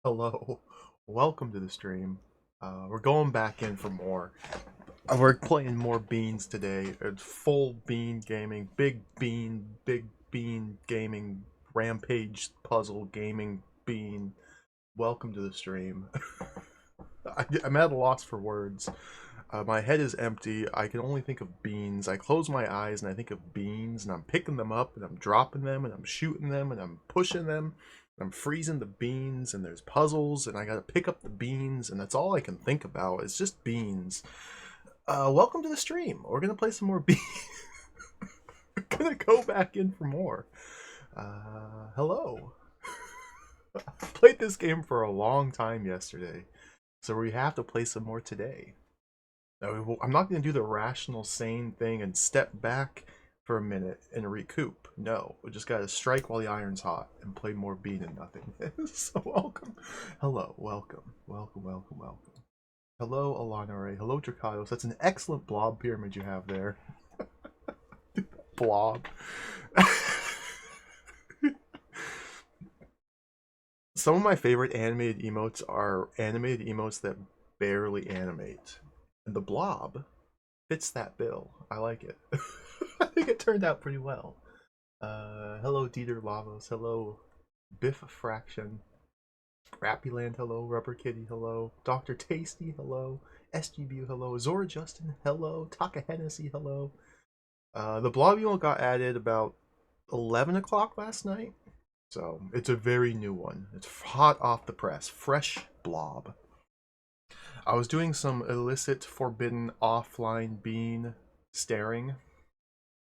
Hello, welcome to the stream. We're going back in for more. We're playing more beans today. It's full bean gaming, big bean gaming, rampage puzzle gaming bean. Welcome to the stream. I'm at a loss for words. My head is empty. I can only think of beans. I close my eyes and I think of beans, and I'm picking them up and I'm dropping them and I'm shooting them and I'm pushing them. I'm freezing the beans, and there's puzzles, and I gotta pick up the beans, and that's all I can think about. It's just beans. Welcome to the stream. We're gonna play some more beans. We're gonna go back in for more. Hello. I played this game for a long time yesterday, so we have to play some more today. Now, I'm not gonna do the rational, sane thing and step back for a minute and recoup. No, we just gotta strike while the iron's hot and play more bean and nothing. So welcome. Hello, welcome. Hello, Alana Ray. Hello, Dracados. That's an excellent blob pyramid you have there. Blob. Some of my favorite animated emotes are animated emotes that barely animate. And the blob fits that bill. I like it. I think it turned out pretty well. Hello, Dieter Lavos. Hello, Biff Fraction. Rappyland, hello. Rubber Kitty, hello. Dr. Tasty, hello. SGB, hello. Zora Justin, hello. Taka Hennessy, hello. The blob emote got added about 11 o'clock last night. So it's a very new one. It's hot off the press. Fresh blob. I was doing some illicit, forbidden, offline bean staring.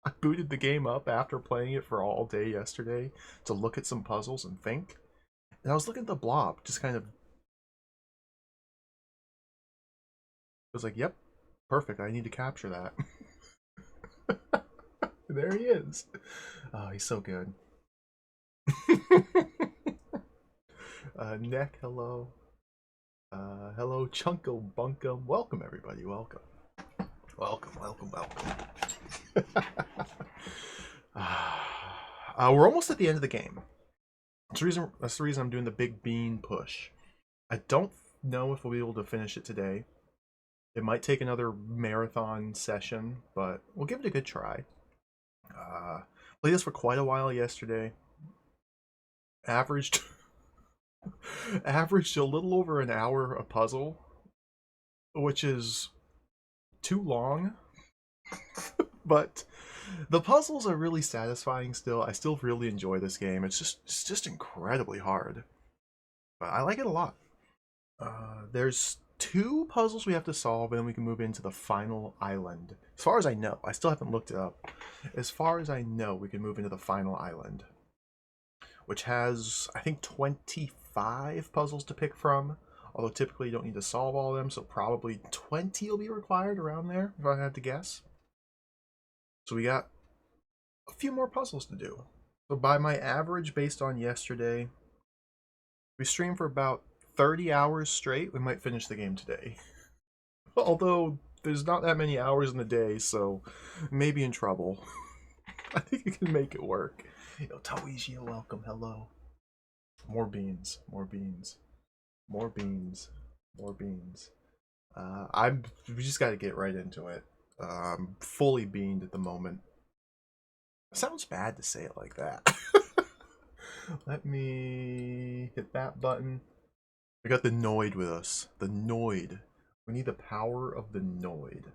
I booted the game up after playing it for all day yesterday to look at some puzzles and think. And I was looking at the blob, just kind of... I was like, yep, perfect, I need to capture that. There he is. Oh, he's so good. Neck, hello. Hello, Chunko Bunkum. Welcome, everybody, welcome. Welcome. We're almost at the end of the game. That's the reason I'm doing the big bean push. I don't know if we'll be able to finish it today. It might take another marathon session, but we'll give it a good try. Played this for quite a while yesterday. Averaged a little over an hour a puzzle, which is too long. But the puzzles are really satisfying still. I still really enjoy this game. It's just incredibly hard. But I like it a lot. There's 2 puzzles we have to solve, and then we can move into the final island. As far as I know. I still haven't looked it up. As far as I know, we can move into the final island, which has, I think, 25 puzzles to pick from. Although typically you don't need to solve all of them, so probably 20 will be required around there, if I had to guess. So we got a few more puzzles to do. So by my average, based on yesterday, we streamed for about 30 hours straight. We might finish the game today. Although there's not that many hours in the day, so maybe in trouble. I think you can make it work. Yo, Taoishi, welcome. Hello. More beans. We just got to get right into it. I'm fully beaned at the moment. It sounds bad to say it like that. Let me hit that button. We got the Noid with us. The Noid. We need the power of the Noid.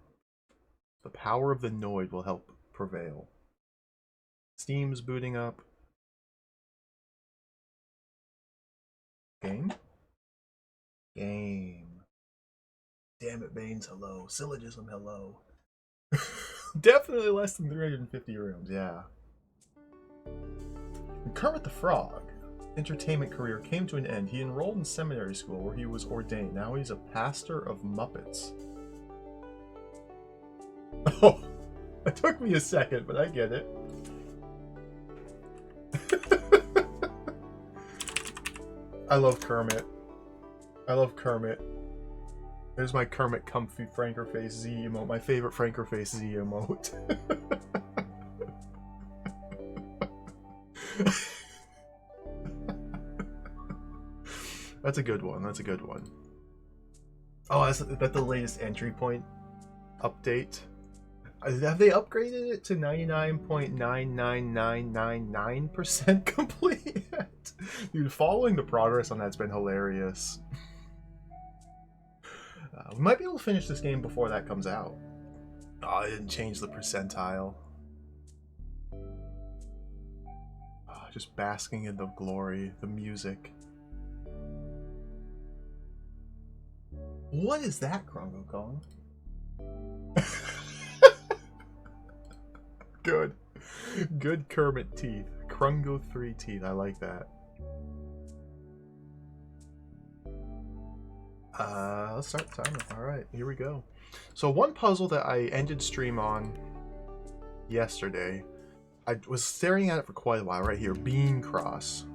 The power of the Noid will help prevail. Steam's booting up. Game? Game. Damn it, Baines, hello. Syllogism, hello. Definitely less than 350 rooms, yeah. Kermit the Frog entertainment career came to an end. He enrolled in seminary school where he was ordained. Now he's a pastor of Muppets. Oh, it took me a second, but I get it. I love Kermit. There's my Kermit Comfy Frankerface Z emote, my favorite Frankerface Z emote. That's a good one. That's a good one. Oh, is that the latest entry point update? Have they upgraded it to 99.99999% complete yet? Dude, following the progress on that's been hilarious. We might be able to finish this game before that comes out. Oh, I didn't change the percentile. Oh, just basking in the glory, the music. What is that, Krongo Kong? Good. Good Kermit teeth. Krungo 3 teeth. I like that. Let's start the timer. Alright, here we go. So one puzzle that I ended stream on yesterday, I was staring at it for quite a while right here. Bean Cross.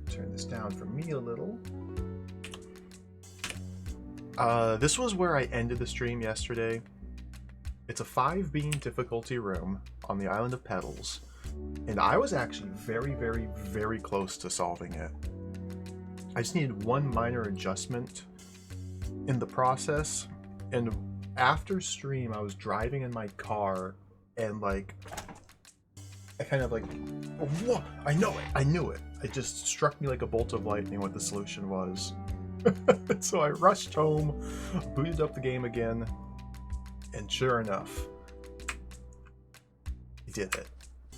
Turn this down for me a little. This was where I ended the stream yesterday. It's a 5-bean difficulty room on the island of Petals, and I was actually very, very, very close to solving it. I just needed one minor adjustment in the process, and after stream I was driving in my car and like I kind of like, whoa, I know it, I knew it. It just struck me like a bolt of lightning what the solution was. So I rushed home, booted up the game again, and sure enough, I did it.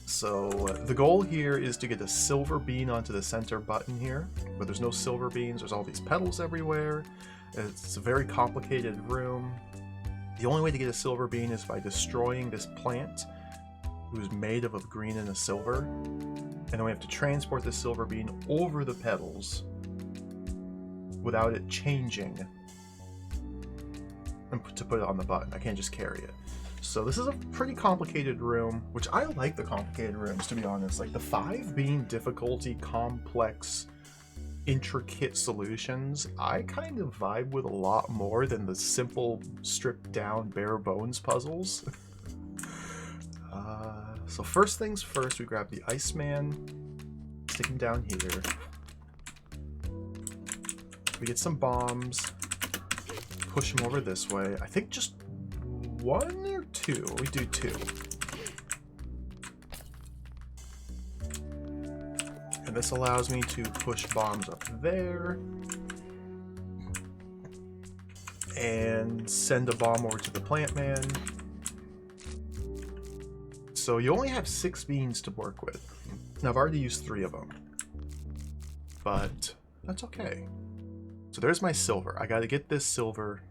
So the goal here is to get a silver bean onto the center button here, but there's no silver beans. There's all these petals everywhere. It's a very complicated room. The only way to get a silver bean is by destroying this plant, who's made of a green and a silver, and then we have to transport the silver bean over the petals without it changing, and to put it on the button. I can't just carry it. So this is a pretty complicated room, which I like the complicated rooms, to be honest. Like the 5-bean difficulty, complex, intricate solutions, I kind of vibe with a lot more than the simple, stripped down, bare bones puzzles. So first things first, we grab the Iceman, stick him down here. We get some bombs, push him over this way. I think just 1 or 2? We do 2. And this allows me to push bombs up there and send a bomb over to the plant man. So you only have 6 beans to work with. Now I've already used 3 of them, but that's okay. So there's my silver. I gotta get this silver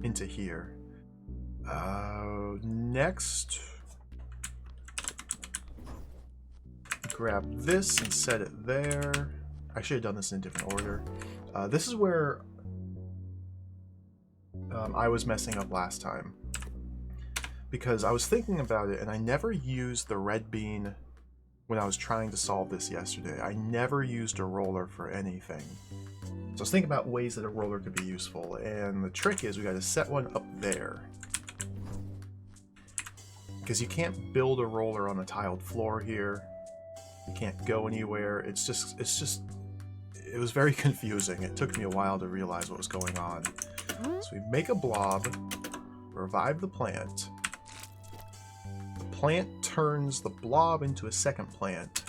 into here. Next, grab this and set it there. I should have done this in a different order. This is where I was messing up last time, because I was thinking about it and I never used the red bean when I was trying to solve this yesterday. I never used a roller for anything. So I was thinking about ways that a roller could be useful, and the trick is we got to set one up there, because you can't build a roller on the tiled floor here. You can't go anywhere. It was very confusing. It took me a while to realize what was going on. So we make a blob, revive the plant. The plant turns the blob into a second plant.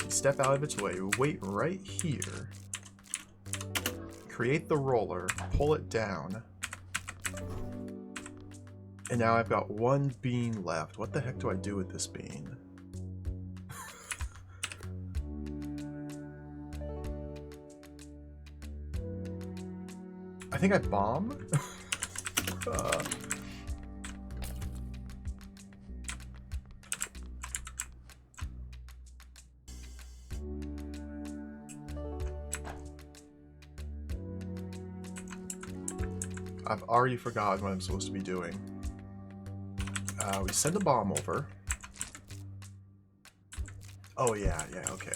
We step out of its way, wait right here, create the roller, pull it down, and now I've got 1 bean left. What the heck do I do with this bean? I think I bomb? I've already forgotten what I'm supposed to be doing. We send a bomb over. Oh yeah, okay.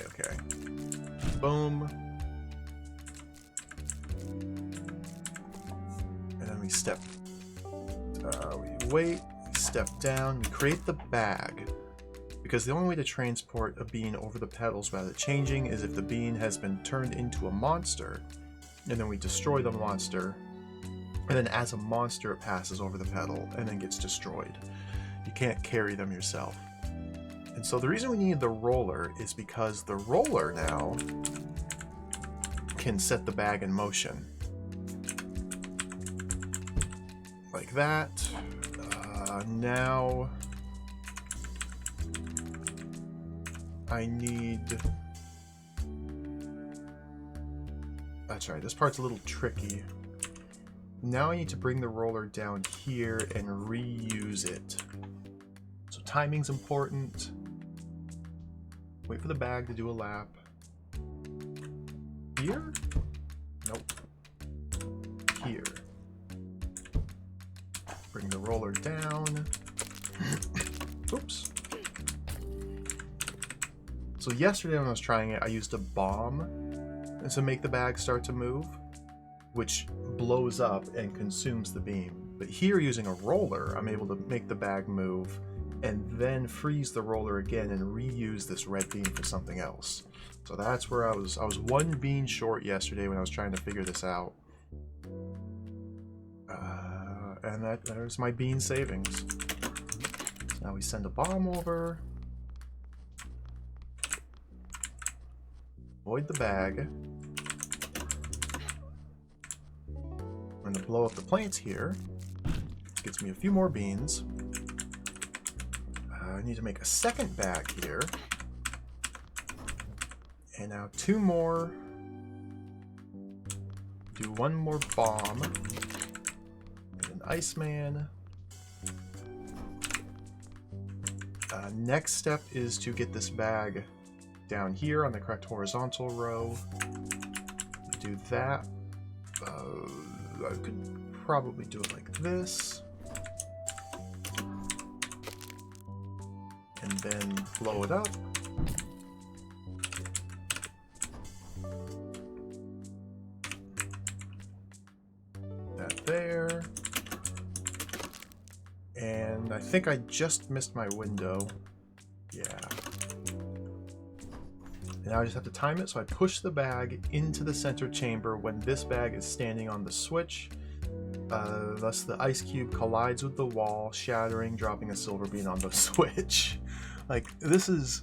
Boom. And then we step, we wait, we step down, we create the bag. because the only way to transport a bean over the pedals without it changing is if the bean has been turned into a monster, and then we destroy the monster, and then as a monster it passes over the pedal and then gets destroyed. You can't carry them yourself. And so the reason we need the roller is because the roller now can set the bag in motion. Like that. Now I need... That's right, this part's a little tricky. Now I need to bring the roller down here and reuse it. So timing's important. Wait for the bag to do a lap. Here? Nope. Here. Bring the roller down. Oops. So yesterday when I was trying it, I used a bomb to make the bag start to move, which blows up and consumes the beam. But here, using a roller, I'm able to make the bag move and then freeze the roller again and reuse this red bean for something else. So that's where I was one bean short yesterday when I was trying to figure this out. And there's my bean savings. So now we send a bomb over. Void the bag. I'm going to blow up the plants here. Gets me a few more beans. I need to make a second bag here. And now 2 more. Do 1 more bomb. And an Iceman. Next step is to get this bag down here on the correct horizontal row. Do that. I could probably do it like this. And then blow it up. That there. And I think I just missed my window. Yeah. And now I just have to time it, so I push the bag into the center chamber when this bag is standing on the switch. Thus the ice cube collides with the wall, shattering, dropping a silver bean on the switch. Like, this is...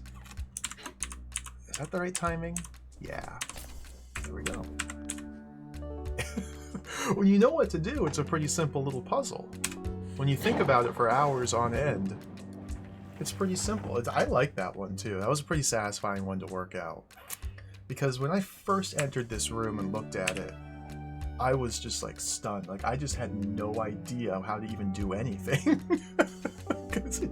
Is that the right timing? Yeah. There we go. When you know what to do, it's a pretty simple little puzzle. When you think about it for hours on end, it's pretty simple. I like that one too. That was a pretty satisfying one to work out. Because when I first entered this room and looked at it, I was just like stunned. Like, I just had no idea how to even do anything. Because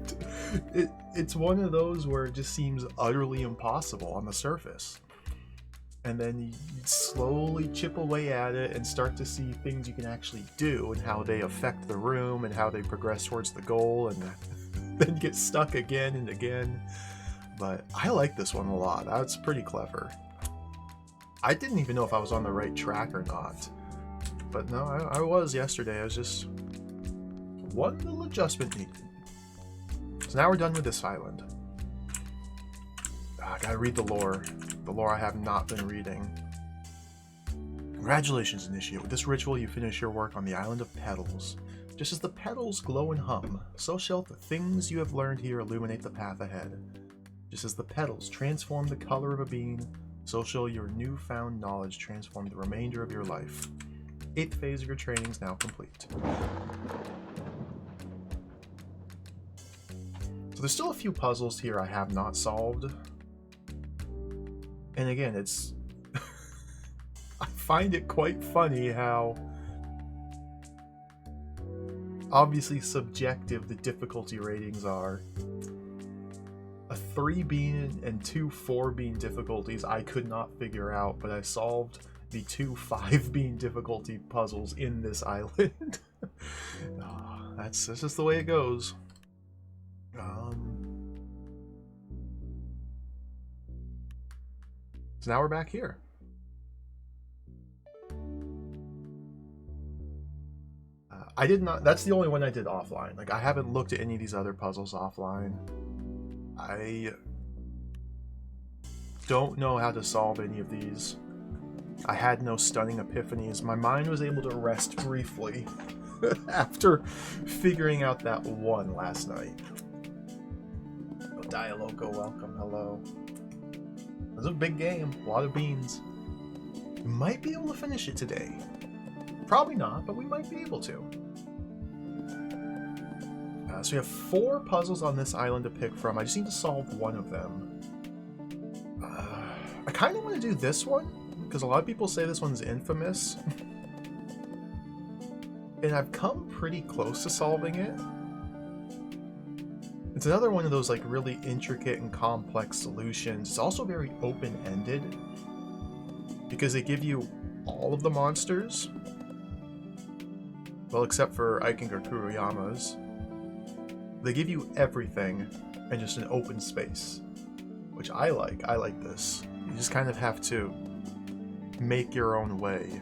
it's one of those where it just seems utterly impossible on the surface. And then you slowly chip away at it and start to see things you can actually do and how they affect the room and how they progress towards the goal, and then get stuck again and again. But I like this one a lot. That's pretty clever. I didn't even know if I was on the right track or not. But no, I was yesterday. I was just one little adjustment needed. So now we're done with this island. I gotta read the lore. The lore I have not been reading. Congratulations, Initiate. With this ritual, you finish your work on the Island of Petals. Just as the petals glow and hum, so shall the things you have learned here illuminate the path ahead. Just as the petals transform the color of a bean, so shall your newfound knowledge transform the remainder of your life. 8th phase of your training is now complete. So there's still a few puzzles here I have not solved. And again, it's... I find it quite funny how obviously subjective the difficulty ratings are. A 3-bean and 2 4-bean difficulties I could not figure out, but I solved the 2 5-bean difficulty puzzles in this island. That's just the way it goes. So now we're back here. I did not... That's the only one I did offline. Like, I haven't looked at any of these other puzzles offline. I don't know how to solve any of these. I had no stunning epiphanies. My mind was able to rest briefly after figuring out that one last night. Oh, Dialoco, welcome, hello. It was a big game, a lot of beans. We might be able to finish it today. Probably not, but we might be able to. So we have 4 puzzles on this island to pick from. I just need to solve one of them. I kind of want to do this one, because a lot of people say this one's infamous. And I've come pretty close to solving it. It's another one of those like really intricate and complex solutions. It's also very open-ended, because they give you all of the monsters. Well, except for Ikengar Kuruyama's. They give you everything in just an open space, which I like. I like this. You just kind of have to make your own way.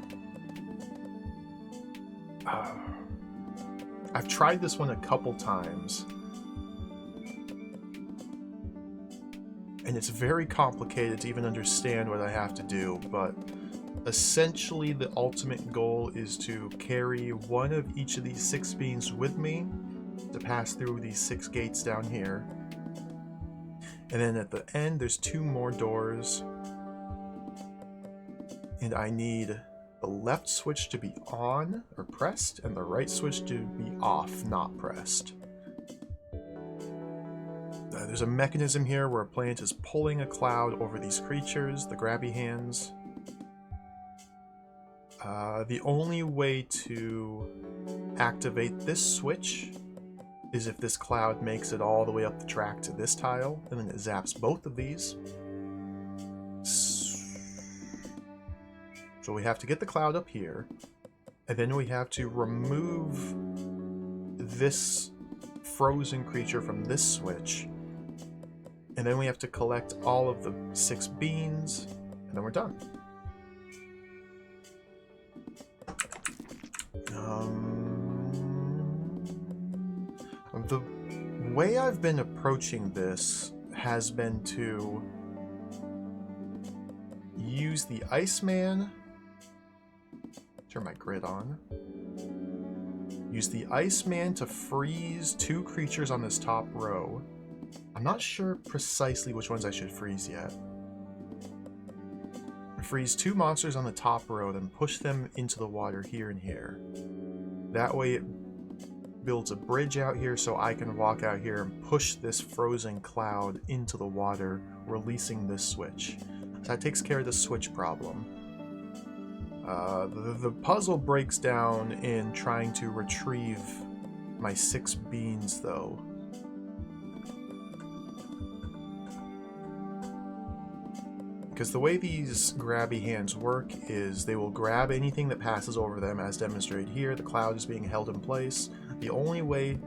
I've tried this one a couple times, and it's very complicated to even understand what I have to do, but essentially the ultimate goal is to carry one of each of these 6 beans with me to pass through these 6 gates down here. And then at the end there's 2 more doors, and I need the left switch to be on or pressed and the right switch to be off, not pressed. There's a mechanism here where a plant is pulling a cloud over these creatures, the grabby hands. The only way to activate this switch is if this cloud makes it all the way up the track to this tile, and then it zaps both of these. So we have to get the cloud up here, and then we have to remove this frozen creature from this switch, and then we have to collect all of the 6 beans, and then we're done. The way I've been approaching this has been to use the Iceman, turn my grid on, use the Iceman to freeze 2 creatures on this top row. I'm not sure precisely which ones I should freeze yet. Freeze 2 monsters on the top row, then push them into the water here and here. That way it builds a bridge out here so I can walk out here and push this frozen cloud into the water, releasing this switch. So that takes care of the switch problem. The puzzle breaks down in trying to retrieve my 6 beans, though. Because the way these grabby hands work is they will grab anything that passes over them, as demonstrated here. The cloud is being held in place. The only way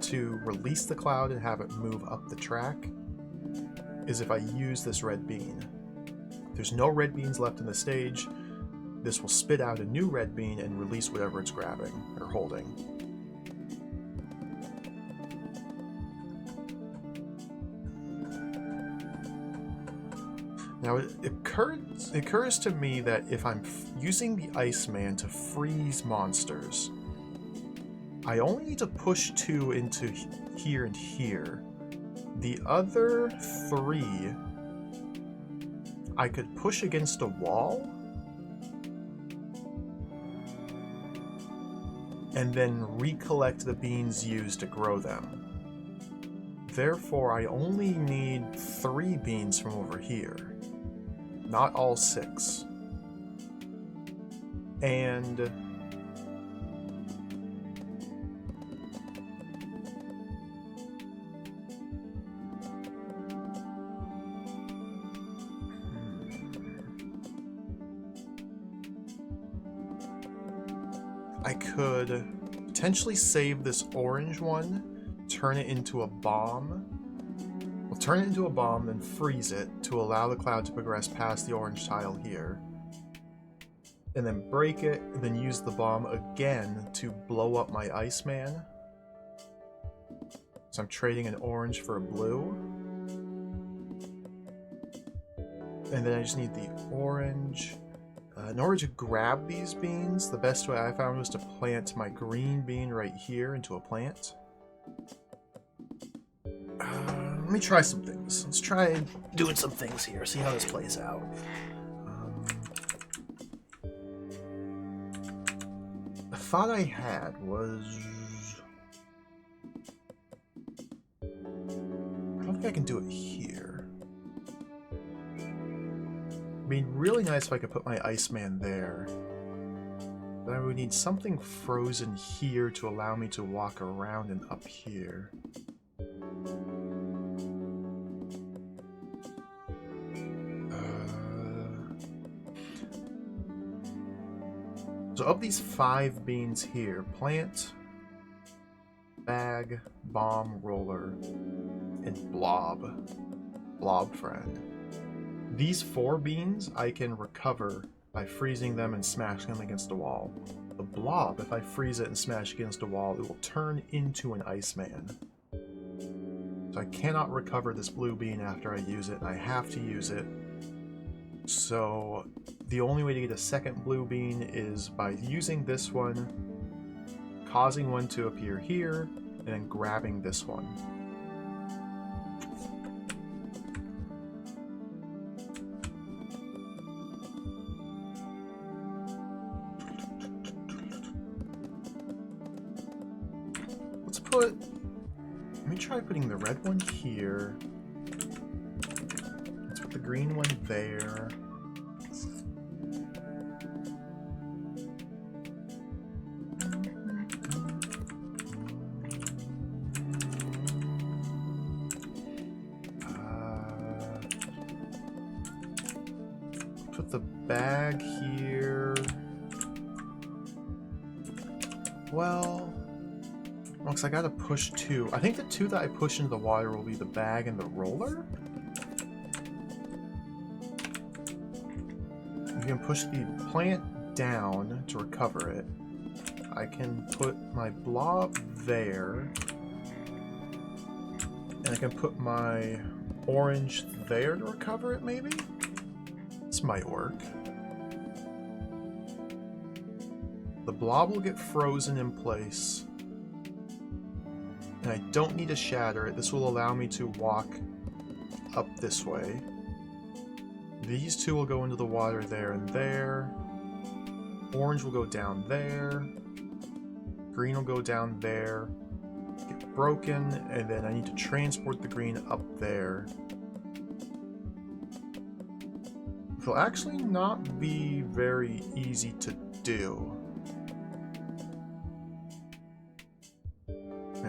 to release the cloud and have it move up the track is if I use this red bean. There's no red beans left in the stage. This will spit out a new red bean and release whatever it's grabbing or holding. Now, it occurs to me that if I'm using the Iceman to freeze monsters, I only need to push 2 into here and here. The other 3, I could push against a wall and then recollect the beans used to grow them. Therefore, I only need 3 beans from over here. Not all 6. And I could potentially save this orange one, turn it into a bomb. We'll turn it into a bomb, then freeze it to allow the cloud to progress past the orange tile here. And then break it, and then use the bomb again to blow up my Iceman. So I'm trading an orange for a blue. And then I just need the orange. In order to grab these beans, the best way I found was to plant my green bean right here into a plant. Let me try some things. Let's try doing some things here, see how this plays out. The thought I had was... I don't think I can do it here. It'd be really nice if I could put my Iceman there. But I would need something frozen here to allow me to walk around and up here. So of these 5 beans here, plant, bag, bomb, roller, and blob friend. These 4 beans I can recover by freezing them and smashing them against a wall. The blob, if I freeze it and smash against a wall, it will turn into an Iceman. So I cannot recover this blue bean after I use it, and I have to use it. So the only way to get a second blue bean is by using this one, causing one to appear here, and then grabbing this one. Let me try putting the red one here. Let's put the green one there. Put the bag here. Well, because I gotta push 2. I think the 2 that I push into the water will be the bag and the roller? You can push the plant down to recover it. I can put my blob there. And I can put my orange there to recover it, maybe? This might work. The blob will get frozen in place. And I don't need to shatter it. This will allow me to walk up this way. These 2 will go into the water there and there. Orange will go down there. Green will go down there. Get broken, and then I need to transport the green up there. It'll actually not be very easy to do.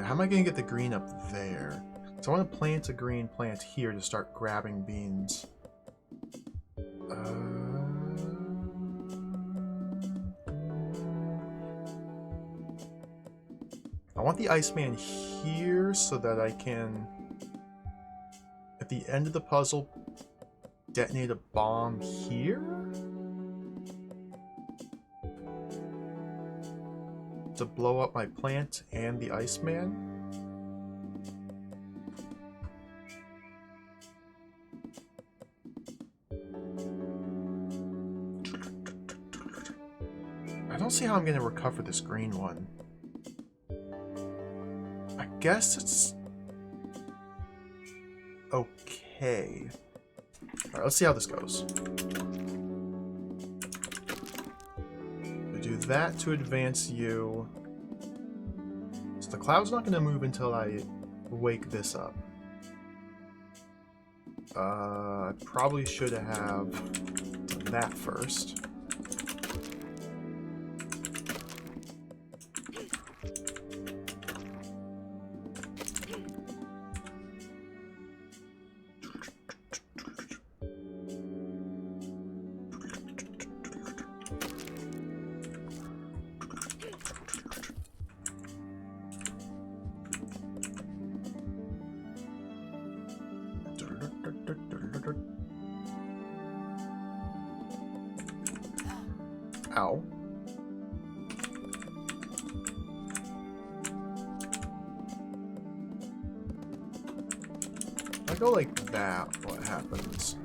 How am I going to get the green up there? So I want to plant a green plant here to start grabbing beans. I want the Iceman here so that I can, at the end of the puzzle, detonate a bomb here? To blow up my plant and the Iceman. I don't see how I'm going to recover this green one. I guess it's okay. Alright, let's see how this goes. Do that to advance you. So the cloud's not going to move until I wake this up. I probably should have done that first. Ow. If I go like that, what happens?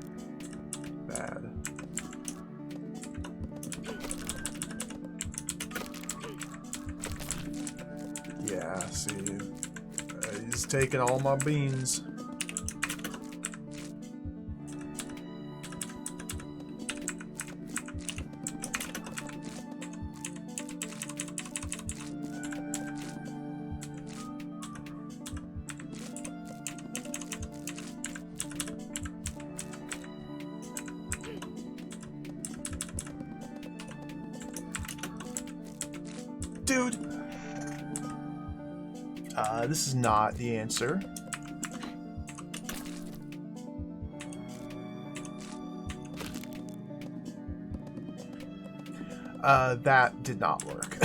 bad. Yeah, see, he's taking all my beans. Dude! This is not the answer. That did not work.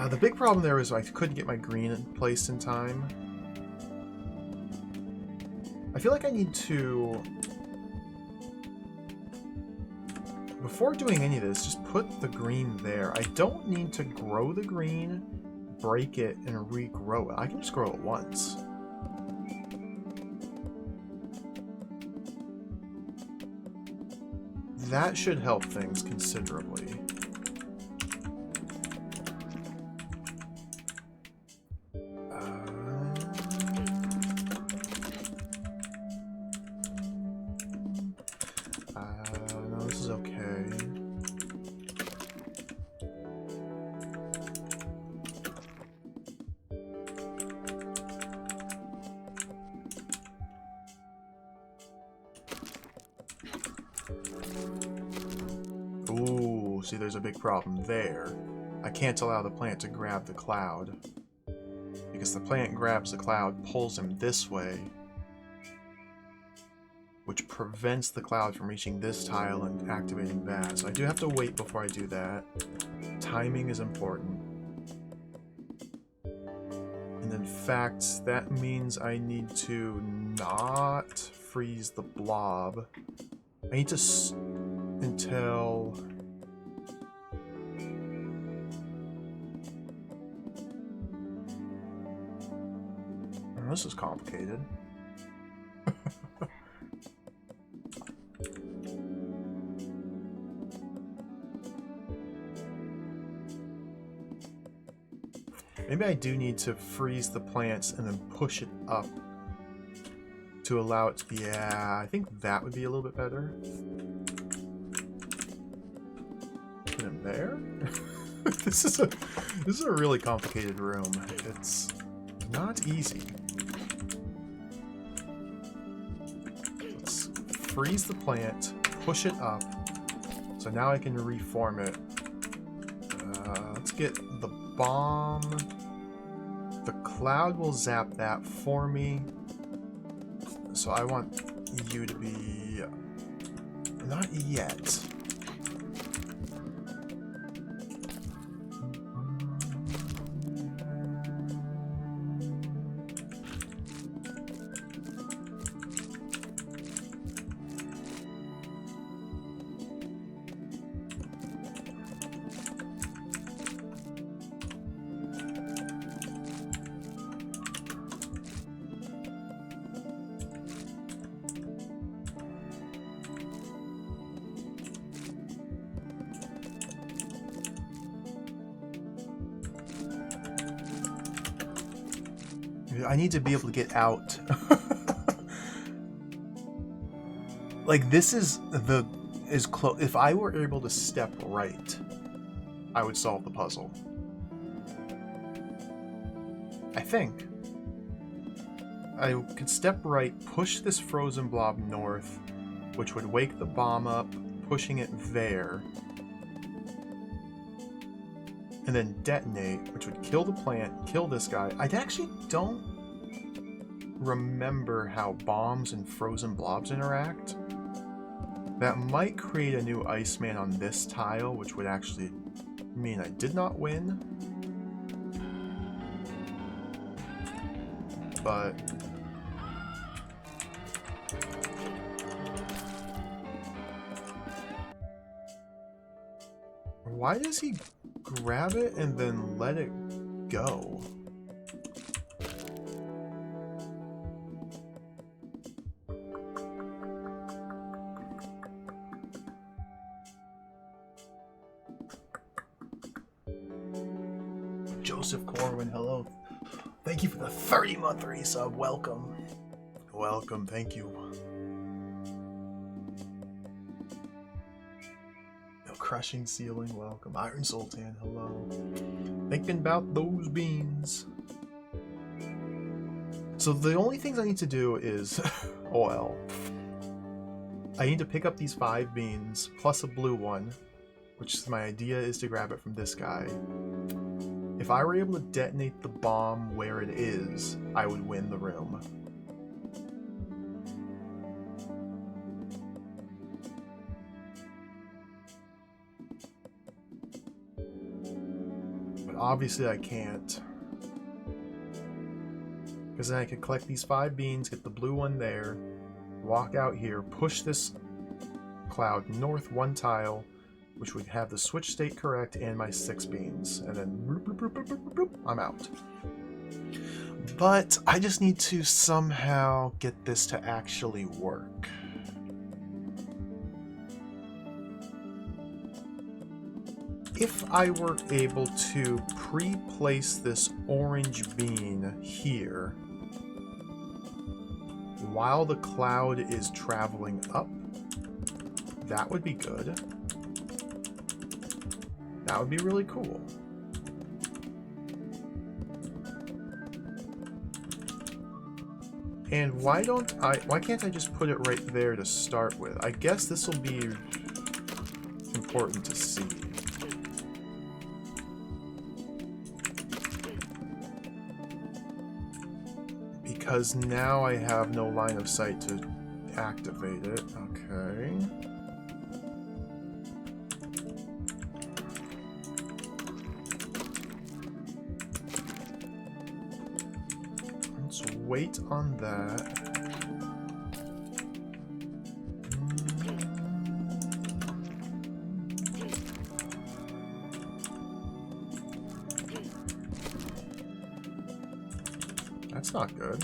The big problem there was I couldn't get my green placed in time. I feel like I need to... Before doing any of this, just put the green there. I don't need to grow the green, break it, and regrow it. I can just grow it once. That should help things considerably. No, this is okay. Ooh, see, there's a big problem there. I can't allow the plant to grab the cloud. Because the plant grabs the cloud, pulls him this way, which prevents the cloud from reaching this tile and activating that. So I do have to wait before I do that. Timing is important. And in fact, that means I need to not freeze the blob. I need to until... Oh, this is complicated. Maybe I do need to freeze the plants and then push it up to allow it to... Yeah, I think that would be a little bit better. Put him there? This is a really complicated room. It's not easy. Let's freeze the plant, push it up, so now I can reform it. Let's get the bomb. The cloud will zap that for me. So I want you to be... Not yet. I need to be able to get out. Like, this is close. If I were able to step right, I would solve the puzzle. I think. I could step right, push this frozen blob north, which would wake the bomb up, pushing it there. And then detonate, which would kill the plant, kill this guy. I actually don't remember how bombs and frozen blobs interact. That might create a new Iceman on this tile, which would actually mean I did not win. But... why does he grab it and then let it go? Joseph Corwin, hello. Thank you for the 30-month resub. Welcome. Welcome, thank you. No Crushing Ceiling, welcome. Iron Sultan, hello. Thinking about those beans. So the only things I need to do is, well, I need to pick up these 5 beans plus a blue one, which my idea is to grab it from this guy. If I were able to detonate the bomb where it is, I would win the room. But obviously I can't. Because then I could collect these 5 beans, get the blue one there, walk out here, push this cloud north 1 tile, which would have the switch state correct and my 6 beans, and then bloop, bloop, bloop, bloop, bloop, bloop, I'm out. But I just need to somehow get this to actually work. If I were able to pre-place this orange bean here while the cloud is traveling up, that would be good. That would be really cool. And why can't I just put it right there to start with? I guess this will be important to see. Because now I have no line of sight to activate it. Okay. Let's wait on that. That's not good.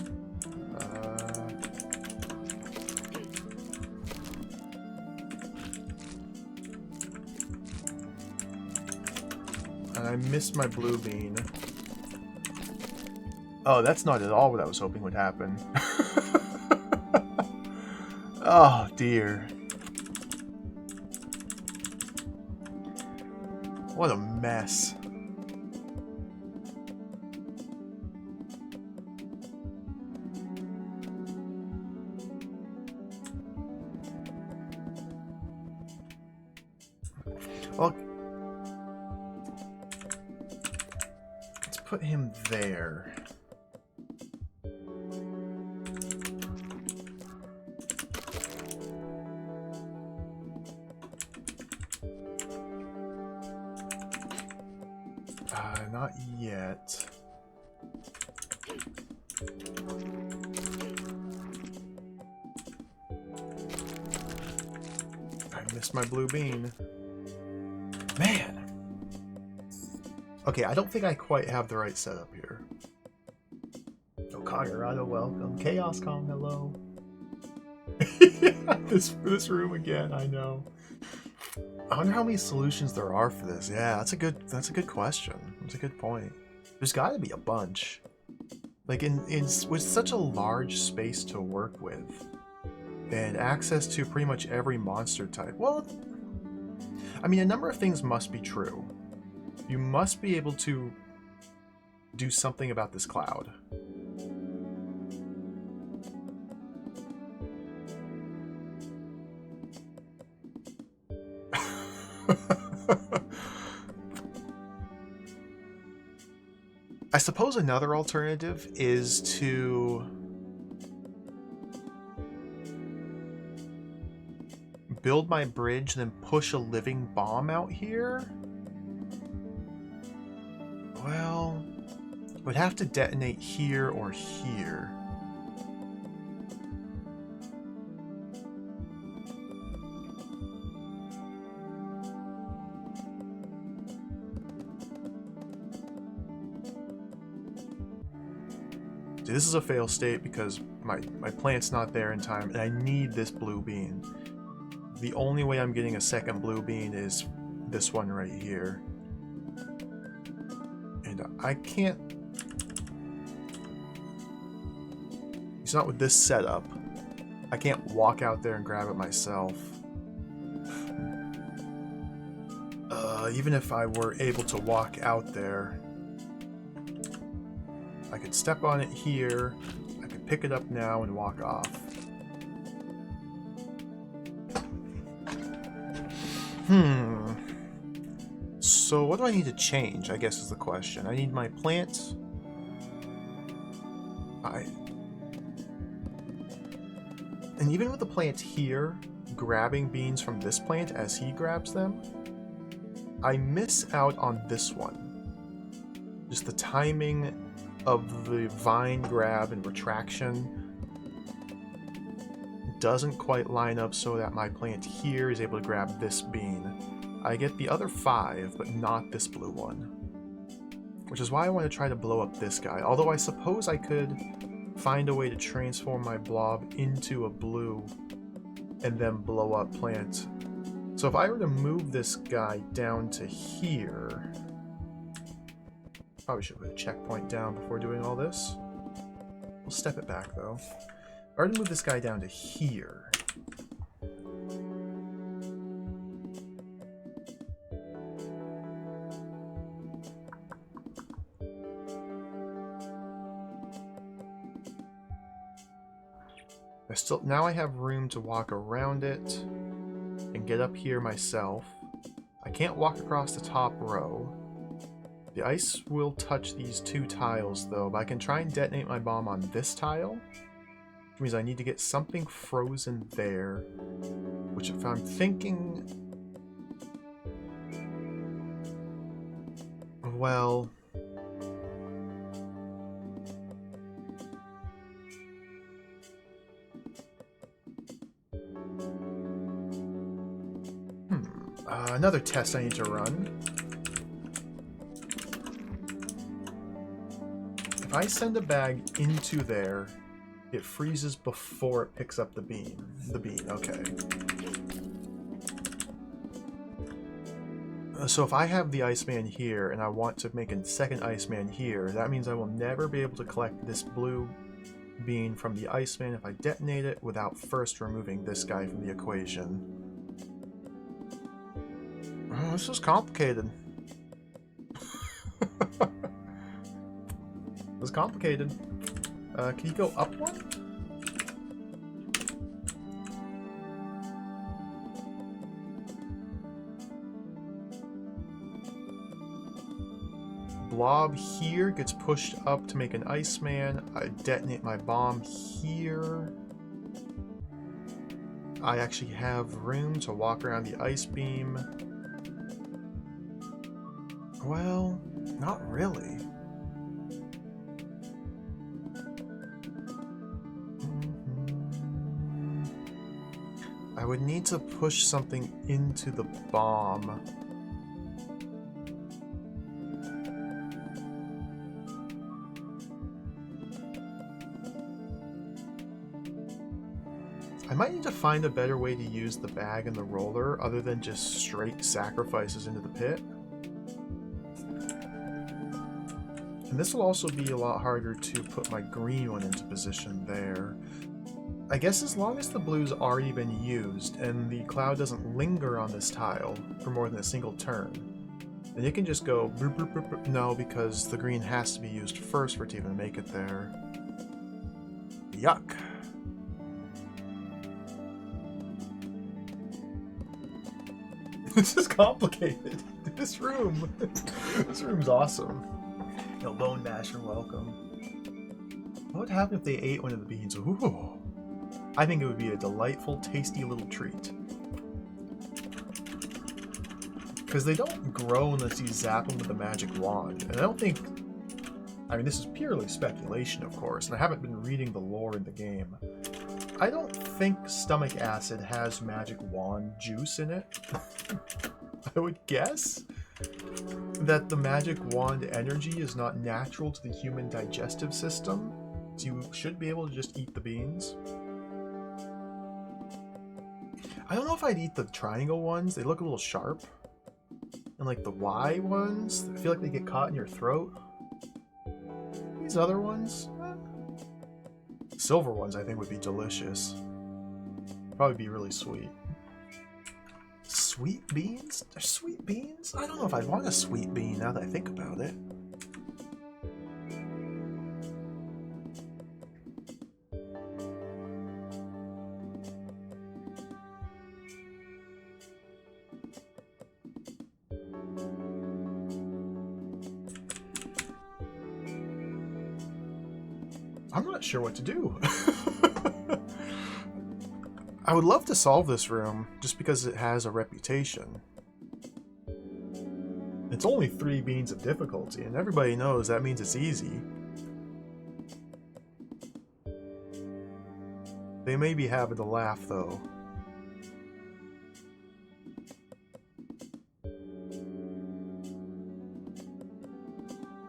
And I missed my blue bean. Oh, that's not at all what I was hoping would happen. Oh, dear. What a mess. Well, let's put him there. Not yet. I missed my blue bean. Man! Okay, I don't think I quite have the right setup here. Oh, Kagarado, welcome. ChaosCom, hello. This room again, I know. I wonder how many solutions there are for this. Yeah, that's a good question. That's a good point. There's got to be a bunch. Like with such a large space to work with and access to pretty much every monster type. Well, I mean, a number of things must be true. You must be able to do something about this cloud. I suppose another alternative is to build my bridge, then push a living bomb out here. Well, it would have to detonate here or here. This is a fail state because my plant's not there in time and I need this blue bean. The only way I'm getting a second blue bean is this one right here. And I can't... It's not with this setup. I can't walk out there and grab it myself. Even if I were able to walk out there, I could step on it here, I could pick it up now and walk off. So what do I need to change, I guess is the question. I need my plants. And even with the plant here, grabbing beans from this plant as he grabs them, I miss out on this one. Just the timing of the vine grab and retraction doesn't quite line up so that my plant here is able to grab this bean. I get the other 5, but not this blue one. Which is why I want to try to blow up this guy. Although I suppose I could find a way to transform my blob into a blue and then blow up plant. So if I were to move this guy down to here... Probably should put a checkpoint down before doing all this. We'll step it back though. If I were to move this guy down to here... Now I have room to walk around it and get up here myself. I can't walk across the top row. The ice will touch these 2 tiles though, but I can try and detonate my bomb on this tile, which means I need to get something frozen there, which if I'm thinking... Well... another test I need to run. If I send a bag into there, it freezes before it picks up the bean. Okay. So if I have the Iceman here and I want to make a second Iceman here, that means I will never be able to collect this blue bean from the Iceman if I detonate it without first removing this guy from the equation. Oh, this is complicated. This is complicated. Can you go up one? Blob here gets pushed up to make an Iceman. I detonate my bomb here. I actually have room to walk around the ice beam. Well, not really. I would need to push something into the bomb. I might need to find a better way to use the bag and the roller other than just straight sacrifices into the pit. And this will also be a lot harder to put my green one into position there. I guess as long as the blue's already been used and the cloud doesn't linger on this tile for more than a single turn, then it can just go boop, boop, boop, boop. No, because the green has to be used first for it to even make it there. Yuck. This is complicated. This room's awesome. No, Bone Basher, welcome. What would happen if they ate one of the beans? Ooh. I think it would be a delightful, tasty little treat. Because they don't grow unless you zap them with a magic wand. And I don't think... I mean, this is purely speculation, of course, and I haven't been reading the lore in the game. I don't think stomach acid has magic wand juice in it. I would guess that the magic wand energy is not natural to the human digestive system, so you should be able to just eat the beans. I don't know if I'd eat the triangle ones. They look a little sharp. And like the Y ones, I feel like they get caught in your throat. These other ones, silver ones I think would be delicious. Probably be really sweet. Sweet beans? There's sweet beans? I don't know if I'd want a sweet bean now that I think about it. I'm not sure what to do. I would love to solve this room just because it has a reputation. It's only 3 beans of difficulty, and everybody knows that means it's easy. They may be having to laugh, though.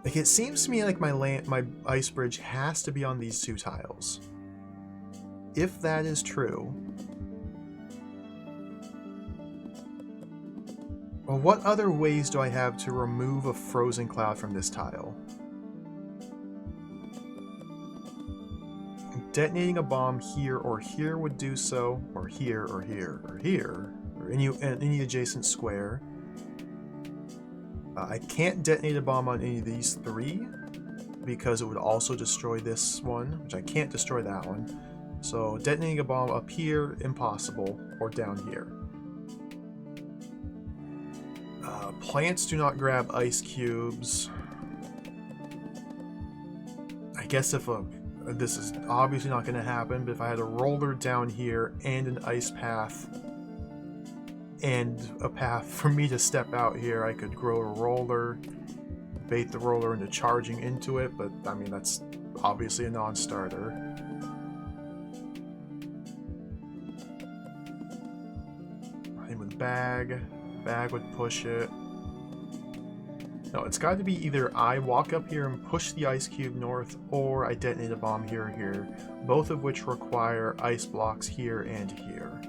Like, it seems to me like my ice bridge has to be on these 2 tiles. If that is true, well, what other ways do I have to remove a frozen cloud from this tile? Detonating a bomb here or here would do so, or here or here or here, or any adjacent square. I can't detonate a bomb on any of these 3 because it would also destroy this one, which I can't destroy that one. So detonating a bomb up here, impossible, or down here. Plants do not grab ice cubes. I guess if this is obviously not going to happen, but if I had a roller down here and an ice path and a path for me to step out here, I could grow a roller, bait the roller into charging into it, but I mean that's obviously a non-starter. Same with bag would push it. No, it's got to be either I walk up here and push the ice cube north, or I detonate a bomb here or here, both of which require ice blocks here and here.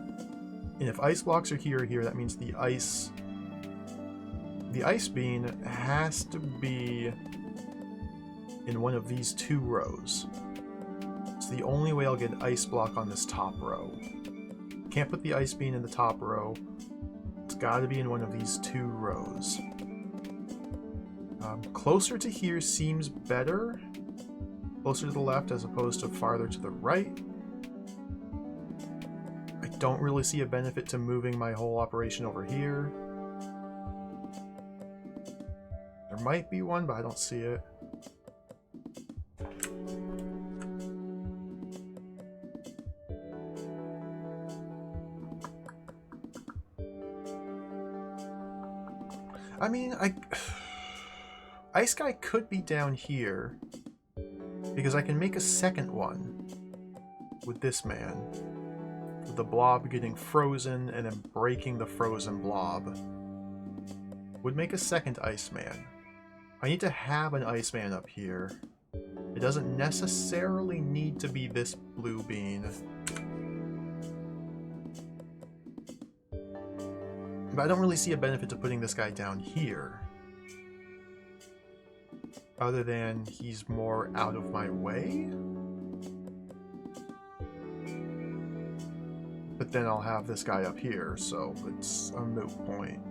And if ice blocks are here or here, that means the ice bean has to be in one of these 2 rows. It's the only way I'll get an ice block on this top row. Can't put the ice bean in the top row. It's got to be in one of these 2 rows. Closer to here seems better. Closer to the left as opposed to farther to the right. I don't really see a benefit to moving my whole operation over here. There might be one, but I don't see it. I mean, Ice Guy could be down here, because I can make a second one with this man, with the blob getting frozen and then breaking the frozen blob. Would make a second Iceman. I need to have an Iceman up here. It doesn't necessarily need to be this blue bean. But I don't really see a benefit to putting this guy down here. Other than he's more out of my way. But then I'll have this guy up here, so it's a moot point.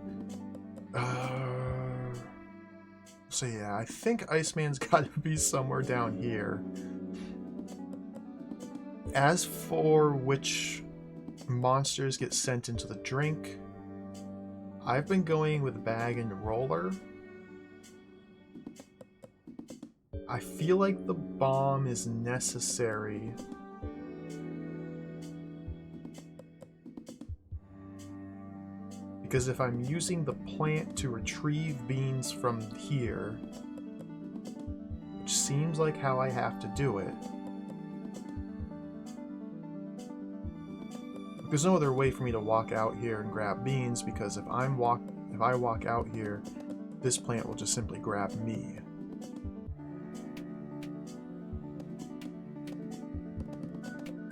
So yeah, I think Iceman's got to be somewhere down here. As for which monsters get sent into the drink, I've been going with bag and roller. I feel like the bomb is necessary. Because if I'm using the plant to retrieve beans from here, which seems like how I have to do it, there's no other way for me to walk out here and grab beans, because if I walk out here, this plant will just simply grab me.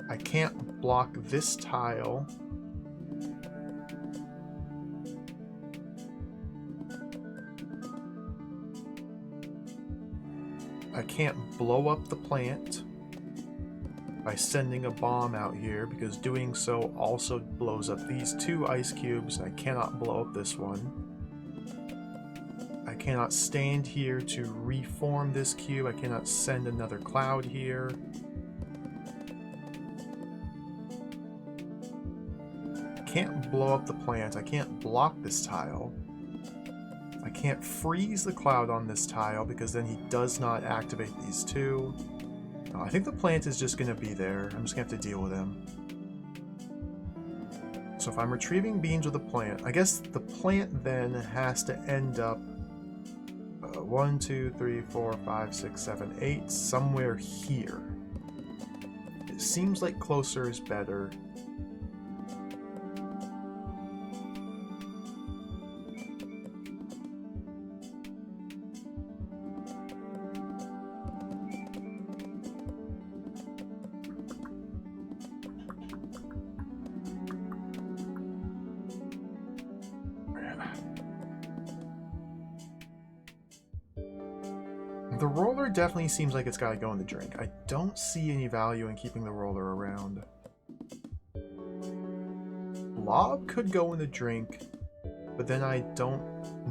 I can't block this tile. I can't blow up the plant by sending a bomb out here, because doing so also blows up these 2 ice cubes, and I cannot blow up this one. I cannot stand here to reform this cube. I cannot send another cloud here. I can't blow up the plant. I can't block this tile. I can't freeze the cloud on this tile because then he does not activate these 2. I think the plant is just going to be there. I'm just going to have to deal with him. So if I'm retrieving beans with a plant, I guess the plant then has to end up 1, 2, 3, 4, 5, 6, 7, 8, somewhere here. It seems like closer is better. The roller definitely seems like it's got to go in the drink. I don't see any value in keeping the roller around. Blob could go in the drink, but then I don't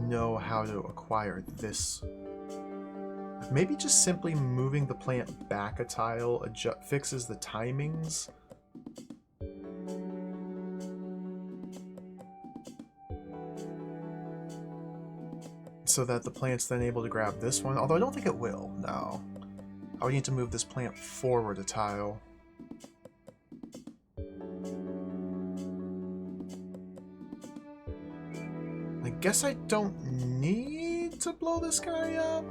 know how to acquire this. Maybe just simply moving the plant back a tile fixes the timings. So that the plant's then able to grab this one. Although I don't think it will, no. I would need to move this plant forward a tile. I guess I don't need to blow this guy up.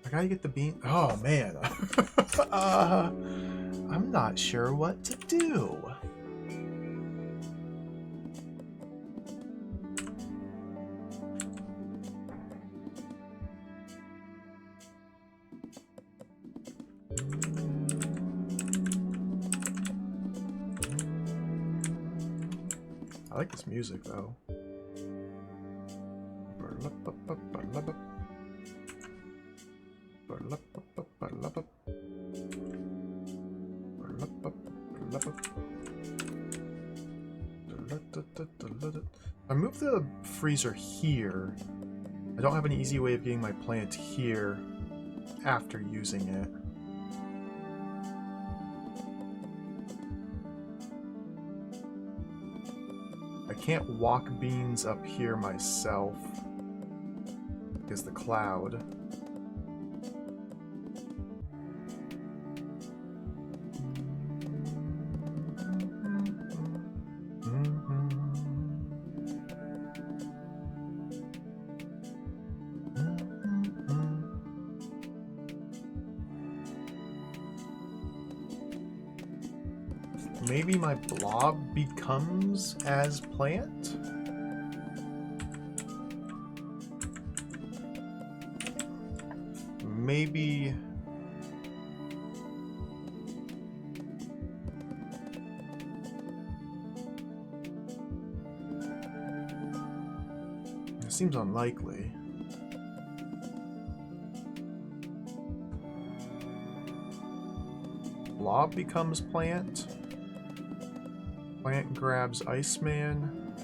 I gotta get the bean. Oh, man. I'm not sure what to do. I like this music, though. I move the freezer here. I don't have an easy way of getting my plant here after using it. I can't walk beans up here myself because the cloud. Maybe my blob becomes as plant? Maybe... It seems unlikely. Blob becomes plant. Plant grabs Iceman.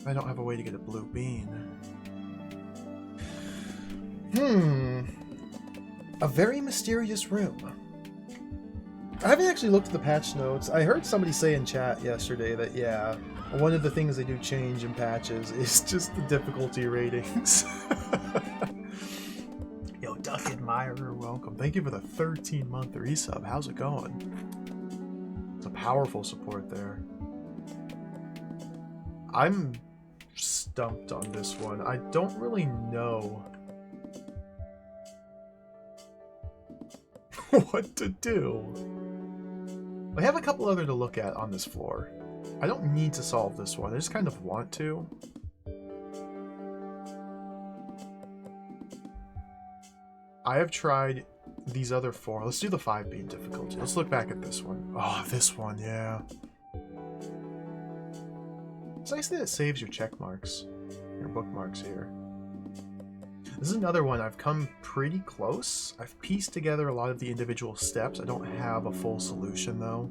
I don't have a way to get a blue bean. A very mysterious room. I haven't actually looked at the patch notes. I heard somebody say in chat yesterday that, yeah, one of the things they do change in patches is just the difficulty ratings. Yo, Duck Admirer, welcome. Thank you for the 13-month resub. How's it going? It's a powerful support there. I'm stumped on this one. I don't really know what to do. I have a couple other to look at on this floor. I don't need to solve this one. I just kind of want to. I have tried these other 4. Let's do the 5 bean difficulty. Let's look back at this one. Oh, this one, yeah. It's nice that it saves your check marks, your bookmarks here. This is another one. I've come pretty close. I've pieced together a lot of the individual steps. I don't have a full solution though.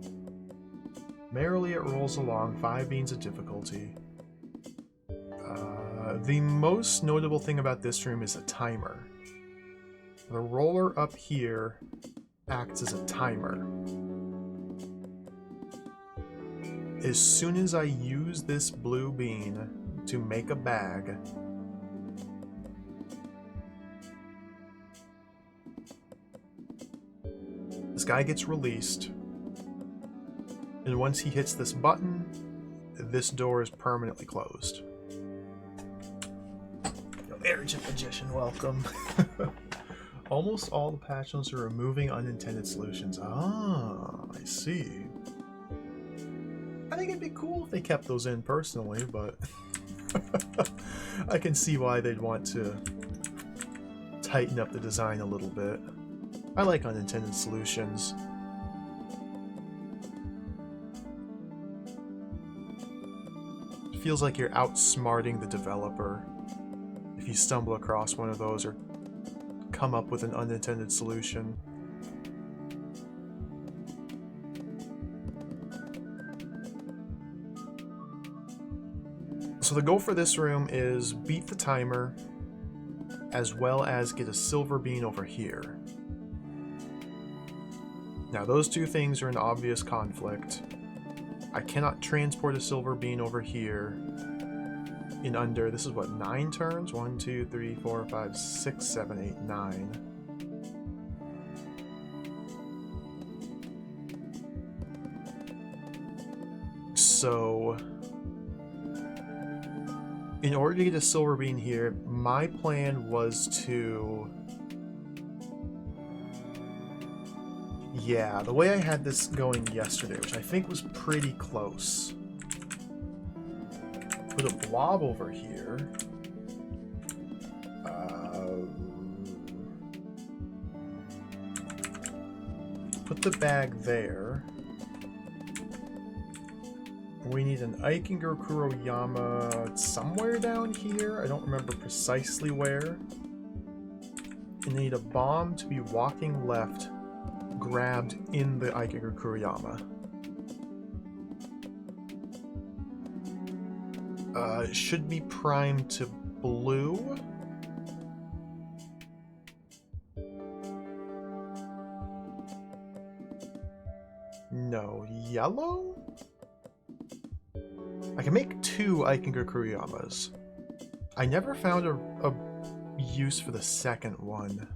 Merrily it rolls along, 5 beans of difficulty. The most notable thing about this room is a timer. The roller up here acts as a timer. As soon as I use this blue bean to make a bag, this guy gets released, and once he hits this button, this door is permanently closed. Arrogant Magician, welcome. Almost all the patch notes are removing unintended solutions. Ah, I see. I think it'd be cool if they kept those in personally, but I can see why they'd want to tighten up the design a little bit. I like unintended solutions. It feels like you're outsmarting the developer if you stumble across one of those or come up with an unintended solution. So the goal for this room is beat the timer, as well as get a silver bean over here. Now those two things are in obvious conflict. I cannot transport a silver bean over here in under, this is what, 9 turns? 1, 2, 3, 4, 5, 6, 7, 8, 9. So in order to get a silver bean here, my plan was to... Yeah, the way I had this going yesterday, which I think was pretty close. Put a blob over here. Put the bag there. We need an Ikinger Kuroyama somewhere down here. I don't remember precisely where. And we need a bomb to be walking left, grabbed in the Ikinger Kuroyama. It should be primed to blue. No, yellow? I can make 2 Ikinger Kuroyamas. I never found a use for the second one.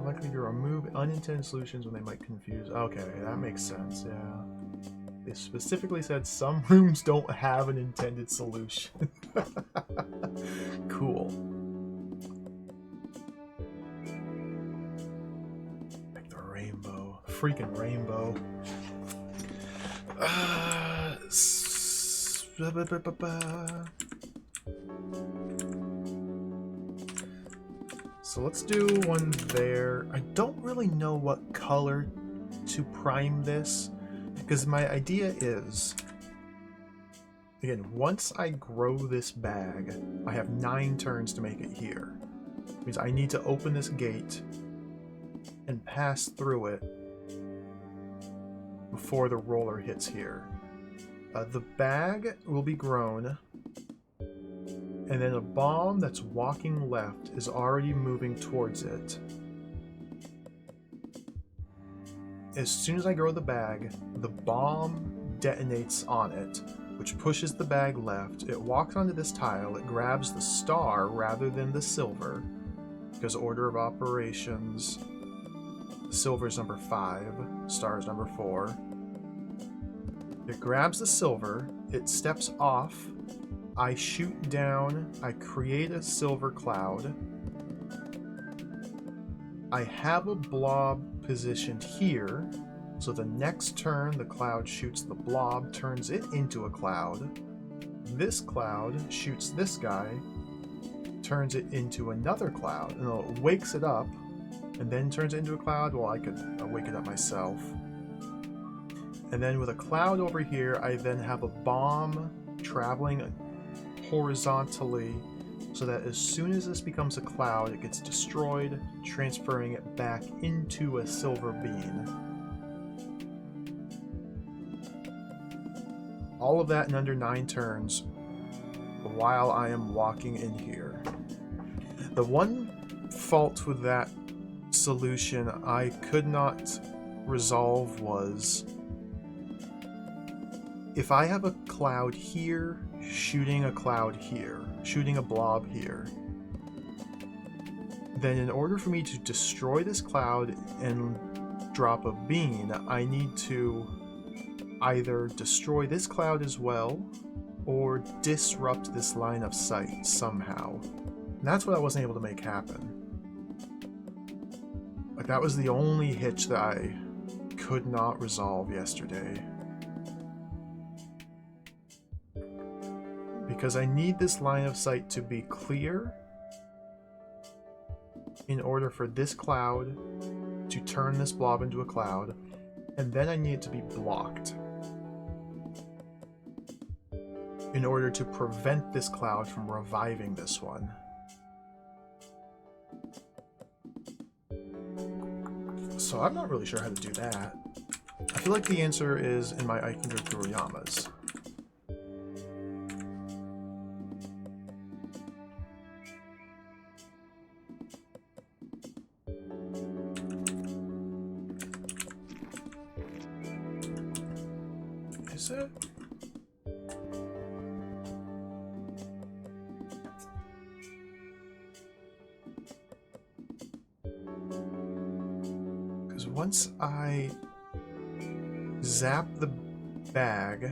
Likely to remove unintended solutions when they might confuse. Okay, that makes sense, yeah. They specifically said some rooms don't have an intended solution. Cool. Like the rainbow. Freaking rainbow. So let's do one there. I don't really know what color to prime this, because my idea is, again, once I grow this bag, I have 9 turns to make it here. Which means I need to open this gate and pass through it before the roller hits here. The bag will be grown, and then a bomb that's walking left is already moving towards it. As soon as I grow the bag, the bomb detonates on it, which pushes the bag left. It walks onto this tile, it grabs the star rather than the silver, because order of operations, silver is number 5, star is number 4. It grabs the silver, it steps off, I shoot down, I create a silver cloud. I have a blob positioned here, so the next turn the cloud shoots the blob, turns it into a cloud. This cloud shoots this guy, turns it into another cloud. No, it wakes it up and then turns it into a cloud. Well, I could wake it up myself. And then with a cloud over here, I then have a bomb traveling horizontally so that as soon as this becomes a cloud, it gets destroyed, transferring it back into a silver bean. All of that in under 9 turns while I am walking in here. The one fault with that solution I could not resolve was if I have a cloud here, shooting a cloud here, shooting a blob here, then in order for me to destroy this cloud and drop a bean, I need to either destroy this cloud as well or disrupt this line of sight somehow. And that's what I wasn't able to make happen. Like, that was the only hitch that I could not resolve yesterday. Because I need this line of sight to be clear in order for this cloud to turn this blob into a cloud, and then I need it to be blocked in order to prevent this cloud from reviving this one. So I'm not really sure how to do that. I feel like the answer is in my Aikinger Kuroyamas. Is it? Because once I zap the bag,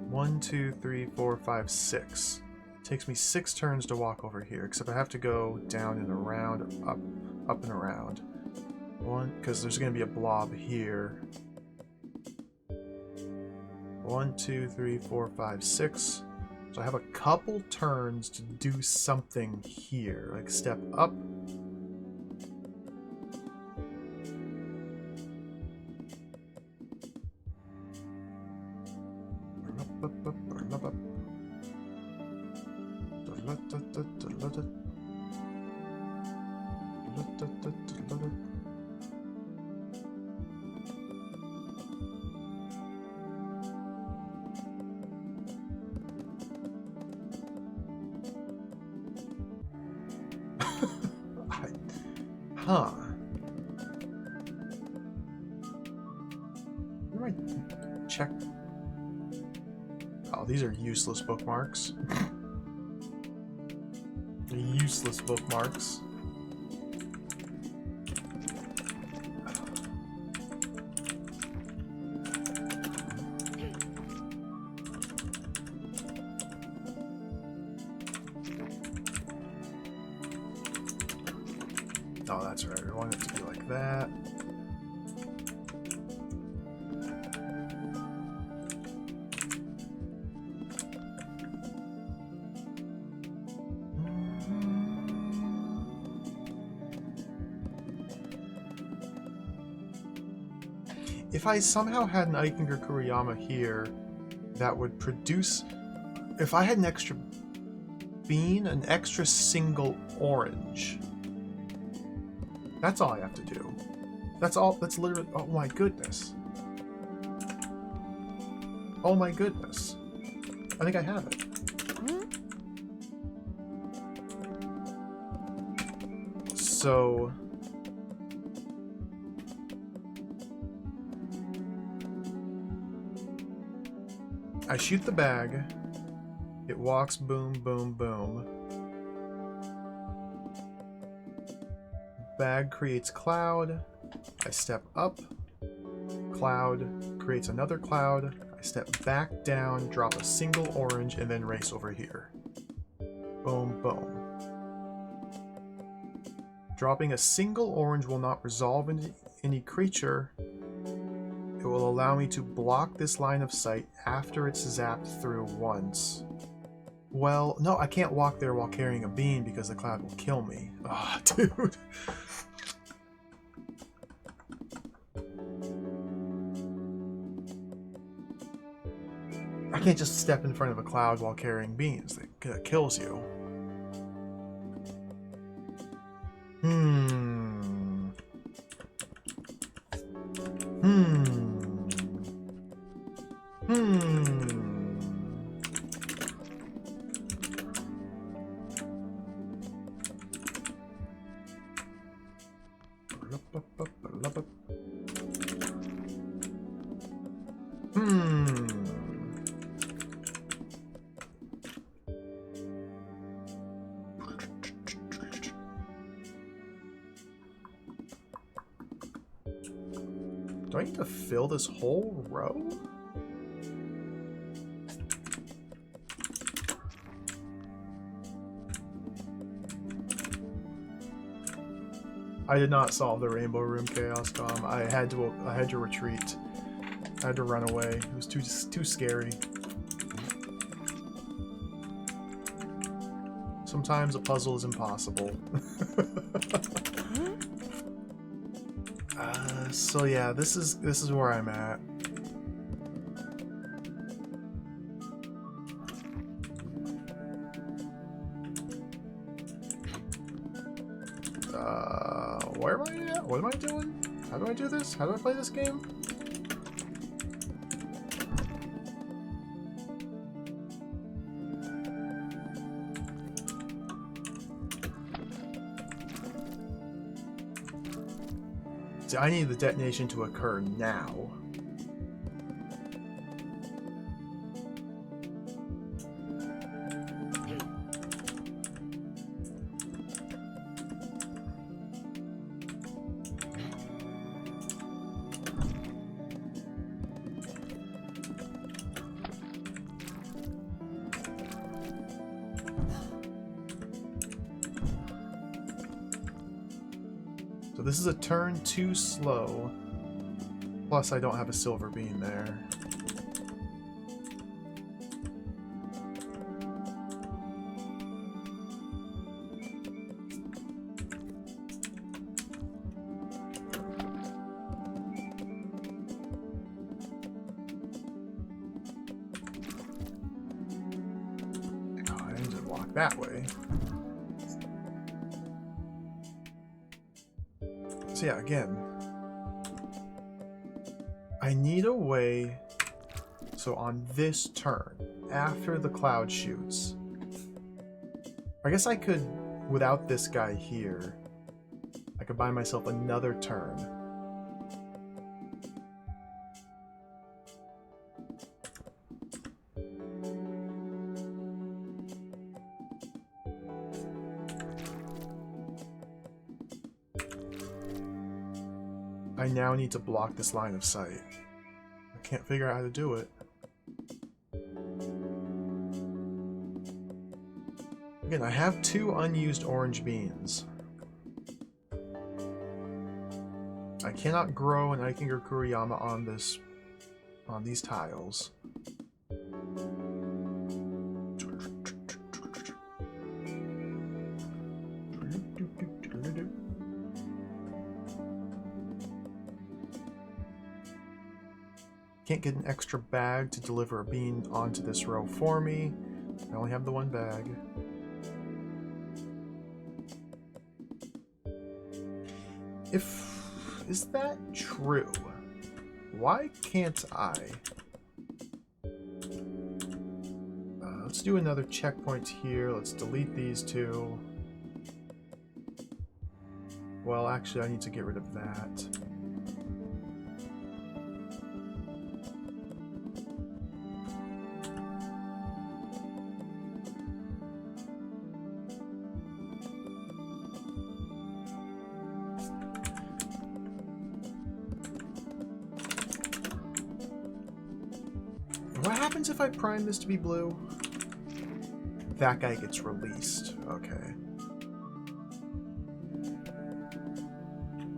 1, 2, 3, 4, 5, 6. It takes me 6 turns to walk over here, except I have to go down and around, up and around. One, because there's going to be a blob here. 1, 2, 3, 4, 5, 6. So I have a couple turns to do something here, like step up. Huh. Where do I check? Oh, these are useless bookmarks. Useless bookmarks. Oh, that's right. I want it to be like that. If I somehow had an Aikinger Kuriyama here that would produce... If I had an extra bean, an extra single orange... That's all I have to do. That's all. That's literally... Oh my goodness. Oh my goodness. I think I have it. So... I shoot the bag. It walks boom, boom, boom. Bag creates cloud. I step up. Cloud creates another cloud. I step back down, drop a single orange, and then race over here. Boom, boom. Dropping a single orange will not resolve any creature. It will allow me to block this line of sight after it's zapped through once, Well, no, I can't walk there while carrying a bean because the cloud will kill me. Ah, dude. I can't just step in front of a cloud while carrying beans. That kills you. Hmm. Do I need to fill this whole row? I did not solve the Rainbow Room Chaos Com. I had to retreat. I had to run away. It was too scary. Sometimes a puzzle is impossible. So yeah, this is where I'm at. Where am I at? What am I doing? How do I do this? How do I play this game? See, I need the detonation to occur now. So this is a turn too slow. Plus, I don't have a silver bean there. Oh, I need to walk that way. So yeah, again, I need a way, so on this turn, after the cloud shoots, I guess I could, without this guy here, I could buy myself another turn. I now need to block this line of sight. I can't figure out how to do it. Again, I have 2 unused orange beans. I cannot grow an Ikinger Kuriyama on these tiles. Can't get an extra bag to deliver a bean onto this row for me. I only have the 1 bag. Is that true? Why can't I? Let's do another checkpoint here. Let's delete these 2. Well, actually, I need to get rid of that. What happens if I prime this to be blue? That guy gets released. Okay.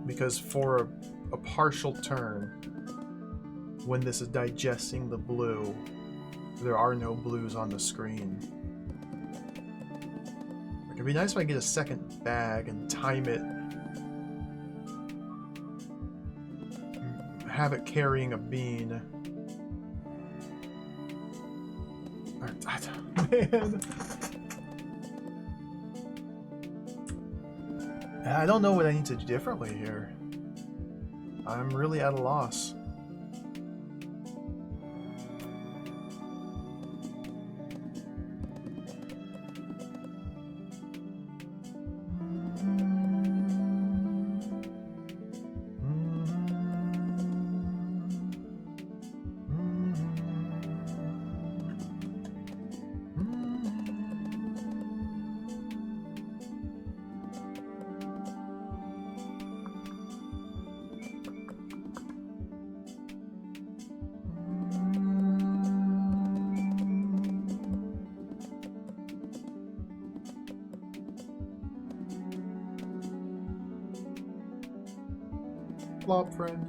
Because for a partial turn, when this is digesting the blue, there are no blues on the screen. It'd be nice if I get a second bag and time it. Have it carrying a bean. Man. I don't know what I need to do differently here. I'm really at a loss. Flop friend.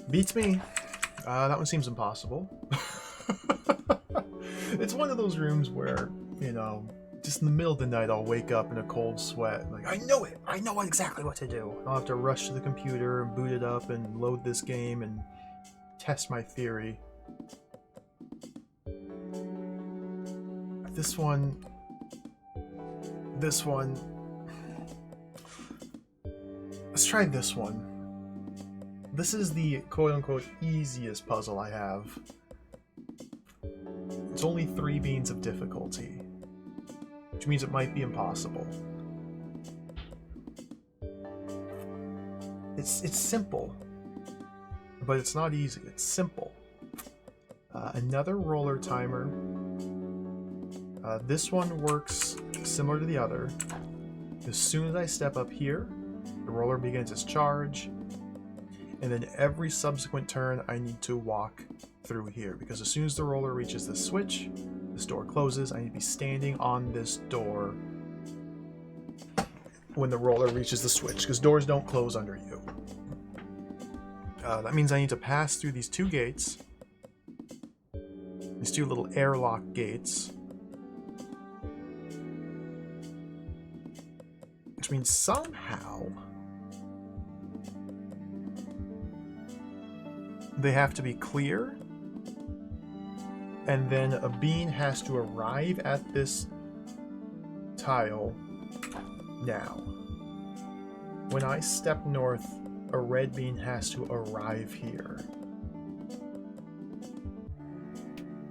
Beats me. That one seems impossible. It's one of those rooms where, you know, just in the middle of the night I'll wake up in a cold sweat. Like, I know it! I know exactly what to do. I'll have to rush to the computer and boot it up and load this game and test my theory. This one... Let's try this one. This is the quote-unquote easiest puzzle I have. It's only 3 beans of difficulty, which means it might be impossible. It's simple, but it's not easy. It's simple. Another roller timer. This one works similar to the other. As soon as I step up here, the roller begins its charge, and then every subsequent turn I need to walk through here, because as soon as the roller reaches this switch, this door closes. I need to be standing on this door when the roller reaches the switch, because doors don't close under you. That means I need to pass through these 2 gates, these 2 little airlock gates, which means somehow they have to be clear, and then a bean has to arrive at this tile now. When I step north, a red bean has to arrive here.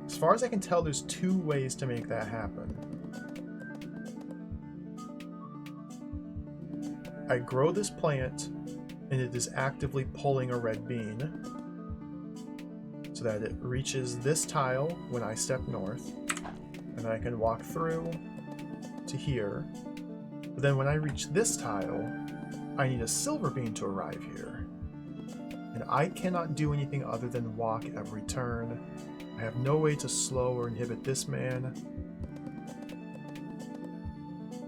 As far as I can tell, there's 2 ways to make that happen. I grow this plant, and it is actively pulling a red bean, so that it reaches this tile when I step north, and then I can walk through to here. But then when I reach this tile, I need a silver bean to arrive here. And I cannot do anything other than walk every turn. I have no way to slow or inhibit this man.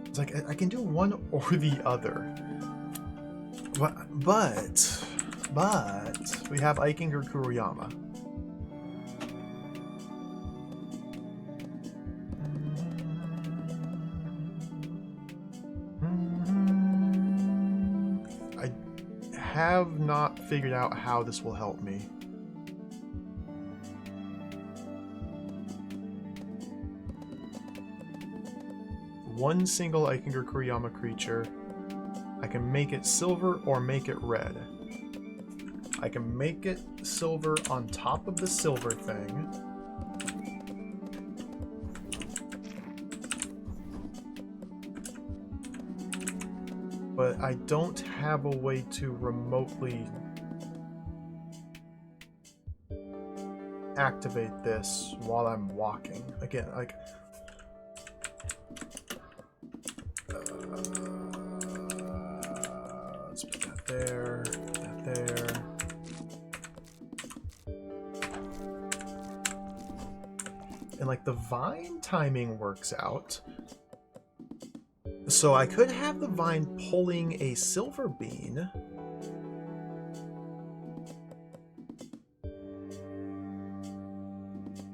It's like, I can do one or the other. But we have Aikinger Kuriyama. I have not figured out how this will help me. One single Aikinger Kuriyama creature. I can make it silver or make it red. I can make it silver on top of the silver thing. But I don't have a way to remotely activate this while I'm walking. Again, like... let's put that there, that there. And like the vine timing works out. So I could have the vine pulling a silver bean.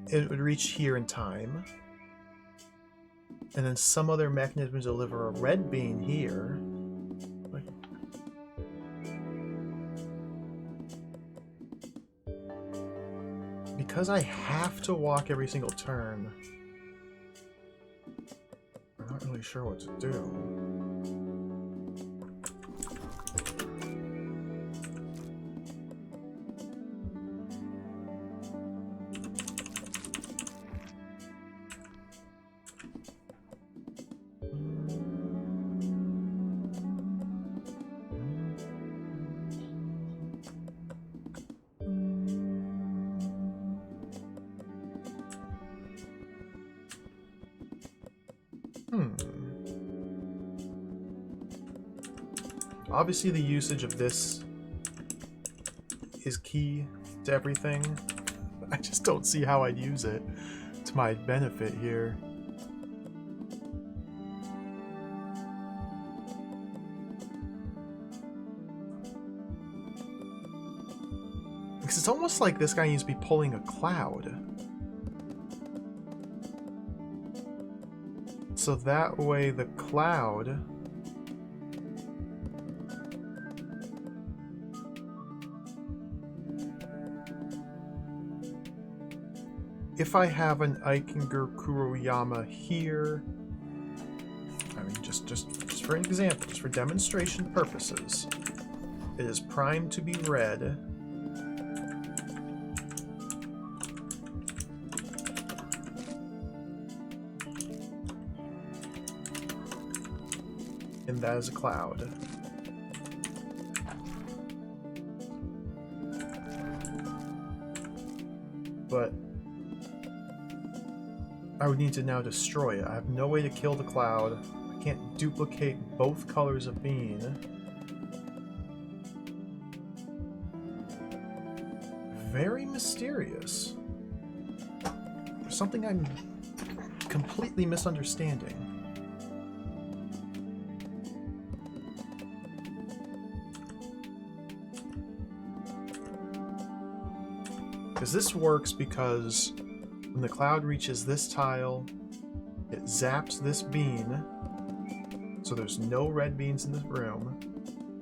it would reach here in time. And then some other mechanism to deliver a red bean here. Like, because I have to walk every single turn, I'm not really sure what to do. Obviously the usage of this is key to everything. I just don't see how I'd use it to my benefit here. Because it's almost like this guy needs to be pulling a cloud. So that way the cloud if I have an Ikinger Kuroyama here, I mean just for an example, just for demonstration purposes, it is primed to be red. And that is a cloud. But I would need to now destroy it. I have no way to kill the cloud. I can't duplicate both colors of bean. Very mysterious. There's something I'm completely misunderstanding. Because this works because when the cloud reaches this tile, it zaps this bean, so there's no red beans in this room,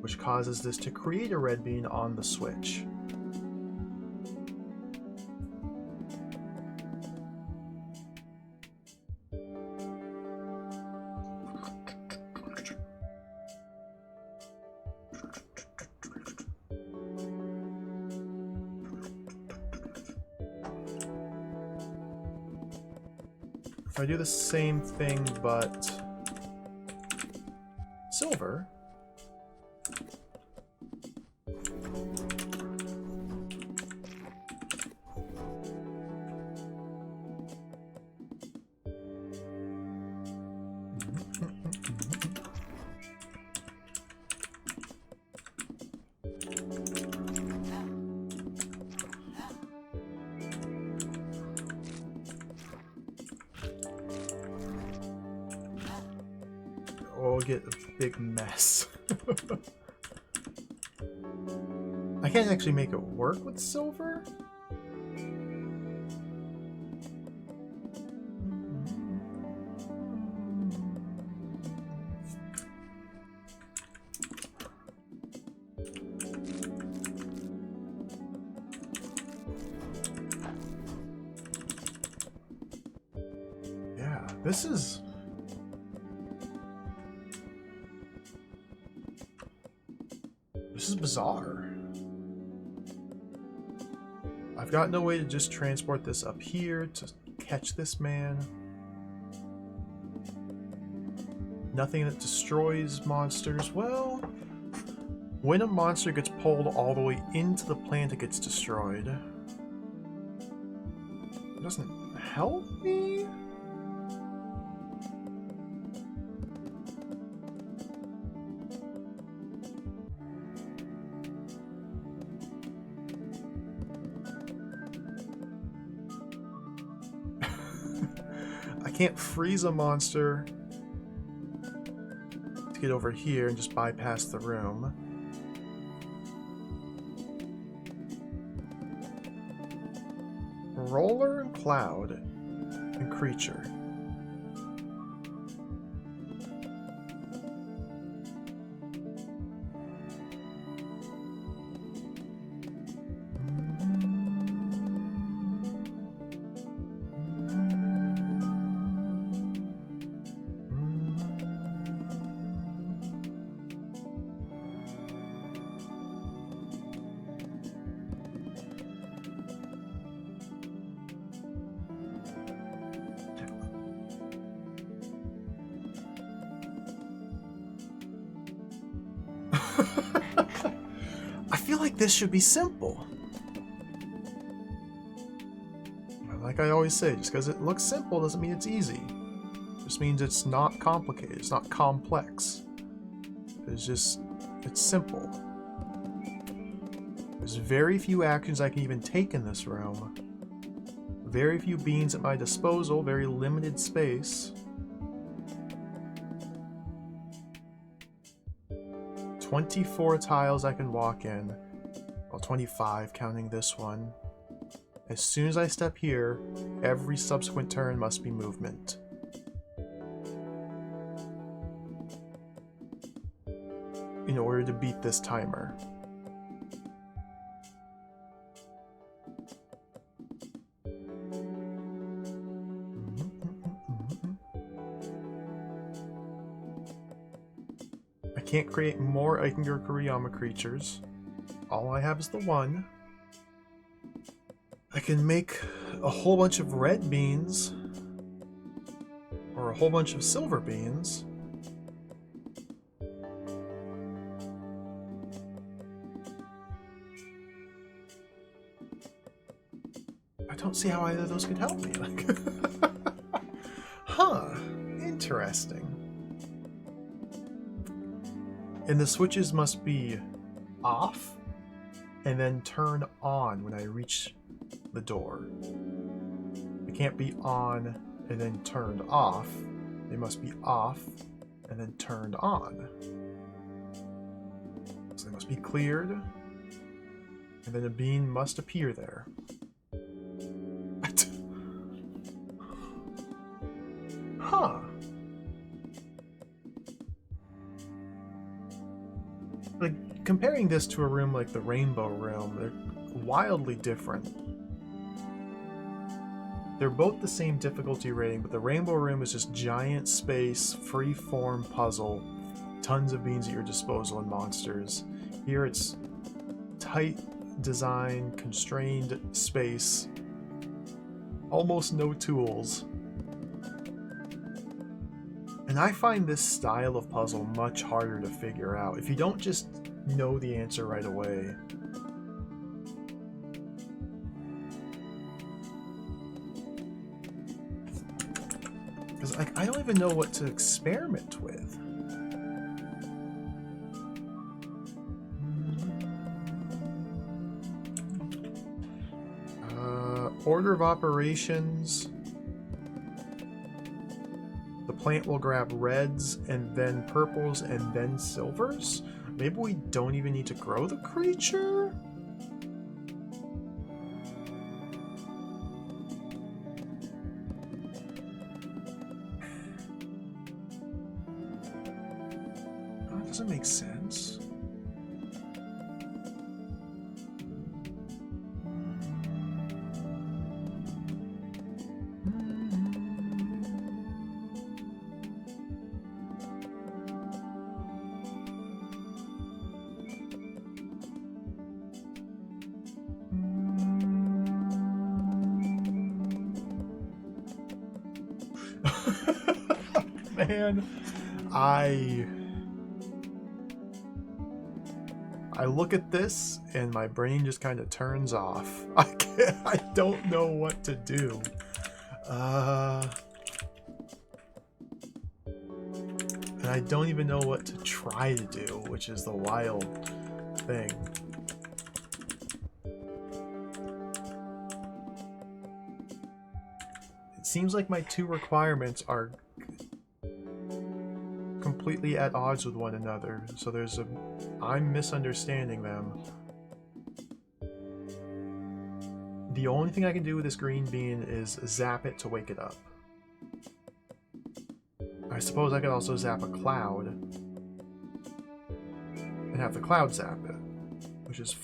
which causes this to create a red bean on the switch. If I do the same thing, but silver, we'll get a big mess. I can't actually make it work with silver? Yeah, this is bizarre. I've got no way to just transport this up here to catch this man. Nothing that destroys monsters. Well, when a monster gets pulled all the way into the plant, it gets destroyed. It doesn't help me? I can't freeze a monster to get over here and just bypass the room. roller, cloud, and creature. I feel like this should be simple. Like I always say, just because it looks simple doesn't mean it's easy. It just means it's not complicated, it's not complex. It's simple. There's very few actions I can even take in this room. Very few beans at my disposal, very limited space. 24 tiles I can walk in. Well, 25 counting this one. As soon as I step here, every subsequent turn must be movement. In order to beat this timer. I can't create more Ikengar Kuriyama creatures. All I have is the one. I can make a whole bunch of red beans. Or a whole bunch of silver beans. I don't see how either of those could help me. Like, huh, interesting. And the switches must be off and then turn on when I reach the door. They can't be on and then turned off. They must be off and then turned on. So they must be cleared, and then a bean must appear there. Huh. Like, comparing this to a room like the Rainbow Room, they're wildly different. They're both the same difficulty rating, but the Rainbow Room is just giant space, free-form puzzle, tons of beans at your disposal and monsters. Here it's tight design, constrained space, almost no tools. And I find this style of puzzle much harder to figure out if you don't just know the answer right away. Because I don't even know what to experiment with. Order of operations. The plant will grab reds and then purples and then silvers? Maybe we don't even need to grow the creature? That doesn't make sense. Man, I look at this and my brain just kind of turns off. I don't know what to do. And I don't even know what to try to do, which is the wild thing. It seems like my two requirements are completely at odds with one another, so I'm misunderstanding them. The only thing I can do with this green bean is zap it to wake it up. I suppose I could also zap a cloud and have the cloud zap it, which is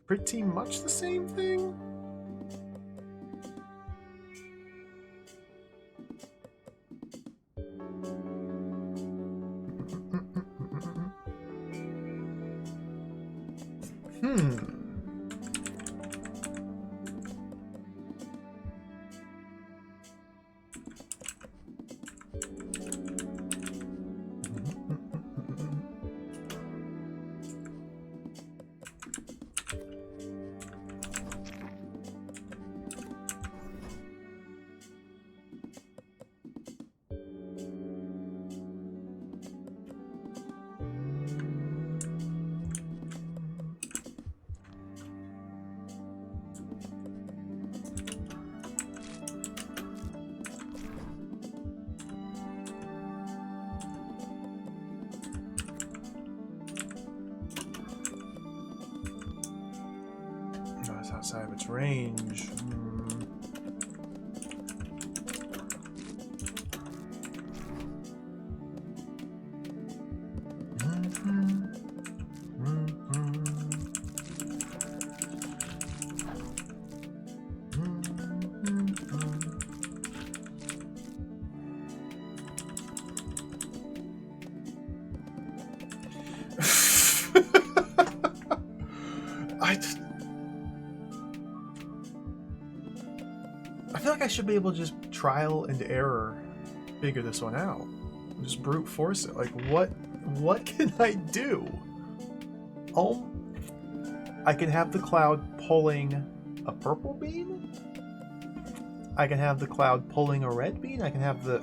pretty much the same thing. Outside of its range. I feel like I should be able to just trial and error figure this one out. Just brute force it. Like, what can I do? Oh, I can have the cloud pulling a purple bean. I can have the cloud pulling a red bean. I can have the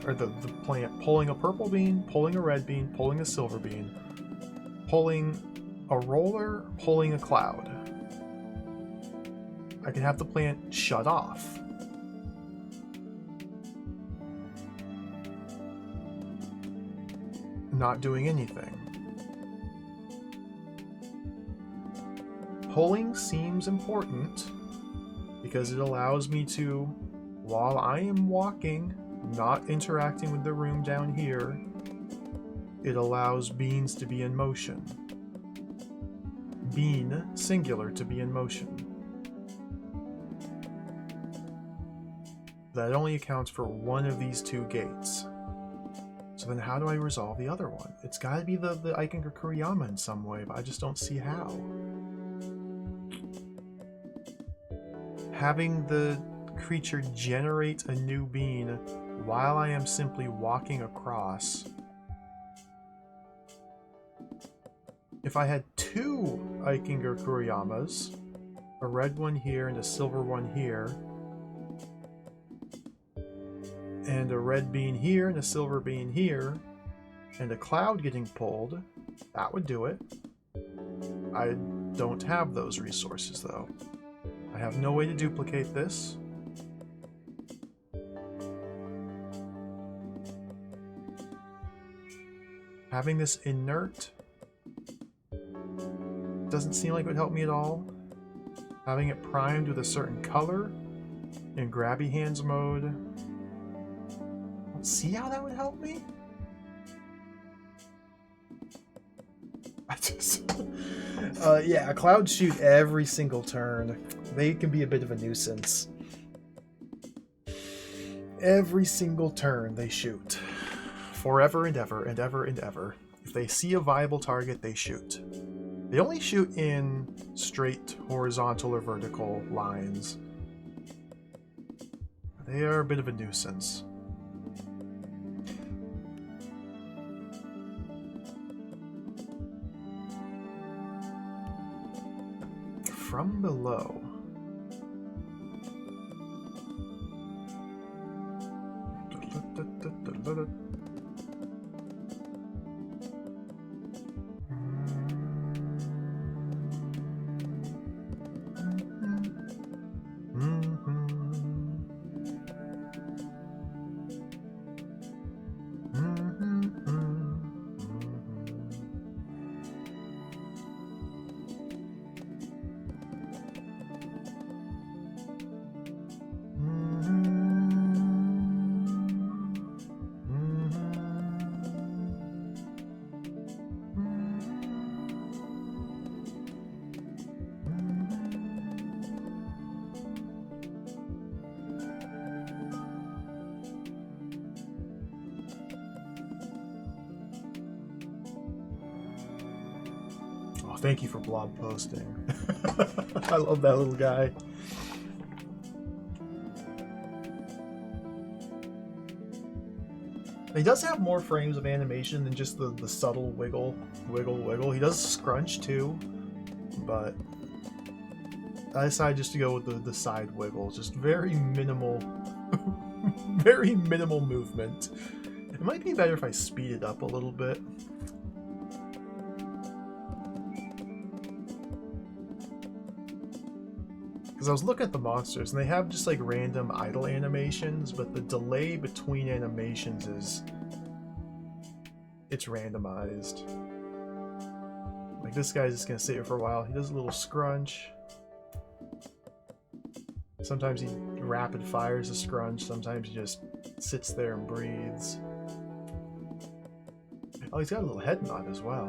plant pulling a purple bean, pulling a red bean, pulling a silver bean, pulling a roller, pulling a cloud. I can have the plant shut off. Not doing anything. Pulling seems important because it allows me to, while I am walking, not interacting with the room down here, it allows beans to be in motion. Bean, singular, to be in motion. That only accounts for one of these two gates. So then how do I resolve the other one? It's gotta be the Ikengar Kuriyama in some way, but I just don't see how. Having the creature generate a new bean while I am simply walking across. If I had two Ikengar Kuriyamas, a red one here and a silver one here, and a red bean here and a silver bean here, and a cloud getting pulled, that would do it. I don't have those resources though. I have no way to duplicate this. Having this inert doesn't seem like it would help me at all. Having it primed with a certain color in grabby hands mode, see how that would help me? I just... yeah, clouds shoot every single turn. They can be a bit of a nuisance. Every single turn they shoot. Forever and ever and ever and ever. If they see a viable target, they shoot. They only shoot in straight horizontal or vertical lines. They are a bit of a nuisance. From below. thank you for blog posting. I love that little guy. He does have more frames of animation than just the subtle wiggle, wiggle, wiggle. He does scrunch too, but I decided just to go with the side wiggle. Just very minimal, very minimal movement. It might be better if I speed it up a little bit. Because I was looking at the monsters, and they have just like random idle animations, but the delay between animations it's randomized. Like this guy's just gonna sit here for a while. He does a little scrunch. Sometimes he rapid fires a scrunch, sometimes he just sits there and breathes. Oh, he's got a little head nod as well.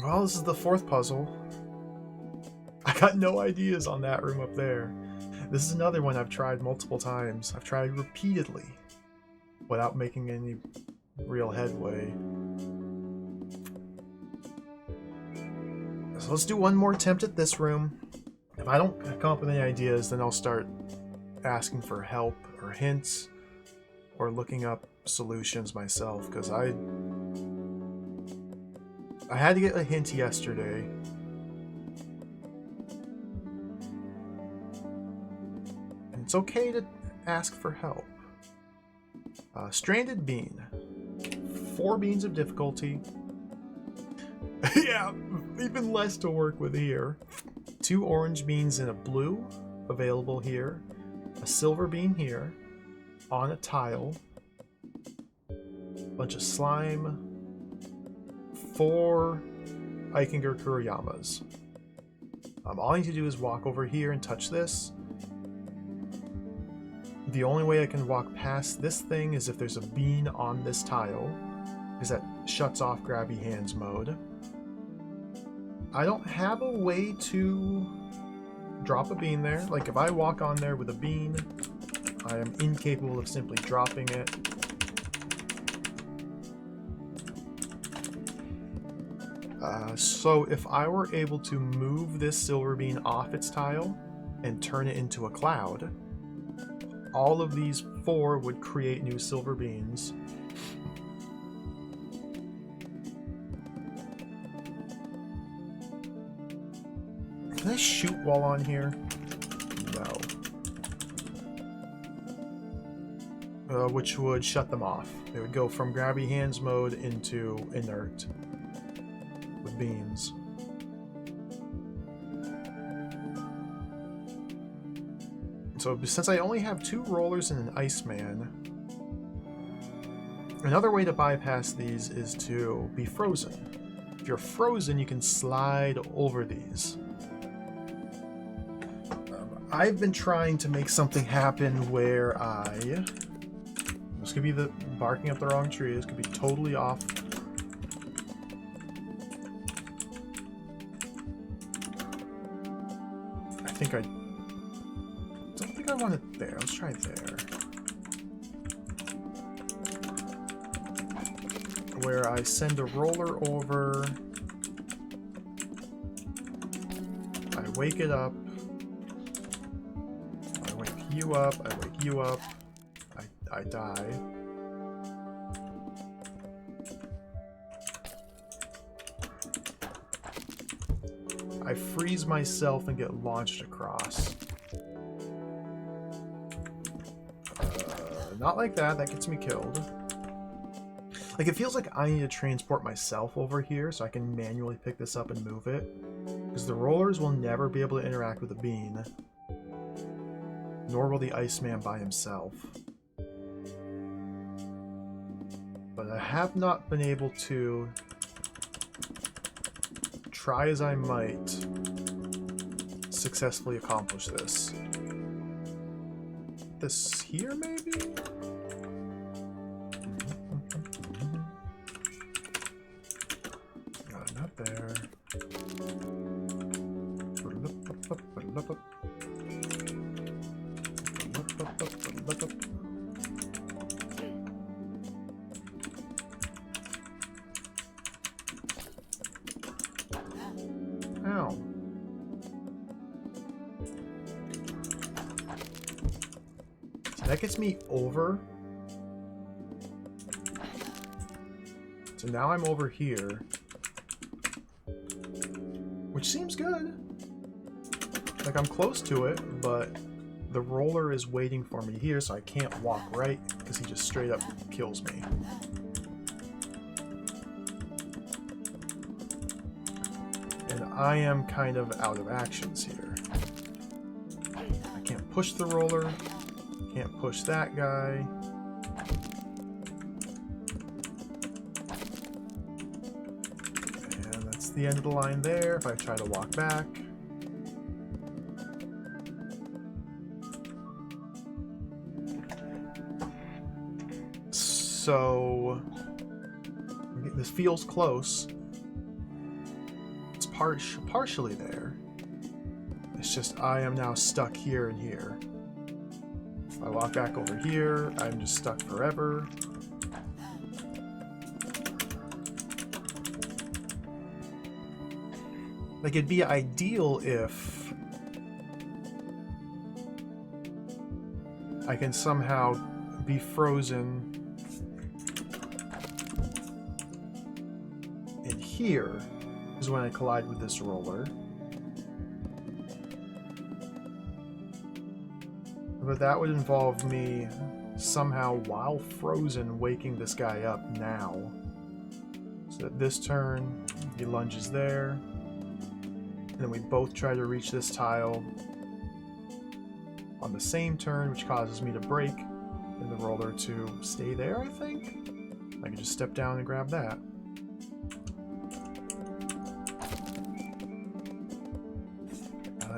Well, this is the fourth puzzle. I got no ideas on that room up there. This is another one I've tried multiple times. I've tried repeatedly without making any real headway. So let's do one more attempt at this room. If I don't come up with any ideas, then I'll start asking for help or hints or looking up solutions myself, because I had to get a hint yesterday. And it's okay to ask for help. Stranded bean. 4 beans of difficulty. Yeah, even less to work with here. 2 orange beans and a blue available here. A silver bean here. On a tile. Bunch of slime. 4 Ikinger Kuroyamas. All I need to do is walk over here and touch this. The only way I can walk past this thing is if there's a bean on this tile, because that shuts off grabby hands mode. I don't have a way to drop a bean there. Like if I walk on there with a bean, I am incapable of simply dropping it. So if I were able to move this silver bean off its tile and turn it into a cloud, all of these 4 would create new silver beans. Can I shoot while on here? No. Which would shut them off. They would go from grabby hands mode into inert with beans. So since I only have 2 rollers and an Iceman, another way to bypass these is to be frozen. If you're frozen, you can slide over these. I've been trying to make something happen where this could be the barking up the wrong tree, this could be totally off. I don't think I want it there. Let's try there. Where I send a roller over. I wake it up. I wake you up. I wake you up. I die. I freeze myself and get launched across. Not like that. That gets me killed. Like, it feels like I need to transport myself over here so I can manually pick this up and move it. Because the rollers will never be able to interact with the bean. Nor will the Iceman by himself. But I have not been able to, try as I might, successfully accomplish this. This here, maybe? Not there. That gets me over. So now I'm over here. Which seems good. Like, I'm close to it, but the roller is waiting for me here, so I can't walk right, because he just straight up kills me. And I am kind of out of actions here. I can't push the roller, can't push that guy. And that's the end of the line there if I try to walk back. So this feels close. It's partially there. It's just I am now stuck here and here. If I walk back over here, I'm just stuck forever. Like, it'd be ideal if I can somehow be frozen in here is when I collide with this roller. But that would involve me somehow, while frozen, waking this guy up now. So that this turn, he lunges there. And then we both try to reach this tile on the same turn, which causes me to break, and the roller to stay there, I think? I can just step down and grab that.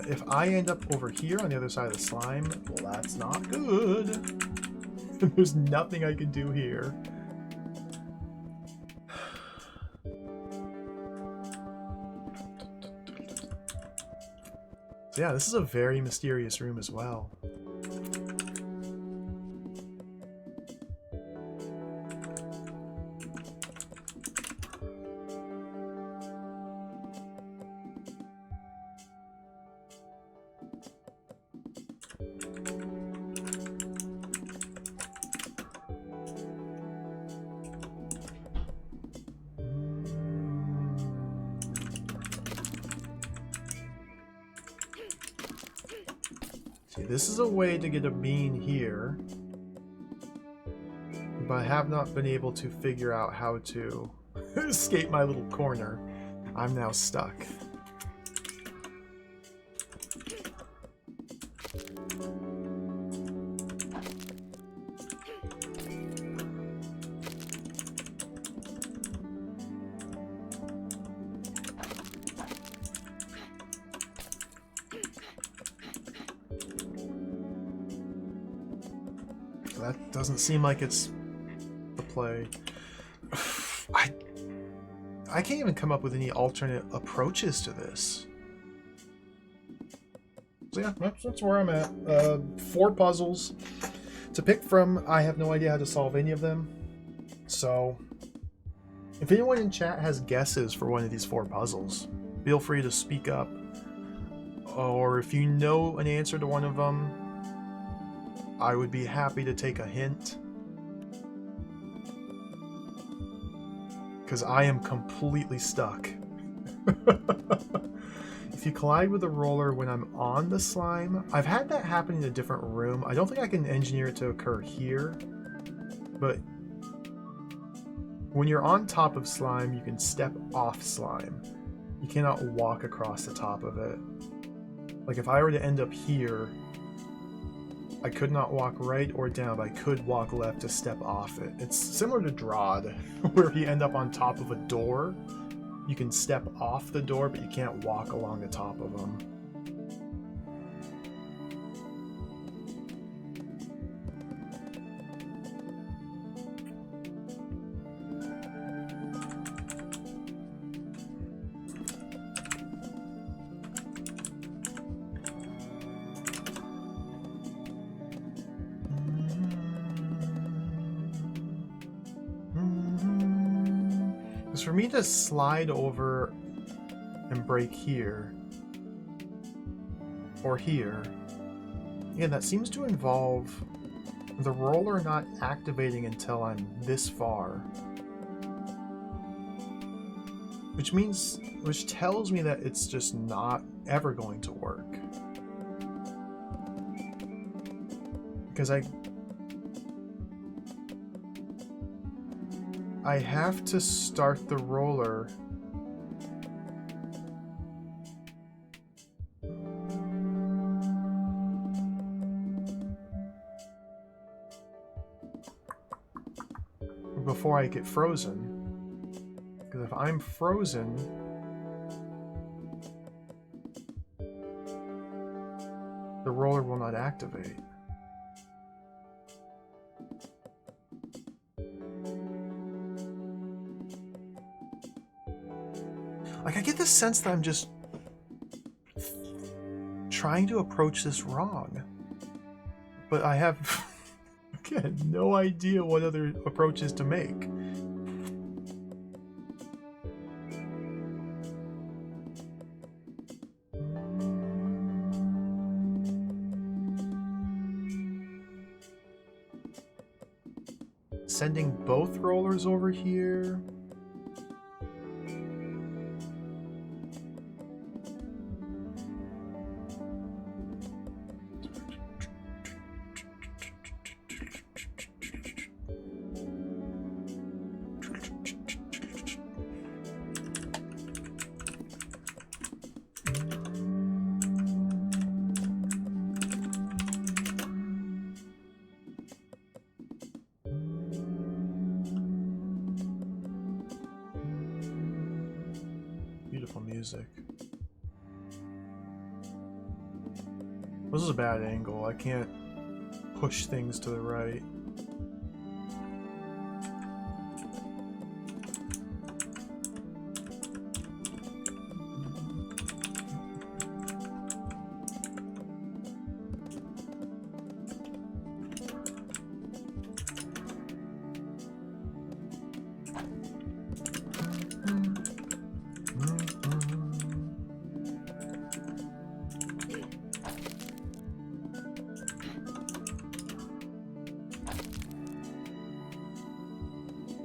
If I end up over here on the other side of the slime, well, that's not good. There's nothing I can do here. So yeah, this is a very mysterious room as well. This is a way to get a bean here, but I have not been able to figure out how to escape my little corner. I'm now stuck. That doesn't seem like it's the play. I can't even come up with any alternate approaches to this. So yeah, that's where I'm at. 4 puzzles to pick from. I have no idea how to solve any of them. So if anyone in chat has guesses for one of these 4 puzzles, feel free to speak up. Or if you know an answer to one of them, I would be happy to take a hint. Because I am completely stuck. If you collide with a roller when I'm on the slime, I've had that happen in a different room. I don't think I can engineer it to occur here, but when you're on top of slime, you can step off slime. You cannot walk across the top of it. Like if I were to end up here, I could not walk right or down, but I could walk left to step off it. It's similar to Drod, where if you end up on top of a door, you can step off the door, but you can't walk along the top of them. For me to slide over and break here or here, yeah, that seems to involve the roller not activating until I'm this far. Which tells me that it's just not ever going to work. Because I have to start the roller before I get frozen. Because if I'm frozen, the roller will not activate. Like, I get the sense that I'm just trying to approach this wrong. But I have, again, no idea what other approaches to make. Sending both rollers over here. Music. This is a bad angle. I can't push things to the right.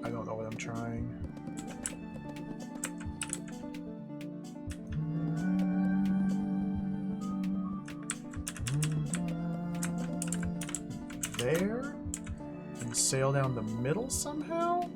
I don't know what I'm trying. There? And sail down the middle somehow?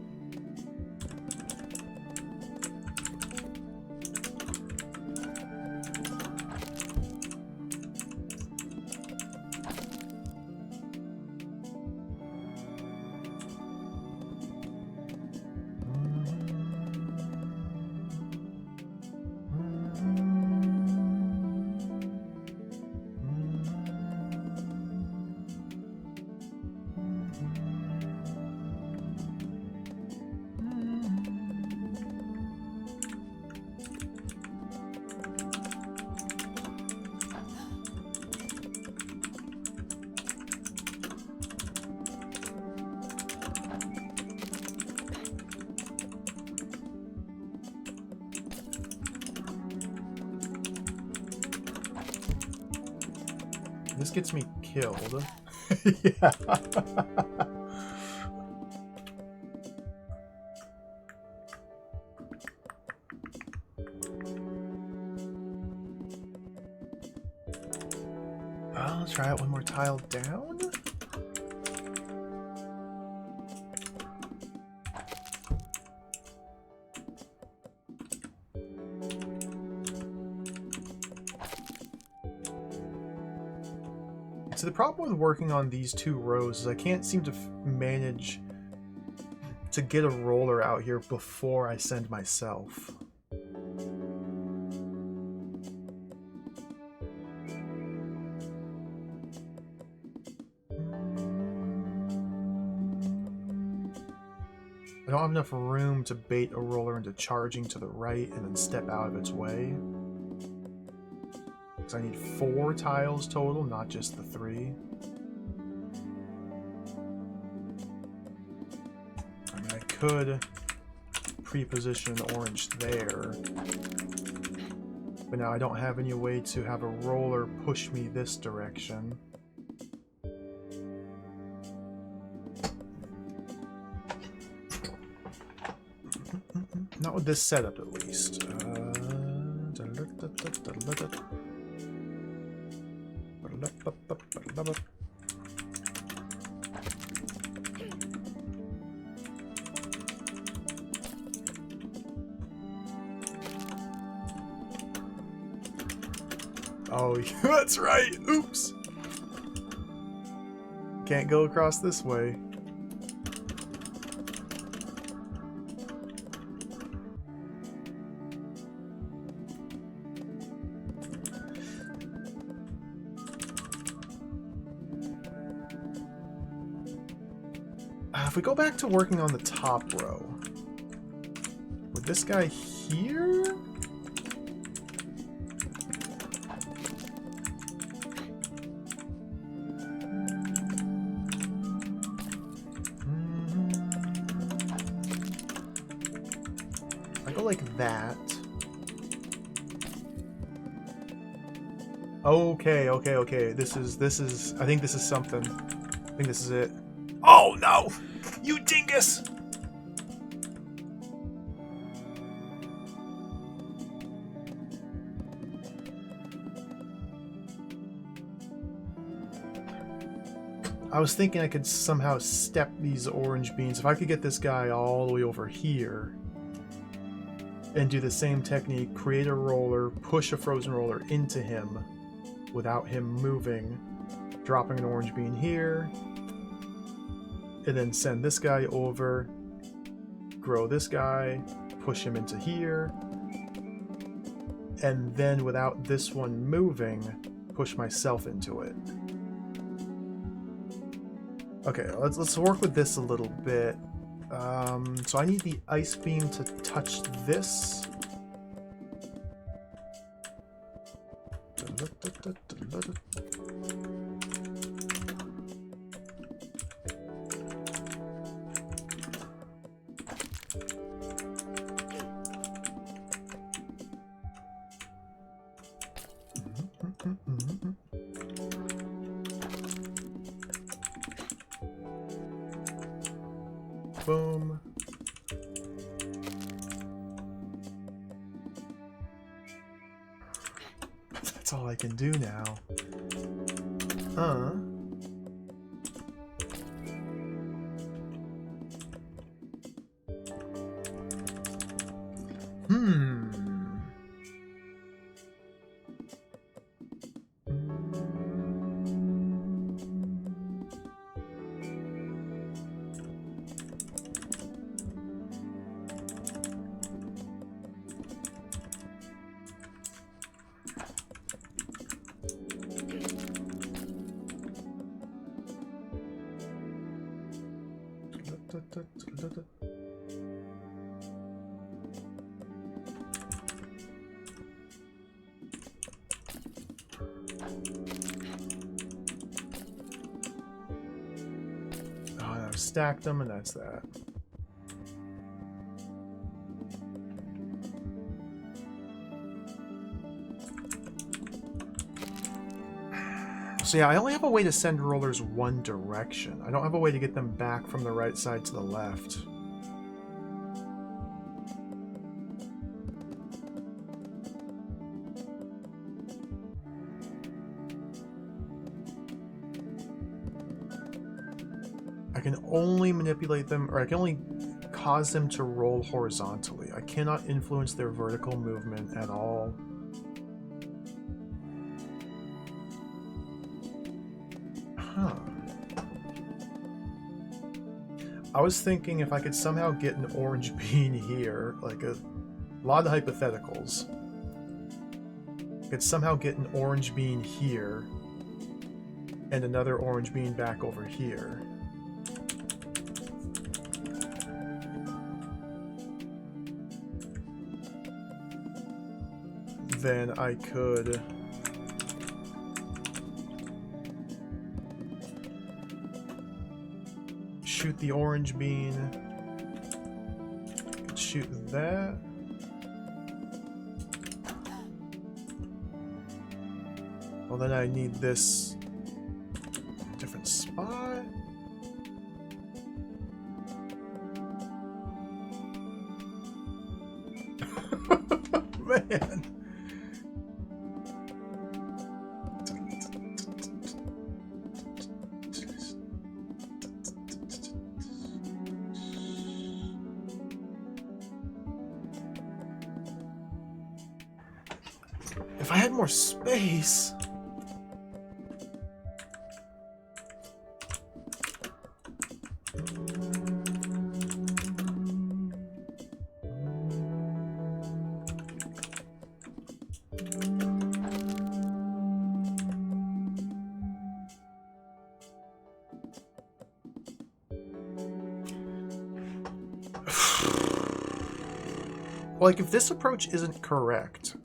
This gets me killed. Yeah. I'll try it one more tile down. So the problem with working on these two rows is I can't seem to manage to get a roller out here before I send myself. I don't have enough room to bait a roller into charging to the right and then step out of its way. Because I need 4 tiles total, not just the 3. I mean, I could pre-position an orange there. But now I don't have any way to have a roller push me this direction. Not with this setup, at least. Oh, that's right! Oops! Can't go across this way. If we go back to working on the top row, with this guy here? I go like that. Okay. This is, I think this is something. I think this is it. Oh no! You dingus! I was thinking I could somehow step these orange beans. If I could get this guy all the way over here and do the same technique, create a roller, push a frozen roller into him without him moving, dropping an orange bean here, and then send this guy over, grow this guy, push him into here, and then without this one moving, push myself into it. Okay, let's work with this a little bit. So I need the ice beam to touch this. Boom. That's all I can do now. I've stacked them, and that's that. So yeah, I only have a way to send rollers one direction. I don't have a way to get them back from the right side to the left. I can only manipulate them, or I can only cause them to roll horizontally. I cannot influence their vertical movement at all. Huh. I was thinking if I could somehow get an orange bean here, like a lot of hypotheticals. I could somehow get an orange bean here and another orange bean back over here. Then I could shoot the orange bean, shoot that. Well, then I need this different spot. man. If I had more space. Like, if this approach isn't correct,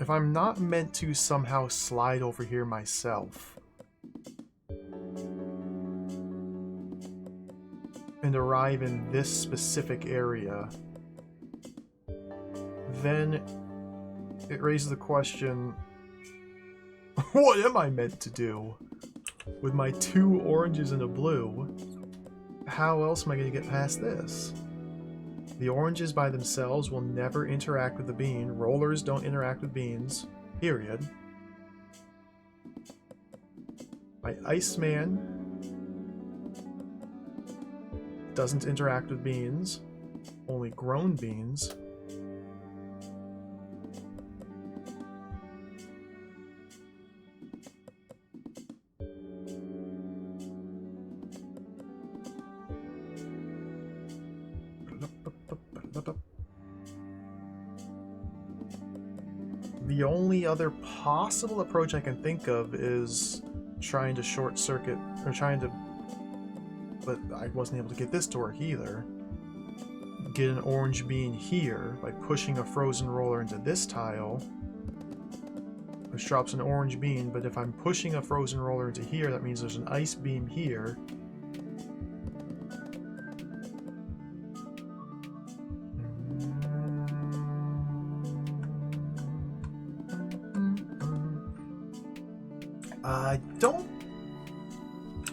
if I'm not meant to somehow slide over here myself and arrive in this specific area, then it raises the question, what am I meant to do? With my 2 oranges and a blue, how else am I going to get past this? The oranges by themselves will never interact with the bean. Rollers don't interact with beans, period. My Iceman doesn't interact with beans, only grown beans. The only other possible approach I can think of is trying to short circuit, or trying to, but I wasn't able to get this to work either. Get an orange bean here by pushing a frozen roller into this tile, which drops an orange bean, but if I'm pushing a frozen roller into here, that means there's an ice beam here. I don't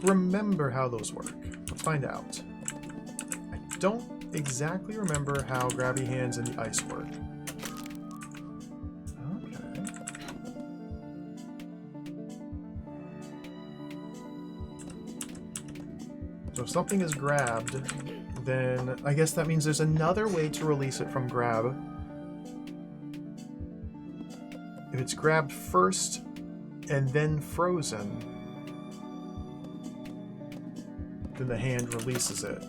remember how those work. Let's find out. I don't exactly remember how grabby hands and the ice work. Okay. So if something is grabbed, then I guess that means there's another way to release it from grab. If it's grabbed first and then frozen, then the hand releases it.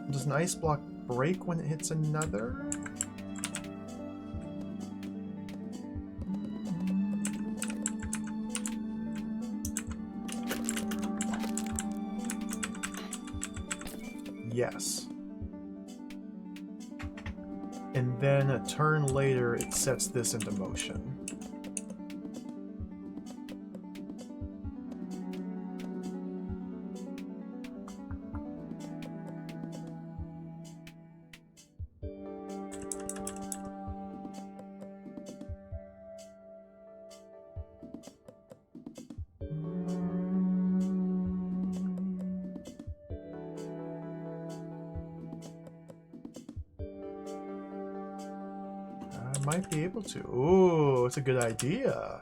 Does an ice block break when it hits another? Yes. And then a turn later, it sets this into motion. Might be able to. Ooh, it's a good idea.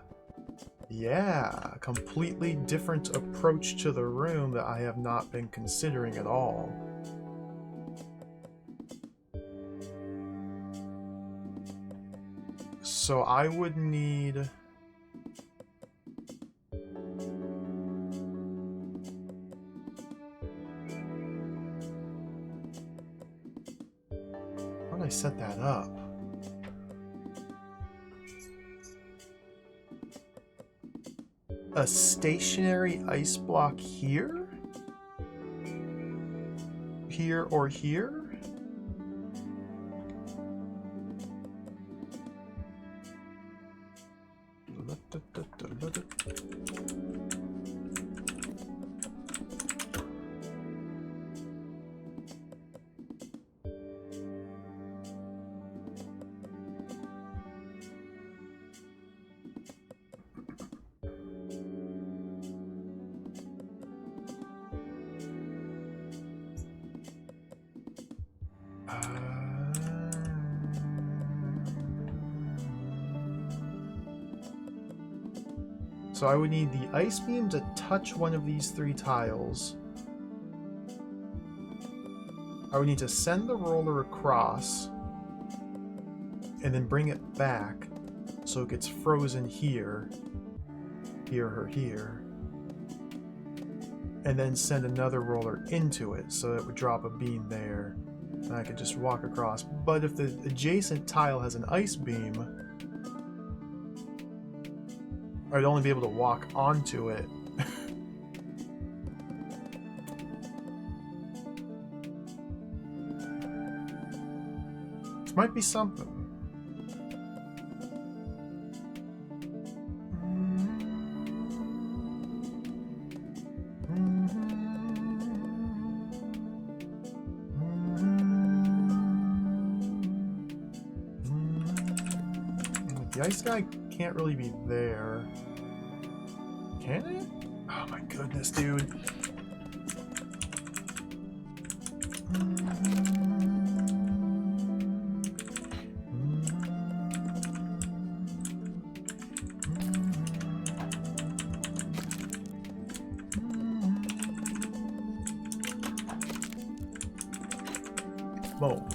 Yeah, completely different approach to the room that I have not been considering at all. So I would need... How did I set that up? A stationary ice block here? Here or here? So I would need the ice beam to touch one of these 3 tiles. I would need to send the roller across and then bring it back so it gets frozen here, here or here, and then send another roller into it so that it would drop a beam there and I could just walk across. But if the adjacent tile has an ice beam, I'd only be able to walk onto it. This might be something. The ice guy can't really be there. Can it? Oh my goodness, dude. Boom.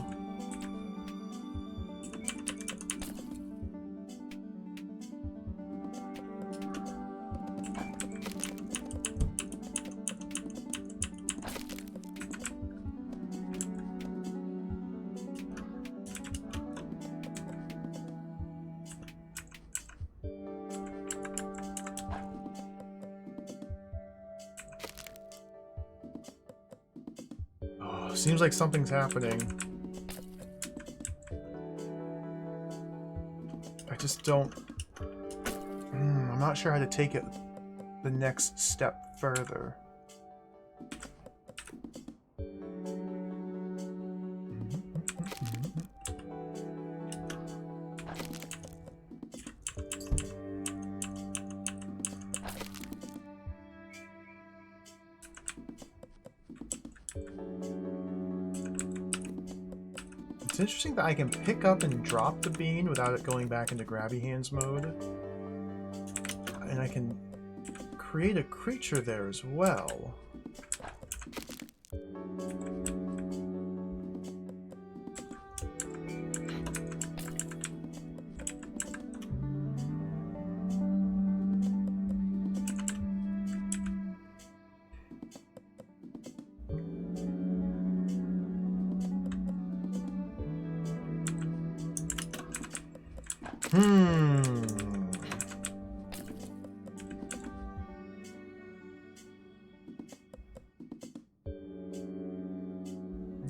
Seems like something's happening. I just don't... I'm not sure how to take it the next step further. It's interesting that I can pick up and drop the bean without it going back into grabby hands mode. And I can create a creature there as well.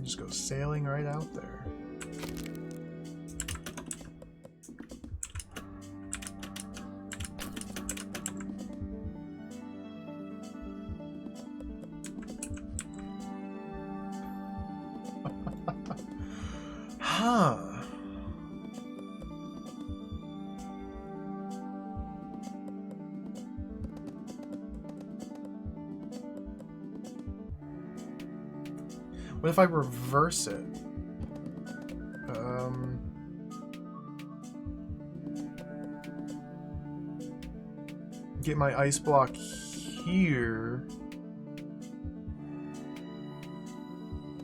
Just go sailing right out there. Huh. What if I reverse it? Get my ice block here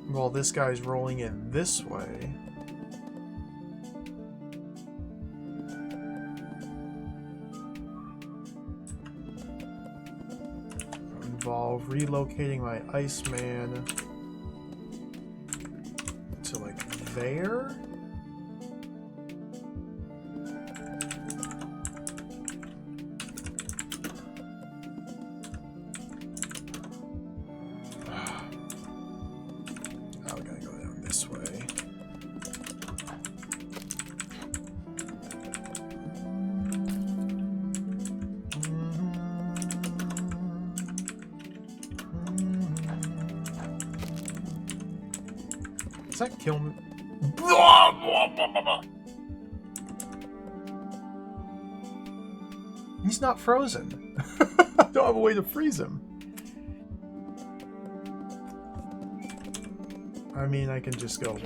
while this guy's rolling in this way. Involve relocating my Iceman to like there. Now we gotta go down this way. Does that kill me? He's not frozen. I don't have a way to freeze him. I mean, I can just go,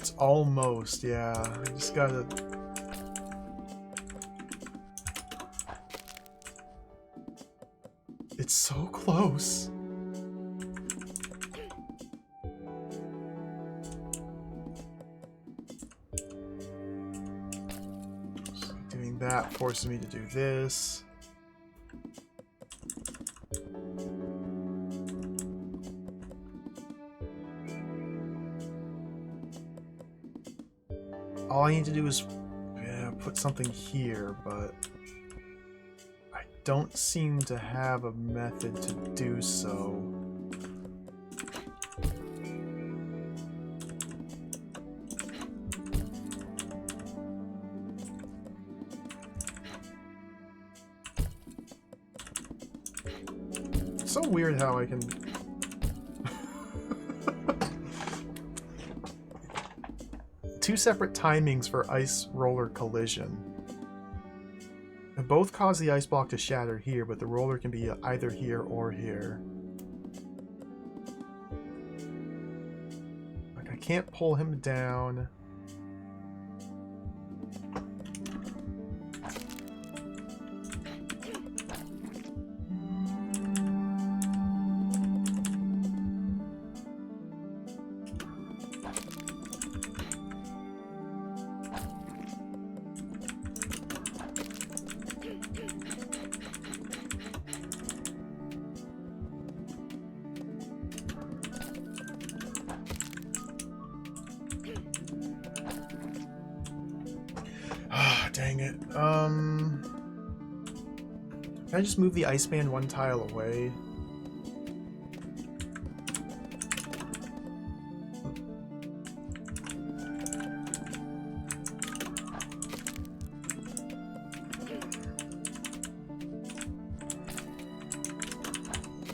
It's almost, yeah. I just gotta... It's so close. So doing that forces me to do this. All I need to do is put something here, but I don't seem to have a method to do so. It's so weird how I can... Two separate timings for ice roller collision. They both cause the ice block to shatter here, but the roller can be either here or here. Like, I can't pull him down. Dang it. Can I just move the ice band one tile away?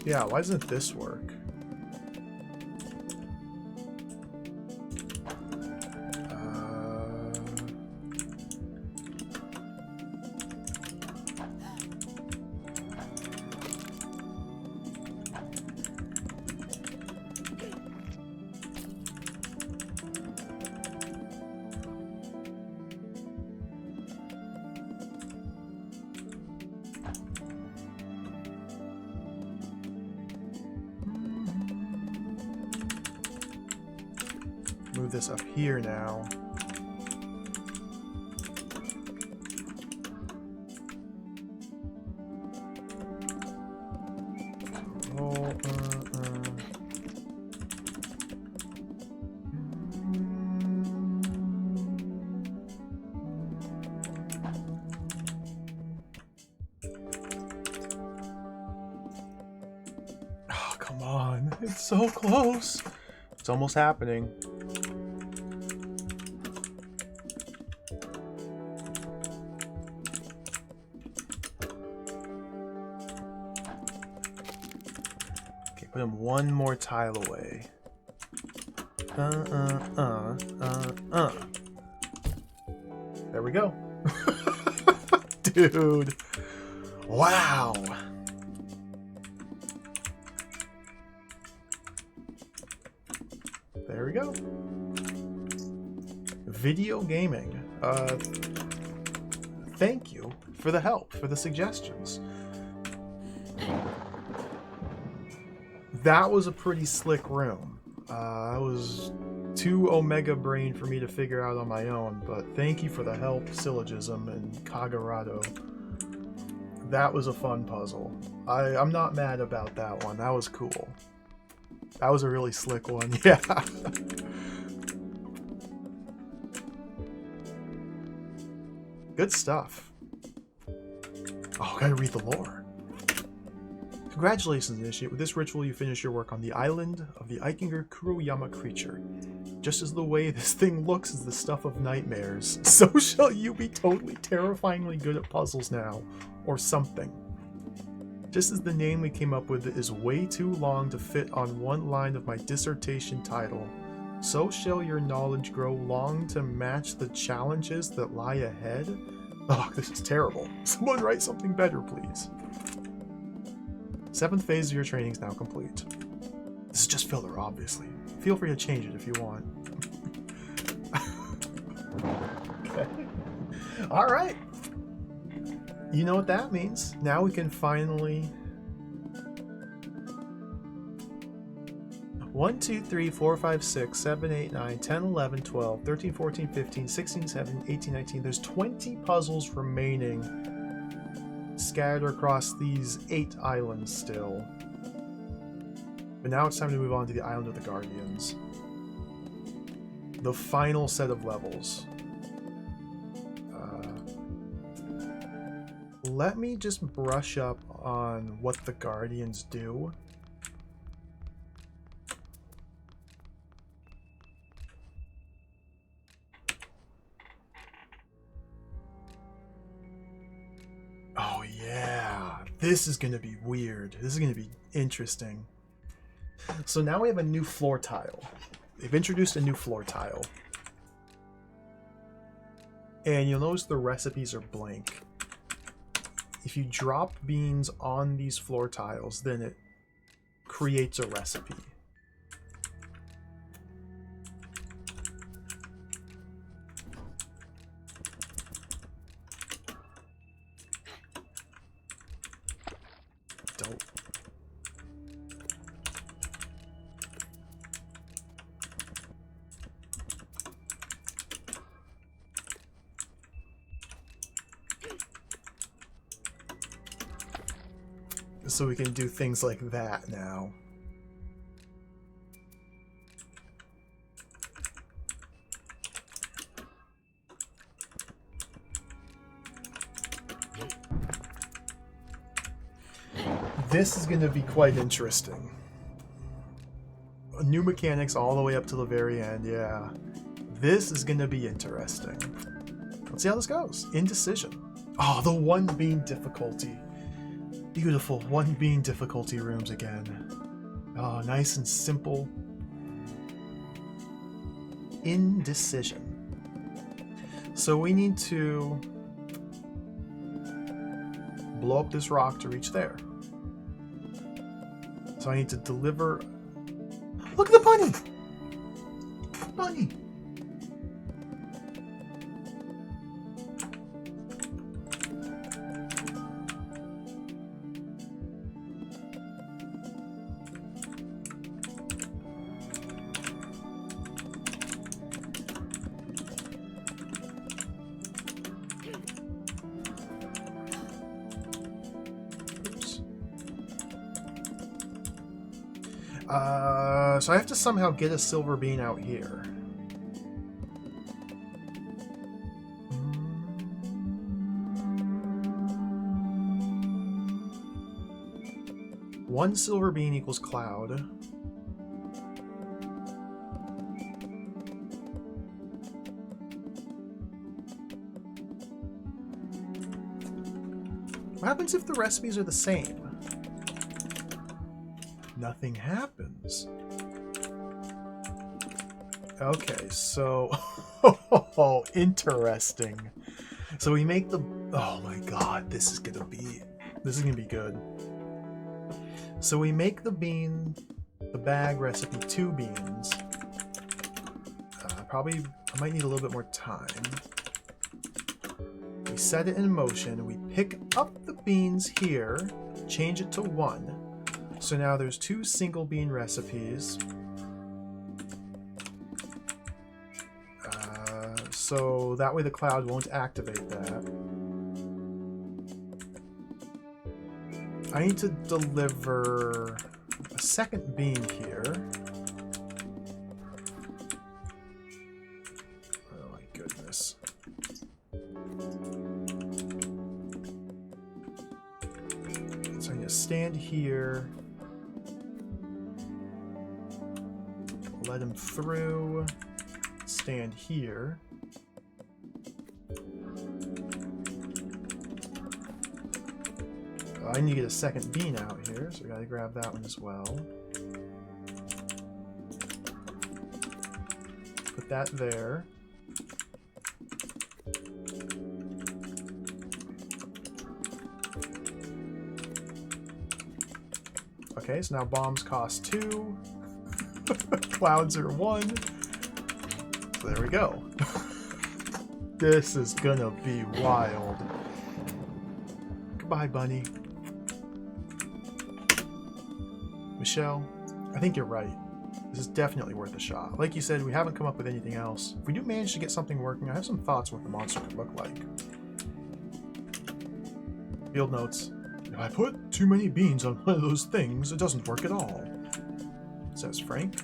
Yeah, why doesn't this work? Move this up here now. Oh, Oh, come on. It's so close. It's almost happening. Put him one more tile away. There we go. Dude. Wow. There we go. Video gaming. Thank you for the help, for the suggestions. That was a pretty slick room. That was too Omega brain for me to figure out on my own, but thank you for the help, Syllogism and Kagurado. That was a fun puzzle. I'm not mad about that one. That was cool. That was a really slick one, yeah. Good stuff. Oh, gotta read the lore. Congratulations, Initiate. With this ritual, you finish your work on the island of the Ikinger Kuroyama creature. Just as the way this thing looks is the stuff of nightmares, so shall you be totally terrifyingly good at puzzles now, or something. Just as the name we came up with is way too long to fit on one line of my dissertation title, so shall your knowledge grow long to match the challenges that lie ahead. Oh, this is terrible. Someone write something better, please. 7th phase of your training is now complete. This is just filler, obviously. Feel free to change it if you want. All right. You know what that means. Now we can finally... 1, 2, 3, 4, 5, 6, 7, 8, 9, 10, 11, 12, 13, 14, 15, 16, 17, 18, 19. There's 20 puzzles remaining scattered across these 8 islands still. But now it's time to move on to the Island of the Guardians. The final set of levels. Let me just brush up on what the Guardians do. Oh yeah, this is going to be weird. This is going to be interesting. So now we have a new floor tile. They've introduced a new floor tile. And you'll notice the recipes are blank. If you drop beans on these floor tiles, then it creates a recipe. Dope. So we can do things like that now. This is going to be quite interesting. New mechanics all the way up to the very end, yeah. This is going to be interesting. Let's see how this goes. Indecision. Oh, the 1 bean difficulty. Beautiful 1 bean difficulty rooms again. Oh, nice and simple. Indecision. So we need to blow up this rock to reach there. So I need to deliver... Look at the bunny! Bunny! So I have to somehow get a silver bean out here. One silver bean equals cloud. What happens if the recipes are the same? Nothing happens. Okay, so... oh, interesting. So we make the... Oh my god, this is gonna be good. So we make the bag recipe 2 beans. I might need a little bit more time. We set it in motion. We pick up the beans here, change it to 1. So now there's 2 single bean recipes. So that way the cloud won't activate that. I need to deliver a 2nd bean here. Oh my goodness. So I need to stand here. Let him through. Stand here. I need to get a 2nd bean out here, so we gotta grab that one as well. Put that there. Okay, so now bombs cost 2. Clouds are 1. So there we go. This is gonna be wild. Goodbye, bunny. Michelle, I think you're right. This is definitely worth a shot. Like you said, we haven't come up with anything else. If we do manage to get something working, I have some thoughts on what the monster could look like. Field notes. If I put too many beans on one of those things, it doesn't work at all, says Frank.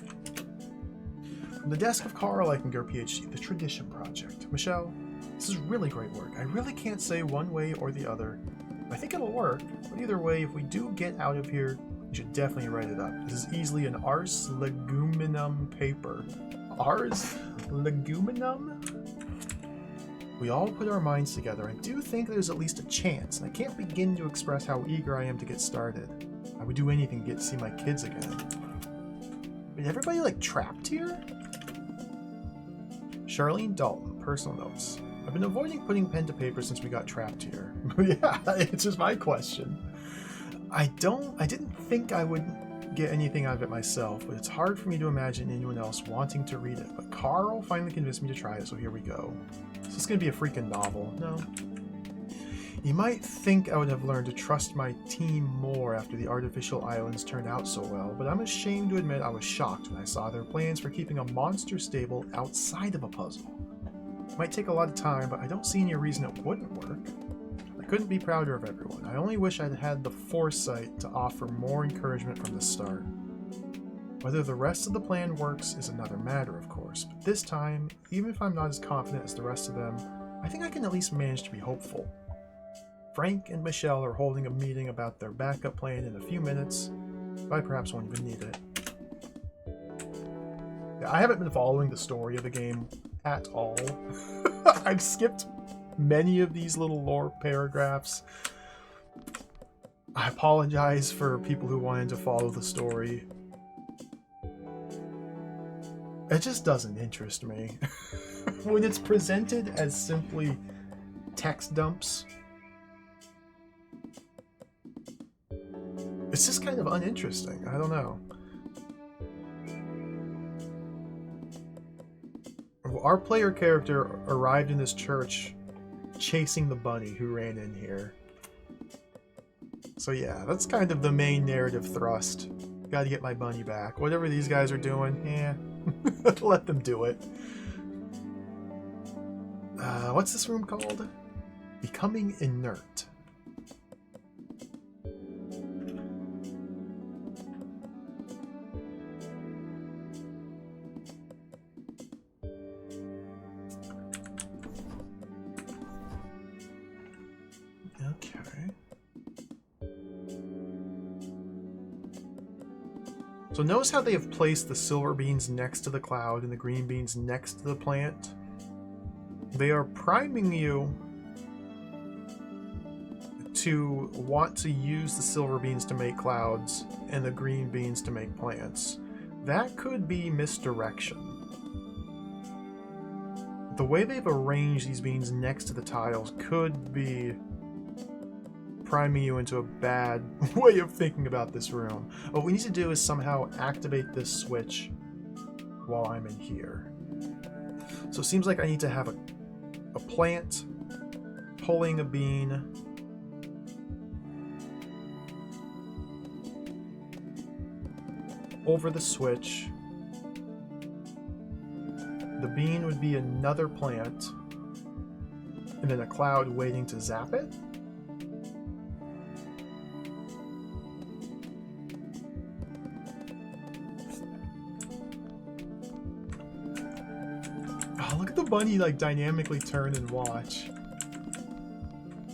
From the desk of Carl Eichinger, PhD, the Tradition Project. Michelle, this is really great work. I really can't say one way or the other. I think it'll work, but either way, if we do get out of here, you should definitely write it up. This is easily an Ars Leguminum paper. Ars Leguminum? We all put our minds together. I do think there's at least a chance, and I can't begin to express how eager I am to get started. I would do anything to get to see my kids again. Is everybody, like, trapped here? Charlene Dalton, personal notes. I've been avoiding putting pen to paper since we got trapped here. Yeah, that answers my question. I didn't think I would get anything out of it myself, but it's hard for me to imagine anyone else wanting to read it. But Carl finally convinced me to try it, so here we go. Is this gonna be a freaking novel? No. You might think I would have learned to trust my team more after the artificial islands turned out so well, but I'm ashamed to admit I was shocked when I saw their plans for keeping a monster stable outside of a puzzle. It might take a lot of time, but I don't see any reason it wouldn't work. I couldn't be prouder of everyone. I only wish I'd had the foresight to offer more encouragement from the start. Whether the rest of the plan works is another matter, of course, but this time, even if I'm not as confident as the rest of them, I think I can at least manage to be hopeful. Frank and Michelle are holding a meeting about their backup plan in a few minutes, but I perhaps won't even need it. Yeah, I haven't been following the story of the game at all. I've skipped many of these little lore paragraphs. I apologize for people who wanted to follow the story. It just doesn't interest me. When it's presented as simply text dumps, it's just kind of uninteresting. I don't know. Our player character arrived in this church chasing the bunny who ran in here. So yeah, that's kind of the main narrative thrust. Gotta get my bunny back. Whatever these guys are doing, yeah, let them do it. What's this room called? Becoming Inert. Okay. So notice how they have placed the silver beans next to the cloud and the green beans next to the plant. They are priming you to want to use the silver beans to make clouds and the green beans to make plants. That could be misdirection. The way they've arranged these beans next to the tiles could be priming you into a bad way of thinking about this room. What we need to do is somehow activate this switch while I'm in here. So it seems like I need to have a plant pulling a bean over the switch. The bean would be another plant, and then a cloud waiting to zap it. Oh, look at the bunny like dynamically turn and watch.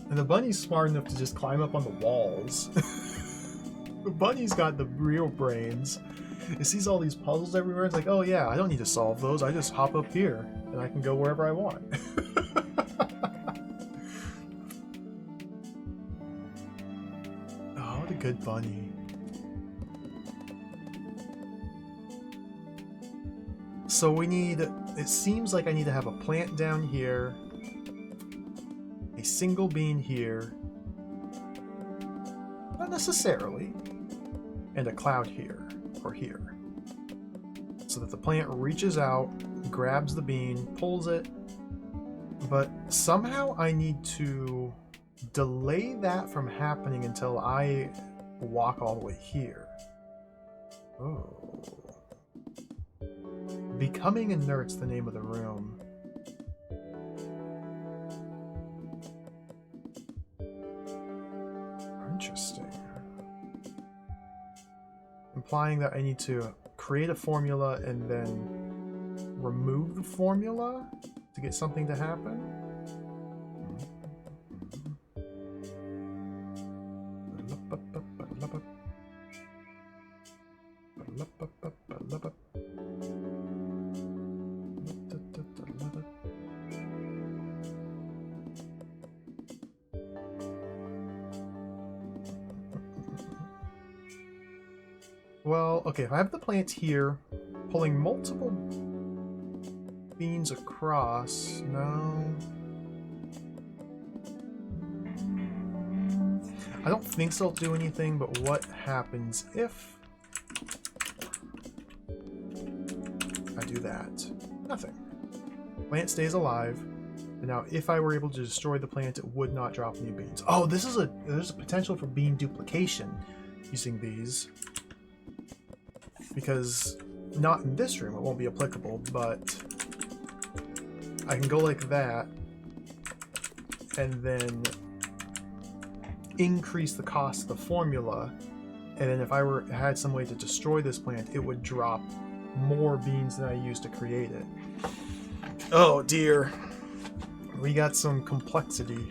And the bunny's smart enough to just climb up on the walls. The bunny's got the real brains. It sees all these puzzles everywhere. It's like, oh yeah, I don't need to solve those. I just hop up here and I can go wherever I want. Oh, what a good bunny. So we need, it seems like I need to have a plant down here, a single bean here, not necessarily, and a cloud here. Or here, so that the plant reaches out, grabs the bean, pulls it, But somehow I need to delay that from happening until I walk all the way here. Oh. Becoming inert's the name of the room. Interesting. Implying that I need to create a formula and then remove the formula to get something to happen? Well, okay, if I have the plant here, pulling multiple beans across, no. I don't think so, it'll do anything, but what happens if I do that? Nothing. Plant stays alive, and now if I were able to destroy the plant, it would not drop new beans. Oh, there's a potential for bean duplication using these. Because not in this room, it won't be applicable, but I can go like that and then increase the cost of the formula, and then if I had some way to destroy this plant, it would drop more beans than I used to create it. Oh dear, we got some complexity.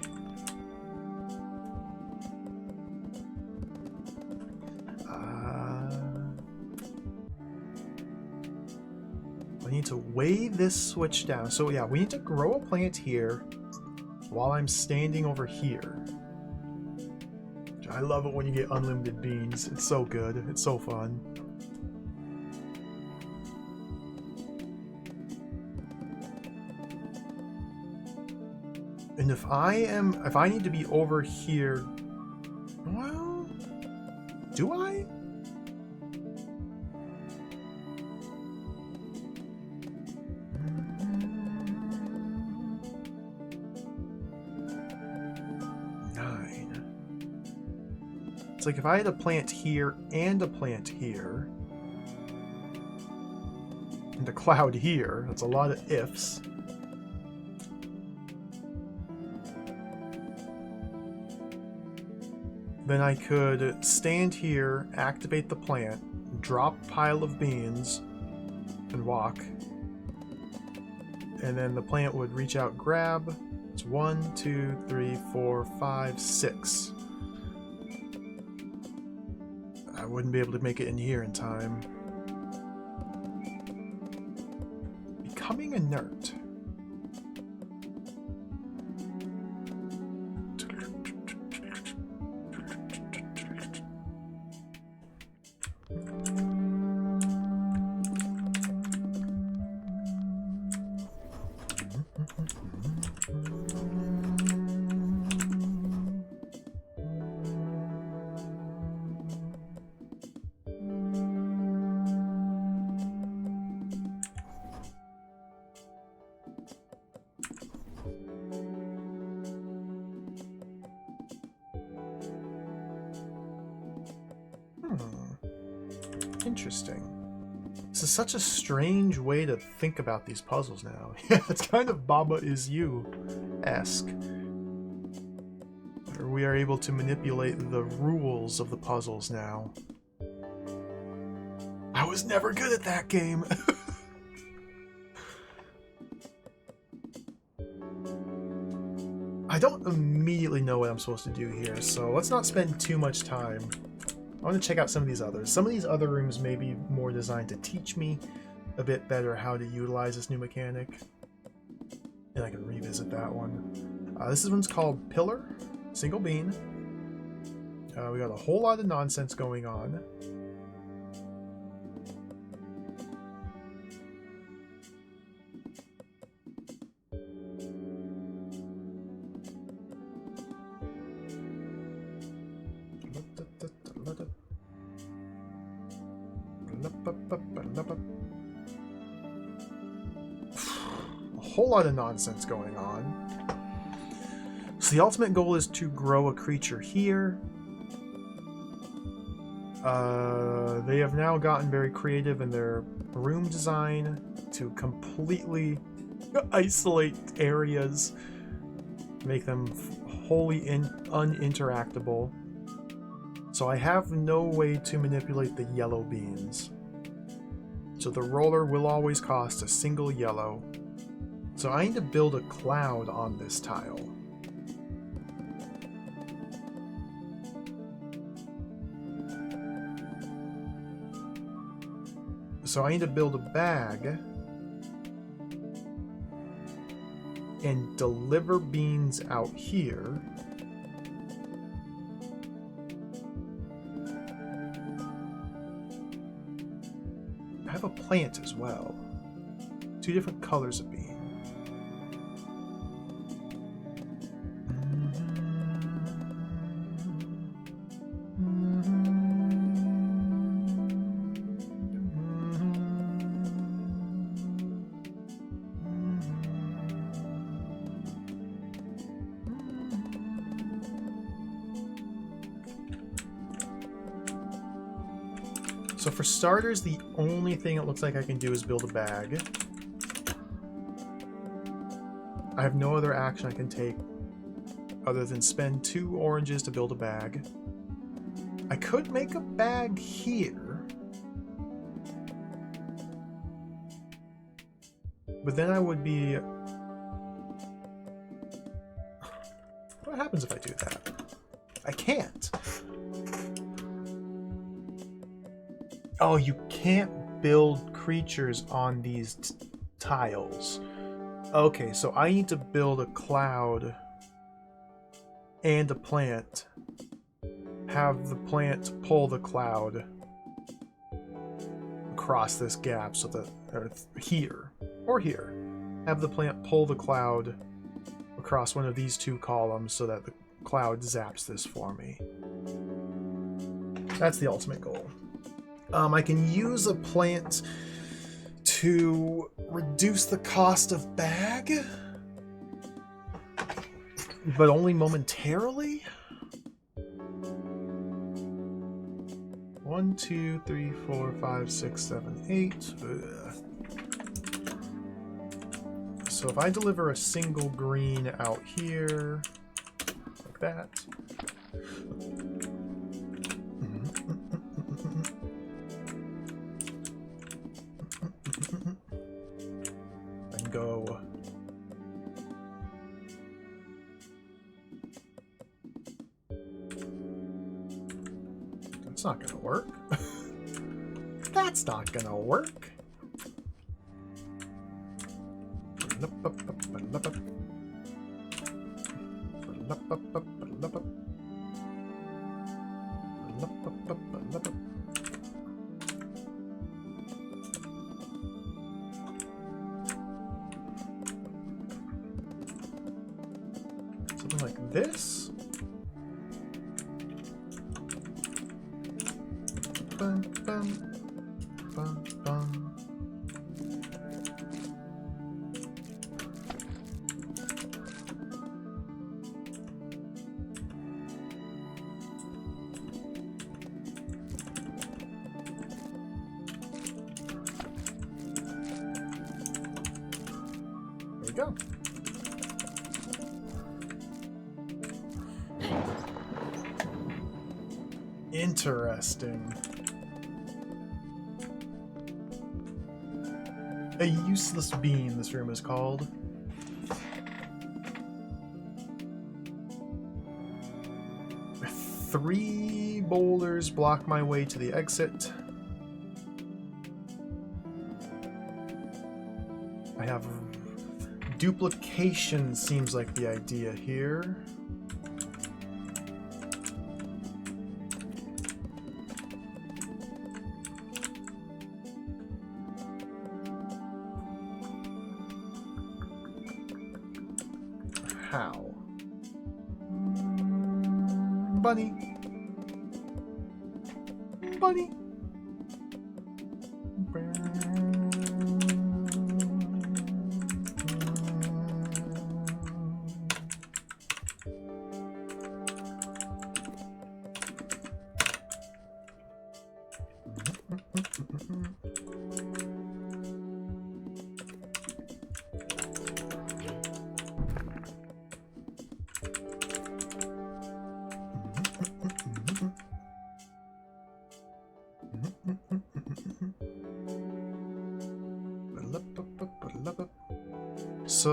I need to weigh this switch down. So yeah, we need to grow a plant here while I'm standing over here. I love it when you get unlimited beans. It's so good. It's so fun. And if I need to be over here, well, do I? It's like if I had a plant here and a plant here, and a cloud here, that's a lot of ifs. Then I could stand here, activate the plant, drop pile of beans, and walk. And then the plant would reach out, grab. It's 1, 2, 3, 4, 5, 6. I wouldn't be able to make it in here in time. Becoming inert. Interesting. This is such a strange way to think about these puzzles now. Yeah, it's kind of Baba Is You-esque. Where we are able to manipulate the rules of the puzzles now. I was never good at that game! I don't immediately know what I'm supposed to do here, so let's not spend too much time. I want to check out some of these others. Some of these other rooms may be more designed to teach me a bit better how to utilize this new mechanic. And I can revisit that one. This one's called Pillar, Single Bean. We got a whole lot of nonsense going on. A whole lot of nonsense going on. So the ultimate goal is to grow a creature here. They have now gotten very creative in their room design to completely isolate areas, make them wholly uninteractable. So I have no way to manipulate the yellow beans. So the roller will always cost a single yellow. So I need to build a cloud on this tile. So I need to build a bag and deliver beans out here. I have a plant as well. 2 different colors of bean. So for starters, the only thing it looks like I can do is build a bag. I have no other action I can take other than spend 2 oranges to build a bag. I could make a bag here, but then I would be... What happens if I do that? I can't. Oh, you can't build creatures on these tiles. Okay, so I need to build a cloud and a plant. Have the plant pull the cloud across this gap so that, or here, or here. Have the plant pull the cloud across one of these 2 columns so that the cloud zaps this for me. That's the ultimate goal. I can use a plant to reduce the cost of bag, but only momentarily. 1, 2, 3, 4, 5, 6, 7, 8. So if I deliver a single green out here, like that. Go. That's not gonna work. That's not gonna work. Something like this. Bum, bum, bum, bum. There we go. Interesting. A useless bean, this room is called. Three boulders block my way to the exit. I have duplication, seems like the idea here. How? Bunny. Bunny. So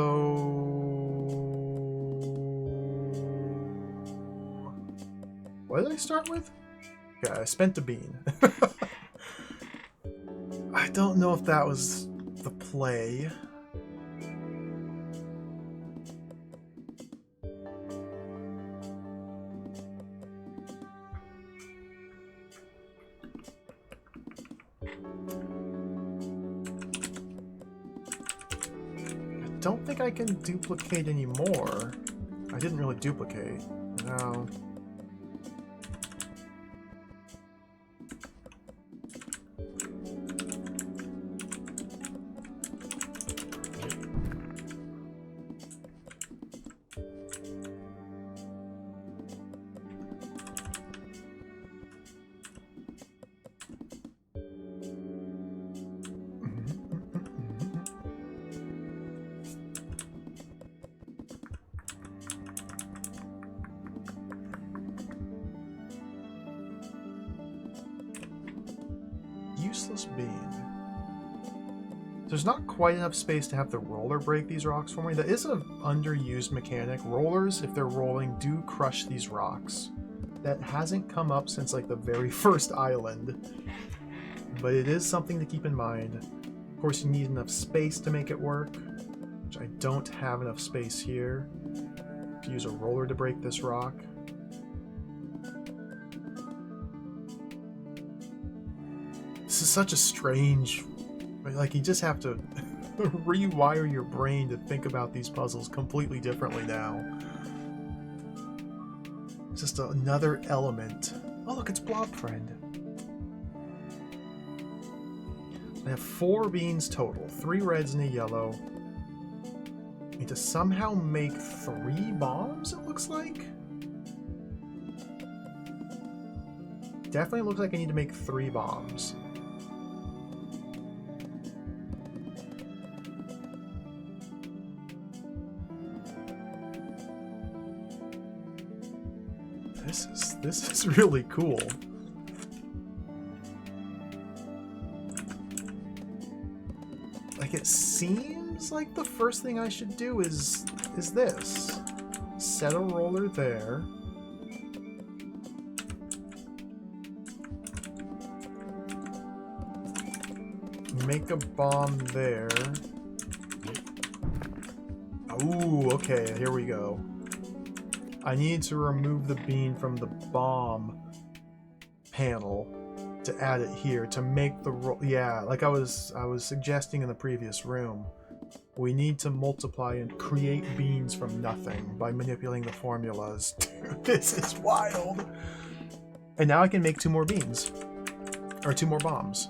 what did I start with? Yeah, I spent a bean. I don't know if that was the play. I don't think I can duplicate anymore. I didn't really duplicate. No. Useless bean. There's not quite enough space to have the roller break these rocks for me. That is an underused mechanic. Rollers, if they're rolling, do crush these rocks. That hasn't come up since like the very first island, but it is something to keep in mind. Of course, you need enough space to make it work, which I don't have enough space here to use a roller to break this rock. This is such a strange, like, you just have to rewire your brain to think about these puzzles completely differently now. It's just another element. Oh look, it's Blob Friend. I have 4 beans total, 3 reds and a yellow. I need to somehow make 3 bombs, it looks like? Definitely looks like I need to make 3 bombs. This is really cool. Like, it seems like the first thing I should do is this. Set a roller there. Make a bomb there. Ooh, okay, here we go. I need to remove the bean from the bomb panel to add it here to make the yeah, like I was suggesting in the previous room. We need to multiply and create beans from nothing by manipulating the formulas. Dude, this is wild. And now I can make 2 more beans. Or 2 more bombs.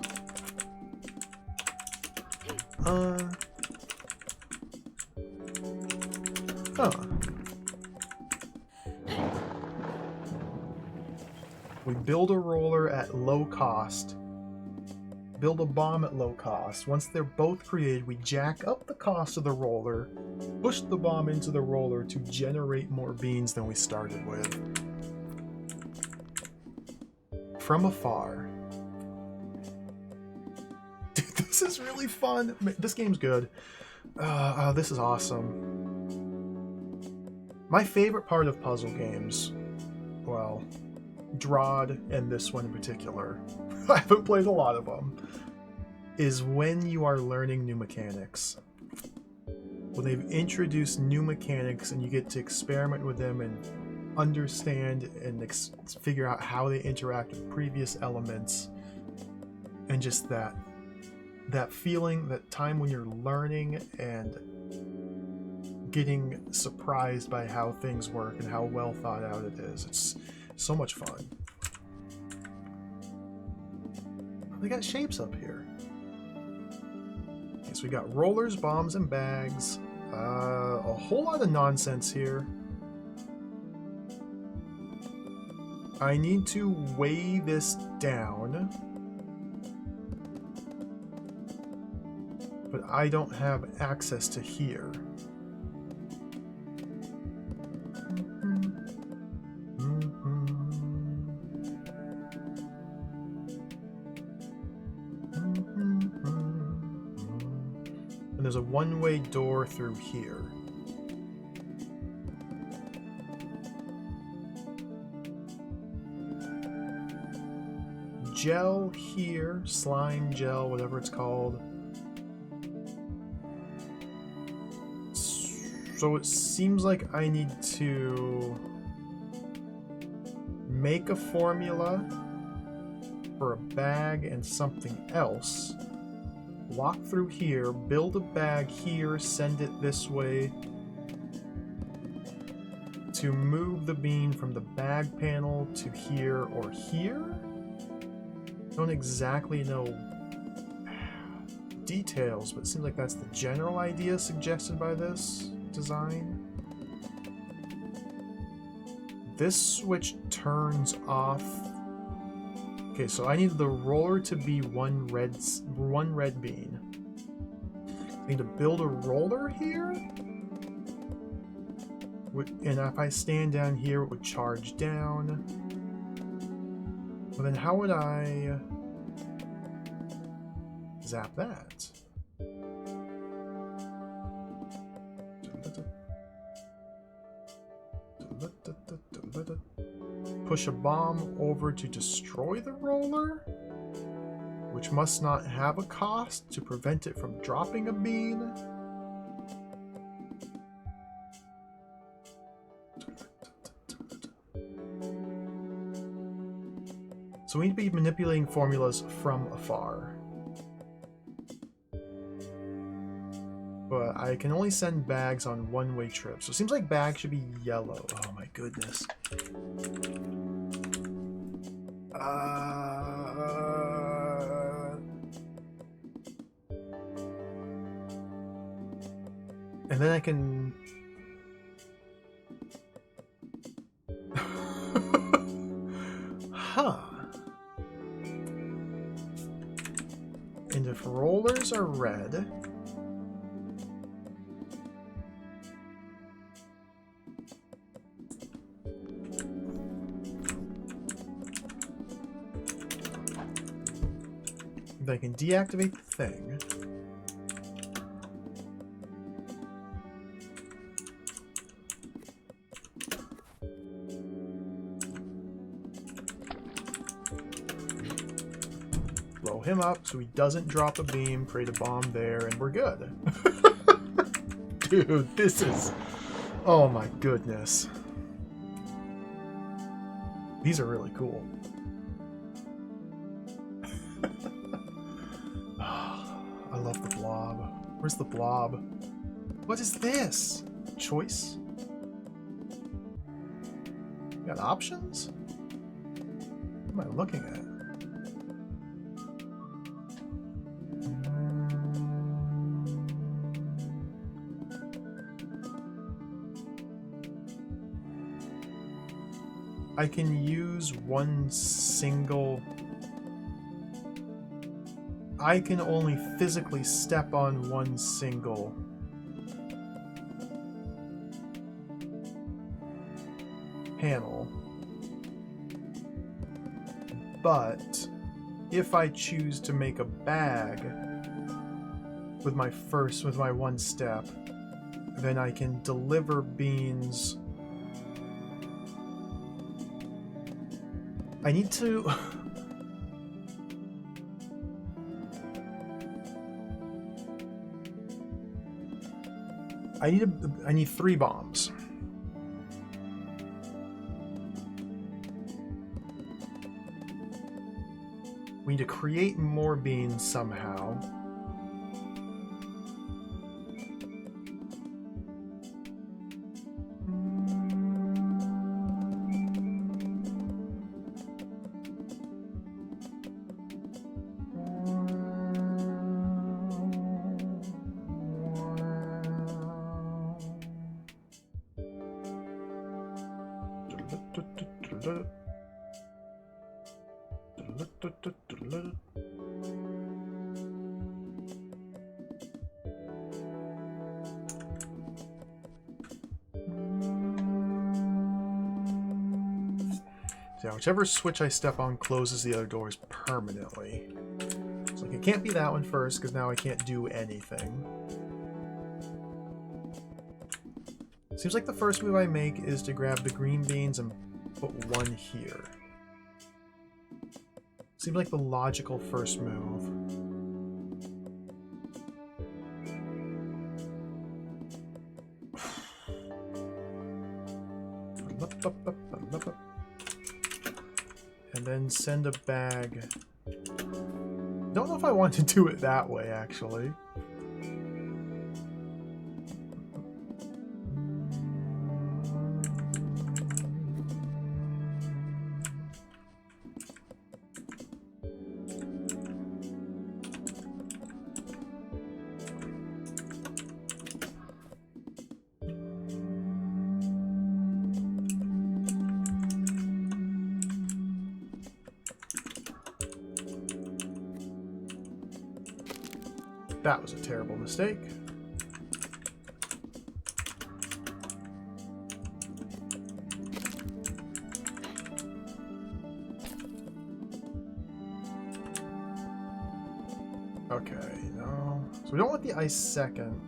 We build a roller at low cost. Build a bomb at low cost. Once they're both created, we jack up the cost of the roller, push the bomb into the roller to generate more beans than we started with. From afar. Dude, this is really fun. This game's good. This is awesome. My favorite part of puzzle games, well, Drod and this one in particular, I haven't played a lot of them, is when you are learning new mechanics. When they've introduced new mechanics and you get to experiment with them and understand and figure out how they interact with previous elements, and just that feeling, that time when you're learning and getting surprised by how things work and how well thought out it is. It's so much fun. They got shapes up here. Okay, so we got rollers, bombs, and bags. A whole lot of nonsense here. I need to weigh this down. but I don't have access to here. And there's a one-way door through here. Gel here, slime gel, whatever it's called. So it seems like I need to make a formula for a bag and something else. Walk through here, build a bag here, send it this way to move the bean from the bag panel to here or here? Don't exactly know details, but it seems like that's the general idea suggested by this design. This switch turns off. Okay, so I need the roller to be one red bean. I need to build a roller here. And if I stand down here, it would charge down. Well, then how would I zap that? Push a bomb over to destroy the roller, which must not have a cost to prevent it from dropping a bean. So we need to be manipulating formulas from afar. But I can only send bags on one-way trips. So it seems like bags should be yellow. Oh my goodness. And then I can... Huh. And if rollers are red... I can deactivate the thing. Blow him up so he doesn't drop a beam, create a bomb there, and we're good. Dude, this is... Oh my goodness. These are really cool. I love the blob. Where's the blob? What is this? Choice? You got options? What am I looking at? I can use one single... I can only physically step on one single panel. But if I choose to make a bag with my one step, then I can deliver beans. I need to... I need 3 bombs. We need to create more beans somehow. So yeah, whichever switch I step on closes the other doors permanently. So like, it can't be that one first, because now I can't do anything. Seems like the first move I make is to grab the green beans and put one here. Seems like the logical first move. And then send a bag. Don't know if I want to do it that way, actually. That was a terrible mistake. Okay, no. So we don't want the ice second.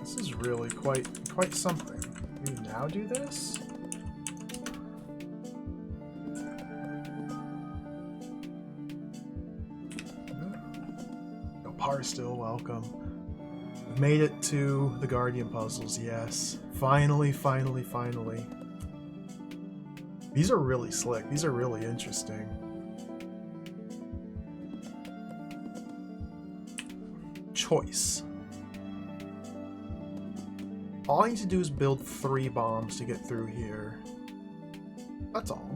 This is really quite something. Do you now do this? No, Par's still welcome. We've made it to the Guardian puzzles, yes. Finally, finally, finally. These are really slick. These are really interesting. Choice. All I need to do is build 3 bombs to get through here. That's all.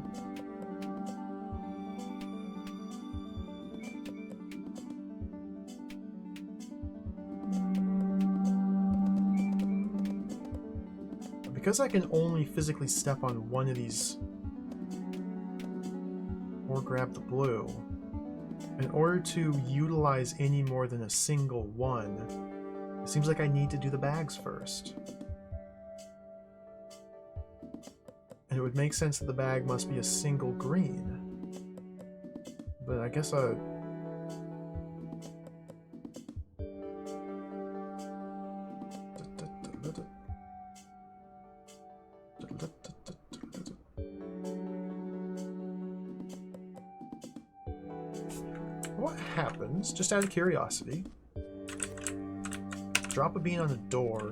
Because I can only physically step on one of these or grab the blue, in order to utilize any more than a single one, it seems like I need to do the bags first. And it would make sense that the bag must be a single green. But I guess what happens, just out of curiosity, drop a bean on the door,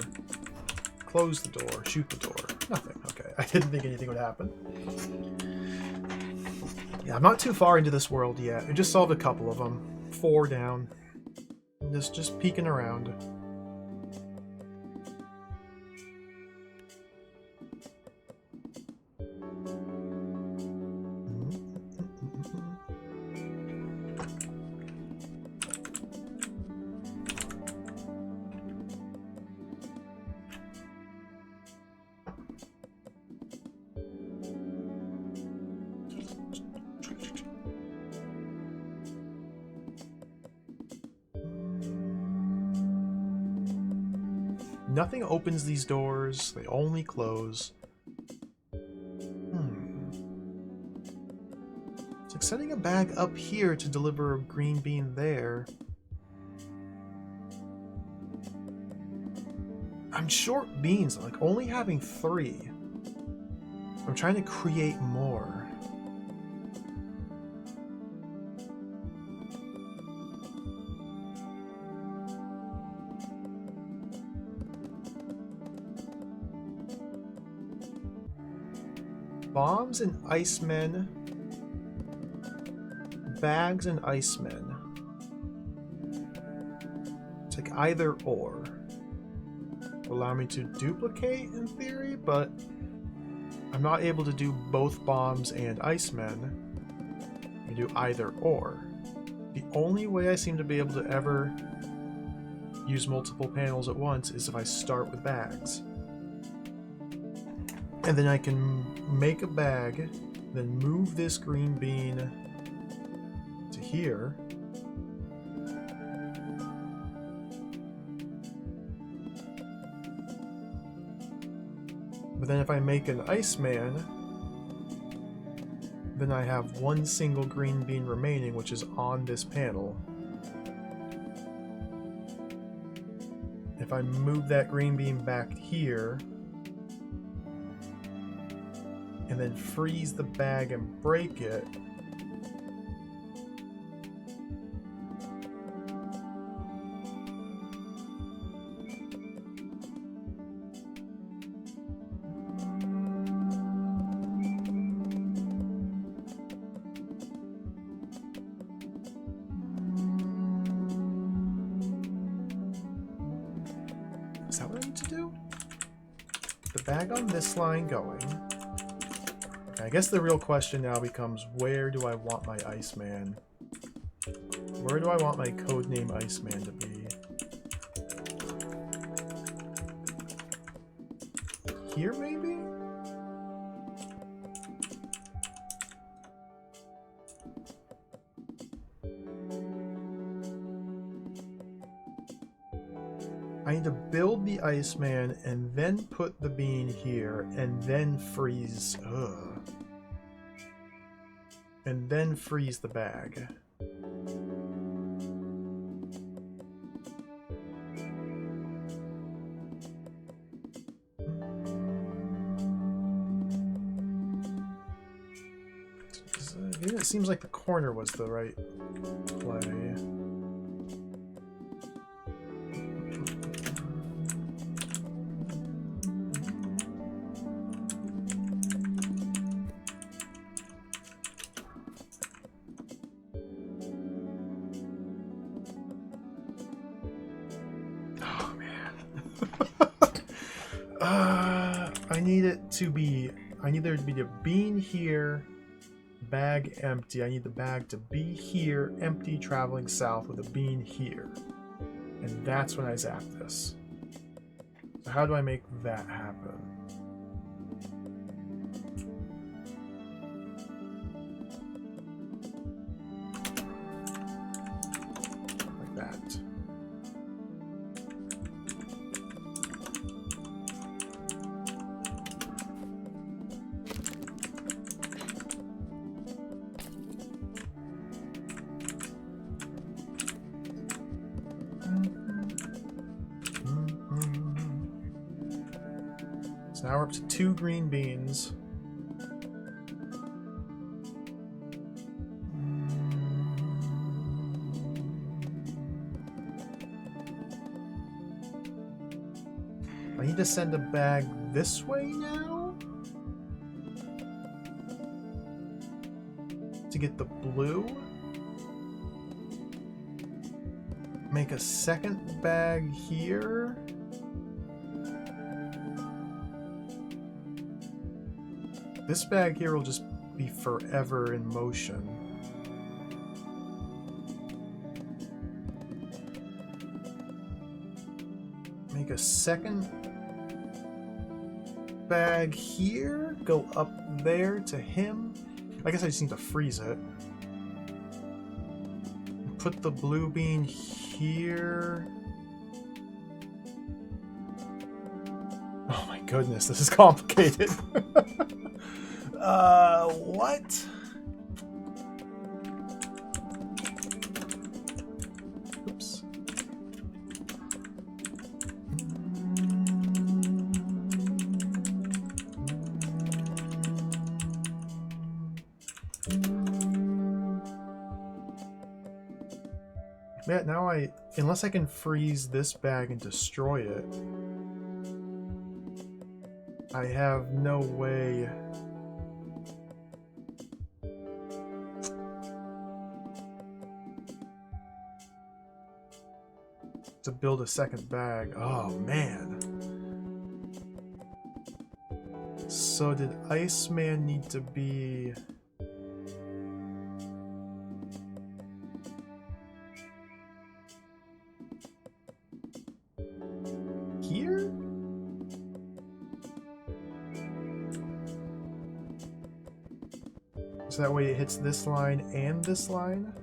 close the door, shoot the door. Nothing. Okay, I didn't think anything would happen. Yeah, I'm not too far into this world yet. I just solved a couple of them. 4 down. Just peeking around. Nothing opens these doors, they only close. It's like setting a bag up here to deliver a green bean there. I'm short beans, like only having 3. I'm trying to create more. Bombs and icemen. Bags and icemen. either or. Allow me to duplicate in theory, but I'm not able to do both bombs and Icemen. I do either or. The only way I seem to be able to ever use multiple panels at once is if I start with bags. And then I can make a bag, then move this green bean to here. But then if I make an Iceman, then I have one single green bean remaining, which is on this panel. If I move that green bean back here, and then freeze the bag and break it, is that what I need to do? The bag on this line going. I guess the real question now becomes, where do I want my Iceman? Where do I want my codename Iceman to be? Here, maybe? I need to build the Iceman and then put the bean here and then freeze. And then freeze the bag. It seems like the corner was the right play. I need there to be a bean here, bag empty. I need the bag to be here, empty, traveling south with a bean here. And that's when I zap this. So how do I make that happen? Like that. So now we're up to 2 green beans. I need to send a bag this way now to get the blue. Make a second bag here. This bag here will just be forever in motion. Make a second bag here, go up there to him. I guess I just need to freeze it. Put the blue bean here. Oh my goodness, this is complicated. What? Oops. Yeah, now unless I can freeze this bag and destroy it, I have no way. To build a second bag. Oh, man. So did Iceman need to be... here? So that way it hits this line and this line?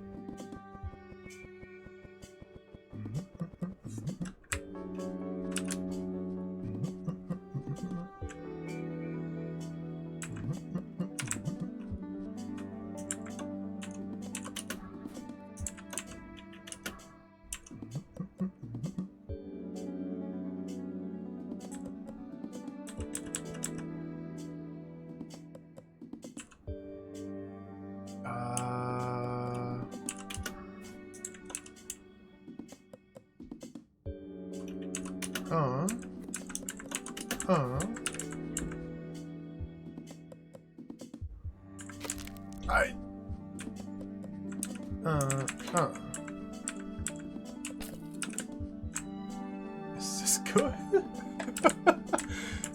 Is this good?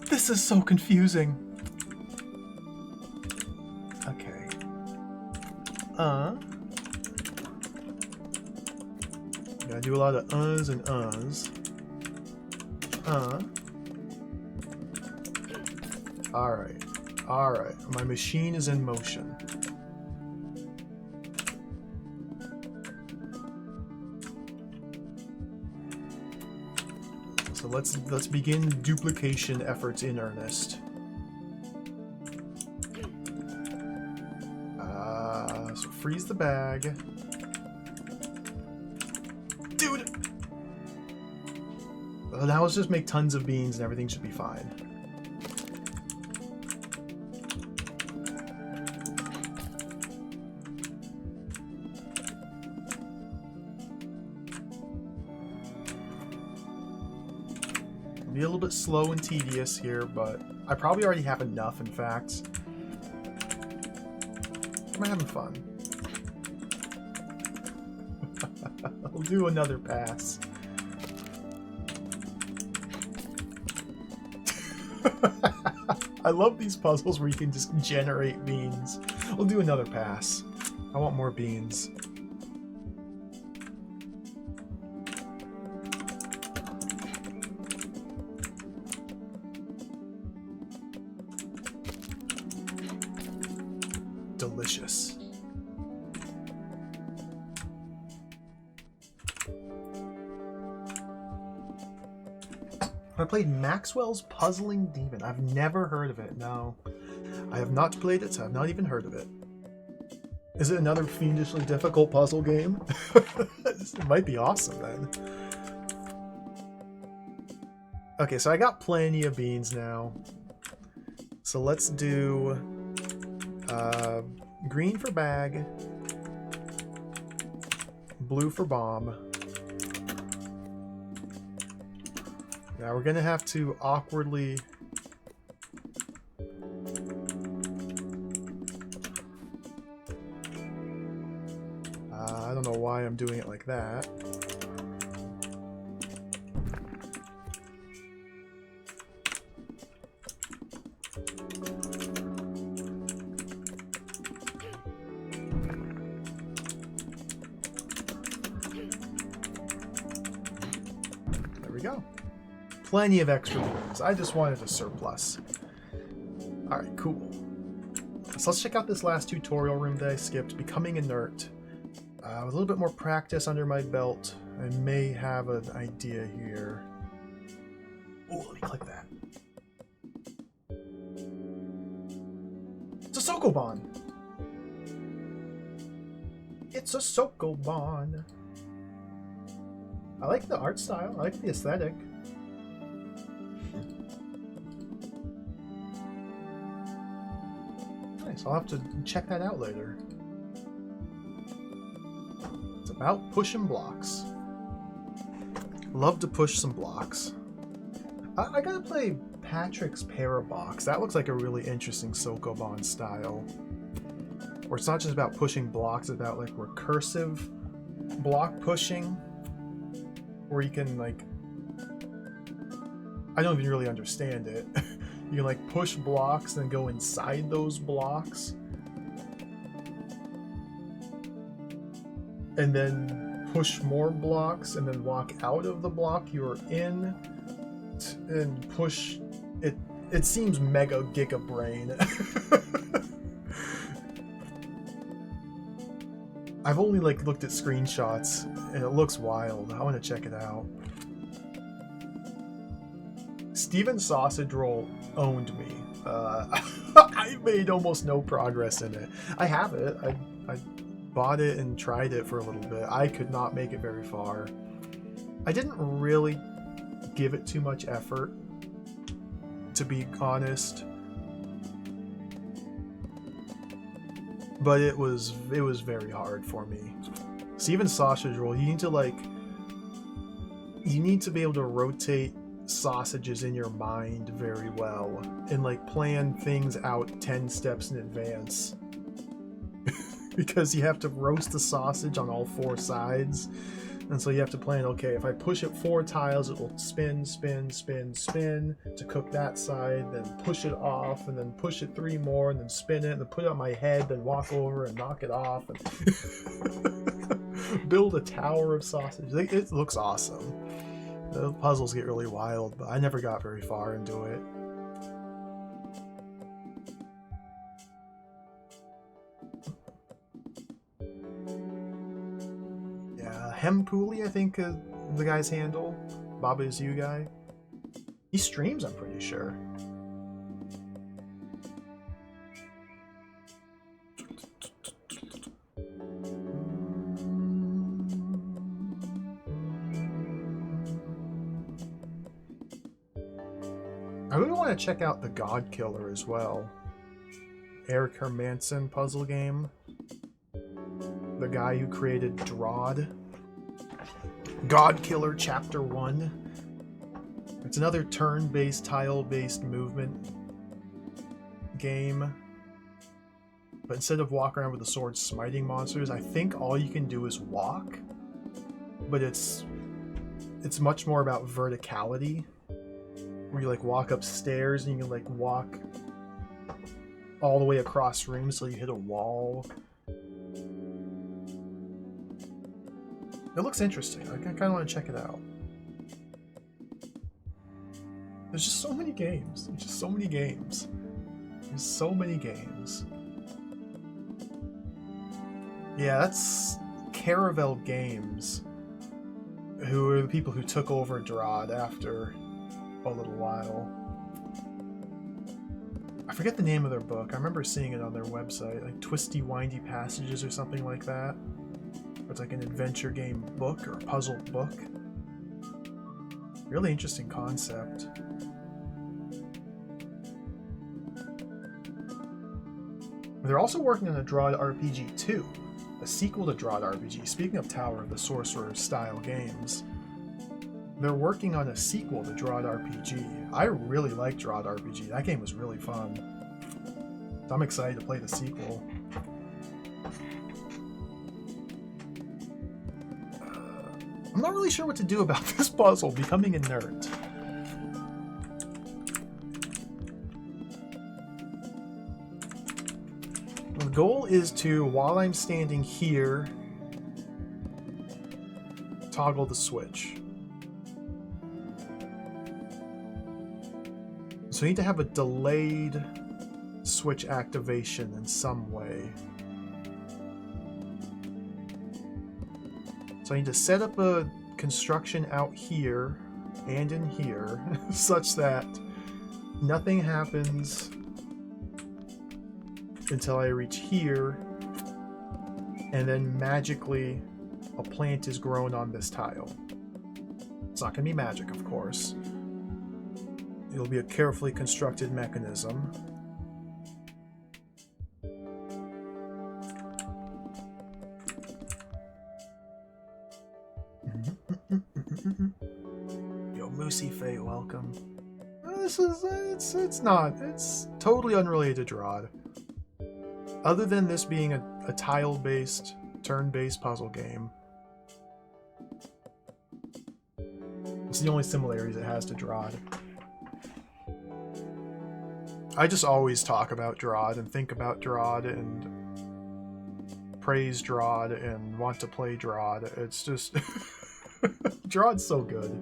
This is so confusing. Okay. Gotta do a lot of uhs and uhs. Alright. Alright. My machine is in motion. So let's begin duplication efforts in earnest. So freeze the bag. Dude! Well, now let's just make tons of beans and everything should be fine. Be a little bit slow and tedious here, but I probably already have enough, in fact. I'm having fun. I'll do another pass. I love these puzzles where you can just generate beans. We'll do another pass. I want more beans. Delicious. I played Maxwell's Puzzling Demon. I've never heard of it. No, I have not played it, so I've not even heard of it. Is it another fiendishly difficult puzzle game? It might be awesome then. Okay, so I got plenty of beans now. So let's do green for bag, blue for bomb. Now we're gonna have to awkwardly I don't know why I'm doing it like that. There we go. Plenty of extra beans. I just wanted a surplus. Alright, cool. So let's check out this last tutorial room that I skipped, Becoming Inert. With a little bit more practice under my belt, I may have an idea here. Oh, let me click that. It's a Sokoban! It's a Sokoban! I like the art style, I like the aesthetic. Nice, I'll have to check that out later. It's about pushing blocks. Love to push some blocks. I gotta play Patrick's Parabox. That looks like a really interesting Sokoban style. Where it's not just about pushing blocks, it's about like recursive block pushing. where you can, like, I don't even really understand it. You can, like, push blocks and go inside those blocks. And then push more blocks and then walk out of the block you're in and push it. It seems mega giga brain. I've only, like, looked at screenshots and it looks wild. I want to check it out. Steven Sausage Roll owned me. I made almost no progress in it. I have it. I bought it and tried it for a little bit. I could not make it very far. I didn't really give it too much effort, to be honest. But it was very hard for me. Steven Sausage Roll, you need to be able to rotate sausages in your mind very well and, like, plan things out 10 steps in advance. Because you have to roast the sausage on all 4 sides, and so you have to plan, okay, if I push it 4 tiles, it will spin, spin, spin, spin to cook that side, then push it off, and then push it 3 more, and then spin it, and then put it on my head, then walk over and knock it off, and build a tower of sausage. It looks awesome. The puzzles get really wild, but I never got very far into it. Hempooley, I think, the guy's handle. Baba is you guy. He streams, I'm pretty sure. I really want to check out the God Killer as well. Eric Hermansen puzzle game. The guy who created Drod. God Killer Chapter 1. It's another turn-based, tile-based movement game. But instead of walking around with a sword smiting monsters, I think all you can do is walk. But it's much more about verticality. Where you, like, walk upstairs and you can, like, walk all the way across rooms till you hit a wall. It looks interesting. I kind of want to check it out. There's just so many games. There's just so many games. There's so many games. Yeah, that's Caravel Games, who are the people who took over Drod after a little while. I forget the name of their book. I remember seeing it on their website, like Twisty Windy Passages or something like that. It's like an adventure game book or a puzzle book. Really interesting concept. They're also working on a Drod RPG 2, a sequel to Drod RPG. Speaking of Tower of the Sorcerer style games, they're working on a sequel to Drod RPG. I really like Drod RPG. That game was really fun. So I'm excited to play the sequel. I'm not really sure what to do about this puzzle, becoming inert. The goal is to, while I'm standing here, toggle the switch. So I need to have a delayed switch activation in some way. So I need to set up a construction out here and in here such that nothing happens until I reach here, and then magically a plant is grown on this tile. It's not going to be magic, of course. It'll be a carefully constructed mechanism. Yo, Moosey Faye, welcome. This is, it's totally unrelated to Drod. Other than this being a tile-based, turn-based puzzle game. It's the only similarities it has to Drod. I just always talk about Drod and think about Drod and praise Drod and want to play Drod. It's just... Drod's so good.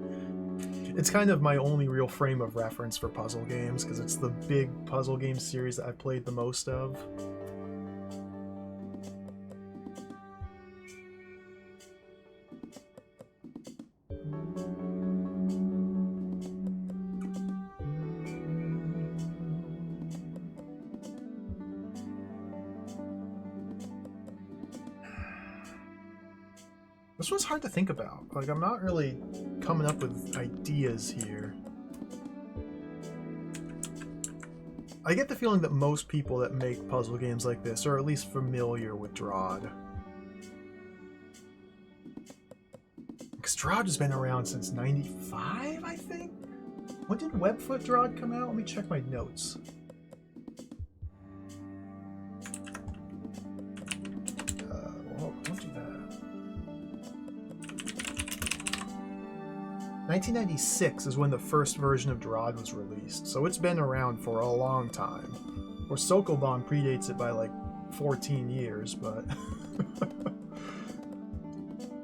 It's kind of my only real frame of reference for puzzle games, because it's the big puzzle game series that I've played the most of. This one's hard to think about. Like, I'm not really coming up with ideas here. I get the feeling that most people that make puzzle games like this are at least familiar with Drod. Because Drod has been around since 95, I think? When did Webfoot Drod come out? Let me check my notes. Well, don't do that. 1996 is when the first version of Drod was released, so it's been around for a long time. Or Sokoban predates it by like 14 years, but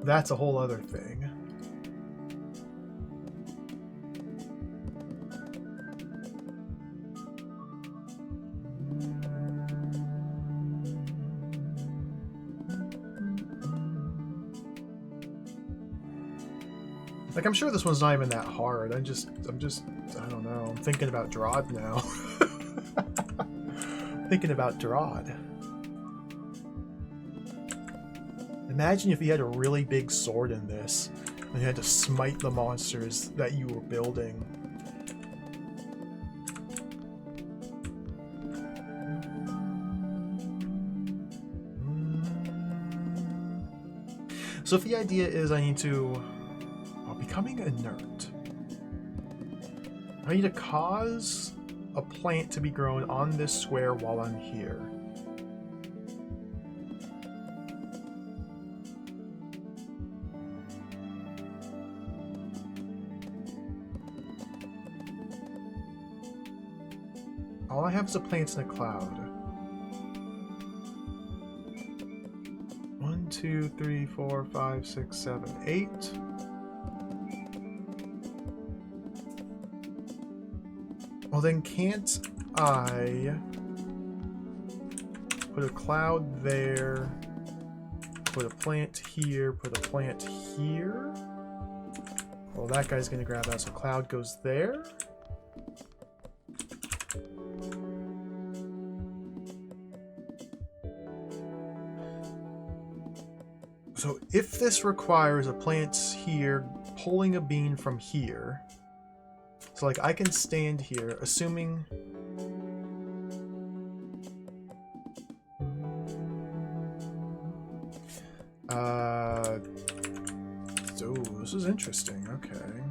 that's a whole other thing. Like, I'm sure this one's not even that hard. I don't know. I'm thinking about Drod now. Thinking about Drod. Imagine if you had a really big sword in this, and you had to smite the monsters that you were building. So if the idea is I need to... becoming inert. I need to cause a plant to be grown on this square while I'm here. All I have is a plant in a cloud. 1, 2, 3, 4, 5, 6, 7, 8. Well, then can't I put a cloud there, put a plant here, put a plant here? Well, that guy's going to grab that, so cloud goes there. So if this requires a plant here, pulling a bean from here, so like I can stand here, assuming... Oh, this is interesting, okay.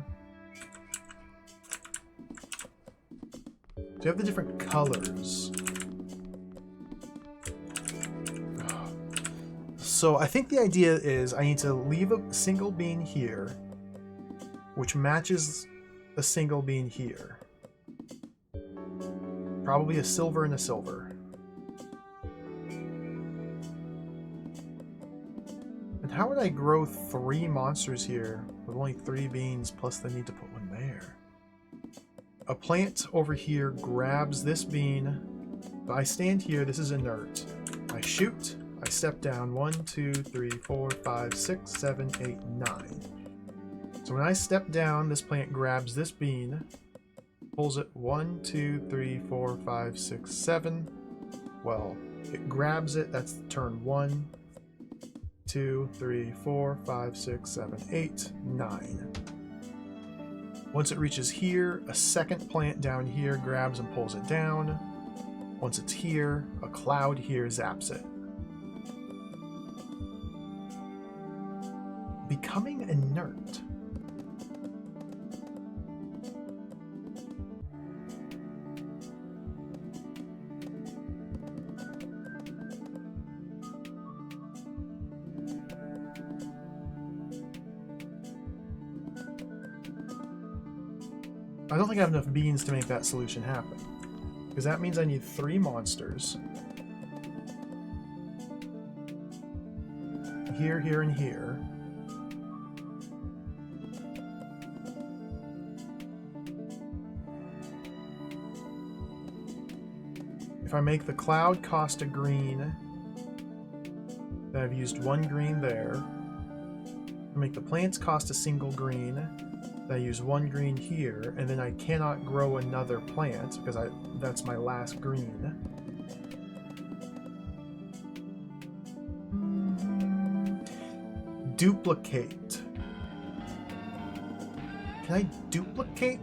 So you have the different colors. So I think the idea is I need to leave a single bean here, which matches a single bean here. Probably a silver and a silver. And how would I grow 3 monsters here with only 3 beans plus the need to put one there? A plant over here grabs this bean. I stand here, this is inert. I shoot, I step down 1, 2, 3, 4, 5, 6, 7, 8, 9. So when I step down, this plant grabs this bean, pulls it 1, 2, 3, 4, 5, 6, 7. Well, it grabs it, that's turn 1, 2, 3, 4, 5, 6, 7, 8, 9. Once it reaches here, a second plant down here grabs and pulls it down. Once it's here, a cloud here zaps it. Becoming inert. I don't think I have enough beans to make that solution happen. Because that means I need 3 monsters. Here, here, and here. If I make the cloud cost a green, then I've used 1 green there. I make the plants cost a single green, then I use 1 green here, and then I cannot grow another plant because that's my last green. Duplicate. Can I duplicate?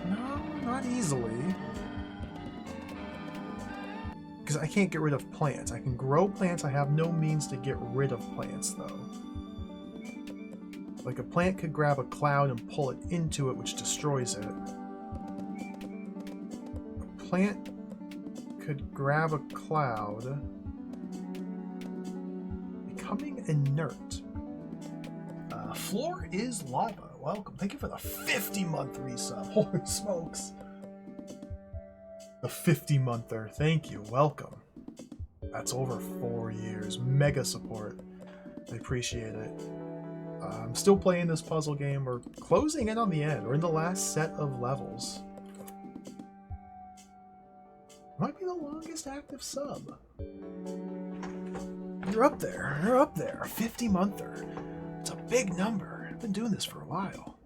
No, not easily. Because I can't get rid of plants. I can grow plants, I have no means to get rid of plants, though. Like, a plant could grab a cloud and pull it into it, which destroys it. A plant could grab a cloud, becoming inert. Floor is lava. Welcome. Thank you for the 50-month resub. Holy smokes. The 50-monther. Thank you. Welcome. That's over 4 years. Mega support. I appreciate it. I'm still playing this puzzle game. We're closing in on the end. We're in the last set of levels. Might be the longest active sub. You're up there. You're up there. 50-monther. It's a big number. I've been doing this for a while.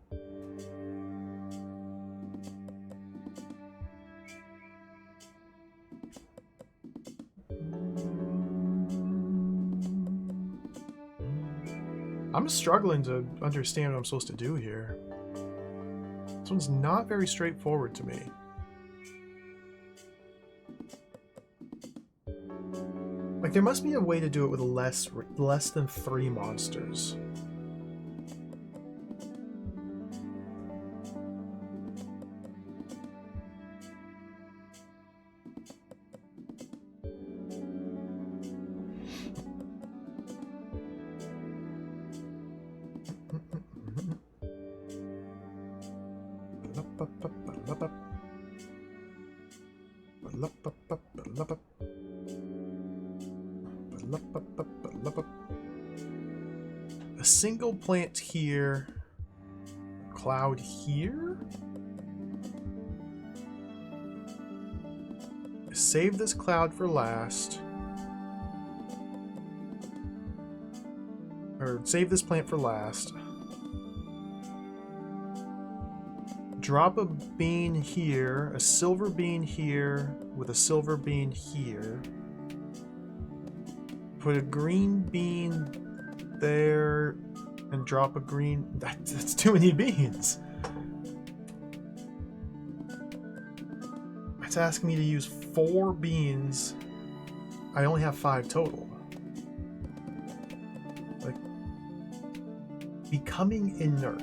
I'm struggling to understand what I'm supposed to do here. This one's not very straightforward to me. Like, there must be a way to do it with less than 3 monsters. A single plant here, a cloud here. Save this cloud for last. Or save this plant for last. Drop a bean here, a silver bean here, with a silver bean here. Put a green bean there, and drop a green... That's too many beans! It's asking me to use 4 beans. I only have 5 total. Like, becoming inert.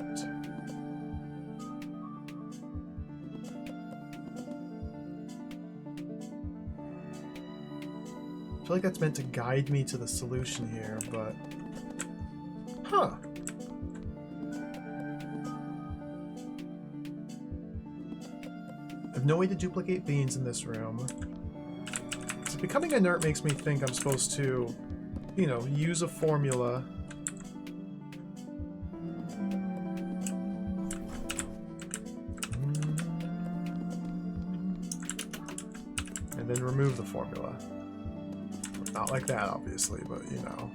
I feel like that's meant to guide me to the solution here, but... Huh. I have no way to duplicate beans in this room. So becoming inert makes me think I'm supposed to, you know, use a formula. And then remove the formula. Not like that, obviously, but you know.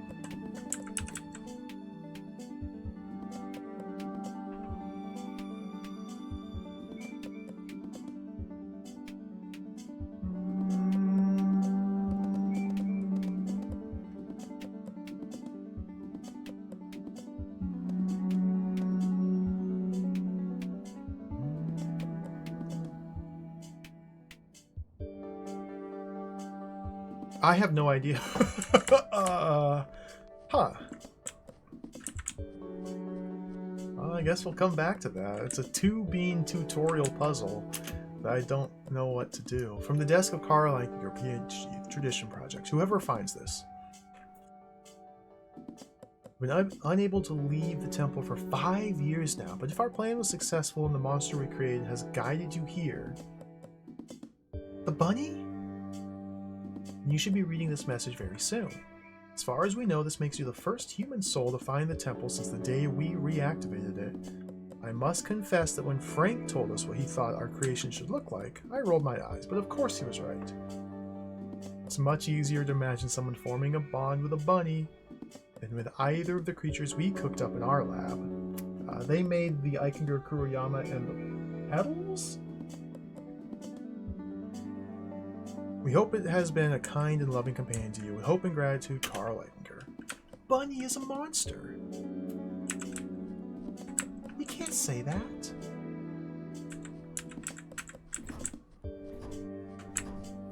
I have no idea. Huh. Well, I guess we'll come back to that. It's a 2-bean tutorial puzzle that I don't know what to do. From the desk of Caroline, your PhD tradition projects. Whoever finds this. We've been unable to leave the temple for 5 years now, but if our plan was successful and the monster we created has guided you here... The bunny? You should be reading this message very soon. As far as we know, this makes you the first human soul to find the temple since the day we reactivated it. I must confess that when Frank told us what he thought our creation should look like, I rolled my eyes, but of course he was right. It's much easier to imagine someone forming a bond with a bunny than with either of the creatures we cooked up in our lab. They made the Ikengar Kuriyama and the petals? We hope it has been a kind and loving companion to you. With hope and gratitude, Carl Ikengar. Bunny is a monster. You can't say that.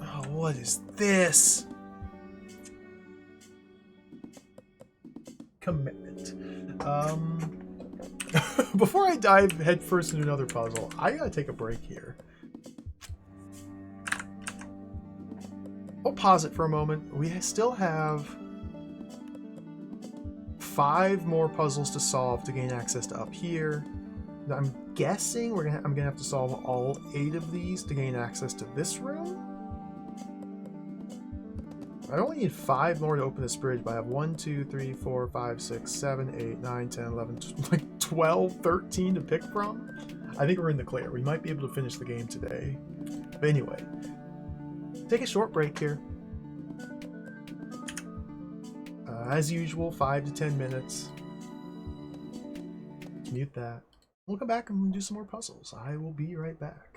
Oh, what is this? Commitment. Before I dive headfirst into another puzzle, I gotta take a break here. I'll pause it for a moment. We still have 5 more puzzles to solve to gain access to up here. I'm guessing I'm gonna have to solve all 8 of these to gain access to this room. I only need 5 more to open this bridge, but I have 1, 2, 3, 4, 5, 6, 7, 8, 9, 10, 11, like 12, 13 to pick from. I think we're in the clear. We might be able to finish the game today. But anyway, take a short break here. As usual, 5 to 10 minutes. Mute that. We'll come back and do some more puzzles. I will be right back.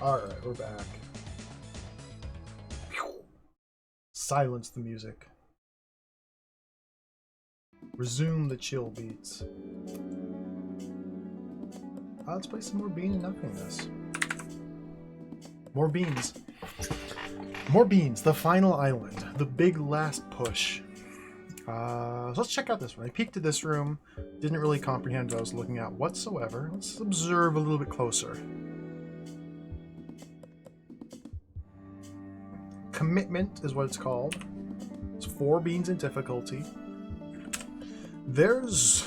Alright, we're back. Silence the music. Resume the chill beats. Let's play some more Bean and Nothingness. More beans. More beans, the final island. The big last push. So let's check out this one. I peeked at this room. Didn't really comprehend what I was looking at whatsoever. Let's observe a little bit closer. Commitment is what it's called. It's 4 beans in difficulty. There's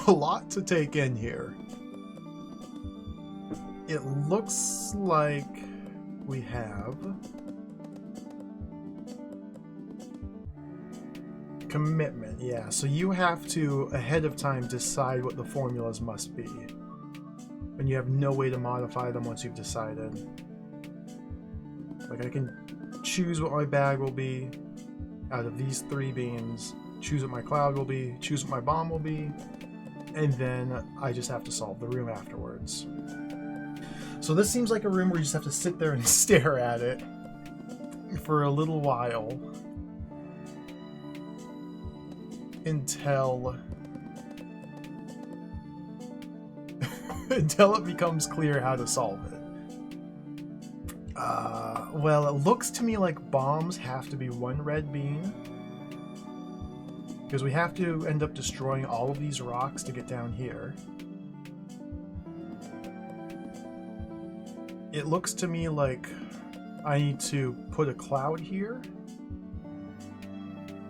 a lot to take in here. It looks like we have commitment, yeah. So you have to, ahead of time, decide what the formulas must be. And you have no way to modify them once you've decided. Like, I can choose what my bag will be out of these 3 beans, choose what my cloud will be, choose what my bomb will be, and then I just have to solve the room afterwards. So this seems like a room where you just have to sit there and stare at it for a little while until it becomes clear how to solve it. Well, it looks to me like bombs have to be 1 red bean, because we have to end up destroying all of these rocks to get down here. It looks to me like I need to put a cloud here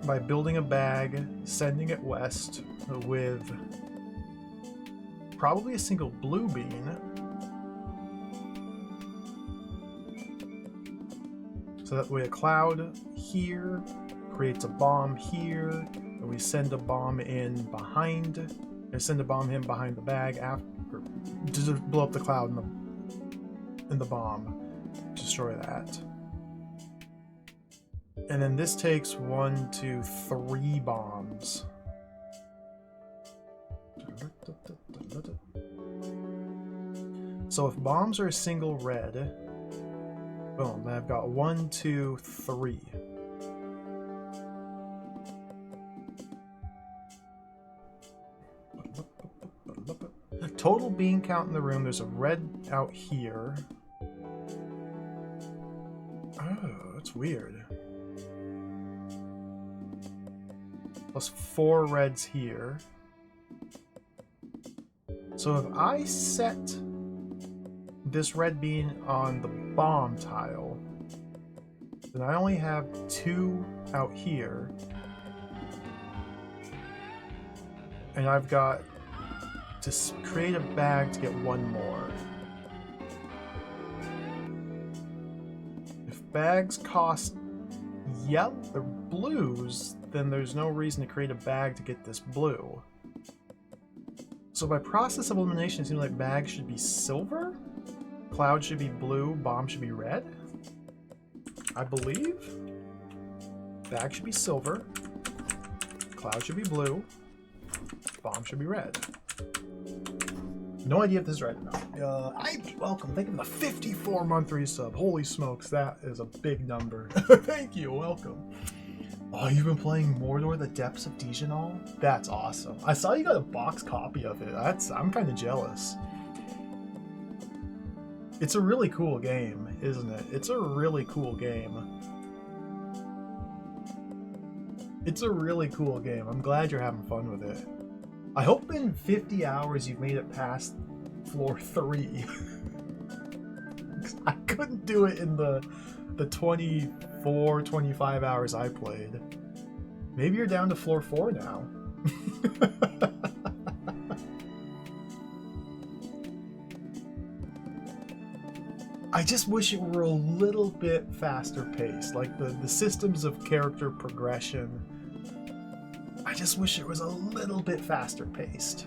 by building a bag, sending it west with probably a single blue bean. So that way a cloud here creates a bomb here, and we send a bomb in behind, and send a bomb in behind the bag after, to blow up the cloud in the bomb, destroy that. And then this takes 1, 2, 3 bombs. So if bombs are a single red, boom, then I've got 1, 2, 3. Total bean count in the room, there's a red out here. Oh, that's weird. Plus 4 reds here. So if I set this red bean on the bomb tile, then I only have 2 out here. And I've got to create a bag to get 1 more. If bags cost yellow or blues, then there's no reason to create a bag to get this blue. So by process of elimination, it seems like bags should be silver, cloud should be blue, bomb should be red. I believe. Bag should be silver, cloud should be blue, bomb should be red. No idea if this is right or not. Welcome. Thank you for the 54-month resub. Holy smokes, that is a big number. Thank you. Welcome. Oh, you've been playing Mordor: The Depths of Dijonal? That's awesome. I saw you got a box copy of it. I'm kind of jealous. It's a really cool game, isn't it? It's a really cool game. It's a really cool game. I'm glad you're having fun with it. I hope in 50 hours you've made it past floor 3. I couldn't do it in the 24, 25 hours I played. Maybe you're down to floor 4 now. I just wish it were a little bit faster paced. Like the systems of character progression, I just wish it was a little bit faster paced.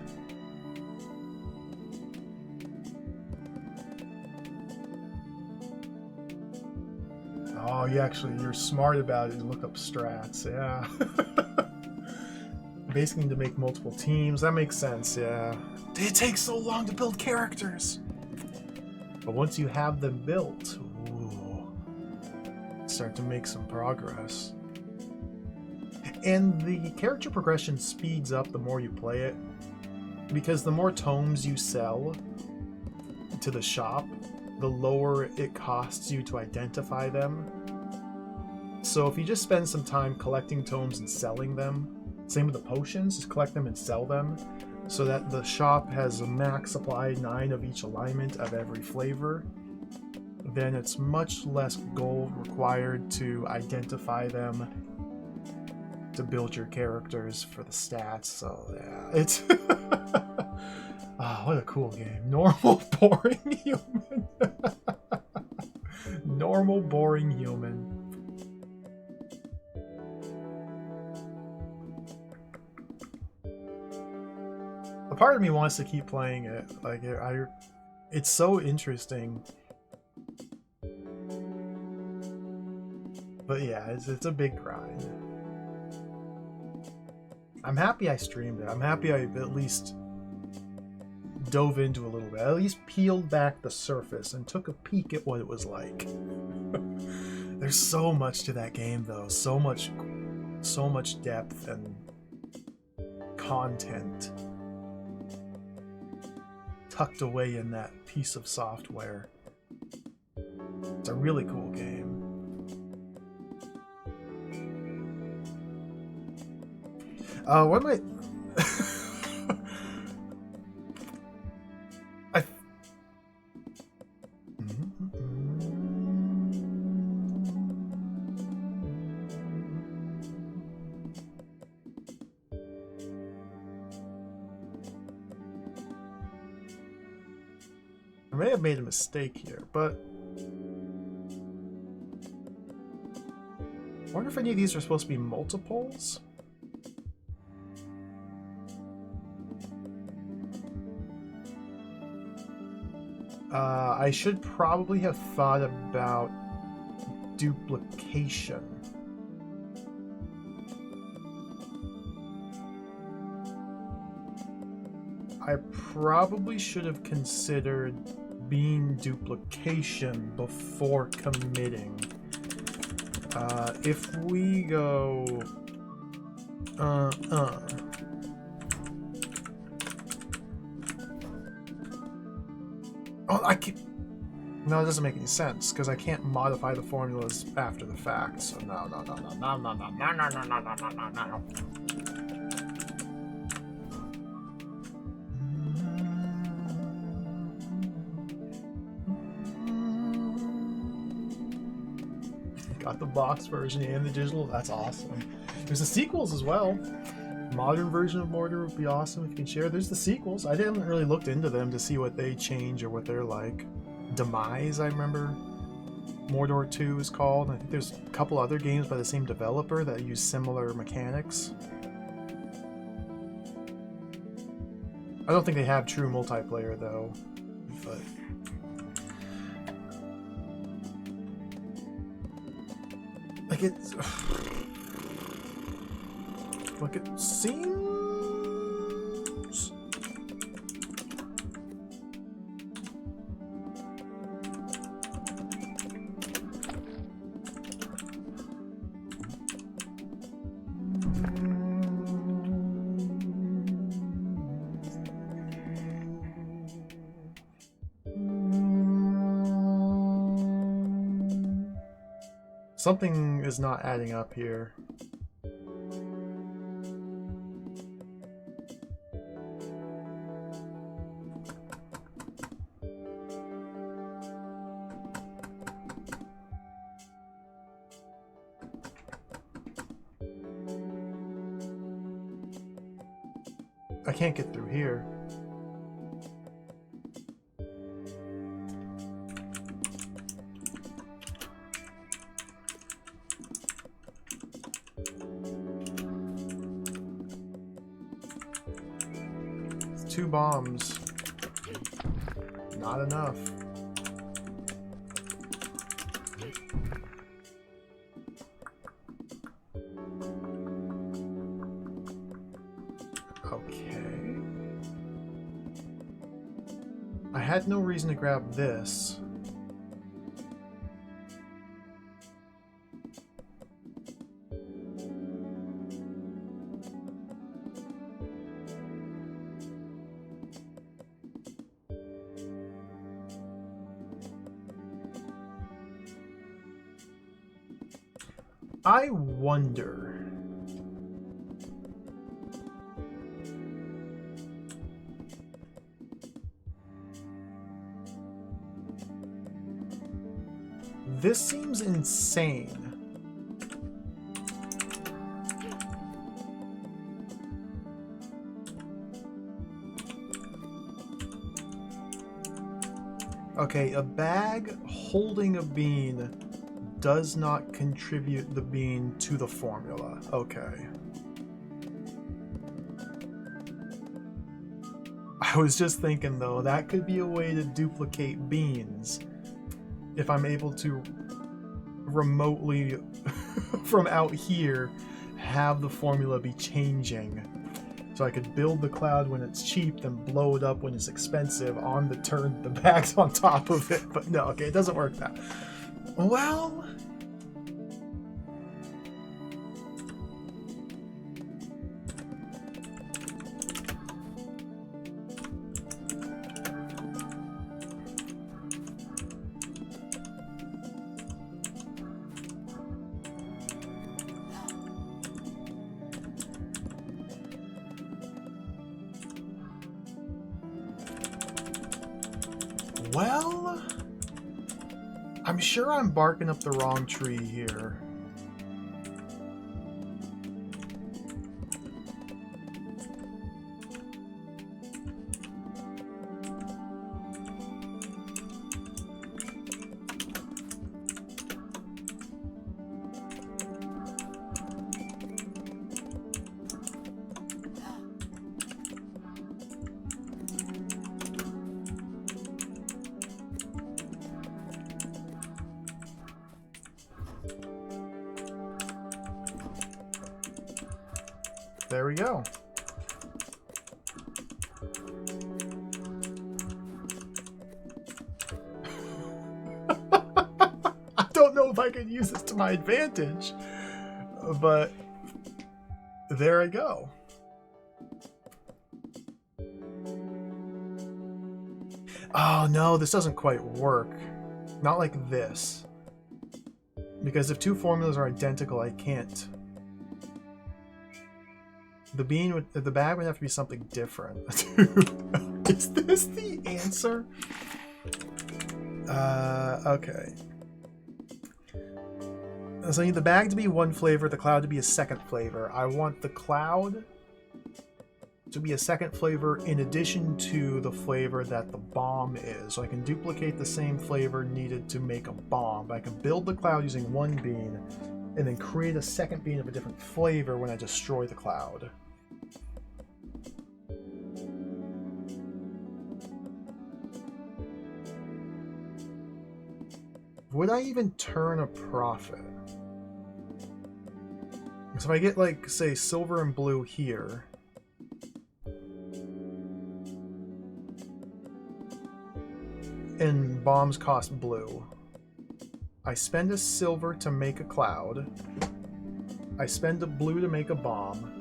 Oh, you're smart about it. You look up strats, yeah. Basically to make multiple teams. That makes sense, yeah. It takes so long to build characters. But once you have them built, ooh, start to make some progress. And the character progression speeds up the more you play it, because the more tomes you sell to the shop, the lower it costs you to identify them. So if you just spend some time collecting tomes and selling them, same with the potions, just collect them and sell them, so that the shop has a max supply, 9 of each alignment of every flavor, then it's much less gold required to identify them, to build your characters for the stats. So yeah, it's oh, what a cool game. Normal boring human. Normal boring human. A part of me wants to keep playing it. Like it's so interesting. But yeah, it's a big grind. I'm happy I streamed it. I'm happy I at least dove into a little bit. I at least peeled back the surface and took a peek at what it was like. There's so much to that game, though. So much depth and content tucked away in that piece of software. It's a really cool game. What am I... I may have made a mistake here, but I wonder if any of these are supposed to be multiples? I should probably have thought about duplication. I probably should have considered bean duplication before committing. If we go... Oh, I can't... No, it doesn't make any sense, because I can't modify the formulas after the fact, so no. Got the box version and the digital, that's awesome. There's the sequels as well. Modern version of Mordor would be awesome if you can share. There's the sequels. I didn't really looked into them to see what they change or what they're like. Demise, I remember Mordor 2 is called. I think there's a couple other games by the same developer that use similar mechanics. I don't think they have true multiplayer though, but like it's like it seems. Something is not adding up here. I can't get through here. It's 2 bombs. Not enough. Okay. I had no reason to grab this. I wonder. This seems insane. Okay, a bag holding a bean does not contribute the bean to the formula. Okay. I was just thinking though, that could be a way to duplicate beans if I'm able to remotely from out here have the formula be changing. So I could build the cloud when it's cheap, then blow it up when it's expensive on the turn the bags on top of it. But no, okay, it doesn't work that. Well, I'm sure I'm barking up the wrong tree here. There we go. I don't know if I can use this to my advantage, but there I go. Oh no, this doesn't quite work. Not like this. Because if two formulas are identical, I can't. The bag would have to be something different. Is this the answer? Okay. So I need the bag to be one flavor, the cloud to be a second flavor. I want the cloud to be a second flavor in addition to the flavor that the bomb is. So I can duplicate the same flavor needed to make a bomb. I can build the cloud using one bean and then create a second bean of a different flavor when I destroy the cloud. Would I even turn a profit? So if I get, like, say, silver and blue here, and bombs cost blue, I spend a silver to make a cloud, I spend a blue to make a bomb,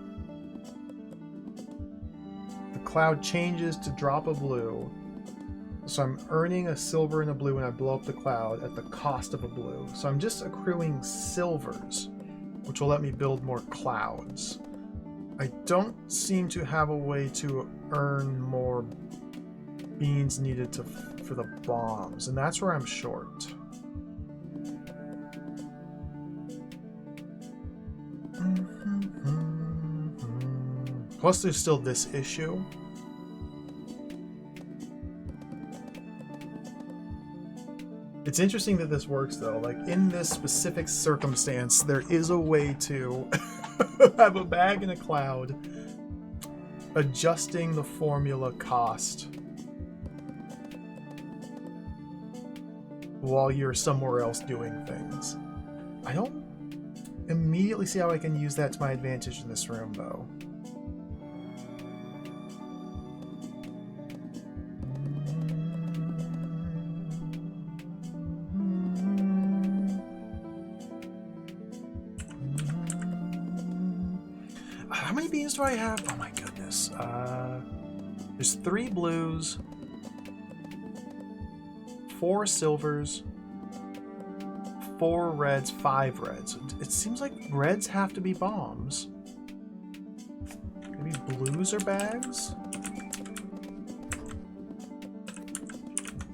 the cloud changes to drop a blue, so I'm earning a silver and a blue when I blow up the cloud at the cost of a blue. So I'm just accruing silvers, which will let me build more clouds. I don't seem to have a way to earn more beans needed for the bombs, and that's where I'm short. Plus there's still this issue. It's interesting that this works though. Like in this specific circumstance, there is a way to have a bag and a cloud adjusting the formula cost while you're somewhere else doing things. I don't immediately see how I can use that to my advantage in this room though. How many beans do I have? Oh my goodness. There's 3 blues, 4 silvers, 4 reds, 5 reds. It seems like reds have to be bombs. Maybe blues are bags?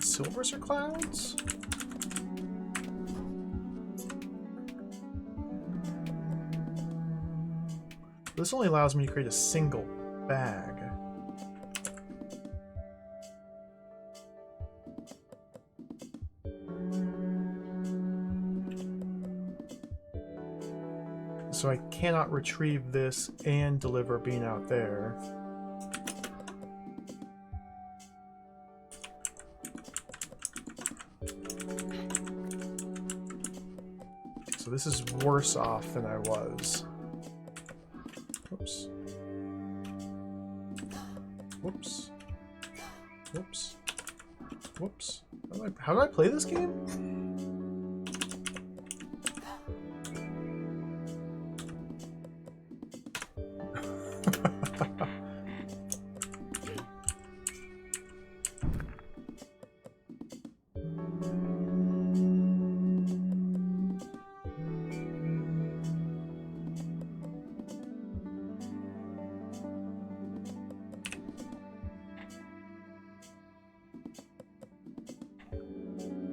Silvers are clouds? This only allows me to create a single bag. So I cannot retrieve this and deliver a bean out there. So this is worse off than I was. Whoops. Whoops. Whoops. Whoops. How do I play this game?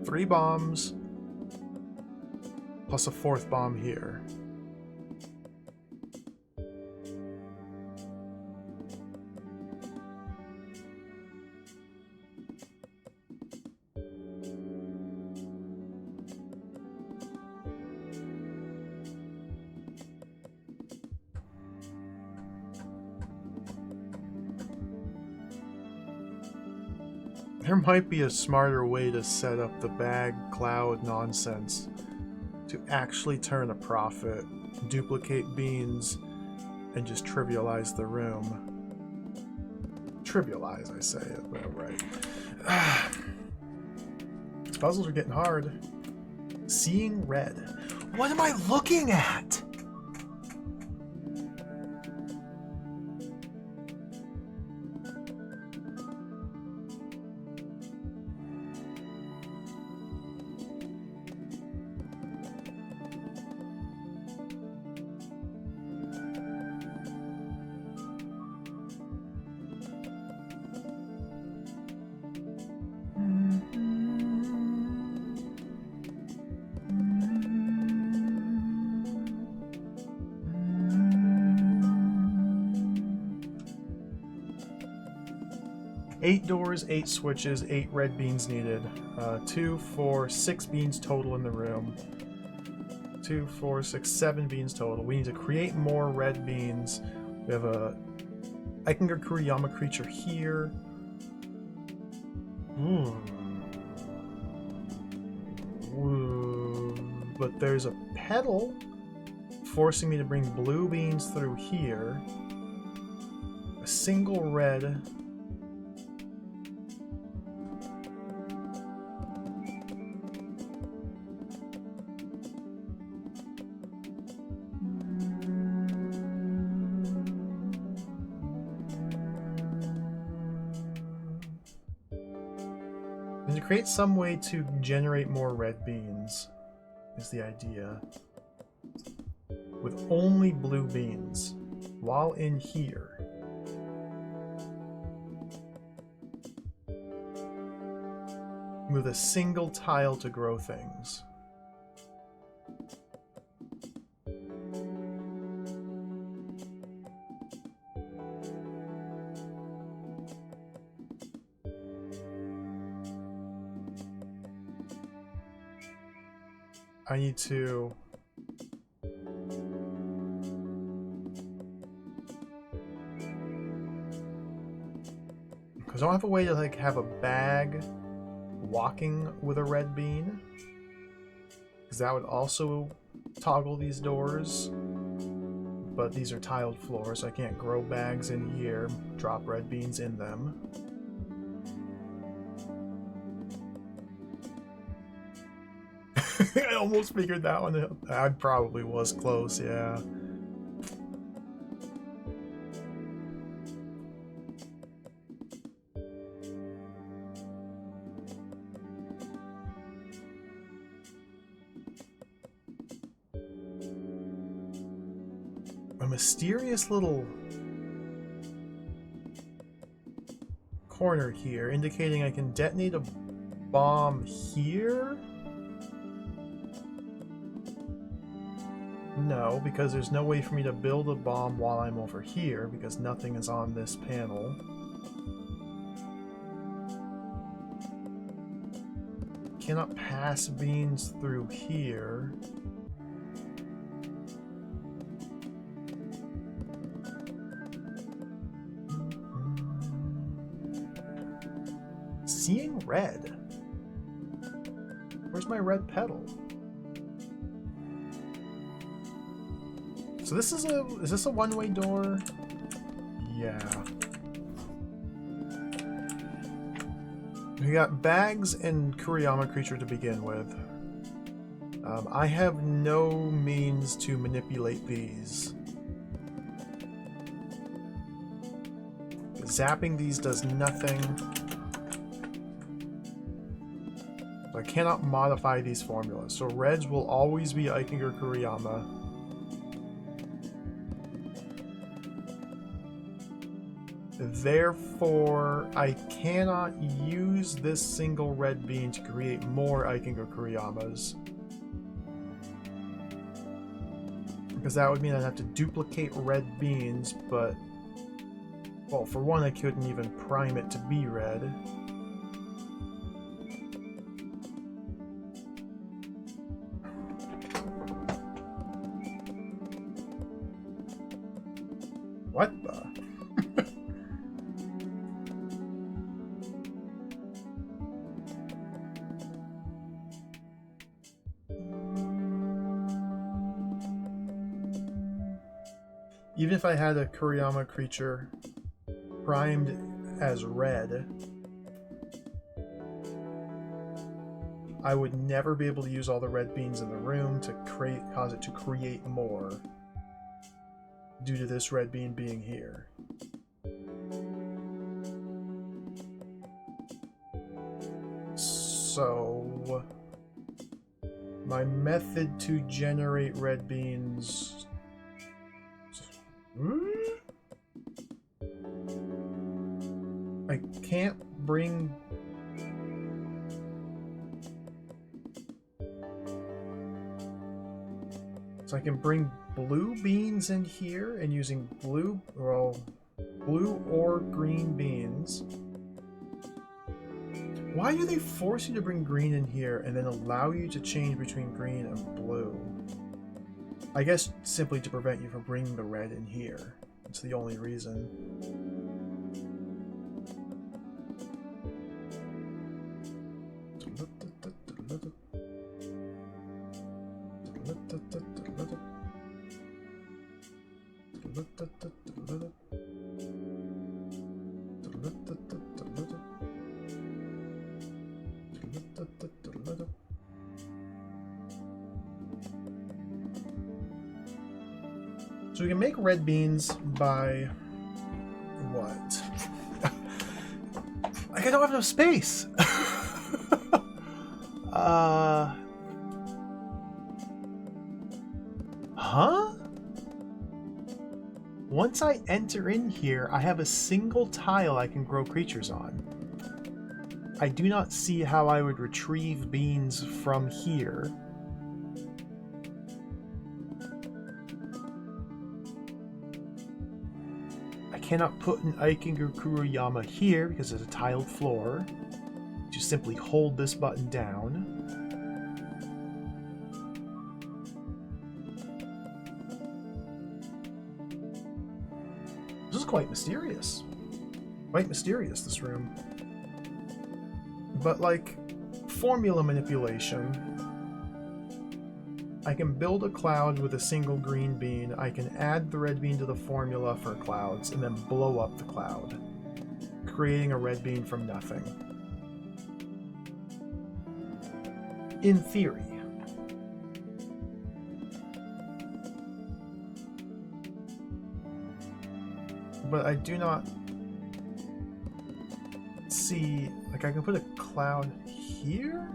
Three bombs, plus a 4th bomb here. There might be a smarter way to set up the bag cloud nonsense to actually turn a profit, duplicate beans, and just trivialize the room. Trivialize, I say it, but right. These puzzles are getting hard. Seeing red. What am I looking at? Eight doors, 8 switches, 8 red beans needed. 2, 4, 6 beans total in the room. 2, 4, 6, 7 beans total. We need to create more red beans. We have a Ikengar Kuriyama creature here. But there's a pedal forcing me to bring blue beans through here. A single red. And to create some way to generate more red beans is the idea. With only blue beans, while in here. With a single tile to grow things. I need to because I don't have a way to like have a bag walking with a red bean, because that would also toggle these doors, but these are tiled floors, so I can't grow bags in here, drop red beans in them. I almost figured that one out. I probably was close, yeah. mysterious little corner here indicating I can detonate a bomb here? No, because there's no way for me to build a bomb while I'm over here because nothing is on this panel. Cannot pass beans through here. Seeing red. Where's my red pedal? So is this a one-way door? Yeah. We got bags and Kuriyama creature to begin with. I have no means to manipulate these. Zapping these does nothing. I cannot modify these formulas. So reds will always be Ikinger Kuriyama. Therefore, I cannot use this single red bean to create more Ikinger Kuriyamas. Because that would mean I'd have to duplicate red beans, but... well, for one, I couldn't even prime it to be red. What the? Even if I had a Kuriyama creature primed as red, I would never be able to use all the red beans in the room to cause it to create more due to this red bean being here. So my method to generate red beans... I can't bring... So I can bring blue beans in here and using blue or green beans. Why do they force you to bring green in here and then allow you to change between green and blue? I guess simply to prevent you from bringing the red in here. That's the only reason. So we can make red beans by what? Like I don't have enough space. Huh? Once I enter in here, I have a single tile I can grow creatures on. I do not see how I would retrieve beans from here. I cannot put an Ikinger Kuriyama here because there's a tiled floor. Just simply hold this button down. This is quite mysterious. Quite mysterious, this room. But like formula manipulation, I can build a cloud with a single green bean. I can add the red bean to the formula for clouds and then blow up the cloud, creating a red bean from nothing. In theory. But I do not see, like I can put a cloud here?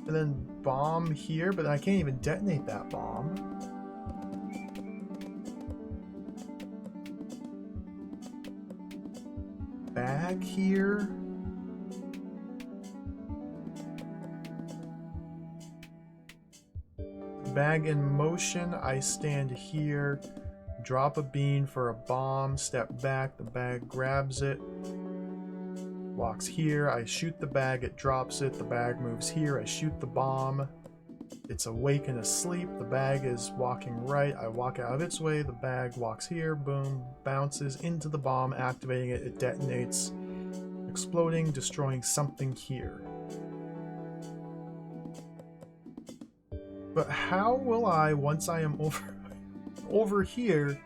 And then bomb here, but I can't even detonate that bomb. Bag here. Bag in motion, I stand here, drop a bean for a bomb, step back, the bag grabs it, walks here, I shoot the bag, it drops it, the bag moves here, I shoot the bomb, it's awake and asleep, the bag is walking right, I walk out of its way, the bag walks here, boom, bounces into the bomb, activating it, it detonates, exploding, destroying something here. But how will I, once I am over here,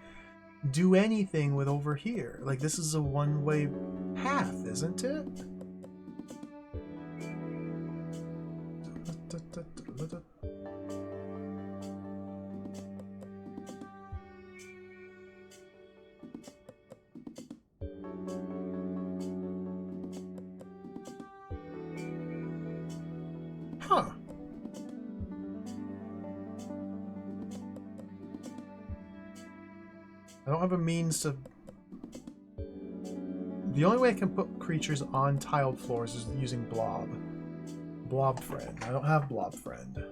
do anything with over here? Like, this is a one-way path, isn't it? Huh. I don't have a means to... The only way I can put creatures on tiled floors is using blob. Blob friend. I don't have blob friend.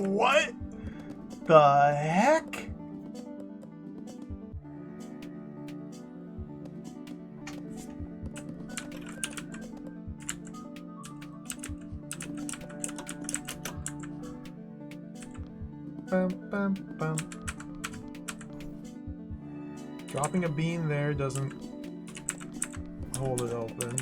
What the heck? Bum, bum, bum. Dropping a bean there doesn't hold it open.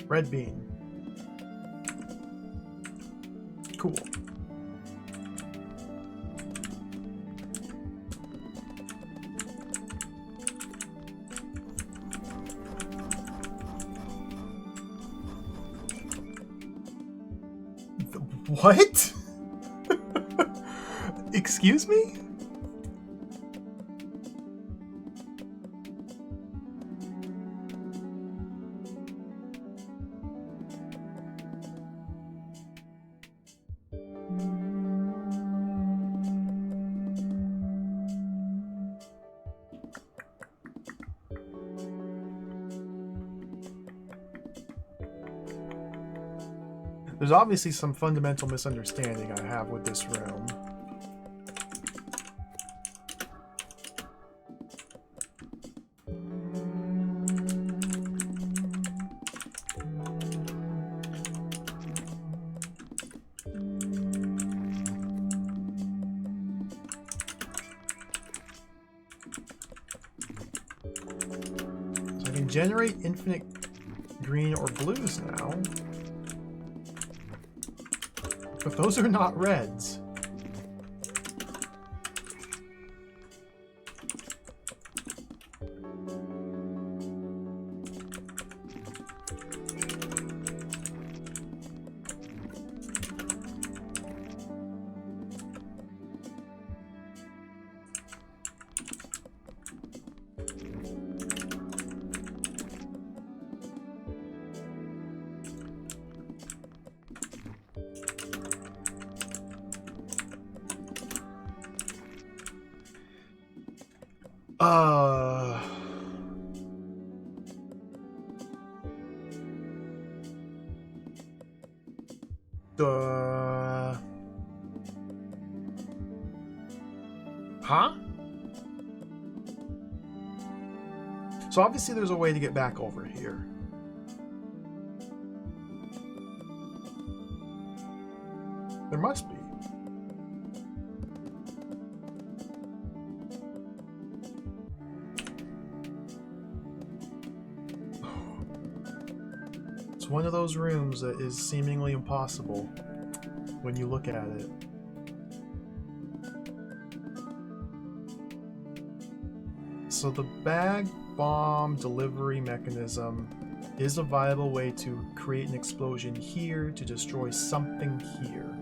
Red bean. Cool. What? Excuse me? There's obviously some fundamental misunderstanding I have with this room. So I can generate infinite green or blues now. But those are not reds. Huh? So obviously there's a way to get back over here. There must be. It's one of those rooms that is seemingly impossible when you look at it. So the bag bomb delivery mechanism is a viable way to create an explosion here to destroy something here.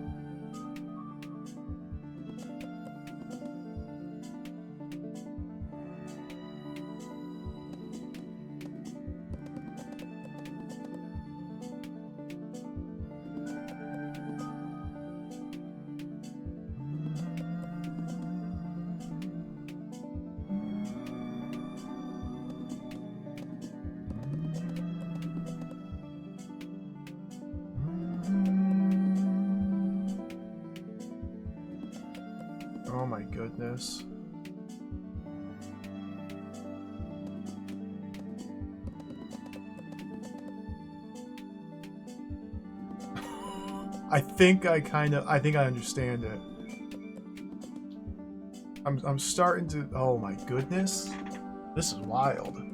Oh my goodness. I think I understand it. I'm starting to, oh my goodness. This is wild.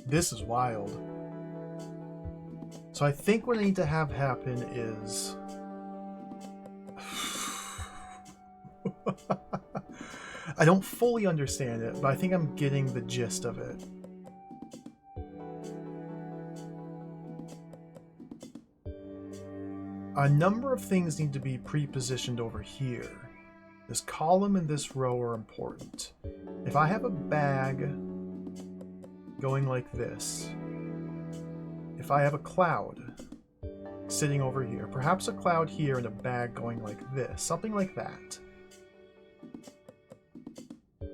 This is wild. So I think what I need to have happen is... I don't fully understand it, but I think I'm getting the gist of it. A number of things need to be pre-positioned over here. This column and this row are important. If I have a bag going like this, if I have a cloud sitting over here, perhaps a cloud here and a bag going like this, something like that.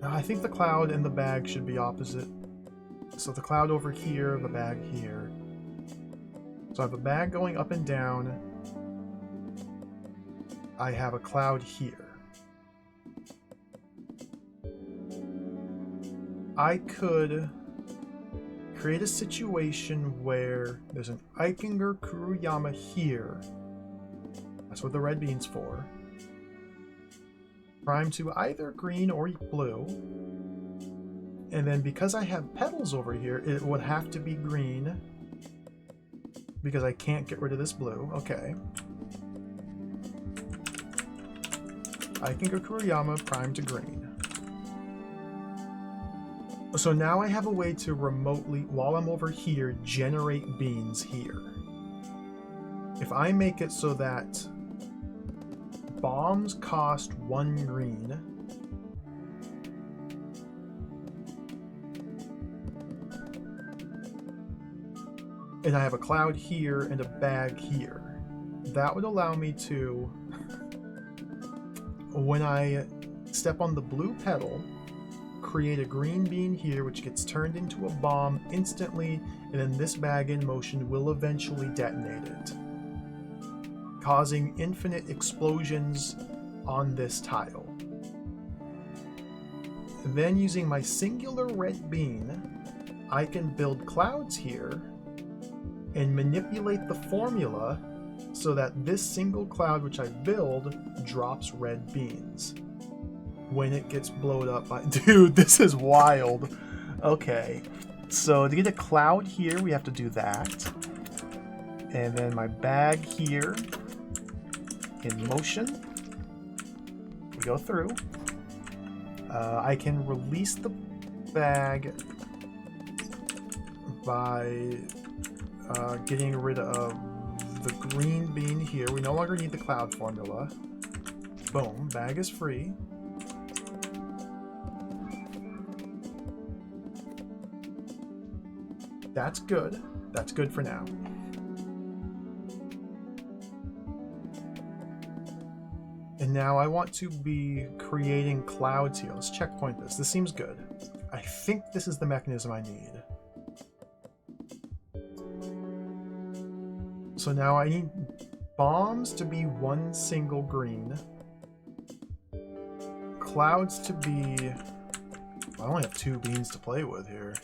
Now, I think the cloud and the bag should be opposite. So the cloud over here, the bag here. So I have a bag going up and down. I have a cloud here. I could create a situation where there's an Eichinger Kuruyama here. That's what the red bean's for. Prime to either green or blue. And then because I have petals over here, it would have to be green. Because I can't get rid of this blue. Okay. Eichinger Kuruyama, prime to green. So now I have a way to remotely, while I'm over here, generate beans here. If I make it so that bombs cost 1 green, and I have a cloud here and a bag here, that would allow me to, when I step on the blue petal, create a green bean here, which gets turned into a bomb instantly, and then this bag in motion will eventually detonate it, causing infinite explosions on this tile. Then using my singular red bean, I can build clouds here and manipulate the formula so that this single cloud which I build drops red beans when it gets blown up by... Dude, this is wild. Okay, so to get a cloud here, we have to do that. And then my bag here, in motion. We go through. I can release the bag by getting rid of the green bean here. We no longer need the cloud formula. Boom, bag is free. That's good. That's good for now. And now I want to be creating clouds here. Let's checkpoint this. This seems good. I think this is the mechanism I need. So now I need bombs to be one single green. Clouds to be... I only have 2 beans to play with here.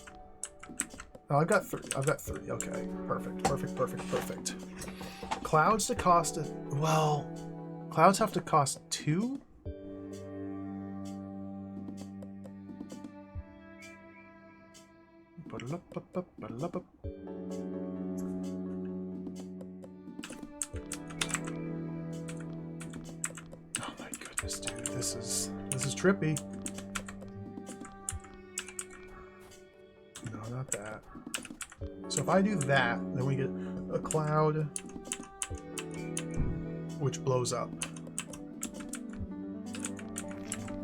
Oh, I've got 3. I've got 3. Okay. Perfect. Perfect. Perfect. Perfect. Clouds to cost... Well... Clouds have to cost 2? Oh my goodness, dude. This is trippy. No, not that. So if I do that, then we get a cloud which blows up.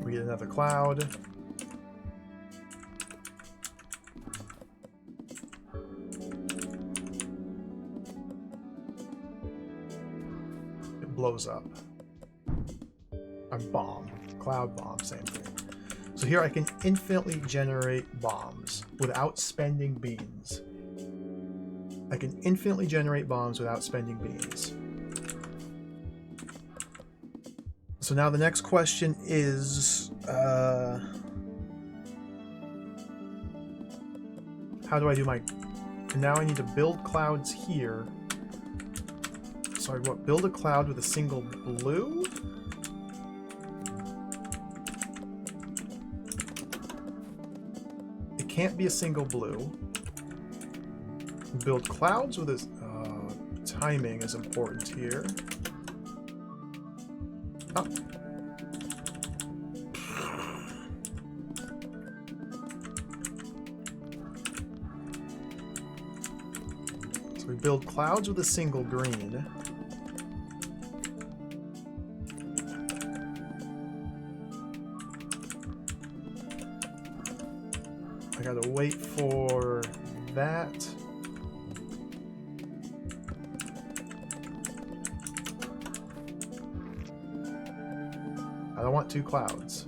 We get another cloud. It blows up. A bomb. Cloud bomb, same thing. So here I can infinitely generate bombs without spending beans. I can infinitely generate bombs without spending beans. So now the next question is, how do I do my... Now I need to build clouds here. Sorry, what? Build a cloud with a single blue? It can't be a single blue. Build clouds with a... timing is important here. Oh. So we build clouds with a single green. I gotta wait for that. I don't want 2 clouds.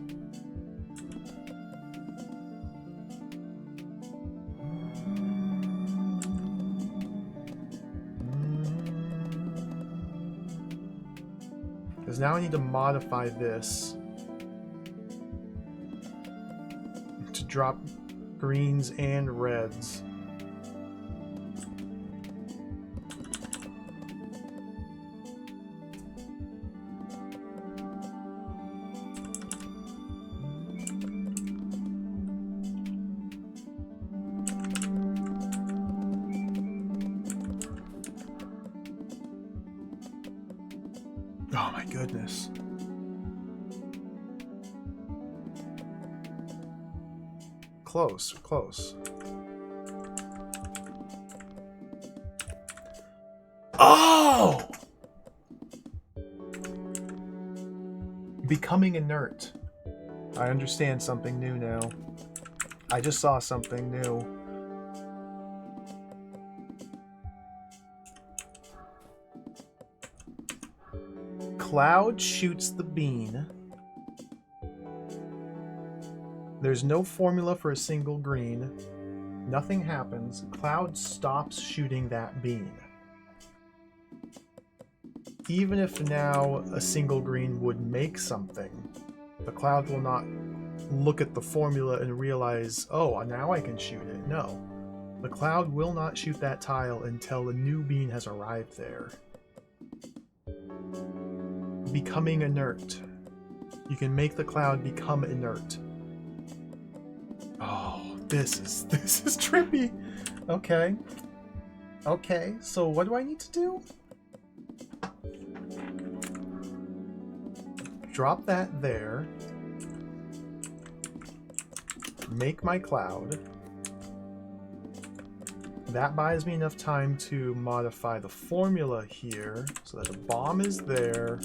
Because now I need to modify this to drop greens and reds. Oh my goodness. Close, close. Oh! Becoming inert. I understand something new now. I just saw something new. Cloud shoots the bean. There's no formula for a single green. Nothing happens. Cloud stops shooting that bean. Even if now a single green would make something, the cloud will not look at the formula and realize, oh, now I can shoot it. No. The cloud will not shoot that tile until a new bean has arrived there. Becoming inert. You can make the cloud become inert. Oh, this is trippy. Okay. Okay, so what do I need to do? Drop that there. Make my cloud. That buys me enough time to modify the formula here so that the bomb is there.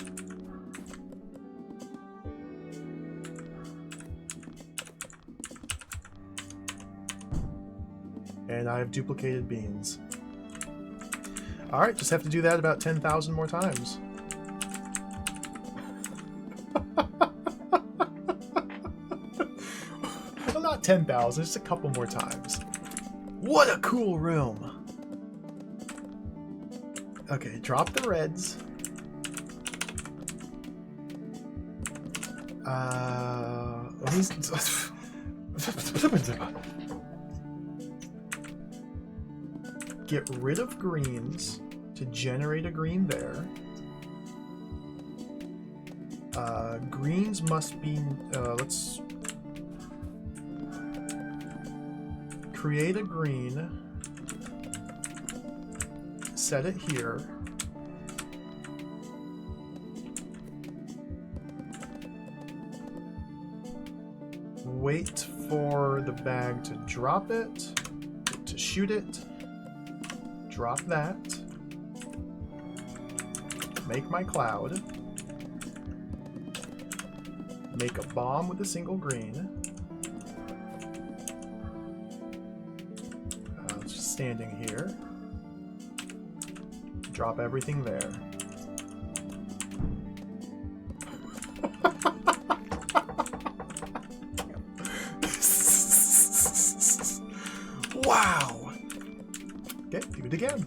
And I have duplicated beans. Alright, just have to do that about 10,000 more times. Well, not 10,000, just a couple more times. What a cool room! Okay, drop the reds. Get rid of greens to generate a green there. Greens must be, let's create a green, set it here. Wait for the bag to drop it, to shoot it, drop that, make my cloud, make a bomb with a single green, just standing here, drop everything there. Wow! Okay, do it again.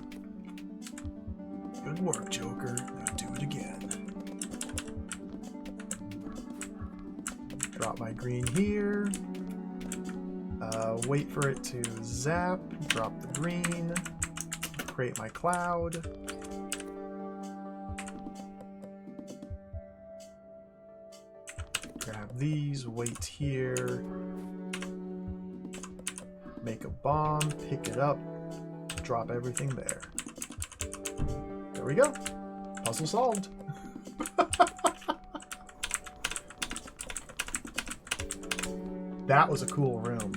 Good work, Joker. Now do it again. Drop my green here. Wait for it to zap. Drop the green. Create my cloud. Grab these. Wait here. Make a bomb, pick it up, drop everything there. There we go. Puzzle solved. That was a cool room.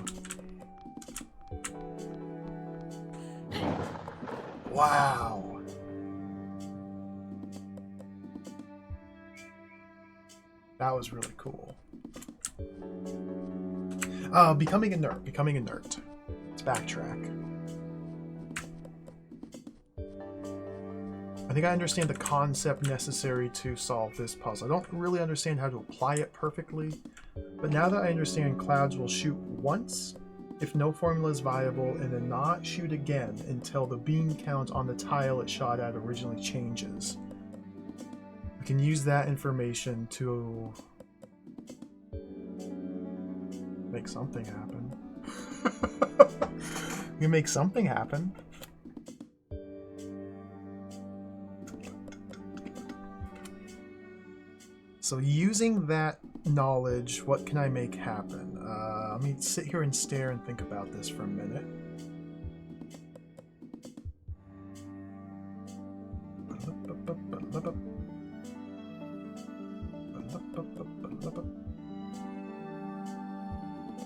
Wow. That was really cool. Becoming inert. Let's backtrack. I think I understand the concept necessary to solve this puzzle. I don't really understand how to apply it perfectly, but now that I understand clouds will shoot once if no formula is viable and then not shoot again until the bean count on the tile it shot at originally changes. We can use that information to make something happen. We can make something happen. So using that knowledge, what can I make happen? Let me sit here and stare and think about this for a minute.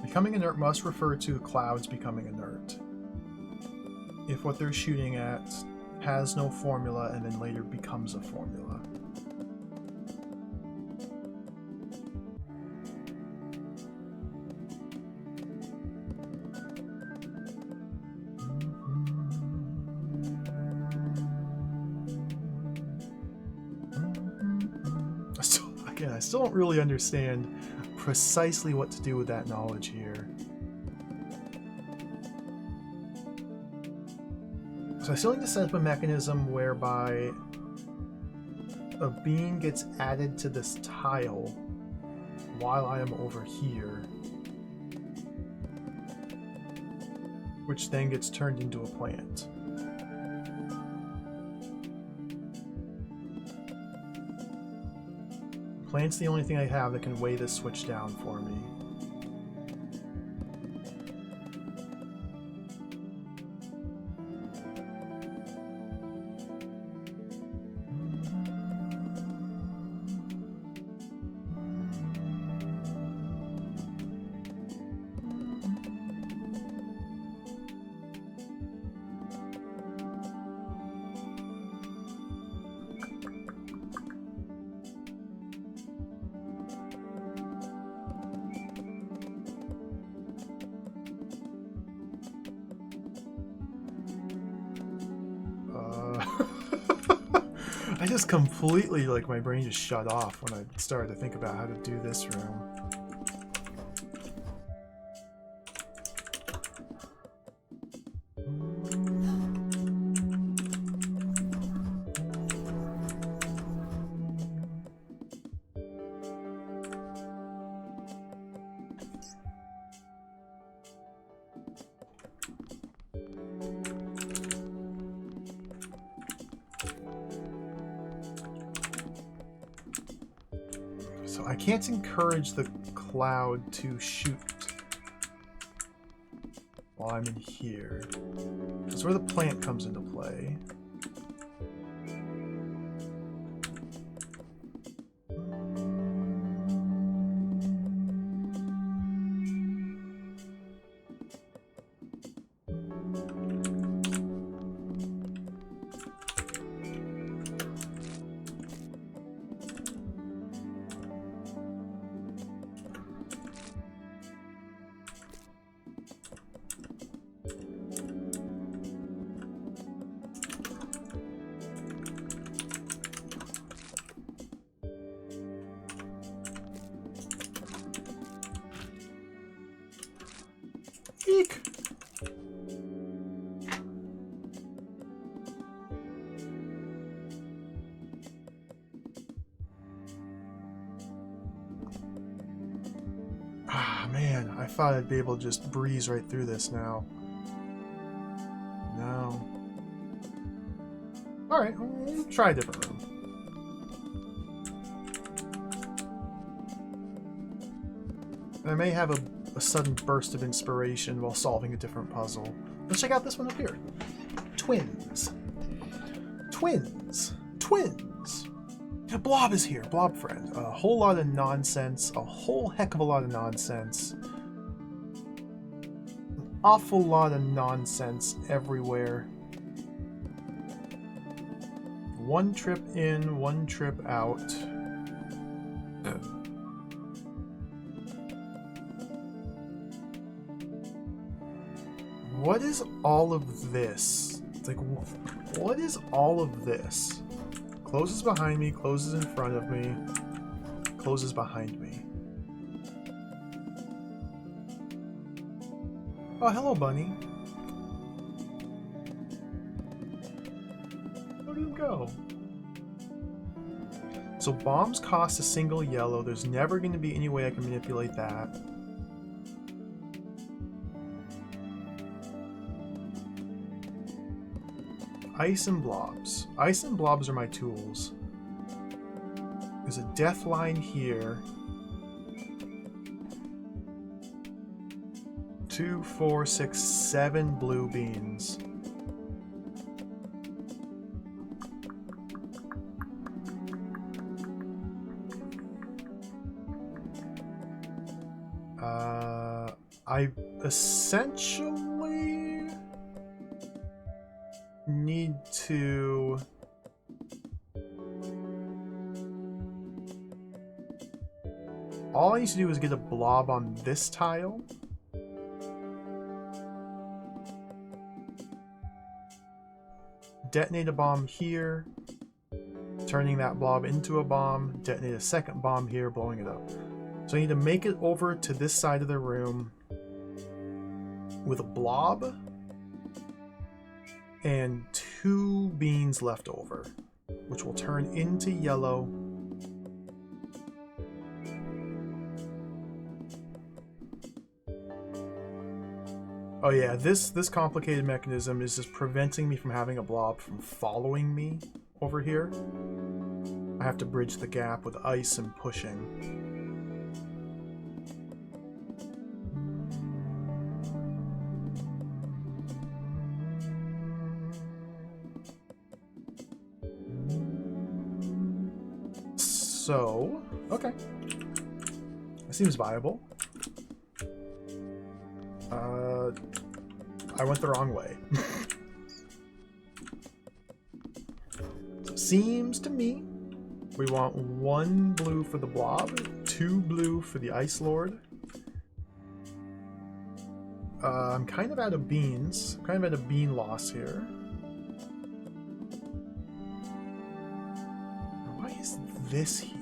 Becoming inert must refer to clouds becoming inert. If what they're shooting at has no formula and then later becomes a formula. I still don't really understand precisely what to do with that knowledge here. So I still need to set up a mechanism whereby a bean gets added to this tile while I am over here, which then gets turned into a plant. Plant's the only thing I have that can weigh this switch down for me. I just completely, like, my brain just shut off when I started to think about how to do this room. So I can't encourage the cloud to shoot while I'm in here. That's where the plant comes into play. Eek! Ah, man, I thought I'd be able to just breeze right through this now. No. Alright, we'll try a different room. I may have a sudden burst of inspiration while solving a different puzzle. Let's check out this one up here. Twins. Twins. Twins. Blob is here. Blob friend. A whole lot of nonsense. A whole heck of a lot of nonsense. An awful lot of nonsense everywhere. One trip in, one trip out. What is all of this? It's like, what is all of this? Closes behind me, closes in front of me, closes behind me. Oh, hello, bunny. Where did you go? So bombs cost a single yellow. There's never going to be any way I can manipulate that. Ice and blobs. Ice and blobs are my tools. There's a death line here. 2, 4, 6, 7 blue beans. I essentially need to all I need to do is get a blob on this tile. Detonate a bomb here, turning that blob into a bomb, detonate a second bomb here, blowing it up. So I need to make it over to this side of the room with a blob and 2 beans left over, which will turn into yellow. Oh yeah, this complicated mechanism is just preventing me from having a blob from following me over here. I have to bridge the gap with ice and pushing. So, okay. That seems viable. I went the wrong way. So seems to me we want 1 blue for the blob, 2 blue for the Ice Lord. I'm kind of out of beans. I'm kind of at a bean loss here. this here?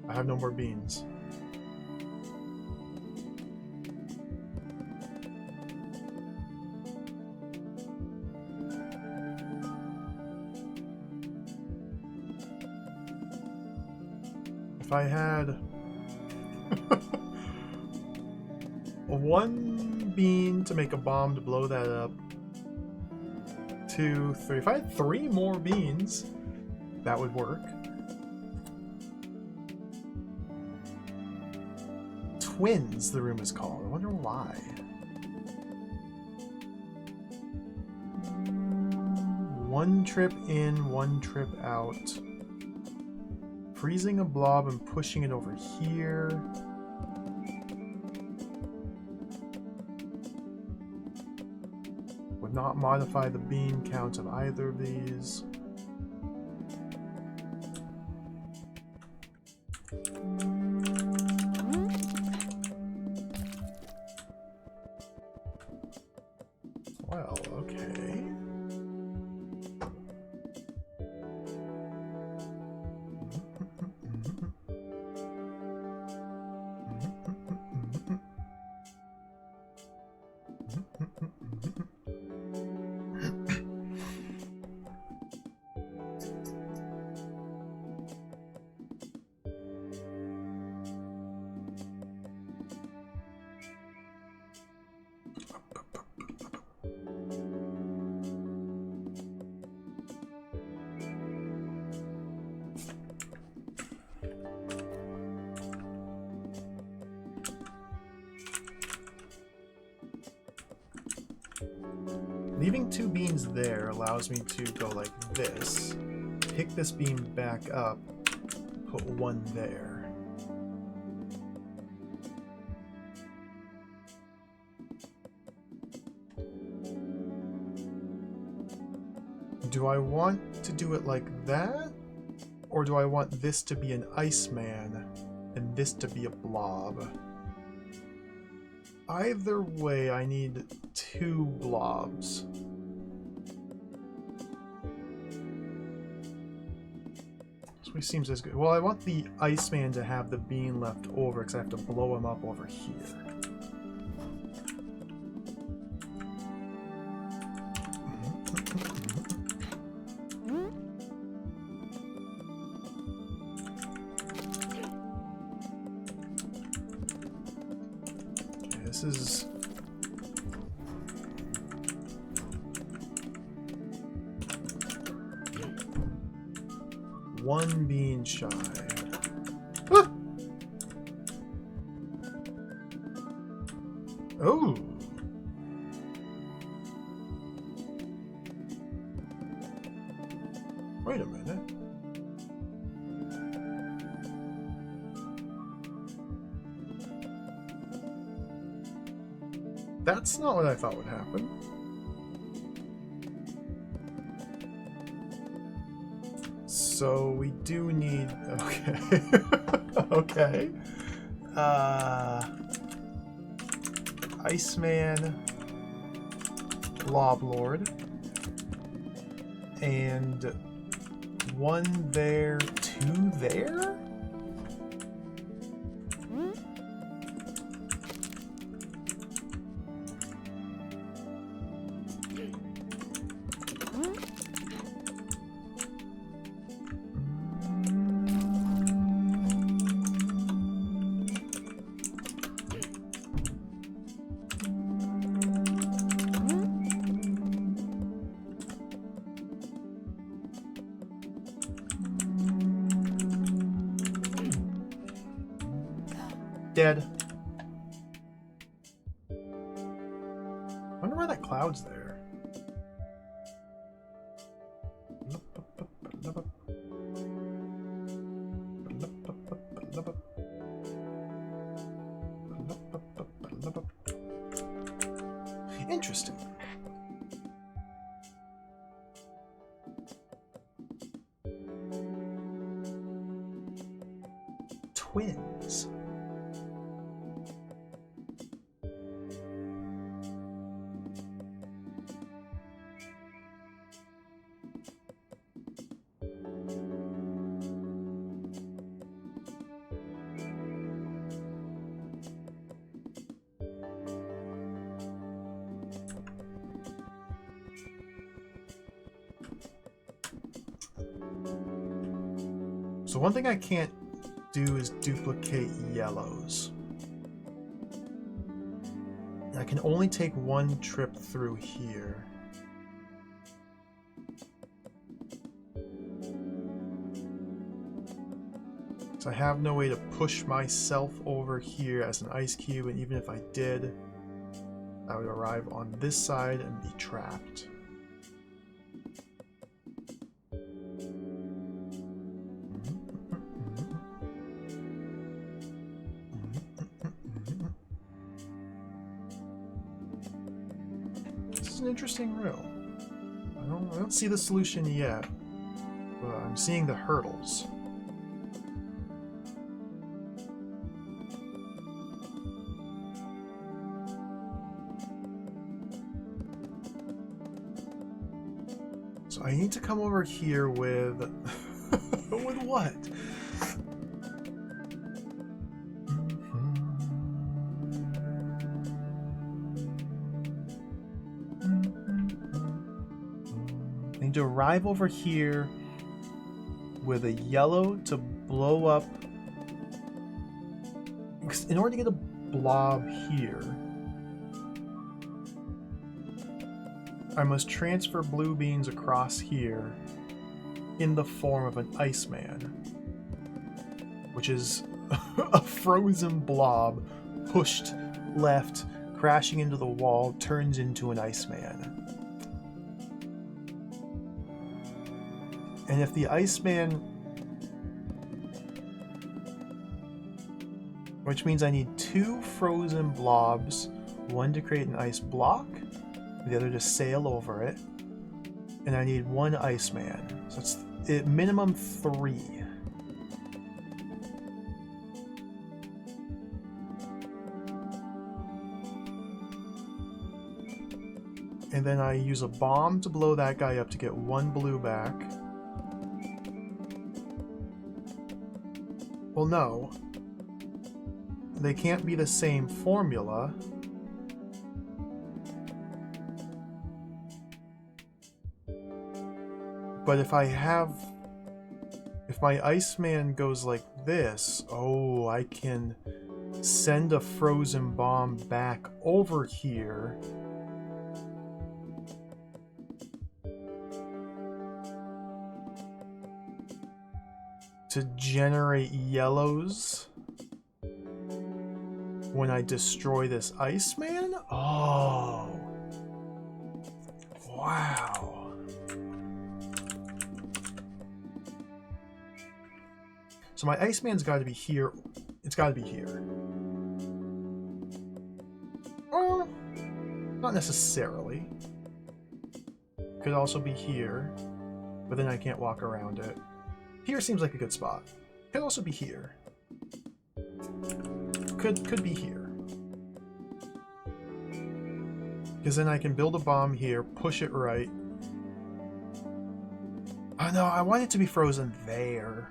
I have no more beans. If I had one bean to make a bomb to blow that up, 2, 3. If I had 3 more beans, that would work. Twins, the room is called. I wonder why. One trip in, one trip out. Freezing a blob and pushing it over here. Would not modify the bean count of either of these. Well, okay. Leaving 2 beans there allows me to go like this, pick this bean back up, put 1 there. Do I want to do it like that? Or do I want this to be an Iceman and this to be a blob? Either way, I need 2 blobs. So he seems as good. Well, I want the Iceman to have the bean left over because I have to blow him up over here. This is one bean shy. Ah! Oh. Wait a minute. That's not what I thought would happen. So we do need... Okay. Okay. Iceman, Loblord, and 1 there, 2 there? Dead. clouds there. Interesting. Twins. So one thing I can't do is duplicate yellows. And I can only take one trip through here. So I have no way to push myself over here as an ice cube, and even if I did, I would arrive on this side and be trapped. An interesting riddle. I don't see the solution yet, but I'm seeing the hurdles. So I need to come over here with with what? To arrive over here with a yellow to blow up. In order to get a blob here, I must transfer blue beans across here in the form of an Iceman, which is a frozen blob pushed left, crashing into the wall, turns into an Iceman. And if the Iceman, which means I need 2 frozen blobs, one to create an ice block, the other to sail over it, and I need 1 Iceman. So it's at minimum 3. And then I use a bomb to blow that guy up to get 1 blue back. Well, no. They can't be the same formula. But if my Iceman goes like this, oh, I can send a frozen bomb back over here. To generate yellows when I destroy this Iceman? Oh. Wow. So my Iceman's got to be here. It's got to be here. Not necessarily. Could also be here, but then I can't walk around it. Here seems like a good spot. Could also be here. Could be here. Because then I can build a bomb here, push it right. Oh no, I want it to be frozen there.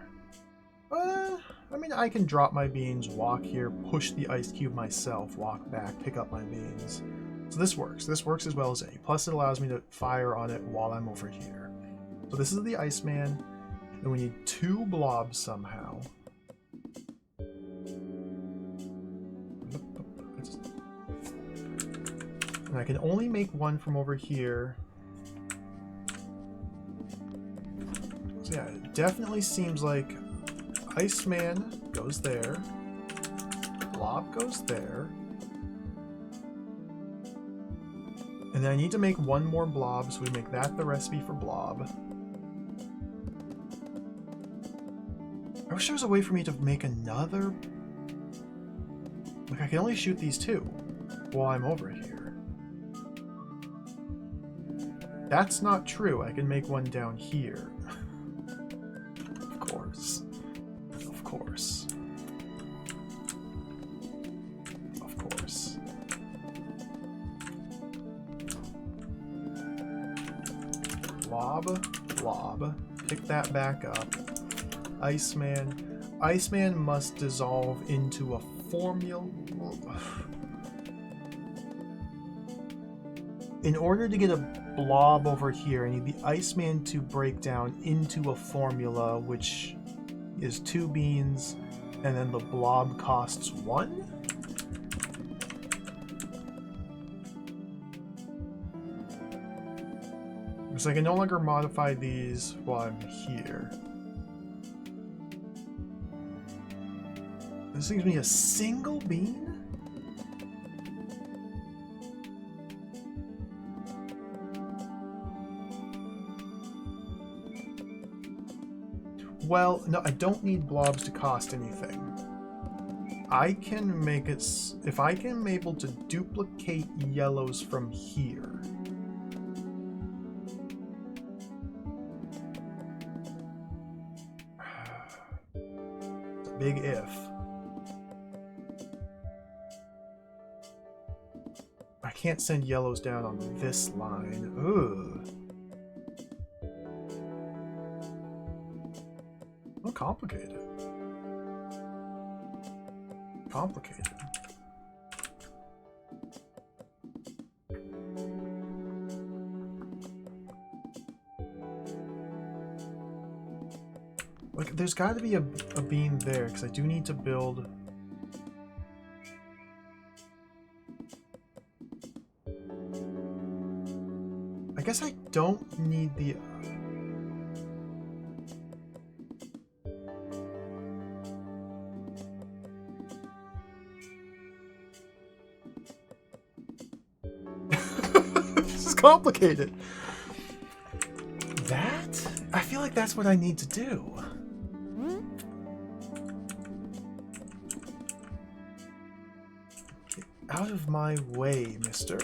I mean, I can drop my beans, walk here, push the ice cube myself, walk back, pick up my beans. So this works. This works as well as any. Plus it allows me to fire on it while I'm over here. So this is the Iceman. Then we need 2 blobs somehow. And I can only make 1 from over here. So yeah, it definitely seems like Iceman goes there. Blob goes there. And then I need to make one more blob, so we make that the recipe for blob. I wish there was a way for me to make another... Like, I can only shoot these two while I'm over here. That's not true. I can make one down here. Of course. Of course. Of course. Blob, blob. Pick that back up. Iceman. Iceman must dissolve into a formula. In order to get a blob over here, I need the Iceman to break down into a formula, which is 2 beans, and then the blob costs 1? Because I can no longer modify these while I'm here. This gives me a single bean? Well, no, I don't need blobs to cost anything. I can make it... If I am able to duplicate yellows from here... It's a big if. I can't send yellows down on this line. Ugh. Oh, complicated. Complicated. Like, there's got to be a beam there, because I do need to build... I guess I don't need the... This is complicated. That? I feel like that's what I need to do. Get out of my way, mister.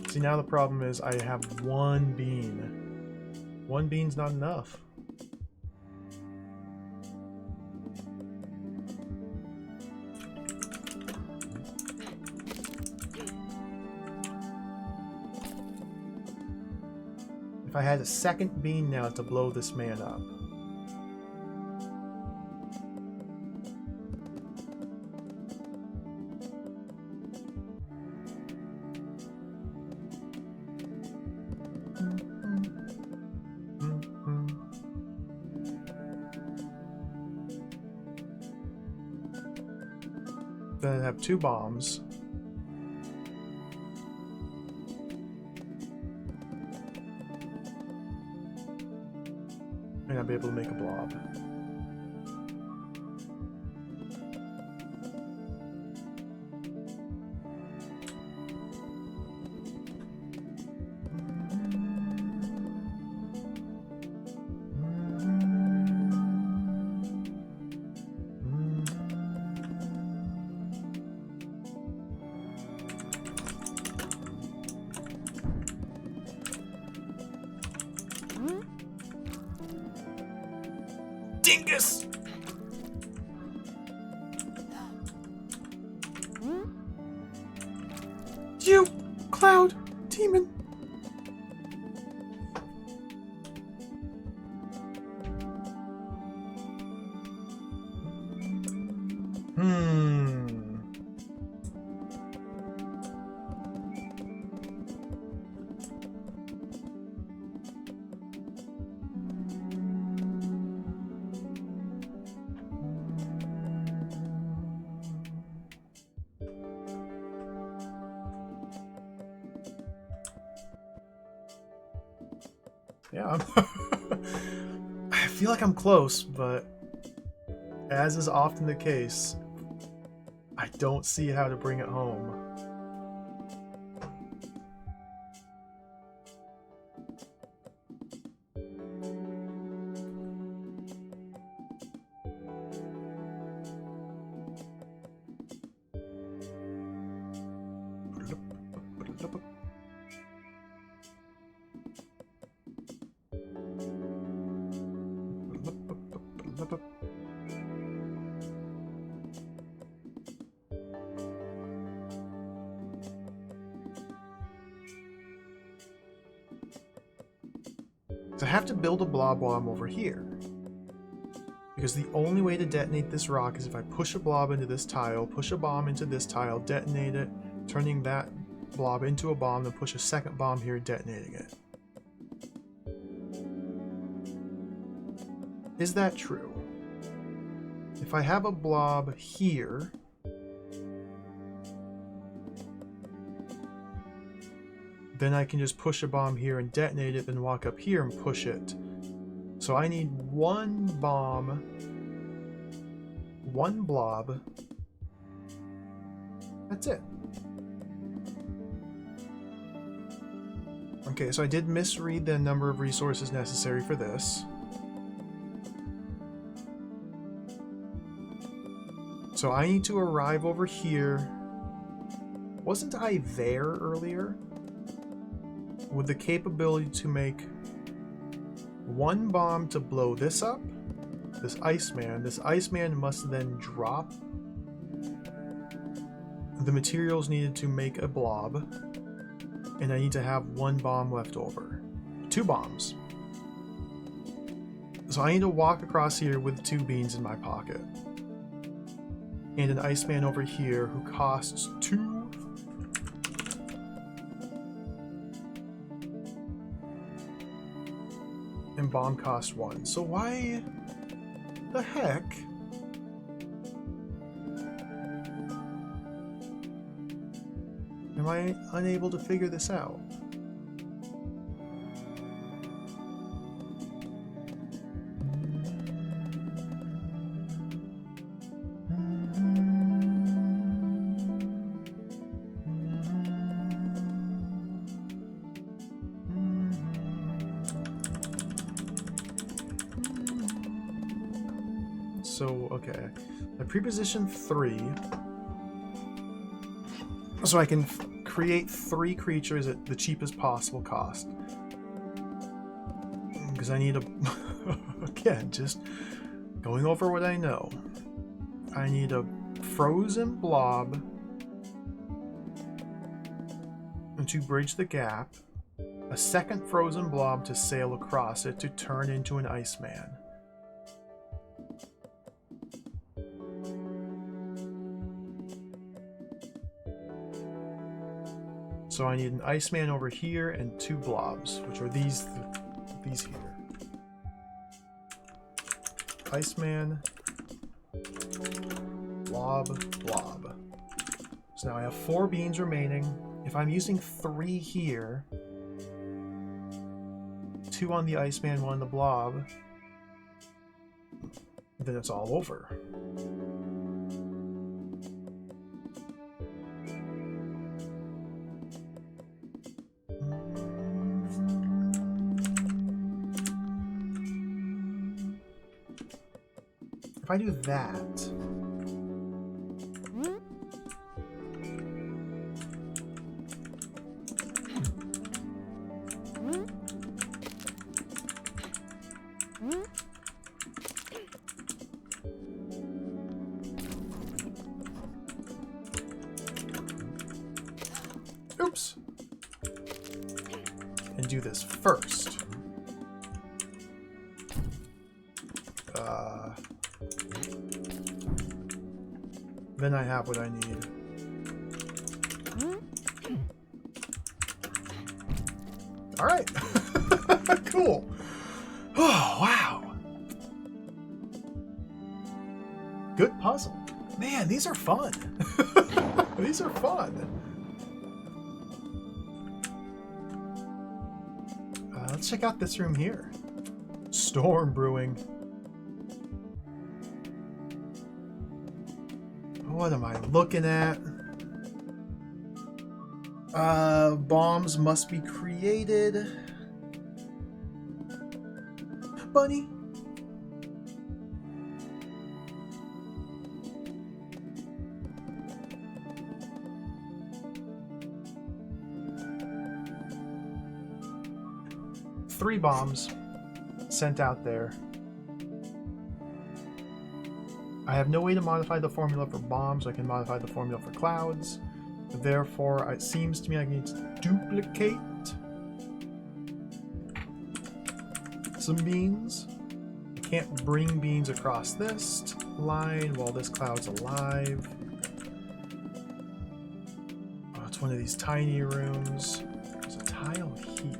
See, now the problem is I have 1 bean. 1 bean's not enough. If I had a 2nd bean now to blow this man up. Then I'd have 2 bombs. And I'd be able to make a blob. Dingus! You, Cloud Demon! Yeah, I feel like I'm close, but as is often the case, I don't see how to bring it home. So I have to build a blob while I'm over here. Because the only way to detonate this rock is if I push a blob into this tile, push a bomb into this tile, detonate it, turning that blob into a bomb, then push a second bomb here, detonating it. Is that true? If I have a blob here, then I can just push a bomb here and detonate it, then walk up here and push it. So I need one bomb, one blob. That's it. Okay, so I did misread the number of resources necessary for this. So I need to arrive over here. Wasn't I there earlier? With the capability to make one bomb to blow this up, this Iceman. This Iceman must then drop the materials needed to make a blob, and I need to have one bomb left over. 2 bombs. So I need to walk across here with 2 beans in my pocket. And an Iceman over here who costs 2. And bomb cost 1. So why the heck am I unable to figure this out? So, okay. I preposition 3. So I can create 3 creatures at the cheapest possible cost. Because I need a... Again, just going over what I know. I need a frozen blob to bridge the gap. A second frozen blob to sail across it to turn into an Iceman. So I need an Iceman over here and 2 blobs, which are these here. Iceman, blob, blob. So now I have 4 beans remaining. If I'm using 3 here, 2 on the Iceman, 1 on the blob, then it's all over. If I do that, oops, and do this first. Then I have what I need. All right. Cool. Oh, wow. Good puzzle. Man, these are fun. These are fun. let's check out this room here. Storm brewing. What am I looking at? Bombs must be created. Bunny. Three bombs sent out there. I have no way to modify the formula for bombs. I can modify the formula for clouds. Therefore, it seems to me I need to duplicate some beans. I can't bring beans across this line while this cloud's alive. Oh, it's one of these tiny rooms. There's a tile here.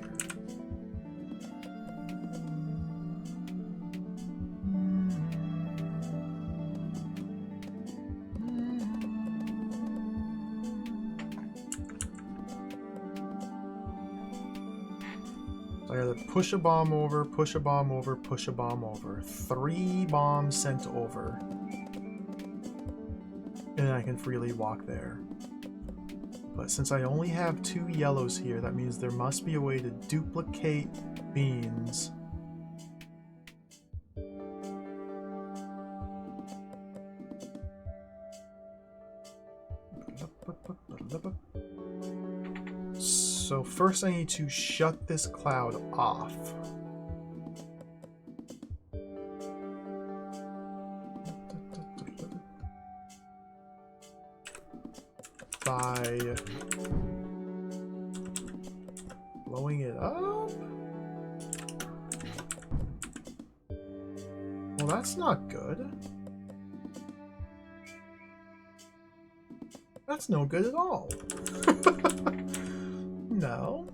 I gotta push a bomb over, push a bomb over, push a bomb over. 3 bombs sent over. And I can freely walk there. But since I only have 2 yellows here, that means there must be a way to duplicate beans. So first I need to shut this cloud off. By blowing it up? Well, that's not good. That's no good at all. No.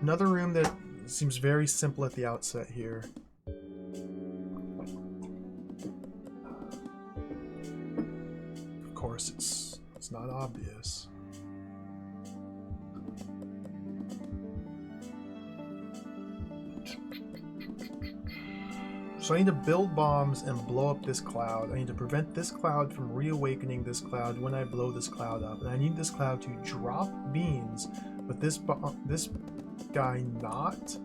Another room that seems very simple at the outset here. Of course, it's not obvious. So I need to build bombs and blow up this cloud. I need to prevent this cloud from reawakening this cloud when I blow this cloud up. And I need this cloud to drop beans, but this guy not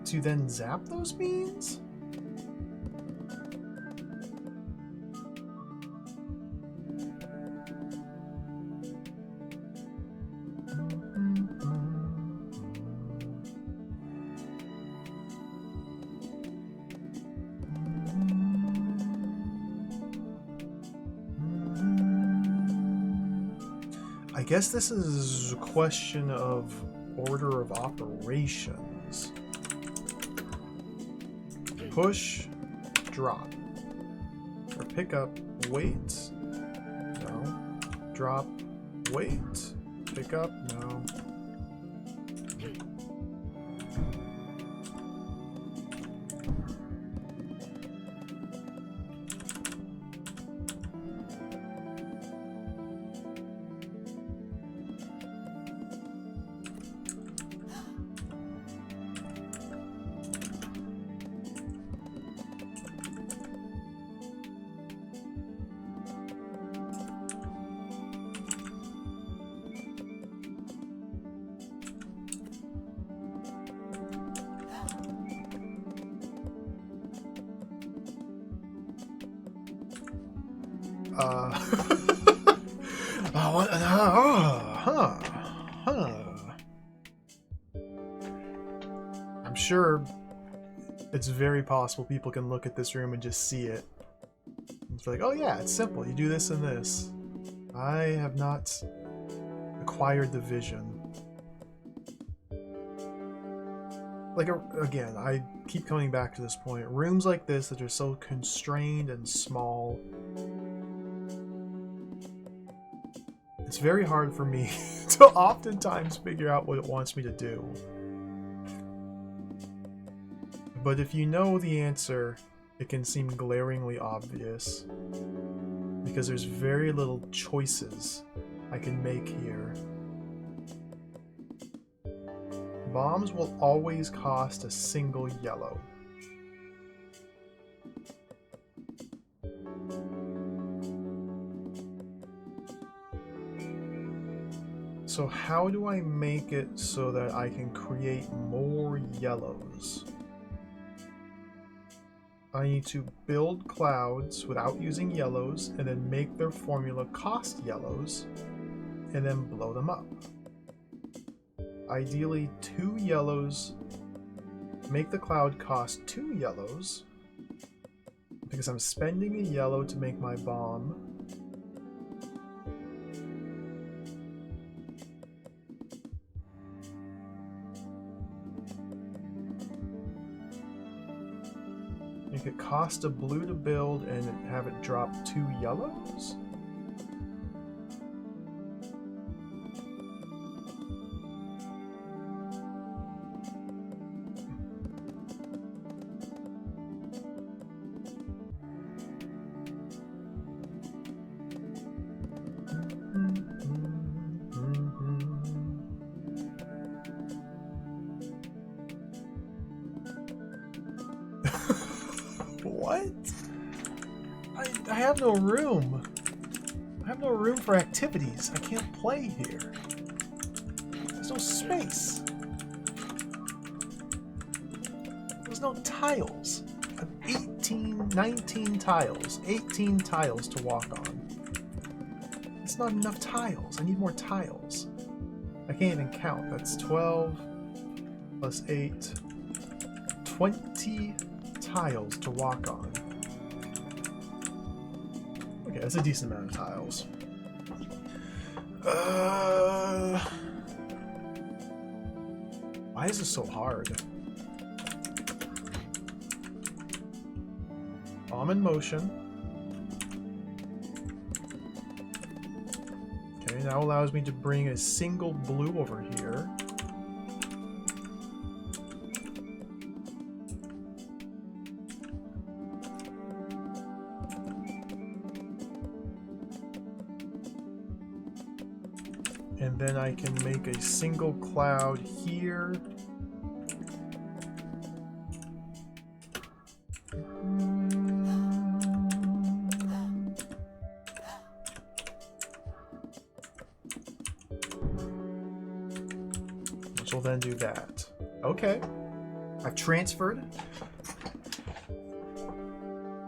to then zap those beans? I guess this is a question of order of operations. Push, drop. Or pick up, wait. No. Drop, wait. Pick up, no. I'm sure it's very possible people can look at this room and just see it and It's like, oh yeah, it's simple. You do this and this. I have not acquired the vision. Like, again, I keep coming back to this point. Rooms like this that are so constrained and small, it's very hard for me to oftentimes figure out what it wants me to do. But if you know the answer, it can seem glaringly obvious, because there's very little choices I can make here. Bombs will always cost a single yellow. So how do I make it so that I can create more yellows? I need to build clouds without using yellows, and then make their formula cost yellows, and then blow them up. Ideally 2 yellows, make the cloud cost 2 yellows, because I'm spending a yellow to make my bomb. Make it cost a blue to build and have it drop 2 yellows? What? I have no room. I have no room for activities. I can't play here. There's no space. There's no tiles. I have 19 tiles. 18 tiles to walk on. It's not enough tiles. I need more tiles. I can't even count. That's 12 plus 8. 20 tiles to walk on. Okay, that's a decent amount of tiles. Why is this so hard? Bomb in motion. Okay, now allows me to bring a single blue over here. And then I can make a single cloud here. Which will then do that. Okay. I've transferred.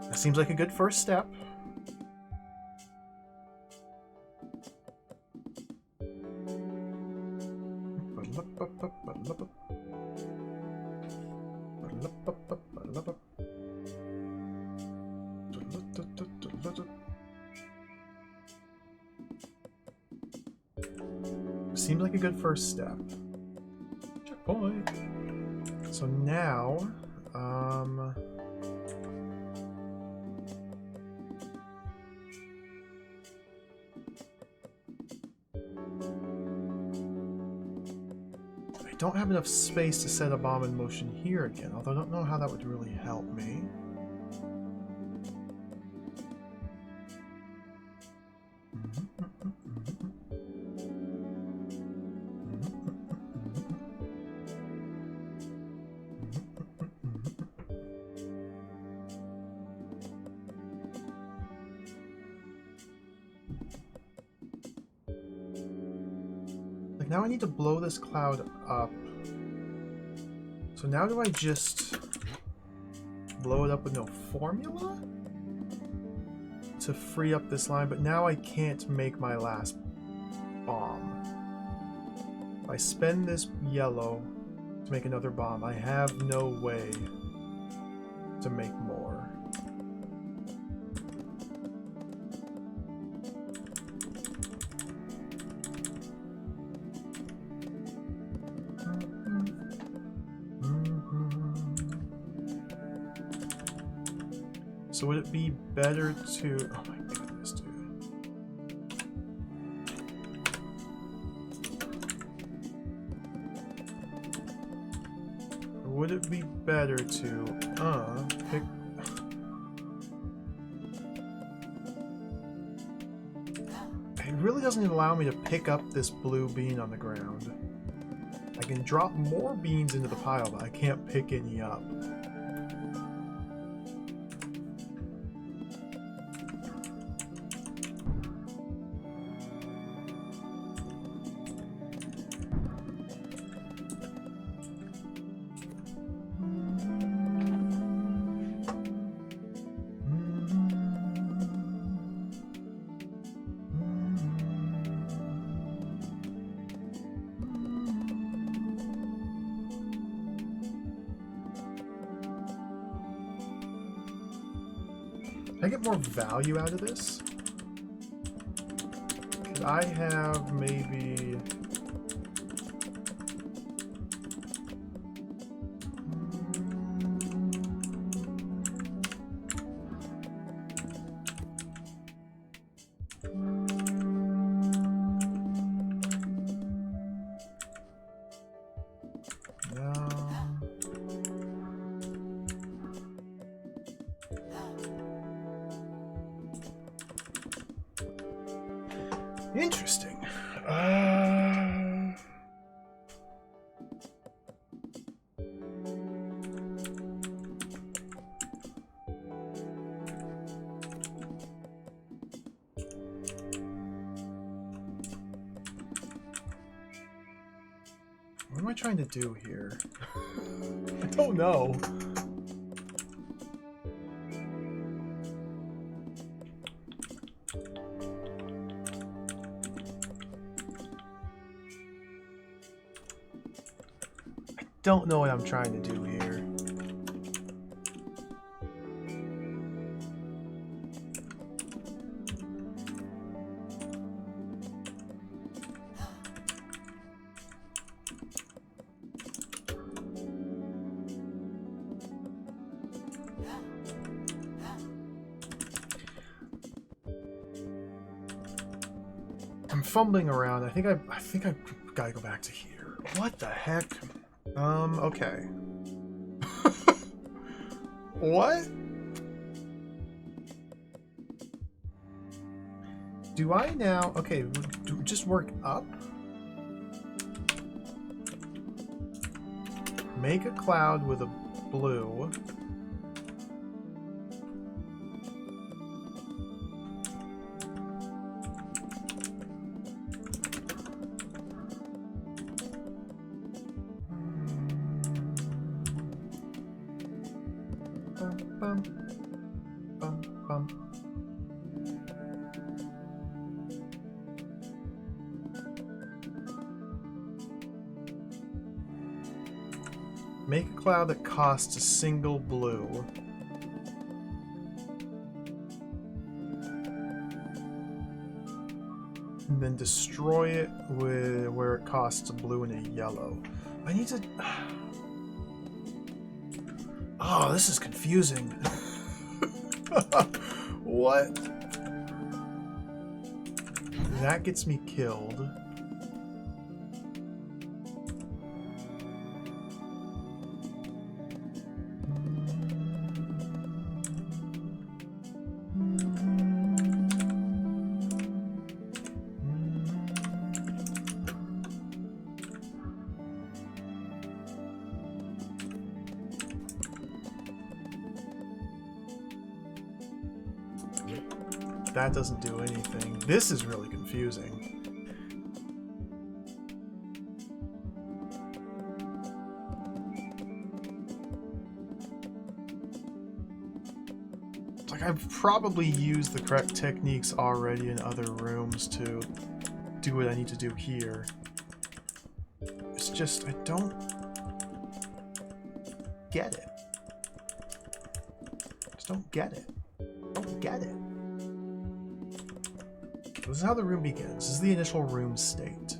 That seems like a good first step. Seems like a good first step. Checkpoint. So now, I don't have enough space to set a bomb in motion here again, although I don't know how that would really help me. Like, now I need to blow this cloud up. So now do I just blow it up with no formula to free up this line? But now I can't make my last bomb. If I spend this yellow to make another bomb, I have no way to make more. So would it be better to... Oh my goodness, dude. Or would it be better to, pick... It really doesn't even allow me to pick up this blue bean on the ground. I can drop more beans into the pile, but I can't pick any up. Can I get more value out of this? Could I have maybe... Interesting. What am I trying to do here? I don't know. Don't know what I'm trying to do here. I'm fumbling around. I think I gotta go back to here. What the heck? Okay. What? Do I now... Okay, just work up? Make a cloud with a blue. Make a cloud that costs a single blue. And then destroy it with where it costs a blue and a yellow. I need to... Oh, this is confusing. What? That gets me killed. That doesn't do anything. This is really confusing. It's like I've probably used the correct techniques already in other rooms to do what I need to do here. It's just, I don't get it. Just don't get it. Don't get it. This is how the room begins. This is the initial room state.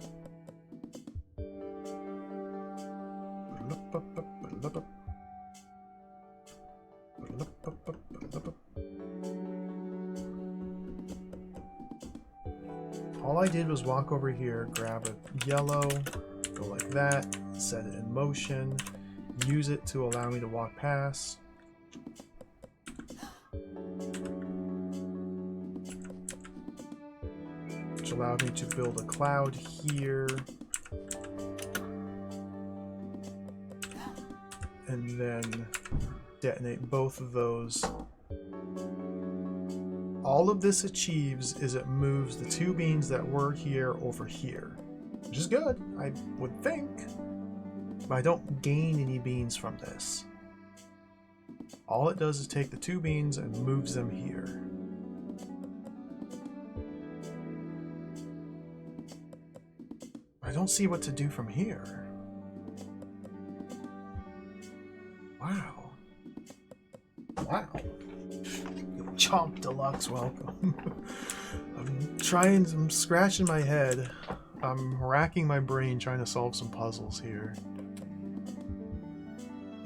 I did was walk over here, grab a yellow, go like that, set it in motion, use it to allow me to walk past. Which allowed me to build a cloud here. And then detonate both of those. All of this achieves is it moves the 2 beans that were here over here. Which is good, I would think. But I don't gain any beans from this. All it does is take the 2 beans and moves them here. I don't see what to do from here. Wow. Wow. Chomp Deluxe, welcome. I'm scratching my head. I'm racking my brain trying to solve some puzzles here.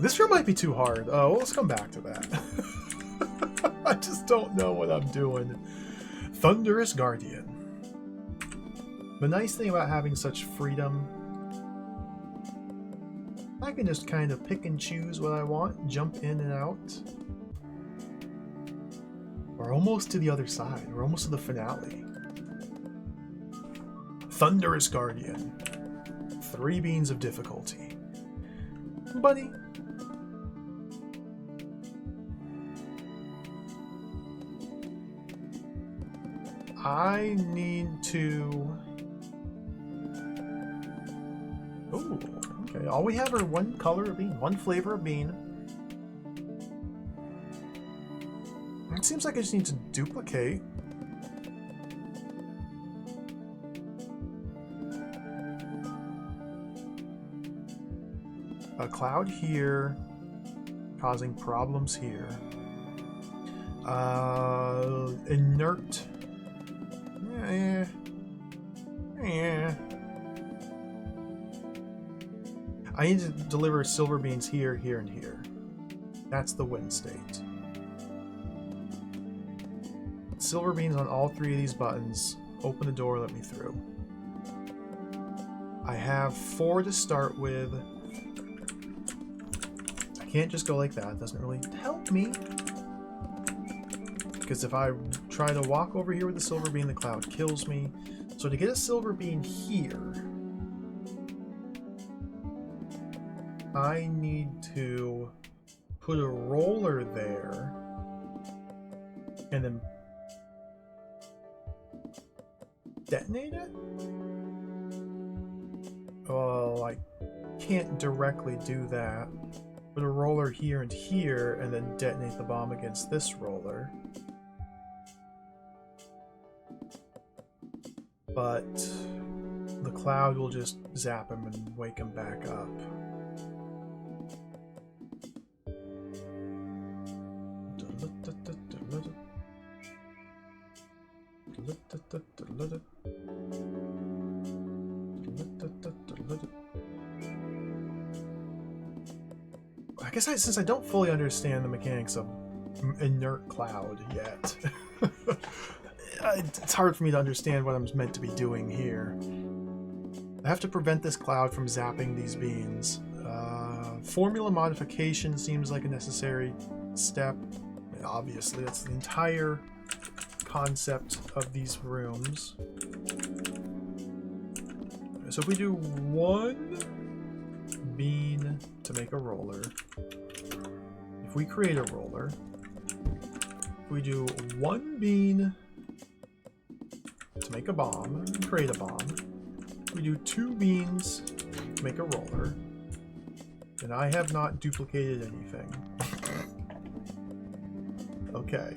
This room might be too hard. Oh, well, let's come back to that. I just don't know what I'm doing. Thunderous Guardian. The nice thing about having such freedom, I can just kind of pick and choose what I want, jump in and out. We're almost to the other side. We're almost to the finale. Thunderous Guardian. 3 beans of difficulty. Buddy. I need to... Ooh, okay. All we have are 1 color of bean, 1 flavor of bean. It seems like I just need to duplicate. A cloud here, causing problems here. Inert. Yeah. I need to deliver silver beans here, here, and here. That's the win state. Silver beans on all 3 of these buttons. Open the door, let me through. I have 4 to start with. I can't just go like that. It doesn't really help me. Because if I try to walk over here with the silver bean, the cloud kills me. So to get a silver bean here, I need to put a roller there and then detonate it? Well, I can't directly do that. Put a roller here and here and then detonate the bomb against this roller. But the cloud will just zap him and wake him back up. I guess since I don't fully understand the mechanics of inert cloud yet, it's hard for me to understand what I'm meant to be doing here. I have to prevent this cloud from zapping these beans. Formula modification seems like a necessary step. Obviously, that's the entire concept of these rooms. So if we do 1 bean to make a roller, if we create a roller, if we do 1 bean to make a bomb, create a bomb, if we do 2 beans to make a roller, then I have not duplicated anything. Okay.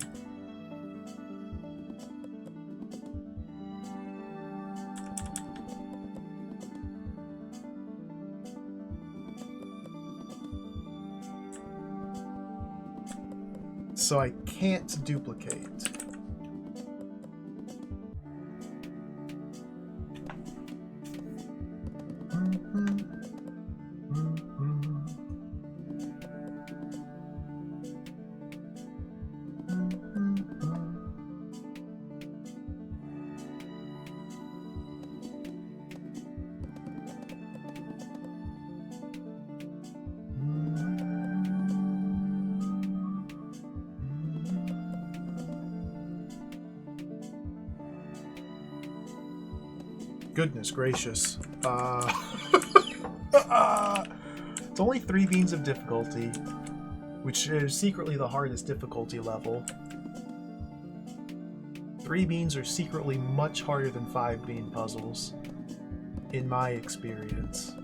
So I can't duplicate. Goodness gracious. It's only 3 beans of difficulty, which is secretly the hardest difficulty level. 3 beans are secretly much harder than 5 bean puzzles, in my experience.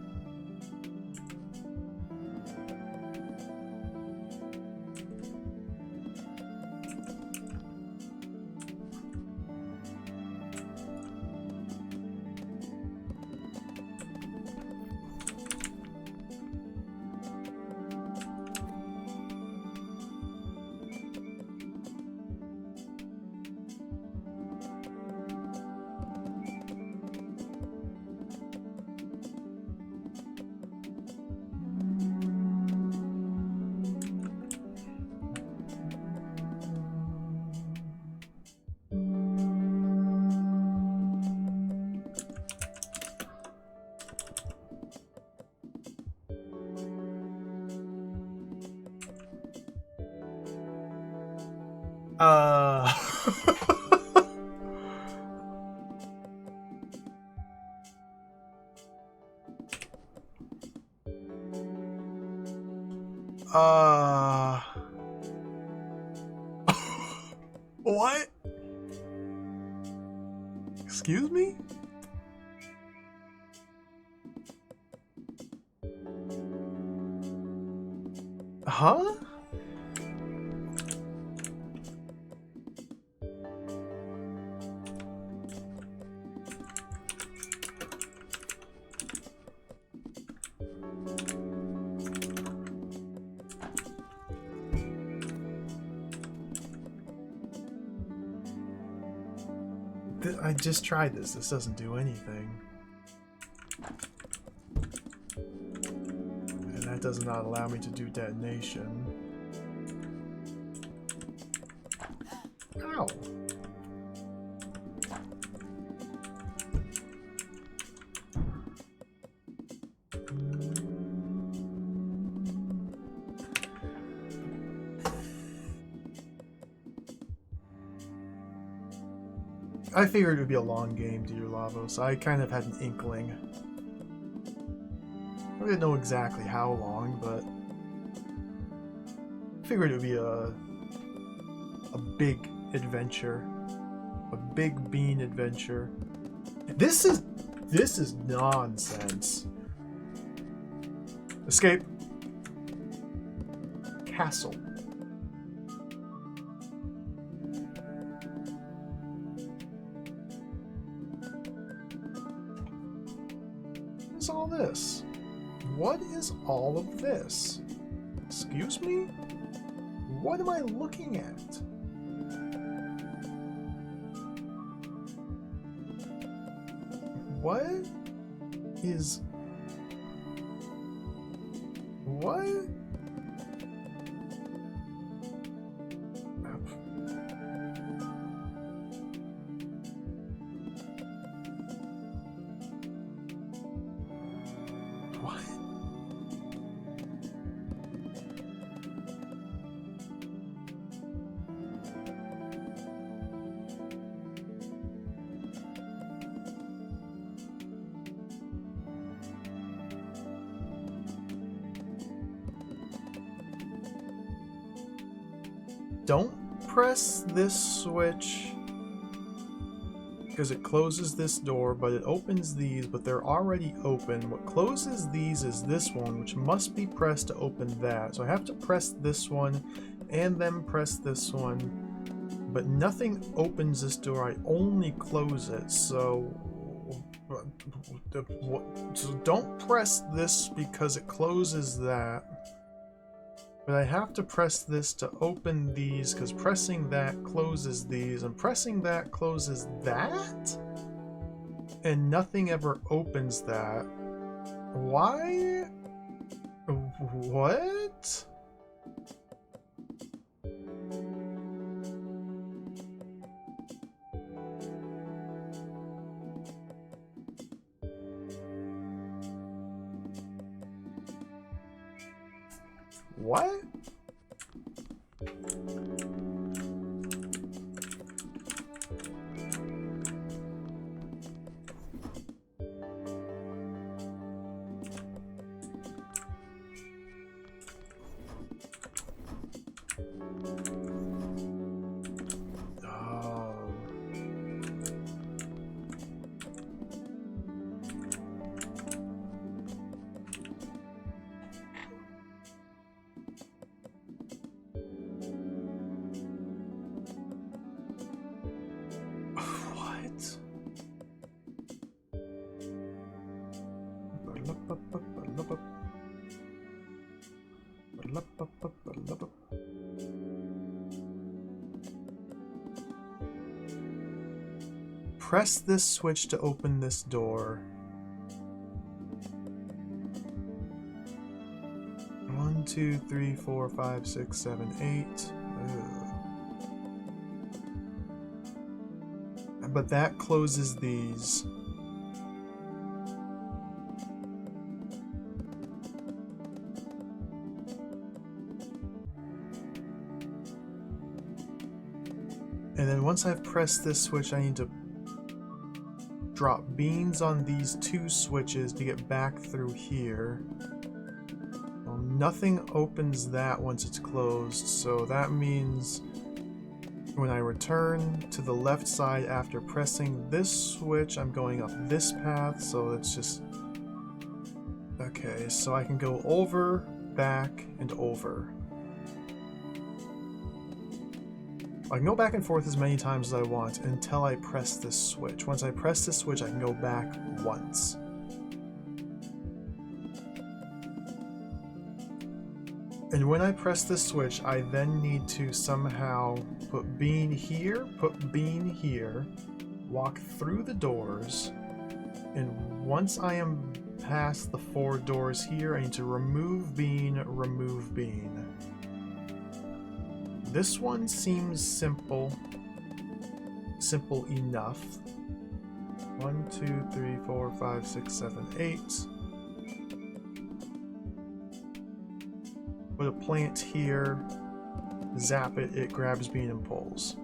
What? Excuse me? Huh? I just tried this. This doesn't do anything. And that does not allow me to do detonation. Ow! I figured it would be a long game, Dear Lavos. I kind of had an inkling. I didn't know exactly how long, but I figured it would be a big adventure. A big bean adventure. This is nonsense. Escape. Castle. What's all this? What is all of this? Excuse me? What am I looking at? What is... What? What? Don't press this switch because it closes this door, but it opens these, but they're already open. What closes these is this one, which must be pressed to open that. So I have to press this one and then press this one, but nothing opens this door. I only close it. So don't press this because it closes that. But I have to press this to open these, because pressing that closes these, and pressing that closes that? And nothing ever opens that. Why? What? What? Press this switch to open this door. 1, 2, 3, 4, 5, 6, 7, 8. But that closes these. And then once I've pressed this switch, I need to drop beans on these 2 switches to get back through here. Well, nothing opens that once it's closed, so that means when I return to the left side after pressing this switch, I'm going up this path, so it's just... Okay, so I can go over, back, and over. I can go back and forth as many times as I want until I press this switch. Once I press this switch, I can go back once. And when I press this switch, I then need to somehow put bean here, walk through the doors, and once I am past the 4 doors here, I need to remove bean, remove bean. This one seems simple. Simple enough. 1, 2, 3, 4, 5, 6, 7, 8. Put a plant here. Zap it, it grabs bean and pulls.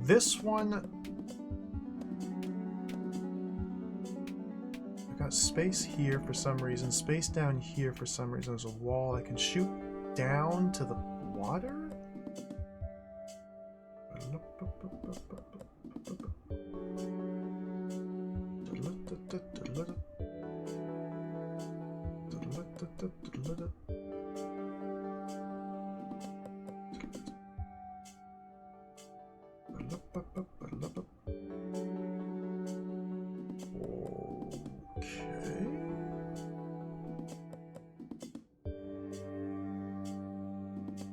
This one... I got space here for some reason, space down here for some reason. There's a wall I can shoot down to the water?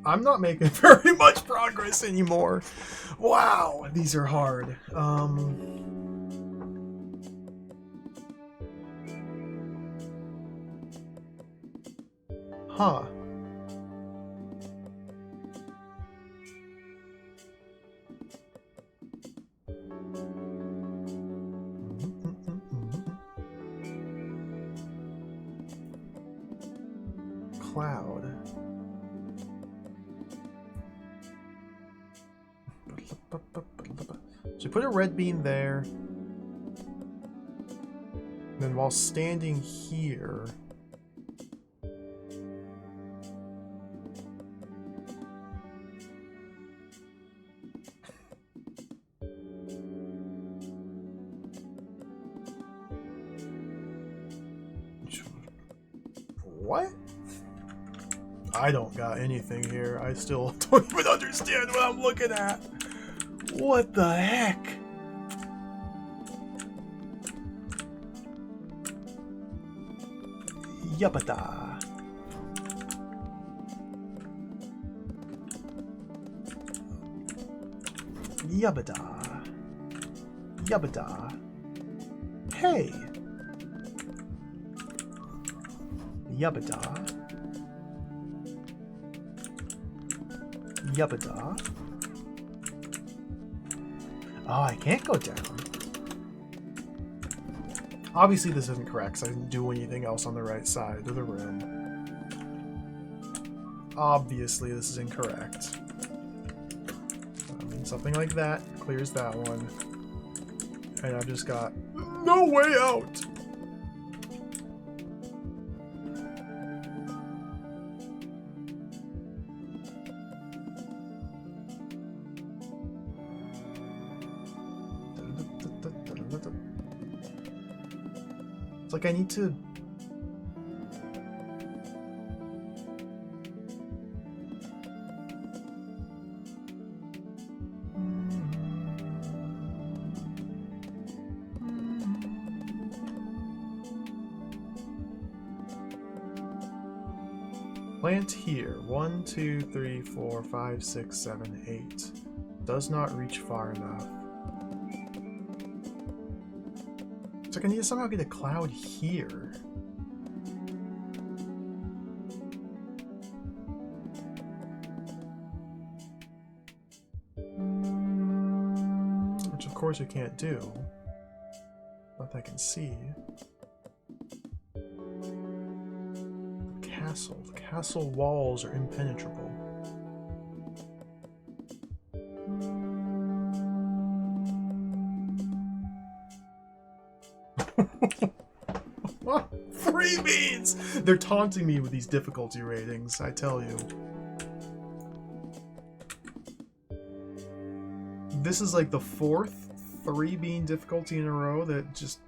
I'm not making very much progress anymore. Wow, these are hard. Huh. Cloud. So put a red bean there. And then while standing here... What? I don't got anything here. I still don't even understand what I'm looking at. What the heck? Yabada. Yabada. Yabada. Hey. Yabada. Yabada. Oh, I can't go down. Obviously this isn't correct, so I didn't do anything else on the right side of the room. Obviously this is incorrect. I mean, something like that clears that one. And I've just got no way out! It's like I need to... Plant here. 1, 2, 3, 4, 5, 6, 7, 8. Does not reach far enough. So I need to somehow get a cloud here. Which of course you can't do. Not that I can see. Castle. The castle walls are impenetrable. Three beans! They're taunting me with these difficulty ratings, I tell you. This is like the 4th 3-bean difficulty in a row that just...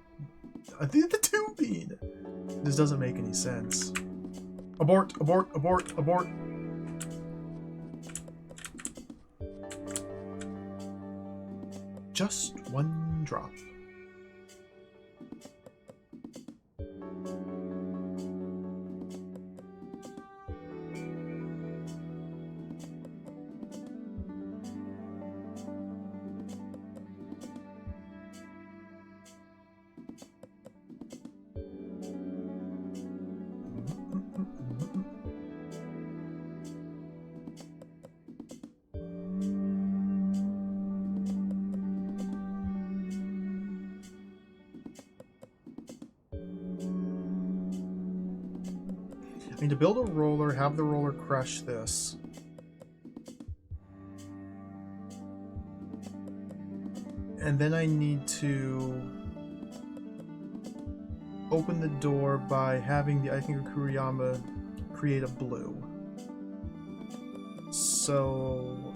I think the 2-bean! This doesn't make any sense. Abort, abort, abort, abort. Just one drop. I need to build a roller, have the roller crush this. And then I need to open the door by having the Kuriyama create a blue. So...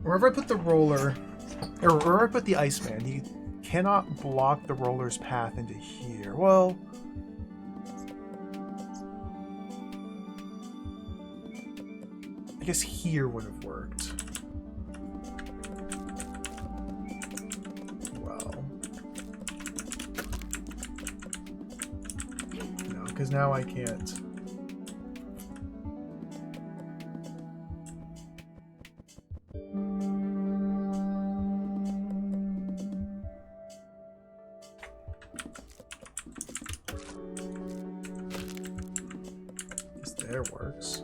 wherever I put the roller, or wherever I put the Iceman, he cannot block the roller's path into here. Well, I guess here would have worked. Well, no, because now I can't. There works.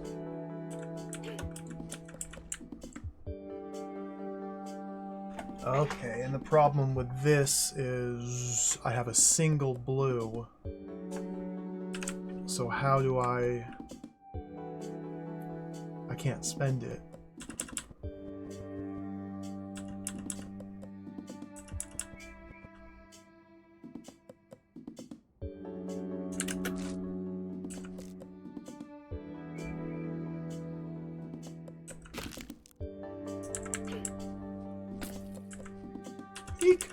Okay, and the problem with this is I have a single blue. So how do I can't spend it. Eek.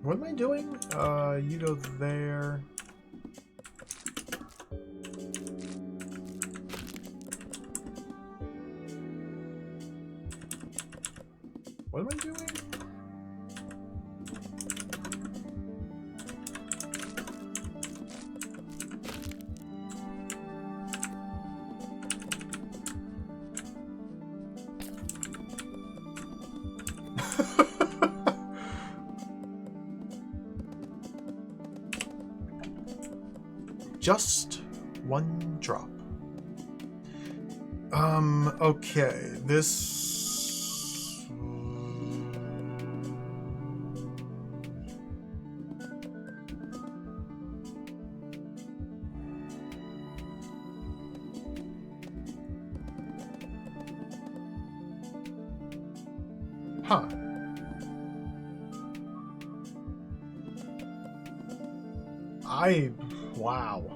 What am I doing? You go there. just one drop. Okay, this... Huh. Wow.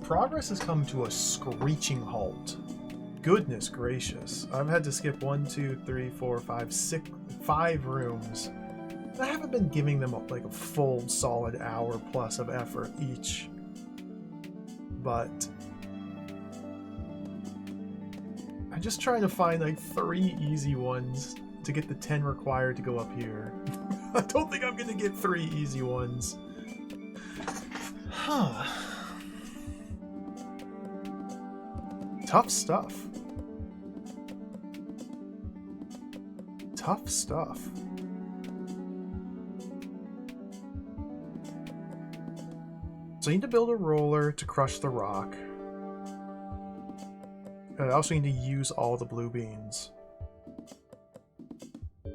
Progress has come to a screeching halt. Goodness gracious. I've had to skip 1, 2, 3, 4, 5, 6, 5 rooms. I haven't been giving them like a full solid hour plus of effort each. But I'm just trying to find like 3 easy ones to get the 10 required to go up here. I don't think I'm gonna get 3 easy ones. Huh. Tough stuff. Tough stuff. So I need to build a roller to crush the rock. I also need to use all the blue beans.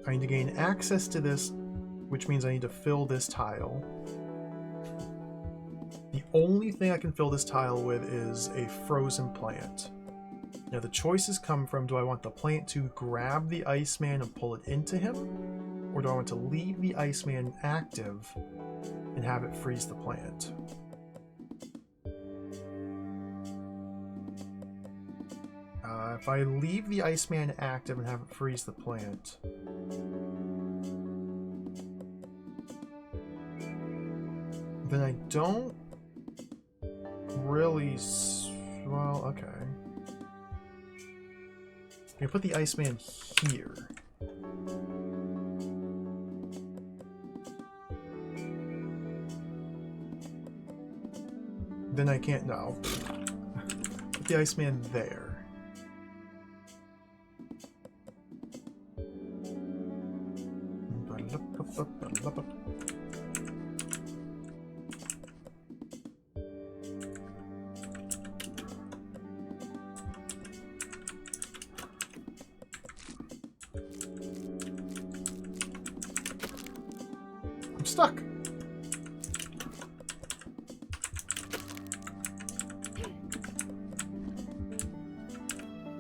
I need to gain access to this, which means I need to fill this tile. The only thing I can fill this tile with is a frozen plant. Now the choices come from, do I want the plant to grab the Iceman and pull it into him? Or do I want to leave the Iceman active and have it freeze the plant? If I leave the Iceman active and have it freeze the plant, then I don't really... Well, okay. I'm gonna put the Iceman here. Then I can't... No. Put the Iceman there. I'm stuck.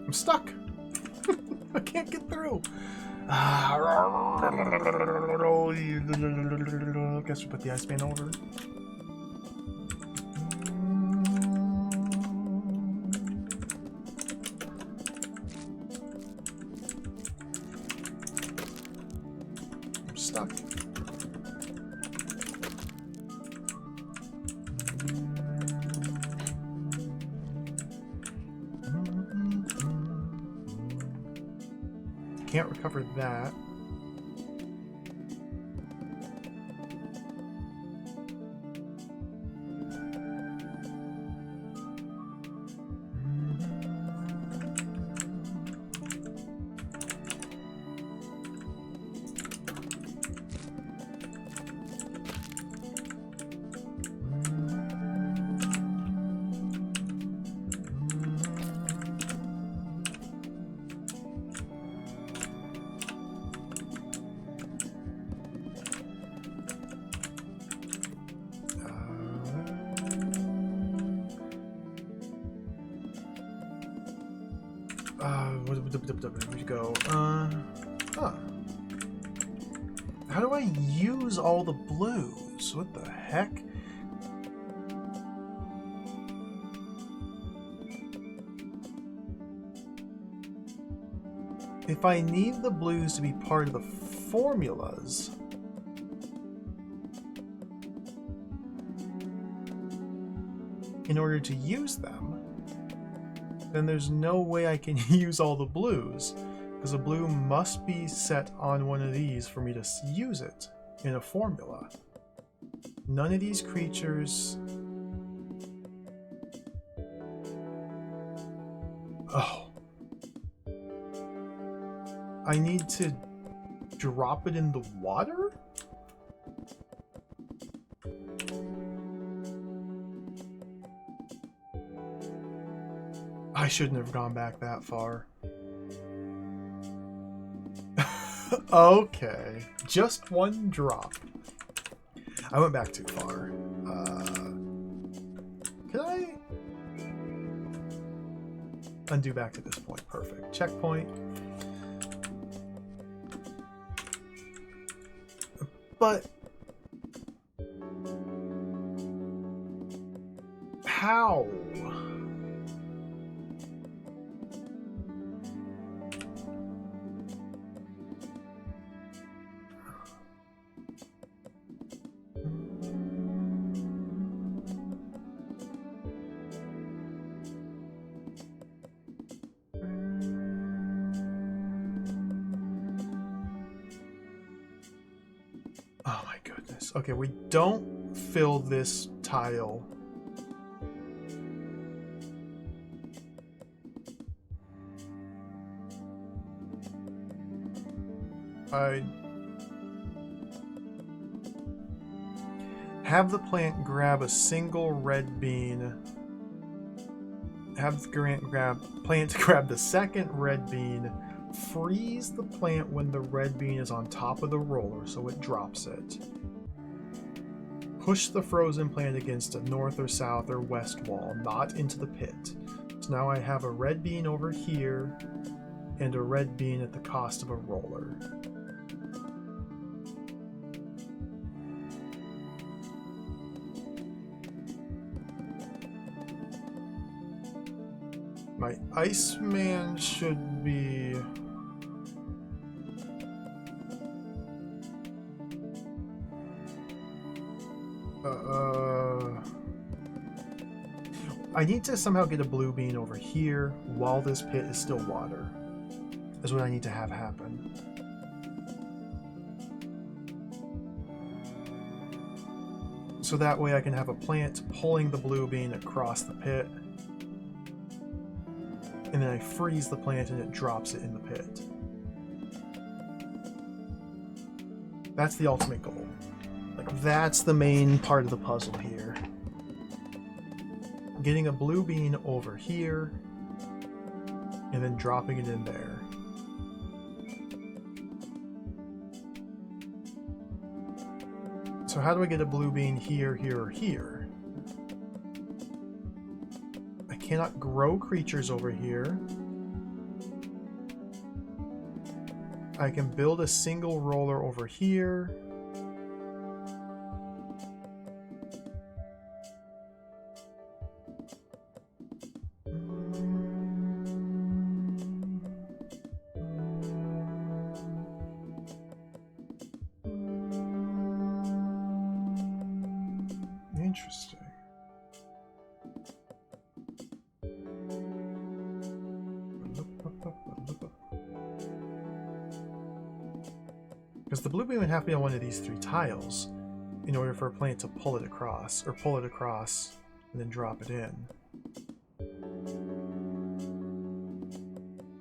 I'm stuck. I can't get through. Guess we put the Iceman over. I'm stuck. Can't recover that. Where'd we go? Huh. How do I use all the blues? What the heck? If I need the blues to be part of the formulas, in order to use them, then there's no way I can use all the blues, because a blue must be set on one of these for me to use it in a formula. None of these creatures Oh. I need to drop it in the water? I shouldn't have gone back that far. Okay. Just one drop. I went back too far. Can I undo back to this point? Perfect. Checkpoint. But how? Oh my goodness. Okay, we don't fill this tile. I have the plant grab a single red bean. Have the plant grab the second red bean. Freeze the plant when the red bean is on top of the roller so it drops it. Push the frozen plant against a north or south or west wall, not into the pit. So now I have a red bean over here and a red bean at the cost of a roller. My Iceman should be... I need to somehow get a blue bean over here while this pit is still water. That's what I need to have happen. So that way I can have a plant pulling the blue bean across the pit. And then I freeze the plant and it drops it in the pit. That's the ultimate goal. Like, that's the main part of the puzzle here. Getting a blue bean over here, and then dropping it in there. So how do I get a blue bean here, here, or here? I cannot grow creatures over here. I can build a single roller over here. Interesting. Because the blue bean would have to be on one of these three tiles in order for a plant to pull it across, or pull it across and then drop it in.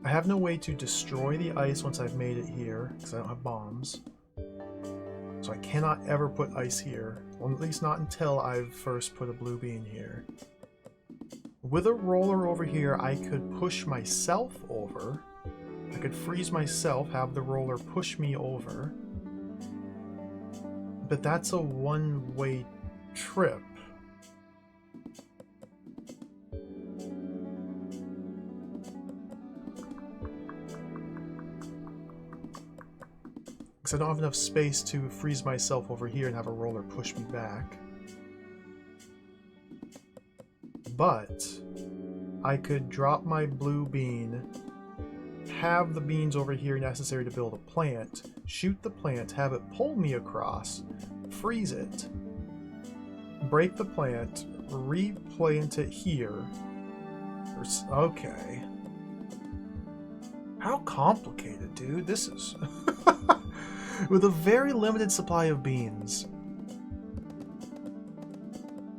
I have no way to destroy the ice once I've made it here, because I don't have bombs. So I cannot ever put ice here. Well, at least not until I've first put a blue bean here. With a roller over here, I could push myself over. I could freeze myself, have the roller push me over. But that's a one-way trip. Because I don't have enough space to freeze myself over here and have a roller push me back. But I could drop my blue bean, have the beans over here necessary to build a plant, shoot the plant, have it pull me across, freeze it, break the plant, replant it here. Okay. How complicated, dude? This is... With a very limited supply of beans.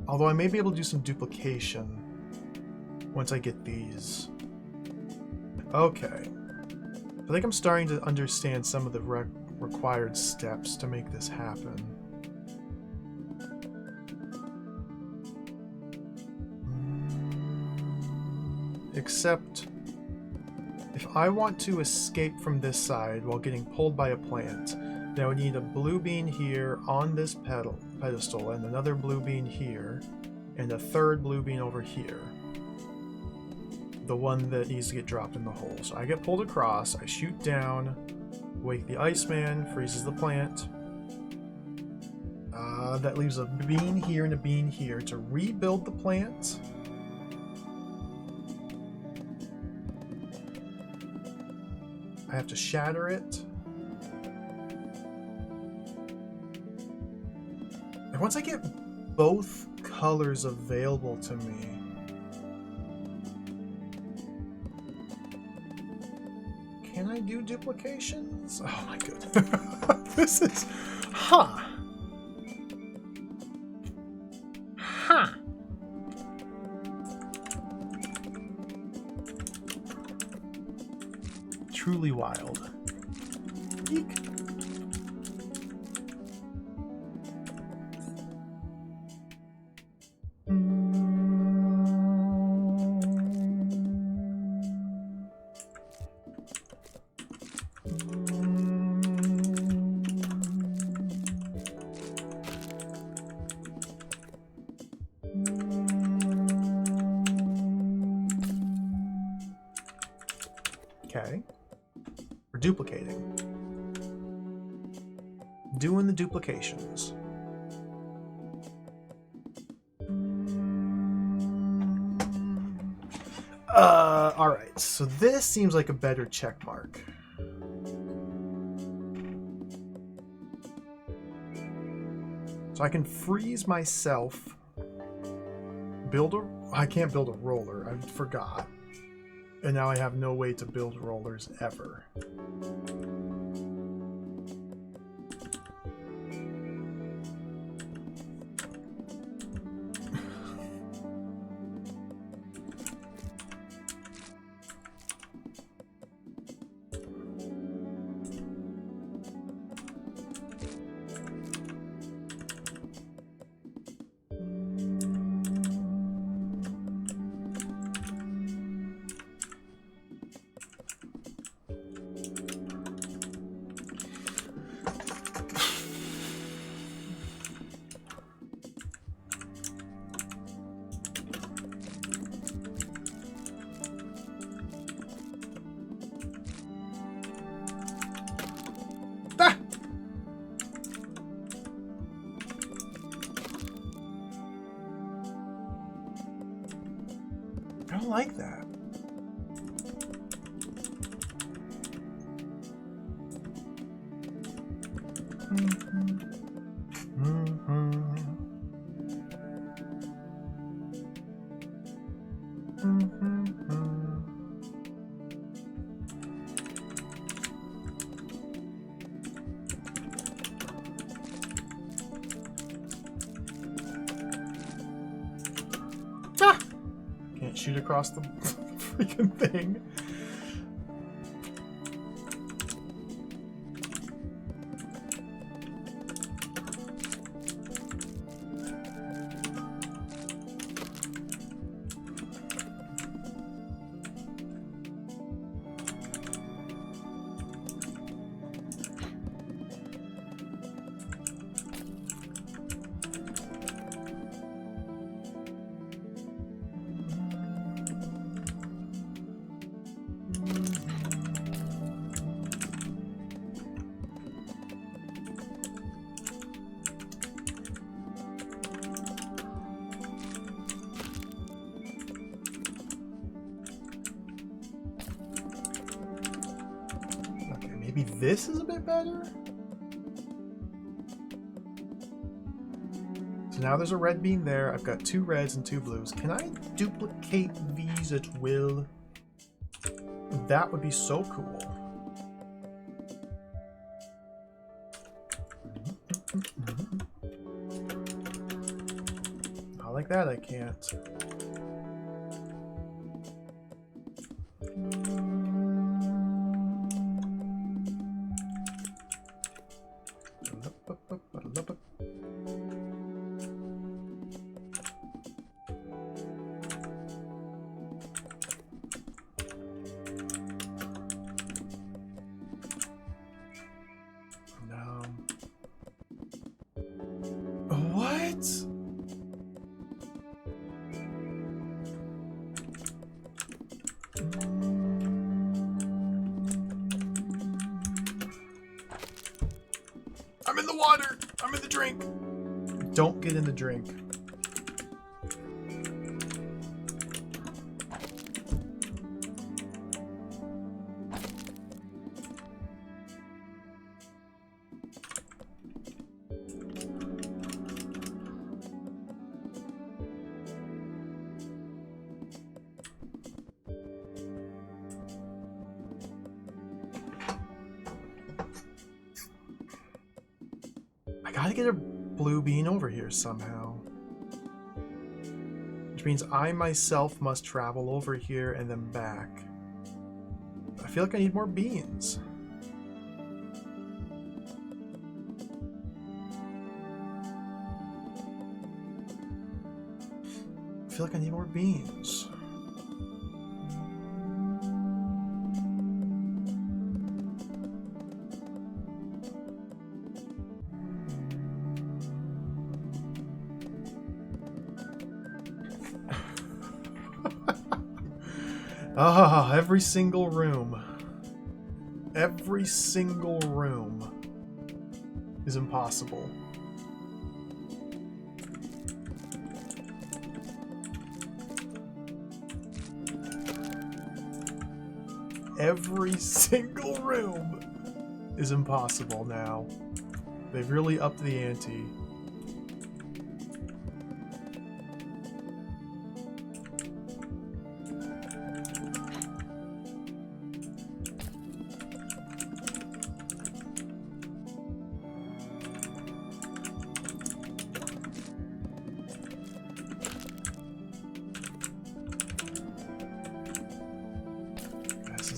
Although I may be able to do some duplication once I get these. Okay. I think I'm starting to understand some of the required steps to make this happen. Except, if I want to escape from this side while getting pulled by a plant, then I would need a blue bean here on this pedestal, and another blue bean here, and a third blue bean over here. The one that needs to get dropped in the hole. So I get pulled across, I shoot down, wake the Iceman, freezes the plant. That leaves a bean here and a bean here to rebuild the plant. I have to shatter it. And once I get both colors available to me, can I do duplications? Oh my goodness. This is... Huh. Huh. Truly wild. Eek. Okay. We're duplicating. Doing the duplications. Alright, so this seems like a better check mark. So I can freeze myself. I can't build a roller, I forgot. And now I have no way to build rollers ever. I don't like that. Can't shoot across the freaking thing. Maybe this is a bit better? So now there's a red bean there. I've got 2 reds and 2 blues. Can I duplicate these at will? That would be so cool. Not like that, I can't. What? I'm in the water. I'm in the drink. Don't get in the drink. I gotta get a blue bean over here somehow. Which means I myself must travel over here and then back. I feel like I need more beans. I feel like I need more beans. Ah, every single room. Every single room is impossible. Every single room is impossible now. They've really upped the ante.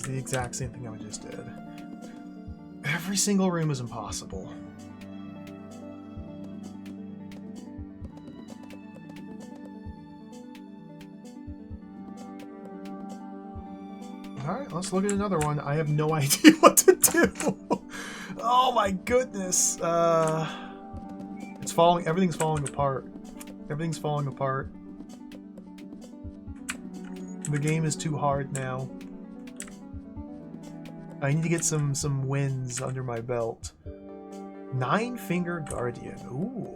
The exact same thing I just did. Every single room is impossible. Alright, let's look at another one. I have no idea what to do. Oh my goodness. It's falling. Everything's falling apart. Everything's falling apart. The game is too hard now. I need to get some wins under my belt. 9-Finger Guardian. Ooh.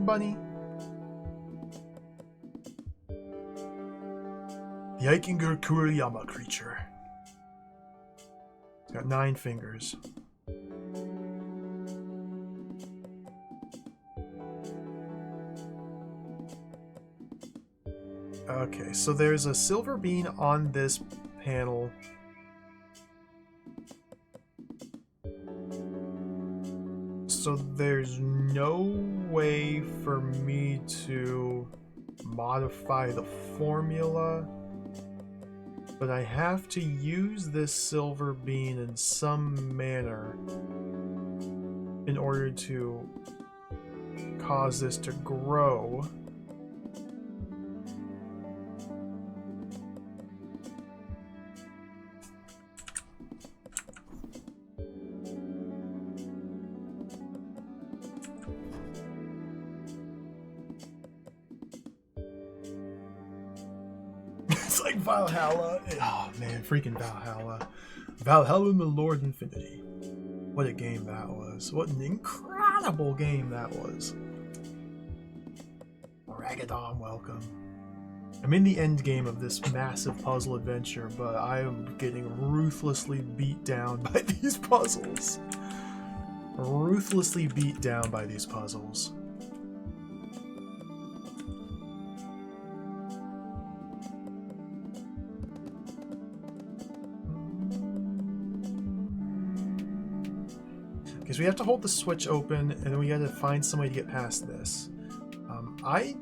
Bunny. The Ikinger Kuriyama creature. It's got 9 fingers. Okay, so there's a silver bean on this panel. So there's no way for me to modify the formula, but I have to use this silver bean in some manner in order to cause this to grow. It's like Valhalla. Oh man, freaking Valhalla. Valhalla and the Lord Infinity. What a game that was. What an incredible game that was. Ragadon, welcome. I'm in the end game of this massive puzzle adventure, but I am getting ruthlessly beat down by these puzzles. Ruthlessly beat down by these puzzles. Because we have to hold the switch open, and then we gotta find some way to get past this. I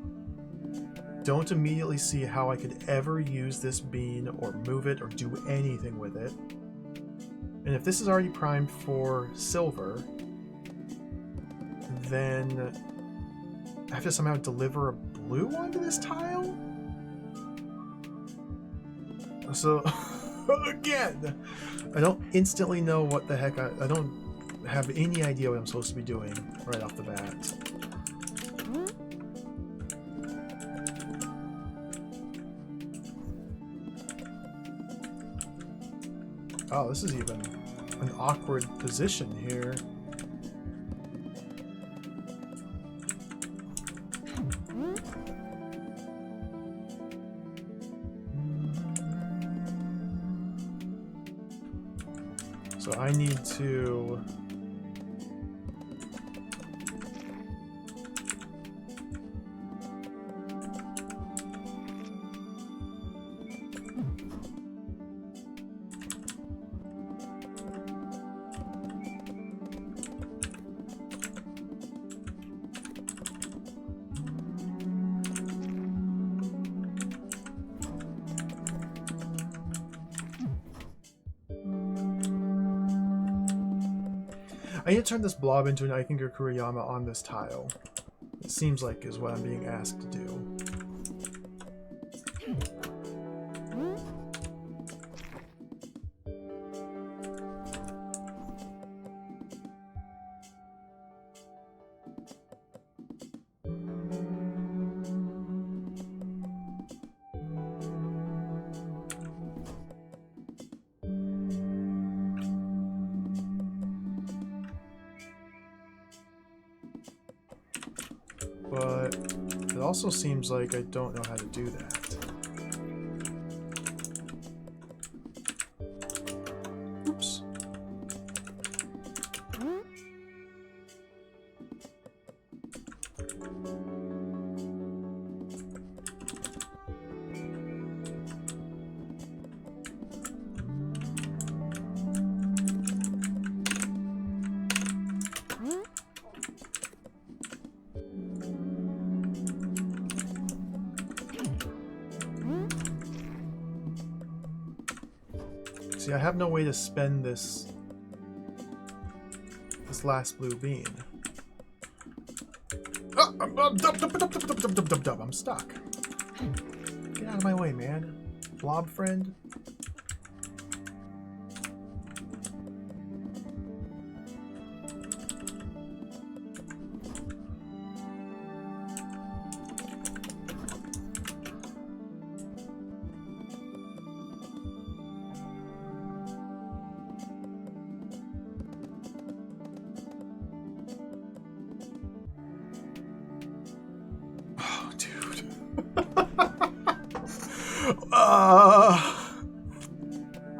don't immediately see how I could ever use this bean or move it or do anything with it. And if this is already primed for silver, then I have to somehow deliver a blue onto this tile? So Again! I don't instantly know what the heck I don't have any idea what I'm supposed to be doing right off the bat. Oh, this is even an awkward position here. So I need to... I need to turn this blob into an Ikengar Kuriyama on this tile. It seems like is what I'm being asked to do. But it also seems like I don't know how to do that. Oops. See, I have no way to spend this last blue bean. Oh, I'm stuck. Get out of my way, man. Blob friend.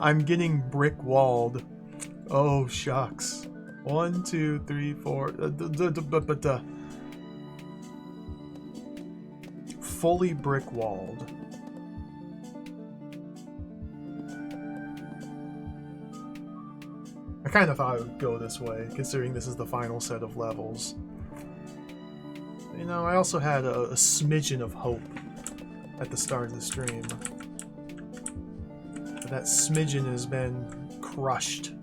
I'm getting brick walled. Oh shucks. 1, 2, 3, 4. Fully brick walled. I kind of thought it would go this way, considering this is the final set of levels. You know, I also had a smidgen of hope at the start of the stream. But that smidgen has been crushed.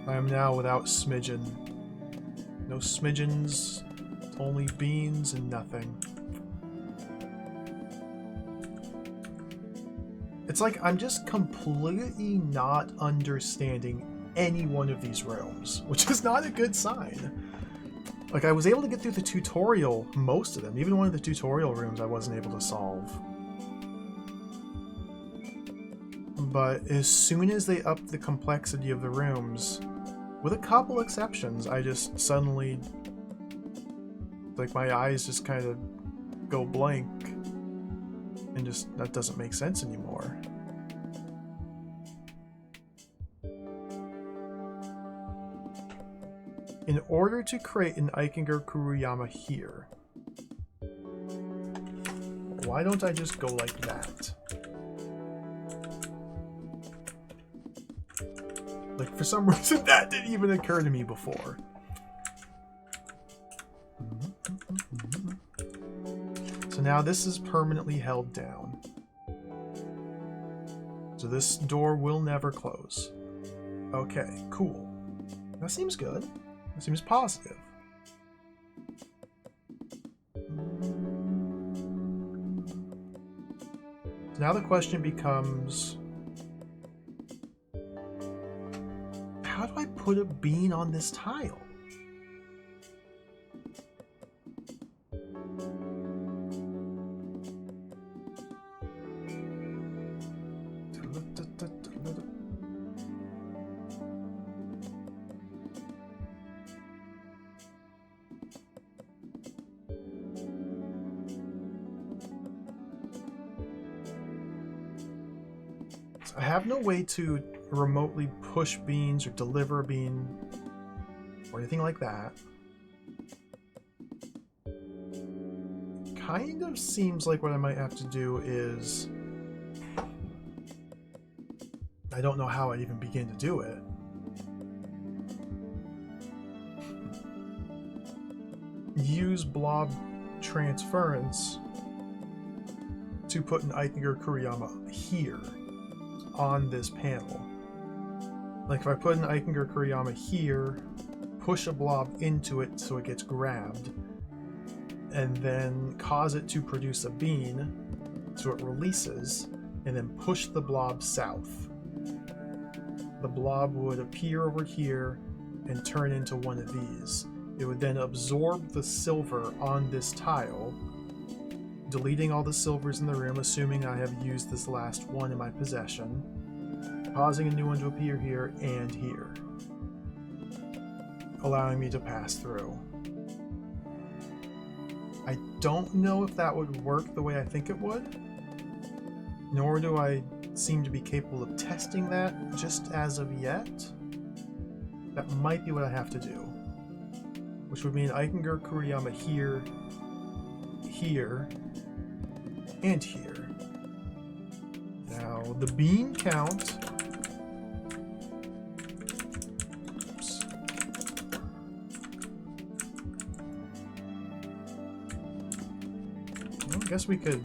I am now without smidgen. No smidgens, only beans and nothing. It's like I'm just completely not understanding any one of these rooms, which is not a good sign. Like, I was able to get through the tutorial, most of them. Even one of the tutorial rooms I wasn't able to solve. But as soon as they upped the complexity of the rooms, with a couple exceptions, I just suddenly, like, my eyes just kind of go blank. And just, that doesn't make sense anymore. In order to create an Ikengar Kuriyama here, why don't I just go like that? Like, for some reason that didn't even occur to me before. So now this is permanently held down. So this door will never close. Okay, cool. That seems good. That seems positive. now the question becomes, how do I put a bean on this tile? I have no way to remotely push beans or deliver a bean or anything like that. Kind of seems like what I might have to do is... I don't know how I'd even begin to do it. Use blob transference to put an Eichinger Kuriyama here on this panel. Like if I put an Eichinger Kuriyama here, push a blob into it so it gets grabbed, and then cause it to produce a bean so it releases, and then push the blob south. The blob would appear over here and turn into one of these. It would then absorb the silver on this tile, deleting all the silvers in the room, assuming I have used this last one in my possession, causing a new one to appear here and here, allowing me to pass through. I don't know if that would work the way I think it would, nor do I seem to be capable of testing that just as of yet. That might be what I have to do, which would mean Eichinger Kuriyama here, here, and here. Now, the bean count... Oops. Well, I guess we could...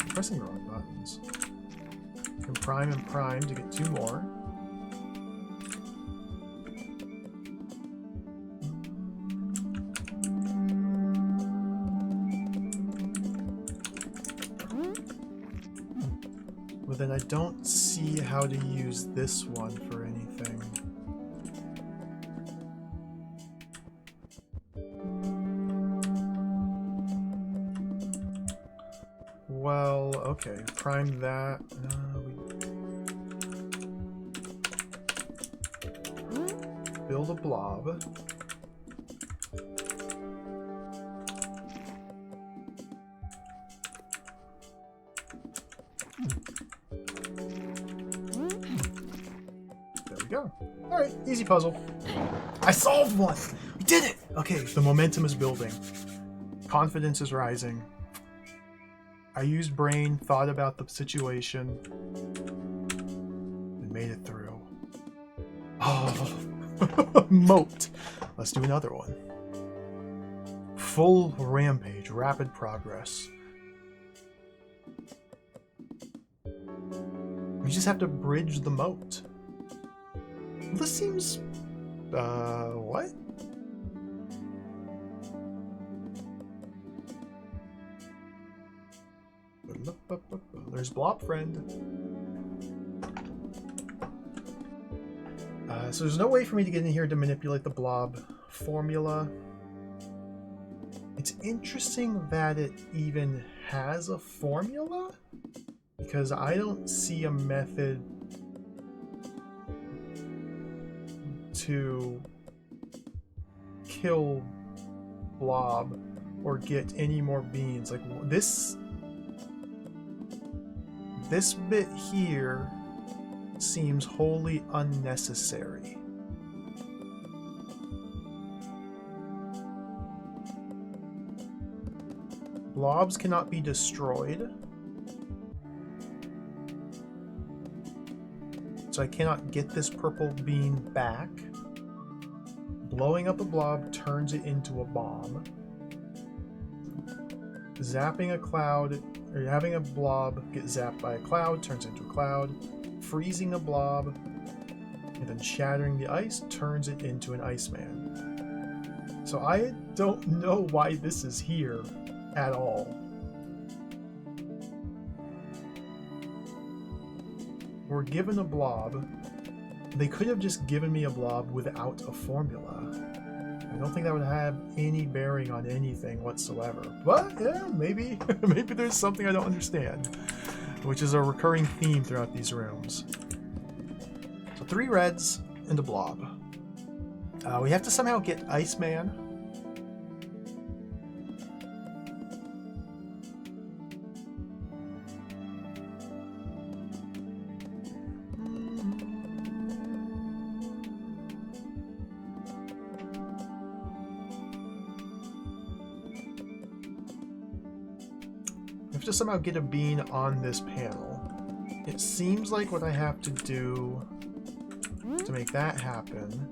I'm pressing the wrong buttons. And prime to get 2 more. But then I don't see how to use this one for anything. Well, okay, prime that. Build a blob. There we go. Alright, easy puzzle. I solved one! We did it! Okay, the momentum is building. Confidence is rising. I used brain, thought about the situation, and made it through. Oh, moat. Let's do another one. Full rampage, rapid progress. We just have to bridge the moat. This seems... what? There's Blob Friend. So there's no way for me to get in here to manipulate the blob formula. It's interesting that it even has a formula, because I don't see a method to kill blob or get any more beans. Like this bit here seems wholly unnecessary. Blobs cannot be destroyed, so I cannot get this purple bean back. Blowing up a blob turns it into a bomb. Zapping a cloud, or having a blob get zapped by a cloud turns into a cloud. Freezing a blob and then shattering the ice turns it into an Iceman. So I don't know why this is here at all. we're given a blob. They could have just given me a blob without a formula. I don't think that would have any bearing on anything whatsoever. But yeah, maybe maybe there's something I don't understand, which is a recurring theme throughout these rooms. So 3 reds and a blob. We have to somehow get Iceman. We have to somehow get a bean on this panel. It seems like what I have to do to make that happen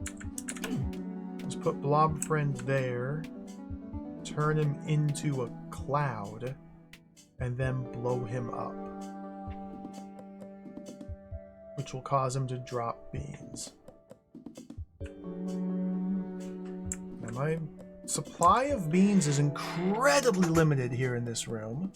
is put Blob Friend there, turn him into a cloud, and then blow him up, which will cause him to drop beans. Now my supply of beans is incredibly limited here in this room.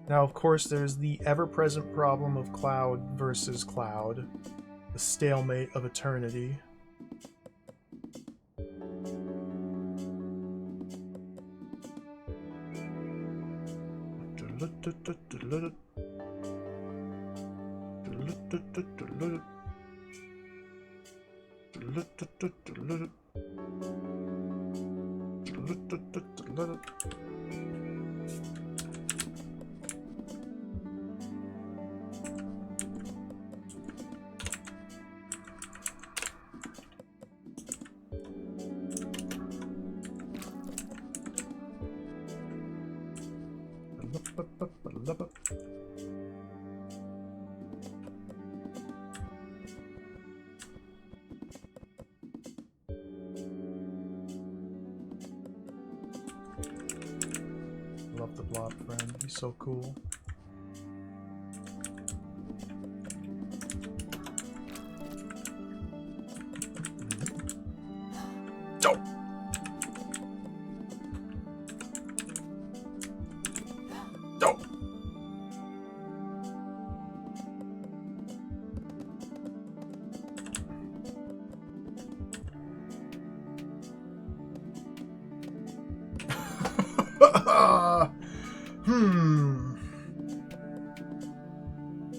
Now, of course, there's the ever-present problem of cloud versus cloud, the stalemate of eternity. Love the Blob Friend, he's so cool. Dope. Dope.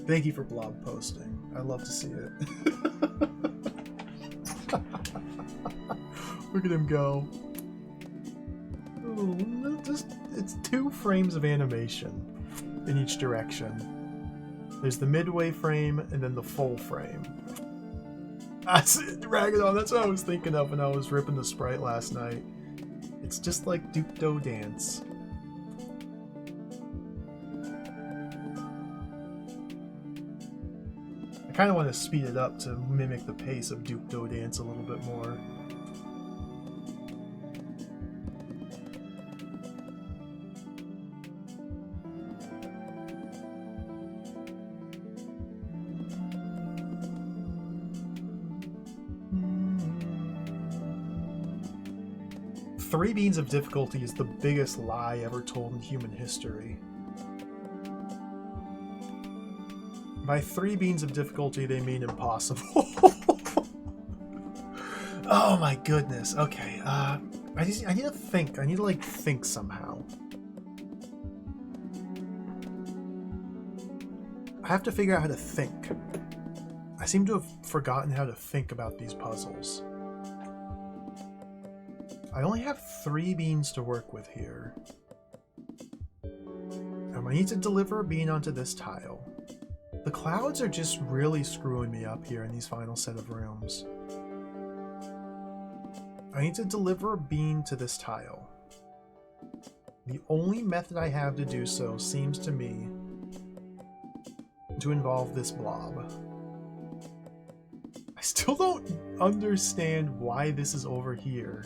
Thank you for blog posting. I love to see it. Look at him go. Oh, it's 2 frames of animation in each direction. There's the midway frame and then the full frame. Ragaddon, that's what I was thinking of when I was ripping the sprite last night. It's just like Duke Do Dance. I kind of want to speed it up to mimic the pace of Duke Do Dance a little bit more. Three beans of difficulty is the biggest lie ever told in human history. By 3 beans of difficulty, they mean impossible. Oh my goodness. Okay. I need to think. I need to think somehow. I have to figure out how to think. I seem to have forgotten how to think about these puzzles. I only have 3 beans to work with here. I need to deliver a bean onto this tile. The clouds are just really screwing me up here in these final set of rooms. I need to deliver a bean to this tile. The only method I have to do so seems to me to involve this blob. I still don't understand why this is over here.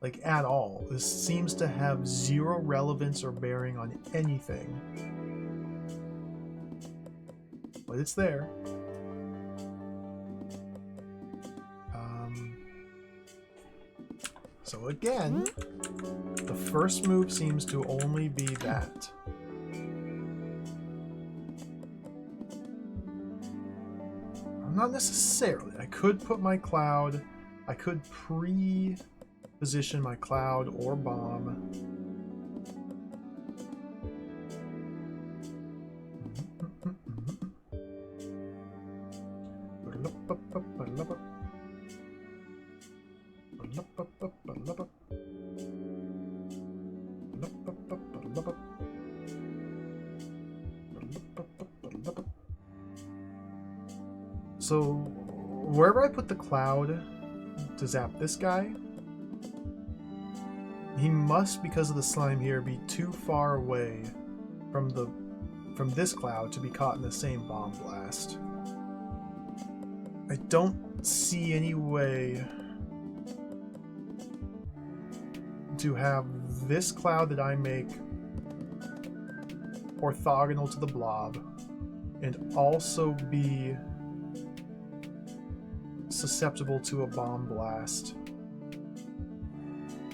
Like, at all. This seems to have 0 relevance or bearing on anything. but it's there. So again, the first move seems to only be that. Not necessarily. I could put my cloud, I could pre-position my cloud or bomb. So, wherever I put the cloud to zap this guy, he must, because of the slime here, be too far away from this cloud to be caught in the same bomb blast. I don't see any way to have this cloud that I make orthogonal to the blob and also be susceptible to a bomb blast,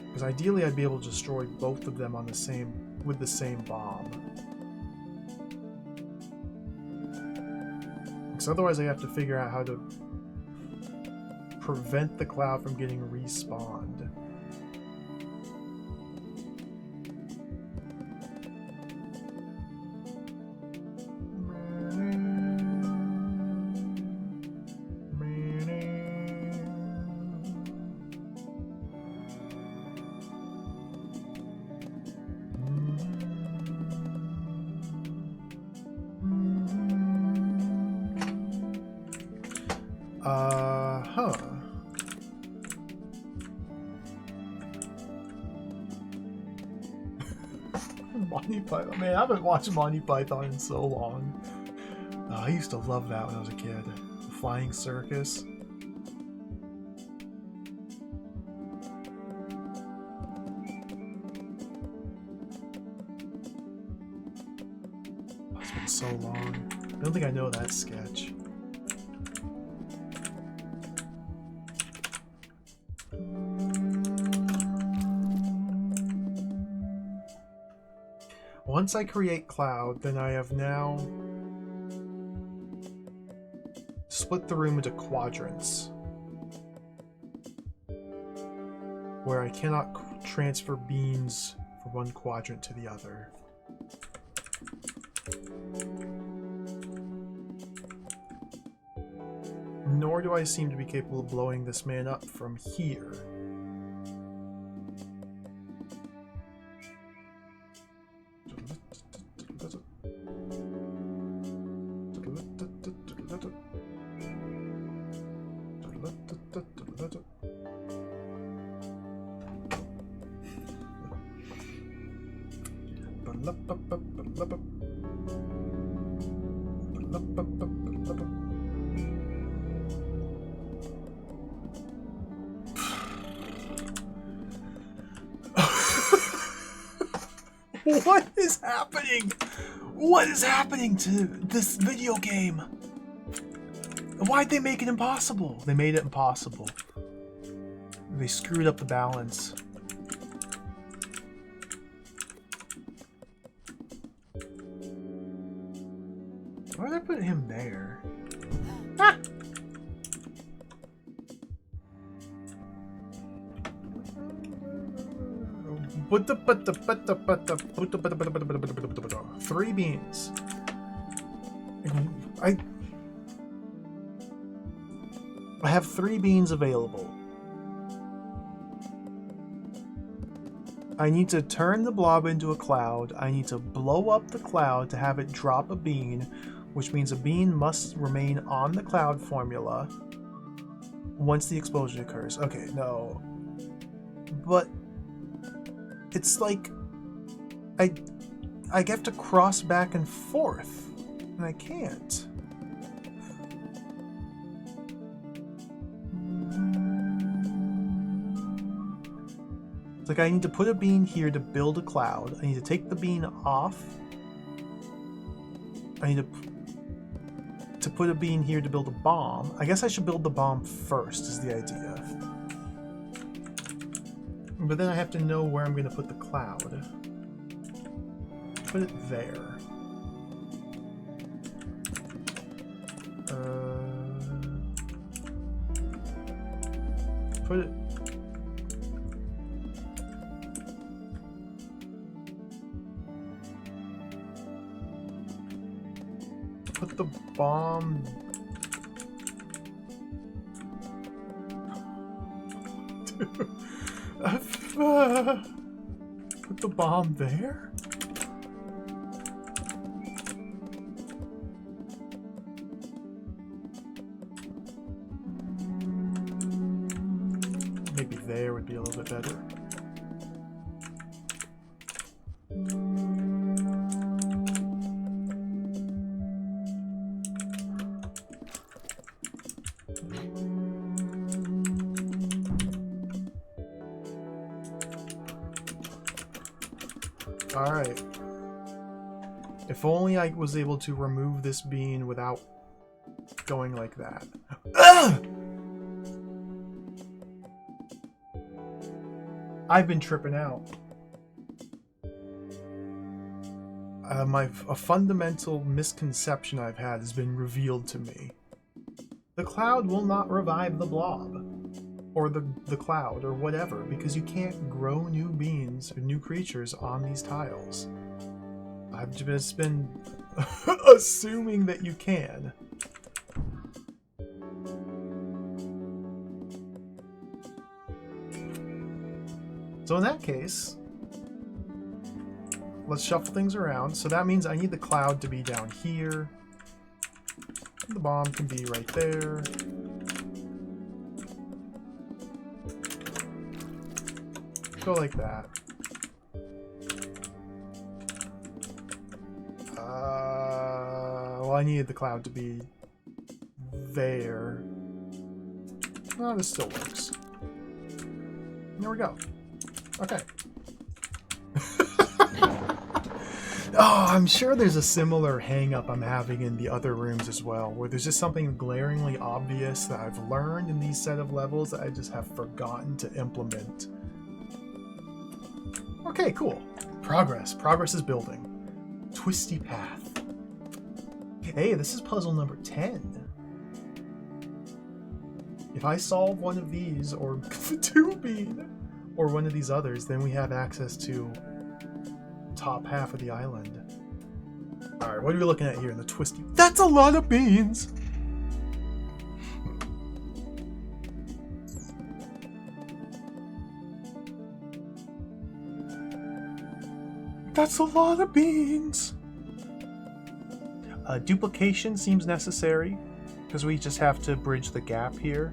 because ideally I'd be able to destroy both of them on the same with the same bomb, because otherwise I have to figure out how to prevent the cloud from getting respawned. Monty Python. Man, I haven't watched Monty Python in so long. I used to love that when I was a kid. The Flying Circus. Oh, it's been so long. I don't think I know that sketch. Once I create cloud, then I have now split the room into quadrants, where I cannot transfer beans from one quadrant to the other. Nor do I seem to be capable of blowing this man up from here. What is happening? What is happening to this video game? Why'd they make it impossible? They made it impossible. They screwed up the balance. Why did I put him there? Ah! Three beans. I have 3 beans available. I need to turn the blob into a cloud. I need to blow up the cloud to have it drop a bean, which means a bean must remain on the cloud formula once the explosion occurs. Okay, no. But it's like I have to cross back and forth, and I can't. It's like I need to put a bean here to build a cloud. I need to take the bean off. I need to to put a bean here to build a bomb. I guess I should build the bomb first, is the idea. But then I have to know where I'm going to put the cloud. Put it there. Put it... Put the bomb... Put the bomb there? Maybe there would be a little bit better. Alright. If only I was able to remove this bean without going like that. Ugh! I've been tripping out. A fundamental misconception I've had has been revealed to me. The cloud will not revive the blob. Or the cloud, or whatever, because you can't grow new beans or new creatures on these tiles. I've just been assuming that you can. So in that case, let's shuffle things around. So that means I need the cloud to be down here. The bomb can be right there. Go like that. Well, I needed the cloud to be there. Oh, this still works. There we go. Okay. Oh, I'm sure there's a similar hang-up I'm having in the other rooms as well, where there's just something glaringly obvious that I've learned in these set of levels that I just have forgotten to implement. Okay, cool. Progress. Progress is building. Twisty path. Hey, this is puzzle number 10. If I solve one of these, or the 2 bean, or one of these others, then we have access to top half of the island. Alright, what are we looking at here in the twisty? That's a lot of beans! That's a lot of beans! Duplication seems necessary, because we just have to bridge the gap here.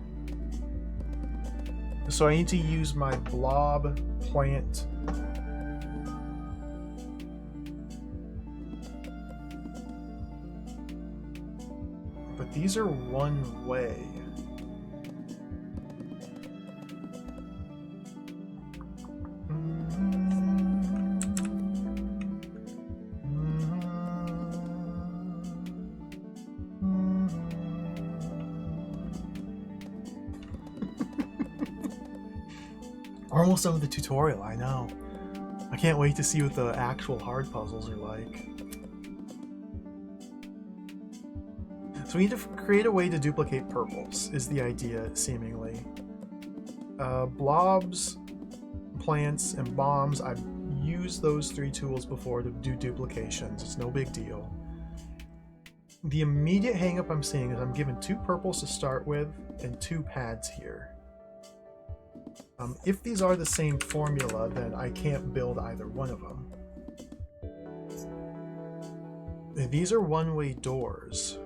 So I need to use my blob plant. But these are one way. Almost done with the tutorial, I know. I can't wait to see what the actual hard puzzles are like. So we need to create a way to duplicate purples, is the idea, seemingly. Blobs, plants, and bombs, I've used those 3 tools before to do duplications. It's no big deal. The immediate hang-up I'm seeing is I'm given 2 purples to start with and 2 pads here. If these are the same formula, then I can't build either one of them. These are one-way doors.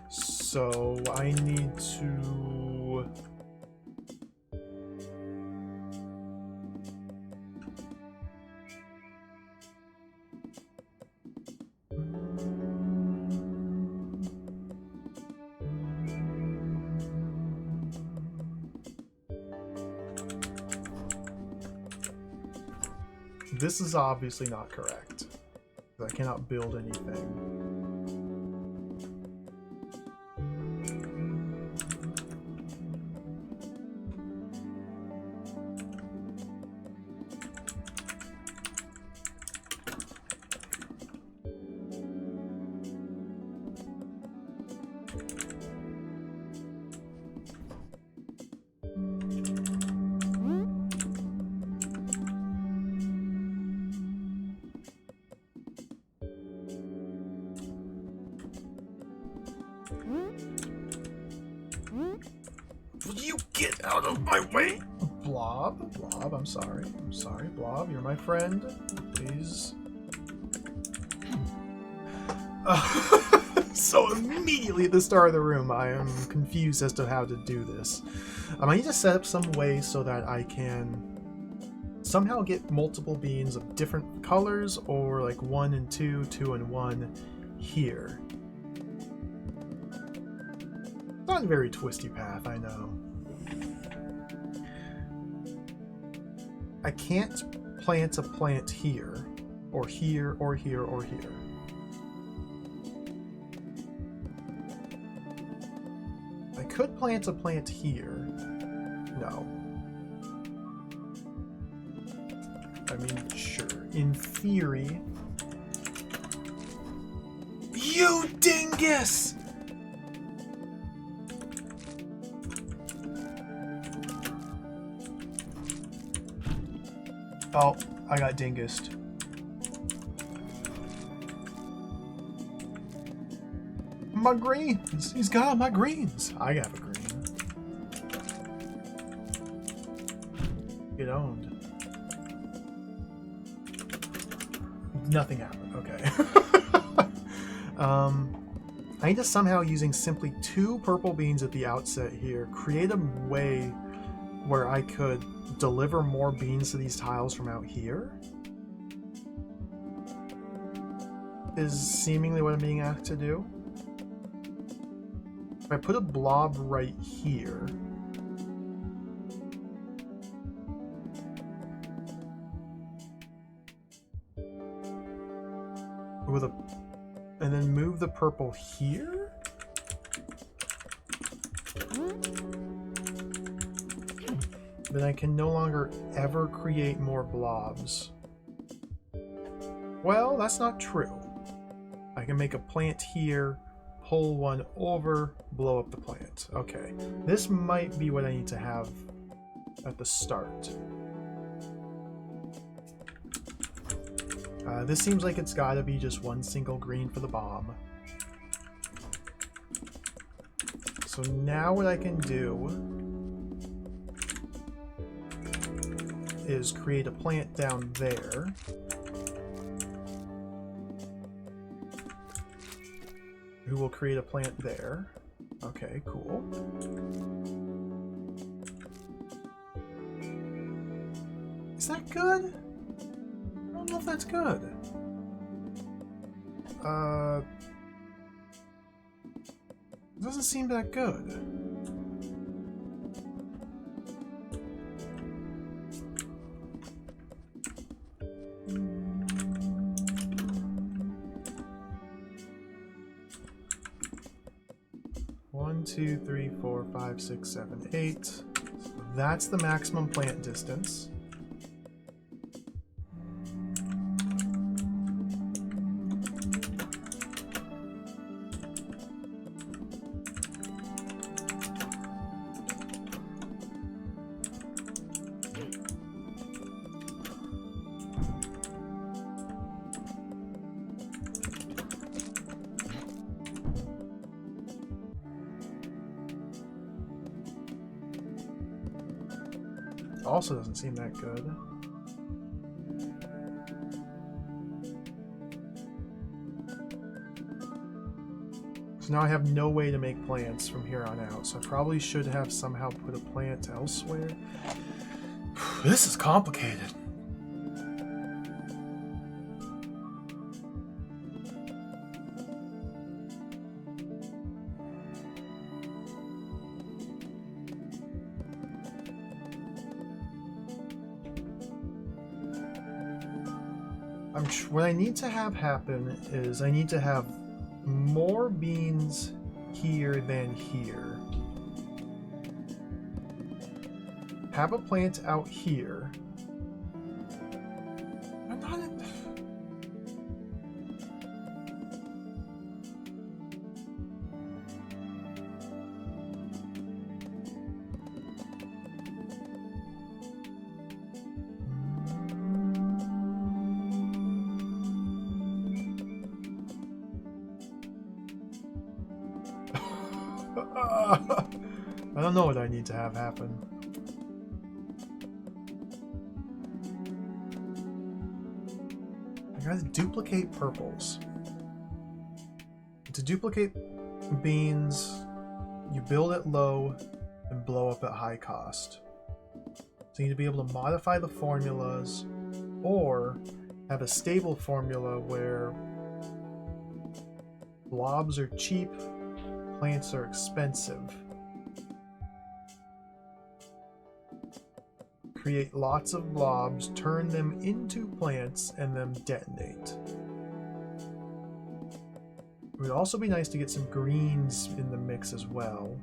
So I need to... This is obviously not correct. I cannot build anything. Will you get out of my way? Blob? Blob, I'm sorry. I'm sorry, Blob. You're my friend. Please. So immediately at the start of the room, I am confused as to how to do this. I need to set up some way so that I can somehow get multiple beans of different colors, or like 1 and 2, 2 and 1 here. Not a very twisty path, I know. I can't plant a plant here, or here, or here, or here. I could plant a plant here. No. I mean, sure. In theory... You dingus! Oh, I got dingused. My greens! He's got all my greens! I have a green. Get owned. Nothing happened, okay. I need to somehow, using simply 2 purple beans at the outset here, create a way where I could deliver more beans to these tiles from out here. Is seemingly what I'm being asked to do. If I put a blob right here, with a, and then move the purple here? Then I can no longer ever create more blobs. Well, that's not true. I can make a plant here, pull one over, blow up the plant. Okay, this might be what I need to have at the start. This seems like it's gotta be just 1 single green for the bomb. So now what I can do is create a plant down there. Who will create a plant there. Okay, cool. Is that good? I don't know if that's good. It doesn't seem that good. One, 2, 3, 4, 5, 6, 7, 8. So that's the maximum plant distance. Also doesn't seem that good. So now I have no way to make plants from here on out, so I probably should have somehow put a plant elsewhere. This is complicated. what I need to have happen is I need to have more beans here than here. Have a plant out here. I'm not in... I don't know what I need to have happen. I gotta duplicate purples. To duplicate beans, you build it low and blow up at high cost. So you need to be able to modify the formulas or have a stable formula where blobs are cheap, plants are expensive. Create lots of blobs, turn them into plants, and then detonate. It would also be nice to get some greens in the mix as well.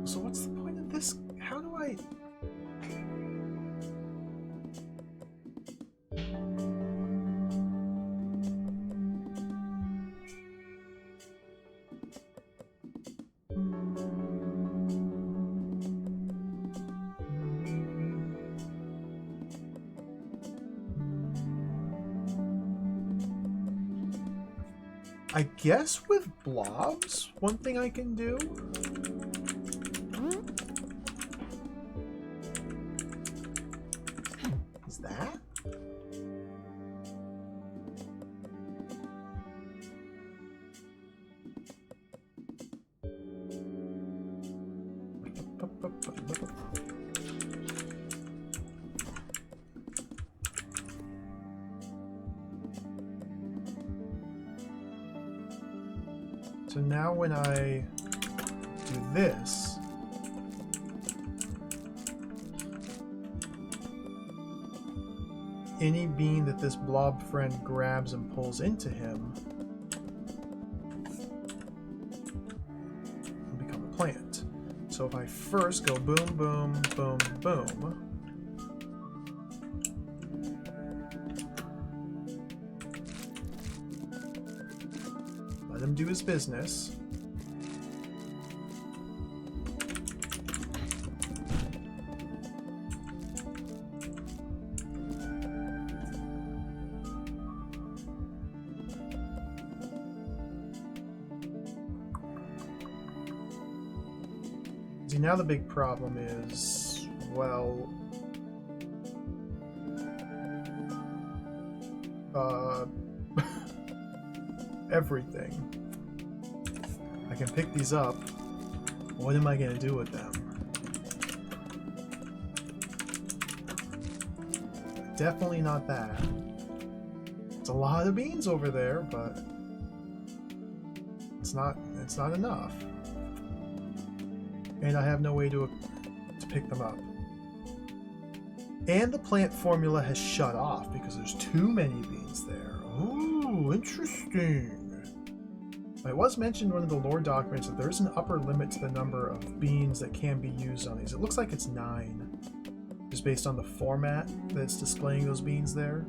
So what's the point of this? How do I... I guess with blobs, one thing I can do is that. So now when I do this, any bean that this blob friend grabs and pulls into him will become a plant. So if I first go boom, boom, boom, boom, let him do his business. See, now the big problem is, well, everything. I can pick these up. What am I going to do with them? Definitely not that. It's a lot of beans over there, but it's not enough. And I have no way to pick them up. And the plant formula has shut off because there's too many beans there. Ooh, interesting. It was mentioned in one of the lore documents that there's an upper limit to the number of beans that can be used on these. It looks like it's 9, just based on the format that's displaying those beans there.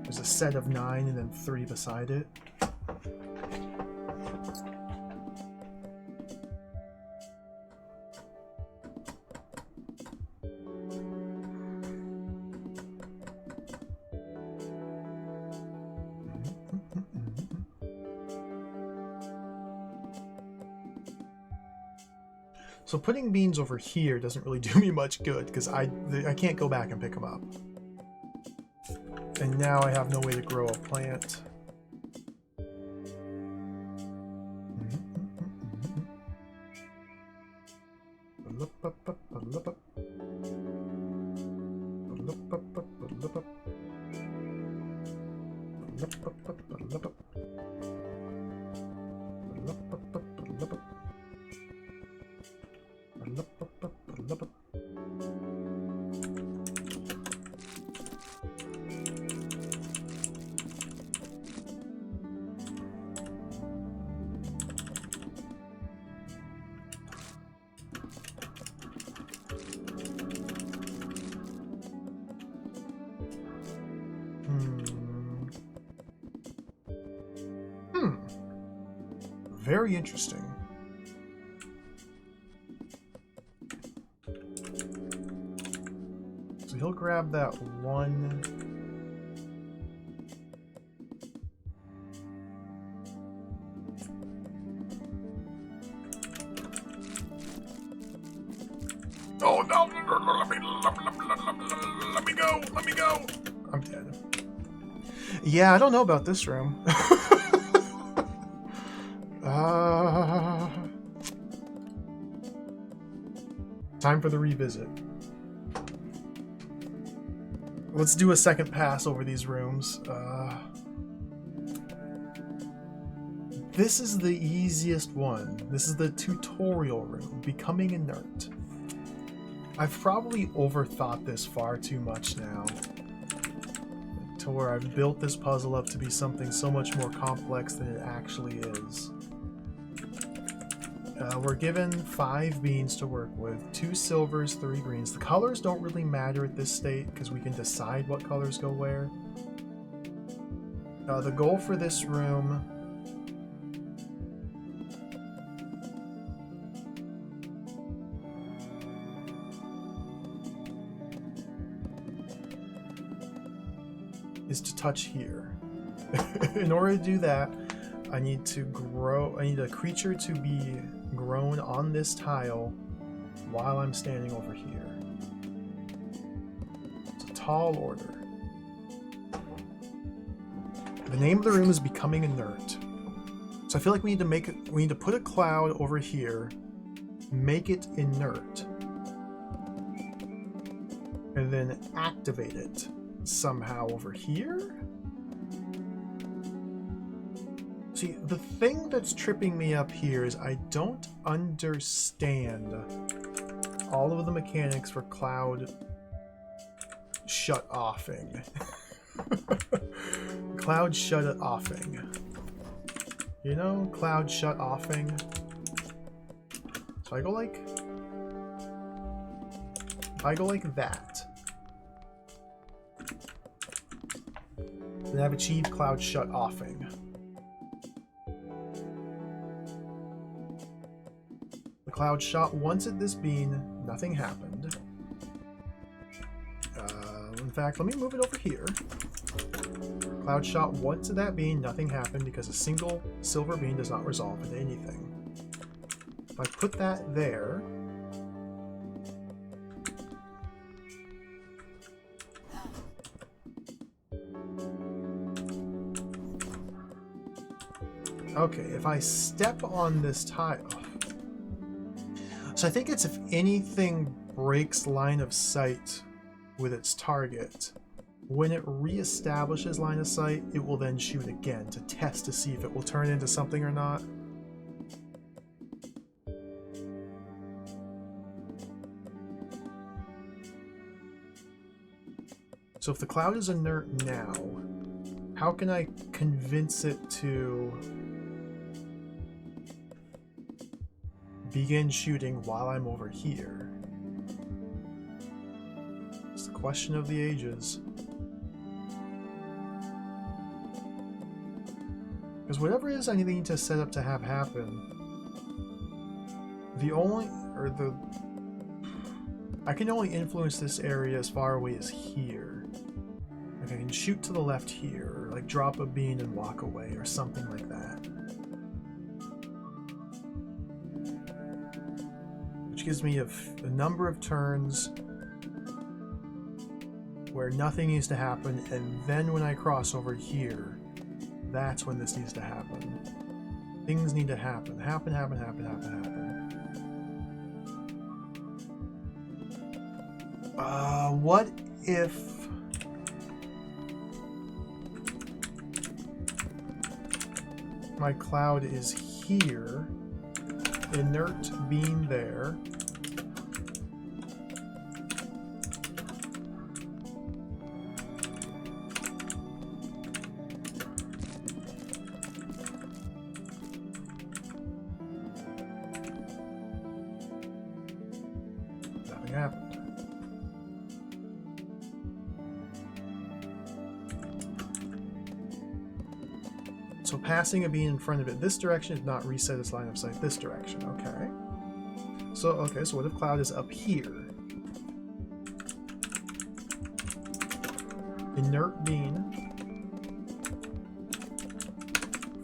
There's a set of 9 and then 3 beside it. So putting beans over here doesn't really do me much good because I can't go back and pick them up. And now I have no way to grow a plant. Very interesting. So he'll grab that one. Oh no! Let me go! Let me go! I'm dead. Yeah, I don't know about this room. Time for the revisit. Let's do a second pass over these rooms. This is the easiest one. This is the tutorial room, Becoming Inert. I've probably overthought this far too much now, to where I've built this puzzle up to be something so much more complex than it actually is. We're given 5 beans to work with, 2 silvers, 3 greens. The colors don't really matter at this state because we can decide what colors go where. The goal for this room is to touch here. In order to do that, I need a creature to be grown on this tile while I'm standing over here. It's a tall order. The name of the room is Becoming Inert. So I feel like we need to put a cloud over here, make it inert, and then activate it somehow over here? See, the thing that's tripping me up here is I don't understand all of the mechanics for cloud shut-offing. Cloud shut-offing. You know, cloud shut-offing. So I go like... If I go like that, then I've achieved cloud shut-offing. The cloud shot once at this bean, nothing happened. In fact, let me move it over here. Cloud shot once at that bean, nothing happened because a single silver bean does not resolve into anything. If I put that there, okay, if I step on this tile... So I think it's if anything breaks line of sight with its target, when it reestablishes line of sight, it will then shoot again to test to see if it will turn into something or not. So if the cloud is inert now, how can I convince it to begin shooting while I'm over here? It's the question of the ages. Because whatever it is I need to set up to have happen, I can only influence this area as far away as here. Like I can shoot to the left here, or like drop a bean and walk away, or something like that. Which gives me a number of turns where nothing needs to happen, and then when I cross over here, that's when this needs to happen. Things need to happen. Happen. What if... my cloud is here, inert bean there, nothing happened. So passing a bean in front of it this direction did not reset its line of sight this direction. Okay. So what if Cloud is up here? Inert bean.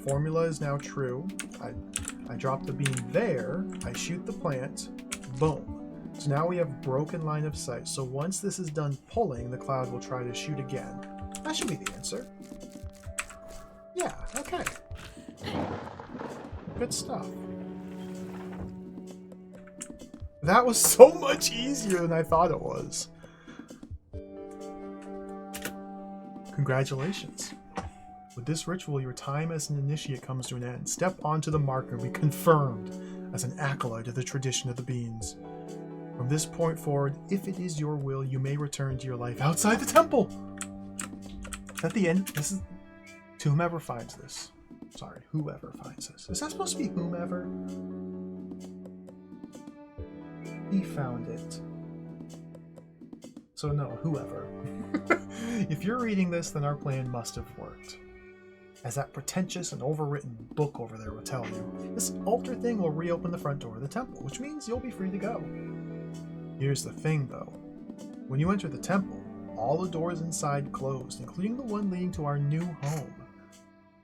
Formula is now true. I drop the bean there. I shoot the plant. Boom. So now we have broken line of sight. So once this is done pulling, the Cloud will try to shoot again. That should be the answer. Yeah, okay. Good stuff. That was so much easier than I thought it was. Congratulations. With this ritual, your time as an initiate comes to an end. Step onto the marker and be confirmed as an acolyte of the tradition of the beans. From this point forward, if it is your will, you may return to your life outside the temple. At the end, this is to whomever finds this. Sorry, whoever finds this. Is that supposed to be whomever? He found it. So no, whoever. If you're reading this, then our plan must have worked. As that pretentious and overwritten book over there will tell you, this altar thing will reopen the front door of the temple, which means you'll be free to go. Here's the thing, though. When you enter the temple, all the doors inside closed, including the one leading to our new home.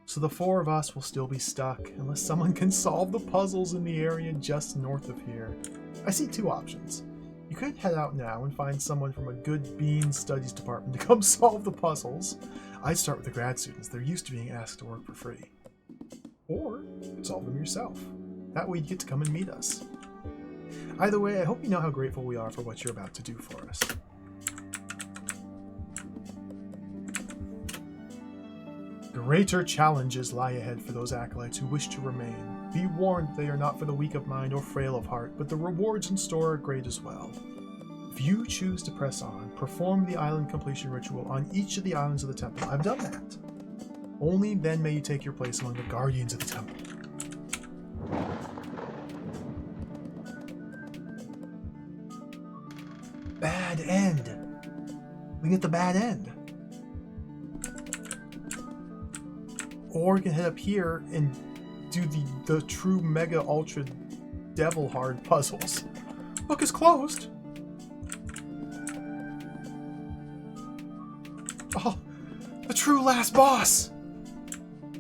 So the four of us will still be stuck, unless someone can solve the puzzles in the area just north of here. I see two options. You could head out now and find someone from a good bean studies department to come solve the puzzles. I'd start with the grad students. They're used to being asked to work for free. Or solve them yourself. That way you get to come and meet us. Either way, I hope you know how grateful we are for what you're about to do for us. Greater challenges lie ahead for those acolytes who wish to remain. Be warned, they are not for the weak of mind or frail of heart, but the rewards in store are great as well. If you choose to press on, perform the island completion ritual on each of the islands of the temple. I've done that. Only then may you take your place among the guardians of the temple. Bad end. We get the bad end. Or we can head up here and do the true mega ultra devil hard puzzles. Book is closed. Oh, the true last boss.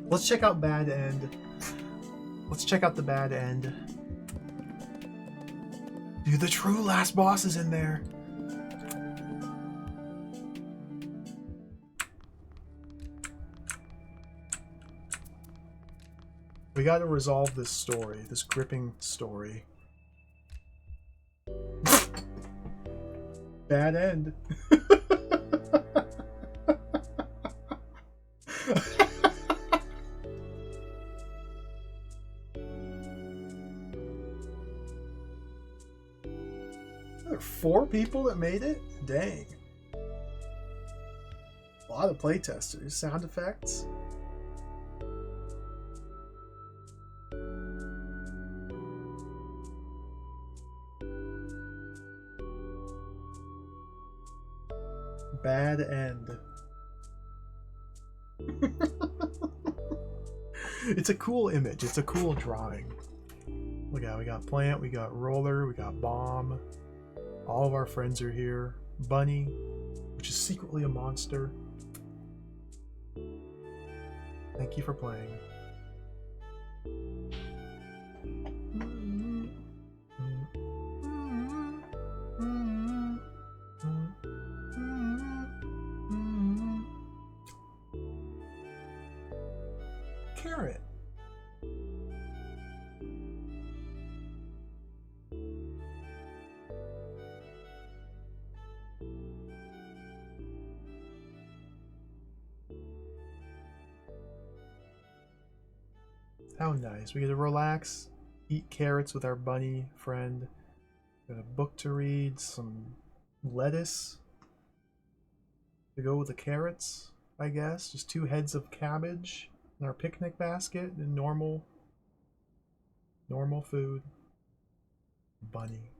Let's check out bad end. Let's check out the bad end. Dude, the true last boss is in there. We got to resolve this story, this gripping story. Bad end. There are 4 people that made it? Dang. A lot of playtesters. Sound effects. Bad end. It's a cool image. It's a cool drawing. Look at, we got plant, we got roller, we got bomb. All of our friends are here. Bunny, which is secretly a monster. Thank you for playing. Carrot. How nice. We get to relax, eat carrots with our bunny friend. Got a book to read, some lettuce to go with the carrots, I guess. Just 2 heads of cabbage in our picnic basket and normal food. Bunny.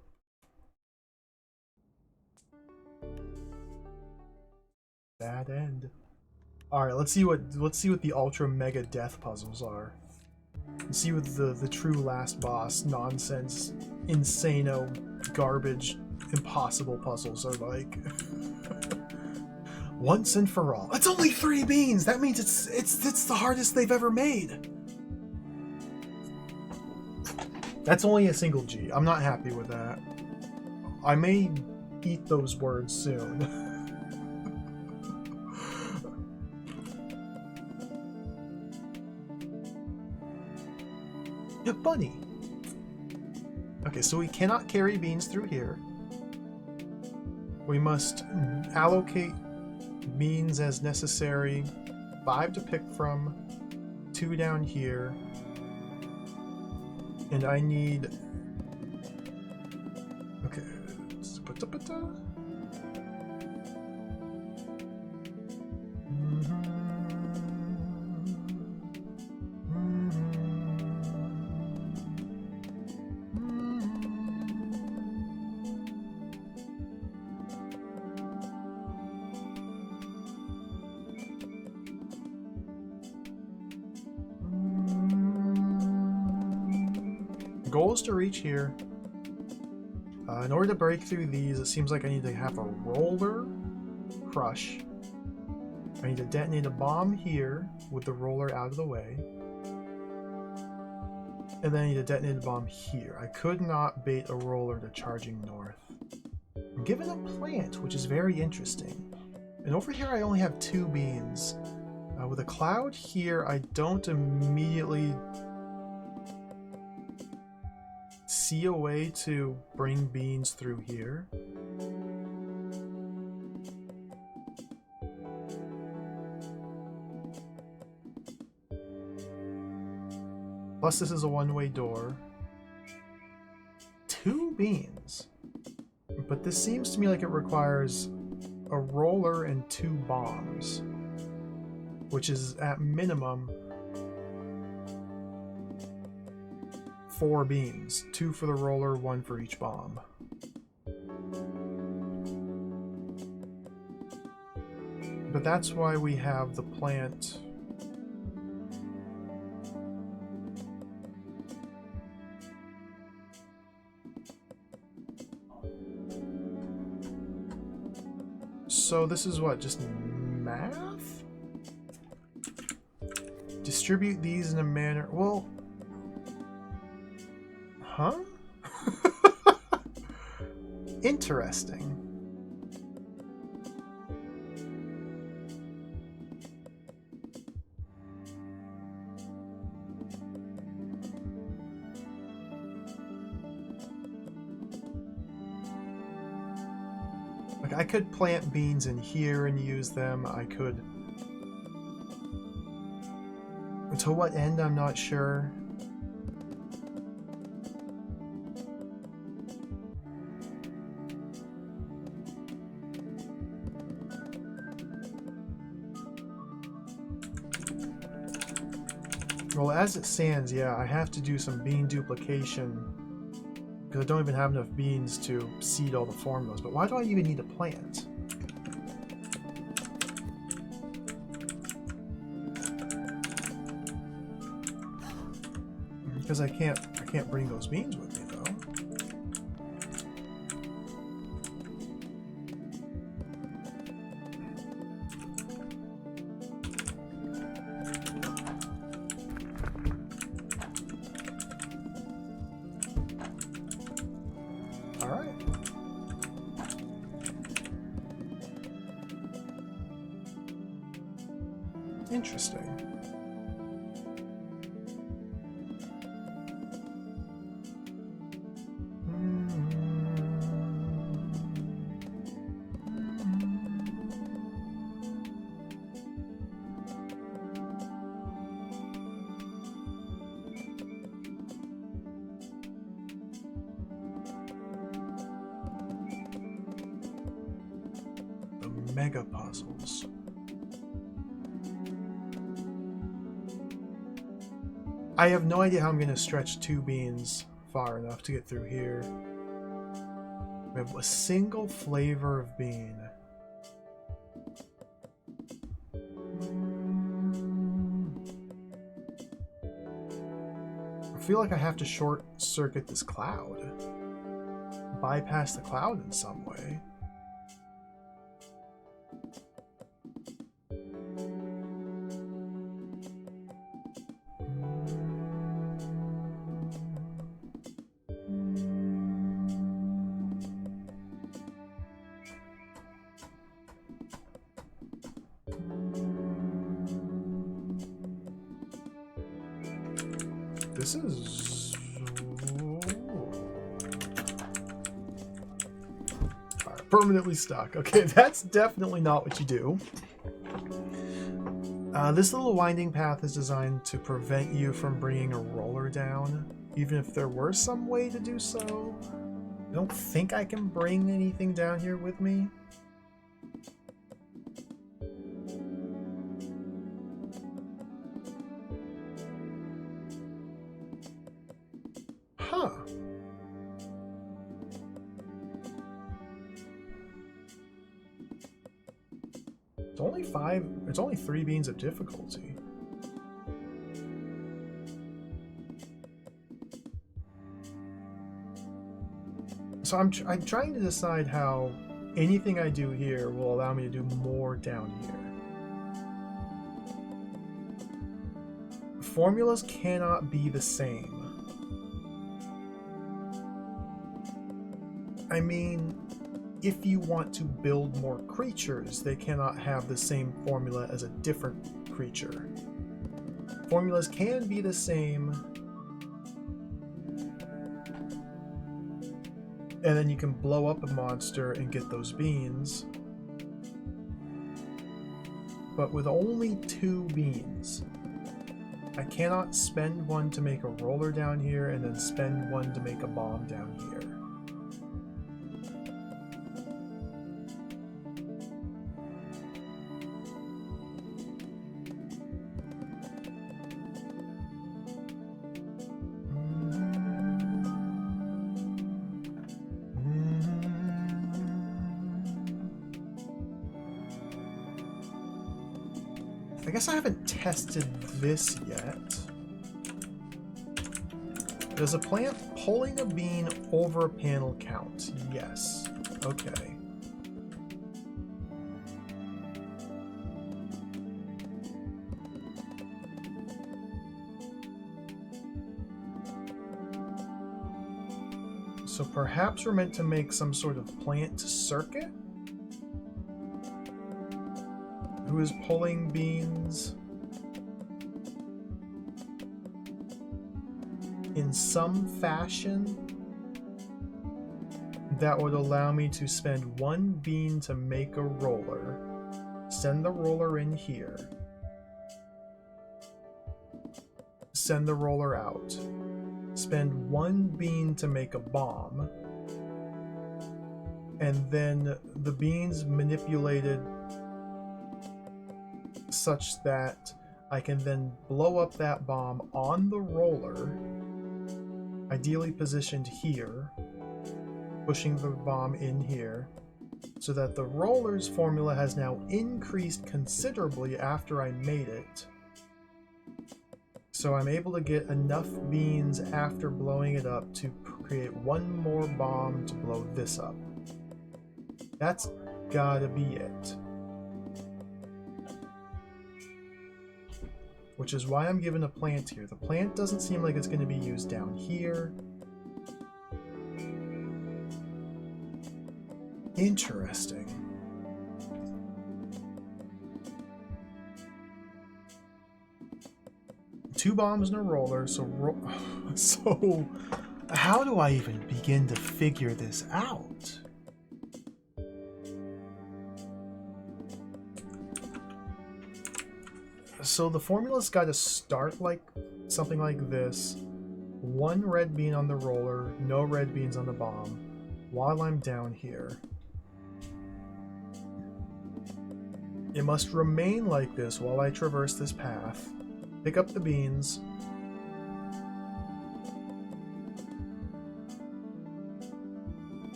Bad end. All right, let's see what the ultra mega death puzzles are. Let's see what the true last boss nonsense, insano, garbage, impossible puzzles are like. Once and for all. It's only 3 beans. That means it's the hardest they've ever made. That's only a single G. I'm not happy with that. I may eat those words soon. Yeah, bunny. Okay, so we cannot carry beans through here. We must allocate beans as necessary. 5 to pick from, 2 down here. And I need... Okay. The goal is to reach here. In order to break through these, it seems like I need to have a roller crush. I need to detonate a bomb here with the roller out of the way. And then I need to detonate a bomb here. I could not bait a roller to charging north. I'm given a plant, which is very interesting. And over here I only have 2 beans. With a cloud here, I don't immediately see a way to bring beans through here. Plus this is a one-way door. 2 beans. But this seems to me like it requires a roller and 2 bombs. Which is at minimum 4 beans. 2 for the roller, 1 for each bomb. But that's why we have the plant. So this is what, just math? Distribute these in a manner, well, huh? Interesting. Like, I could plant beans in here and use them. I could... To what end, I'm not sure. Well, as it stands, yeah, I have to do some bean duplication because I don't even have enough beans to seed all the formulas. But why do I even need a plant? Because I can't bring those beans with me though. All right. Interesting. Mega puzzles. I have no idea how I'm going to stretch 2 beans far enough to get through here. We have a single flavor of bean. feel like I have to short circuit this cloud. Bypass the cloud in some way. This is... Alright, permanently stuck. Okay, that's definitely not what you do. This little winding path is designed to prevent you from bringing a roller down, even if there were some way to do so. I don't think I can bring anything down here with me. Huh. It's only 3 beans of difficulty. So I'm trying to decide how anything I do here will allow me to do more down here. Formulas cannot be the same. I mean, if you want to build more creatures, they cannot have the same formula as a different creature. Formulas can be the same, and then you can blow up a monster and get those beans. But with only 2 beans, I cannot spend one to make a roller down here and then spend one to make a bomb down here. I guess I haven't tested this yet. Does a plant pulling a bean over a panel count? Yes. Okay. So perhaps we're meant to make some sort of plant circuit? Who is pulling beans in some fashion that would allow me to spend 1 bean to make a roller, send the roller in here, send the roller out, spend 1 bean to make a bomb, and then the beans manipulated such that I can then blow up that bomb on the roller, ideally positioned here, pushing the bomb in here, so that the roller's formula has now increased considerably after I made it. So I'm able to get enough beans after blowing it up to create 1 more bomb to blow this up. That's gotta be it. Which is why I'm given a plant here. The plant doesn't seem like it's going to be used down here. Interesting. Two bombs and a roller, so so how do I even begin to figure this out? So the formula's got to start like something like this. 1 red bean on the roller, no red beans on the bomb, while I'm down here. It must remain like this while I traverse this path. Pick up the beans.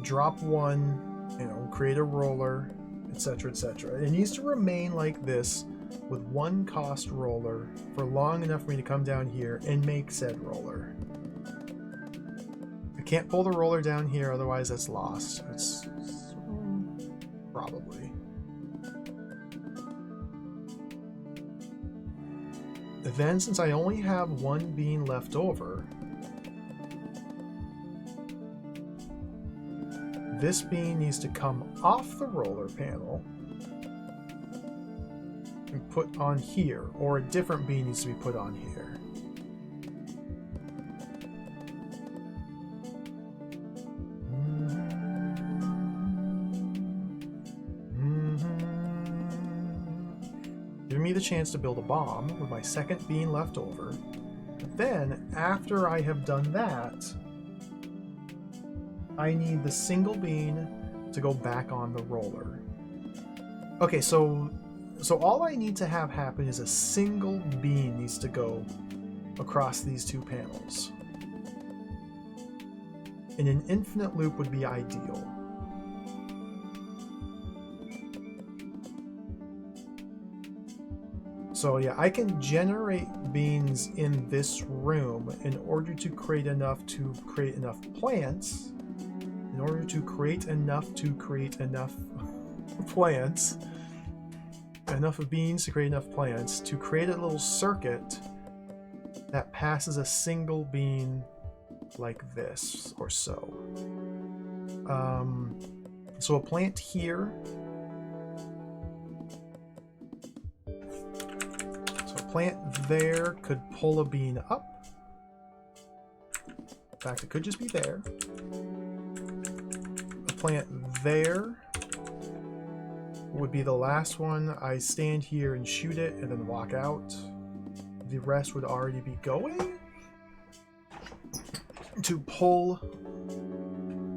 Drop 1, create a roller, etc., etc. It needs to remain like this with 1 cost roller for long enough for me to come down here and make said roller. I can't pull the roller down here, otherwise that's lost. It's probably. Then, since I only have 1 bean left over, this bean needs to come off the roller panel and put on here, or a different bean needs to be put on here. Giving me the chance to build a bomb with my 2nd bean left over. Then, after I have done that, I need the single bean to go back on the roller. Okay, so all I need to have happen is a single bean needs to go across these 2 panels. And an infinite loop would be ideal. So yeah, I can generate beans in this room in order to create enough plants. In order to create enough plants, enough of beans to create enough plants, to create a little circuit that passes a single bean like this or so. So a plant here. So a plant there could pull a bean up. In fact, it could just be there. Plant there would be the last one. I stand here and shoot it and then walk out. The rest would already be going. To pull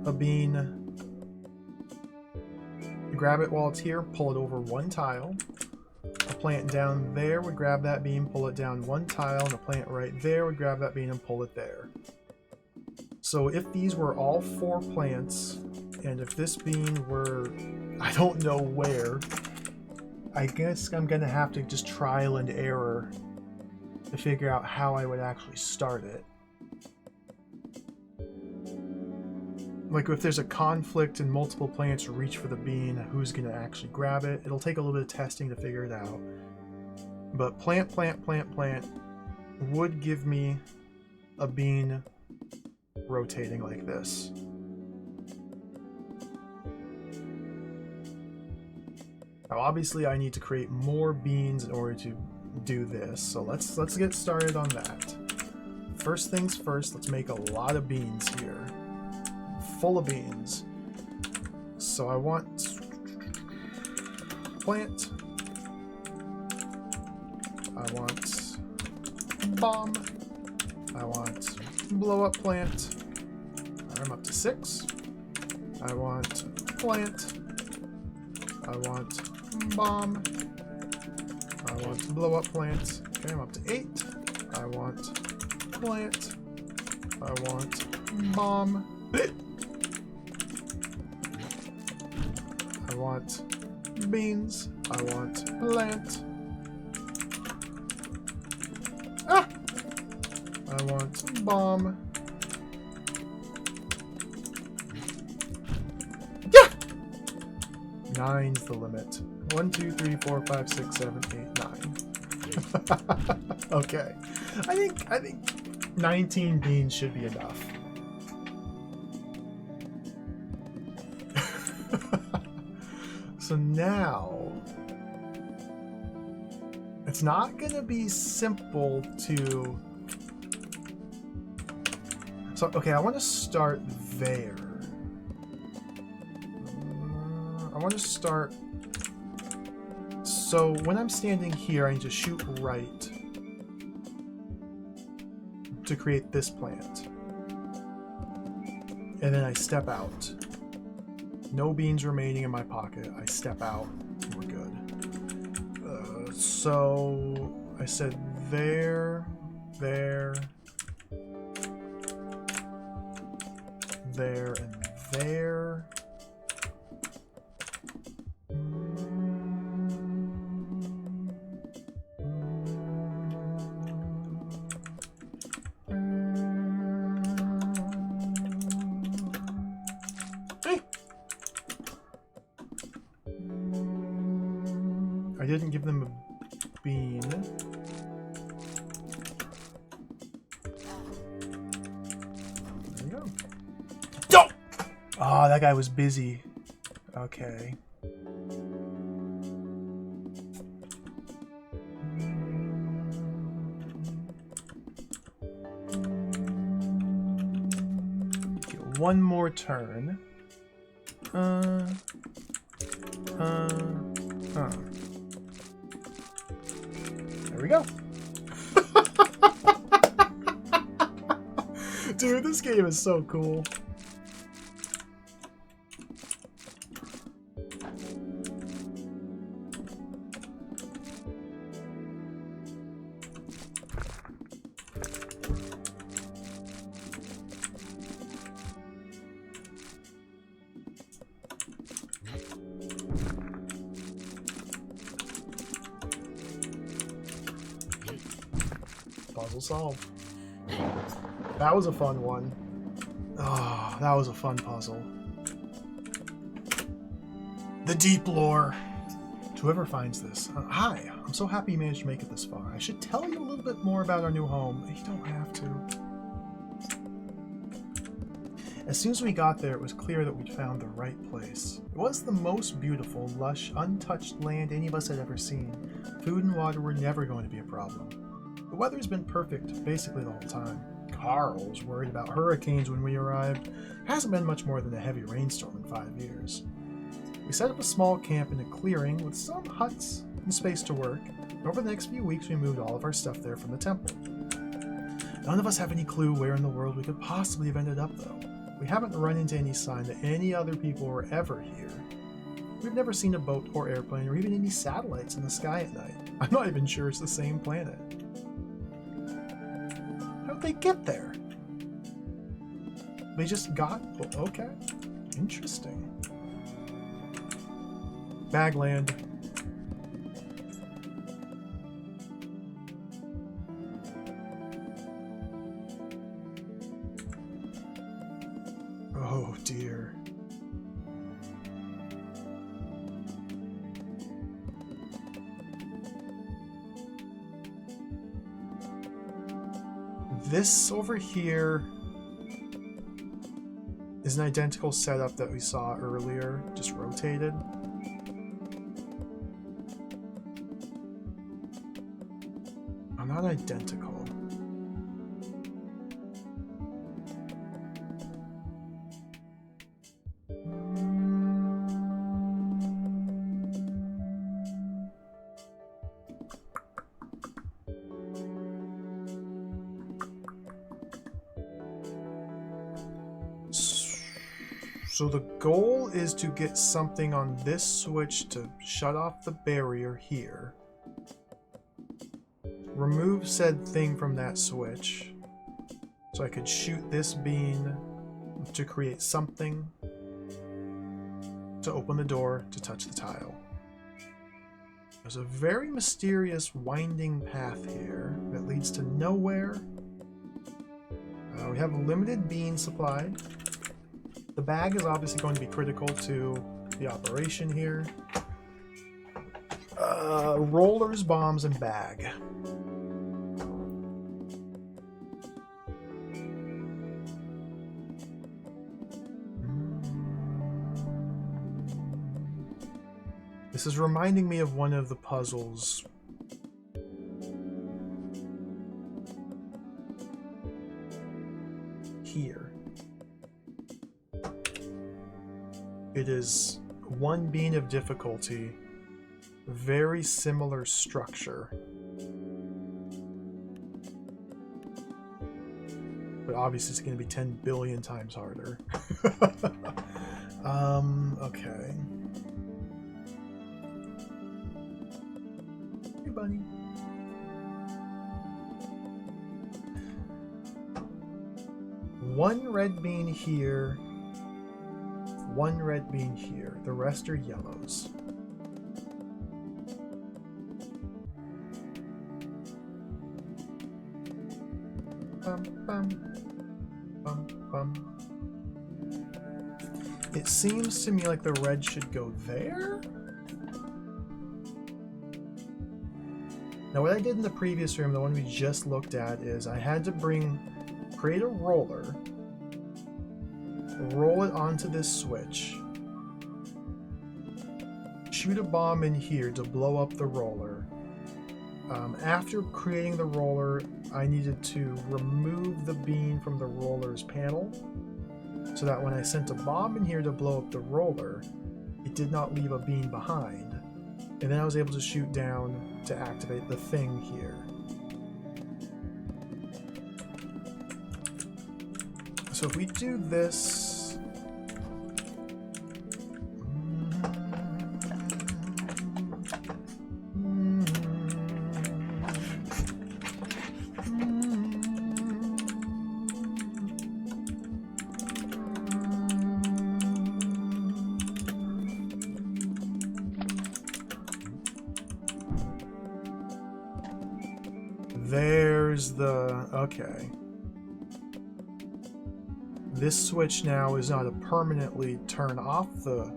a bean, grab it while it's here, pull it over 1 tile. A plant down there would grab that bean, pull it down 1 tile, and a plant right there would grab that bean and pull it there. So if these were all 4 plants, and if this bean were, I don't know where, I guess I'm gonna have to just trial and error to figure out how I would actually start it. Like if there's a conflict and multiple plants reach for the bean, who's gonna actually grab it? It'll take a little bit of testing to figure it out. But plant would give me a bean rotating like this. Now obviously I need to create more beans in order to do this, so let's get started on that. First things first, let's make a lot of beans here. Full of beans. So I want plant. I want bomb. I want blow up plant. I'm up to 6. I want plant. I want bomb. I want blow up plant. Okay, I'm up to 8. I want plant. I want bomb. I want beans. I want plant. Ah! I want bomb. Yeah! 9's the limit. 1, 2, 3, 4, 5, 6, 7, 8, 9. Okay. I think 19 beans should be enough. So now, it's not going to be simple to... So, okay, I want to start there. I want to start... So, when I'm standing here, I need to shoot right to create this plant. And then I step out. No beans remaining in my pocket. I step out. We're good. So I said there, there, there, and there. didn't give them a bean. There we go. Don't! Oh, that guy was busy. Okay. One more turn. There we go. Dude, this game is so cool. Puzzle solved. That was a fun one. Oh, that was a fun puzzle. The deep lore. To whoever finds this, hi. I'm so happy you managed to make it this far. I should tell you a little bit more about our new home. You don't have to. As soon as we got there, it was clear that we'd found the right place. It was the most beautiful, lush, untouched land any of us had ever seen. Food and water were never going to be a problem. The weather's been perfect basically the whole time. Carl was worried about hurricanes when we arrived. It hasn't been much more than a heavy rainstorm in 5 years. We set up a small camp in a clearing with some huts and space to work. Over the next few weeks, we moved all of our stuff there from the temple. None of us have any clue where in the world we could possibly have ended up, though. We haven't run into any sign that any other people were ever here. We've never seen a boat or airplane or even any satellites in the sky at night. I'm not even sure it's the same planet. How'd they get there? They just got... Okay. Interesting. Bagland. Oh dear. This over here is an identical setup that we saw earlier, just rotated. Not identical. So the goal is to get something on this switch to shut off the barrier here. Remove said thing from that switch so I could shoot this bean to create something to open the door to touch the tile. There's a very mysterious winding path here that leads to nowhere. We have a limited bean supply. The bag is obviously going to be critical to the operation here. Rollers, bombs, and bag. This is reminding me of one of the puzzles. Here. It is one bean of difficulty, very similar structure. But obviously it's going to be 10 billion times harder. Okay. Hey, buddy. One red bean here. One red bean here. The rest are yellows. Bum, bum, bum, bum. It seems to me like the red should go there. Now what I did in the previous room, the one we just looked at, is I had to create a roller, roll it onto this switch, shoot a bomb in here to blow up the roller. After creating the roller, I needed to remove the bean from the roller's panel so that when I sent a bomb in here to blow up the roller, it did not leave a bean behind. And then I was able to shoot down to activate the thing here. So if we do this... There's the... okay. This switch now is not to permanently turn off the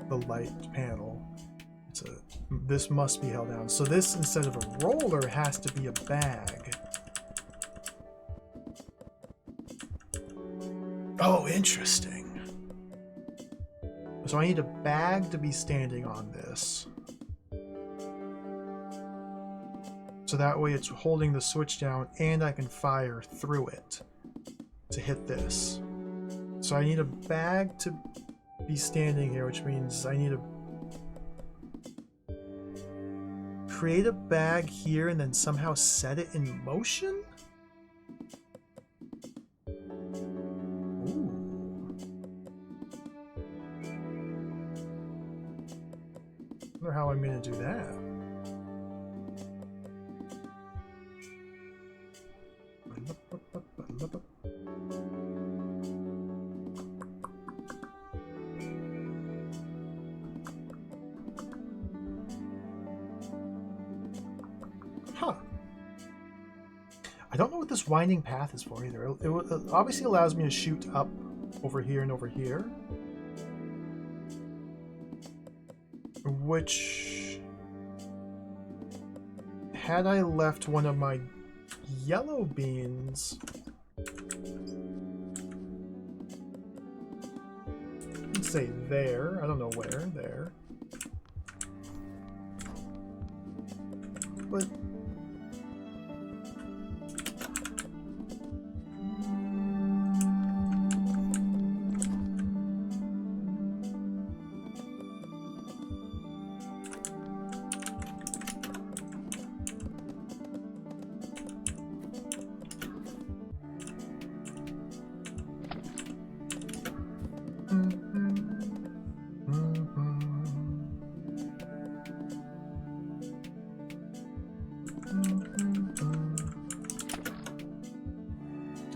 light panel. This must be held down. So this, instead of a roller, has to be a bag. Oh, interesting. So I need a bag to be standing on this. So that way it's holding the switch down and I can fire through it to hit this. So I need a bag to be standing here, which means I need to create a bag here and then somehow set it in motion? Ooh. I wonder how I'm going to do that. Huh. I don't know what this winding path is for either. It obviously allows me to shoot up over here and over here. Which, had I left one of my yellow beans, let's say there, I don't know where, there. But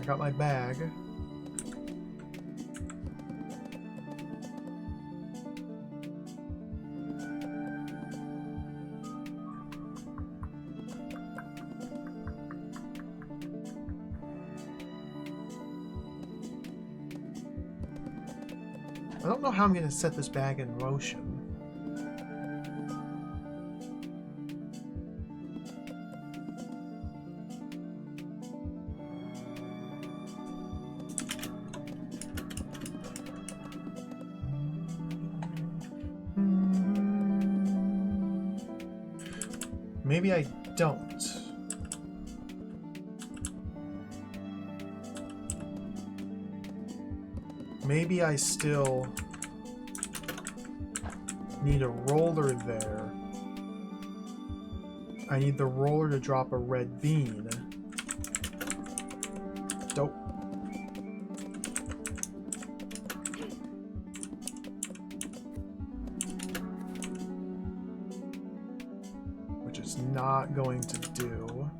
I got my bag. I don't know how I'm going to set this bag in motion. Maybe I don't. Maybe I still need a roller there. I need the roller to drop a red bean. Dope. Which is not going to do.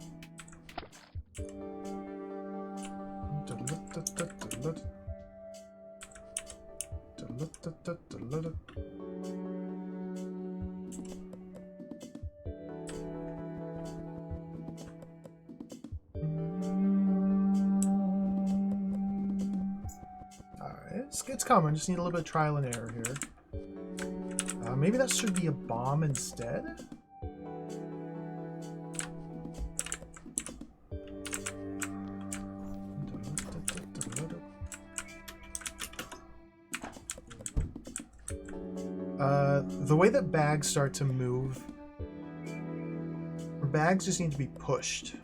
It's coming. Just need a little bit of trial and error here. Maybe that should be a bomb instead? The way that bags start to move, bags just need to be pushed.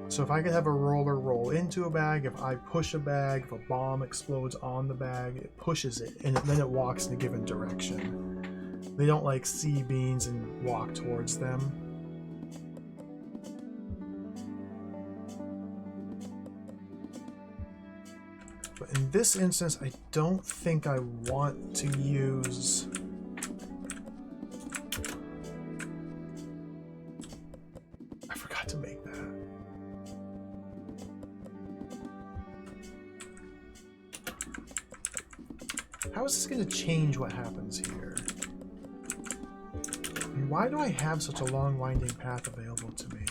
So if I could have a roller roll into a bag, if I push a bag, if a bomb explodes on the bag, it pushes it, and then it walks in a given direction. They don't like see beans and walk towards them. But in this instance, I don't think I want to use... I forgot to make that. How is this going to change what happens here? And why do I have such a long winding path available to me?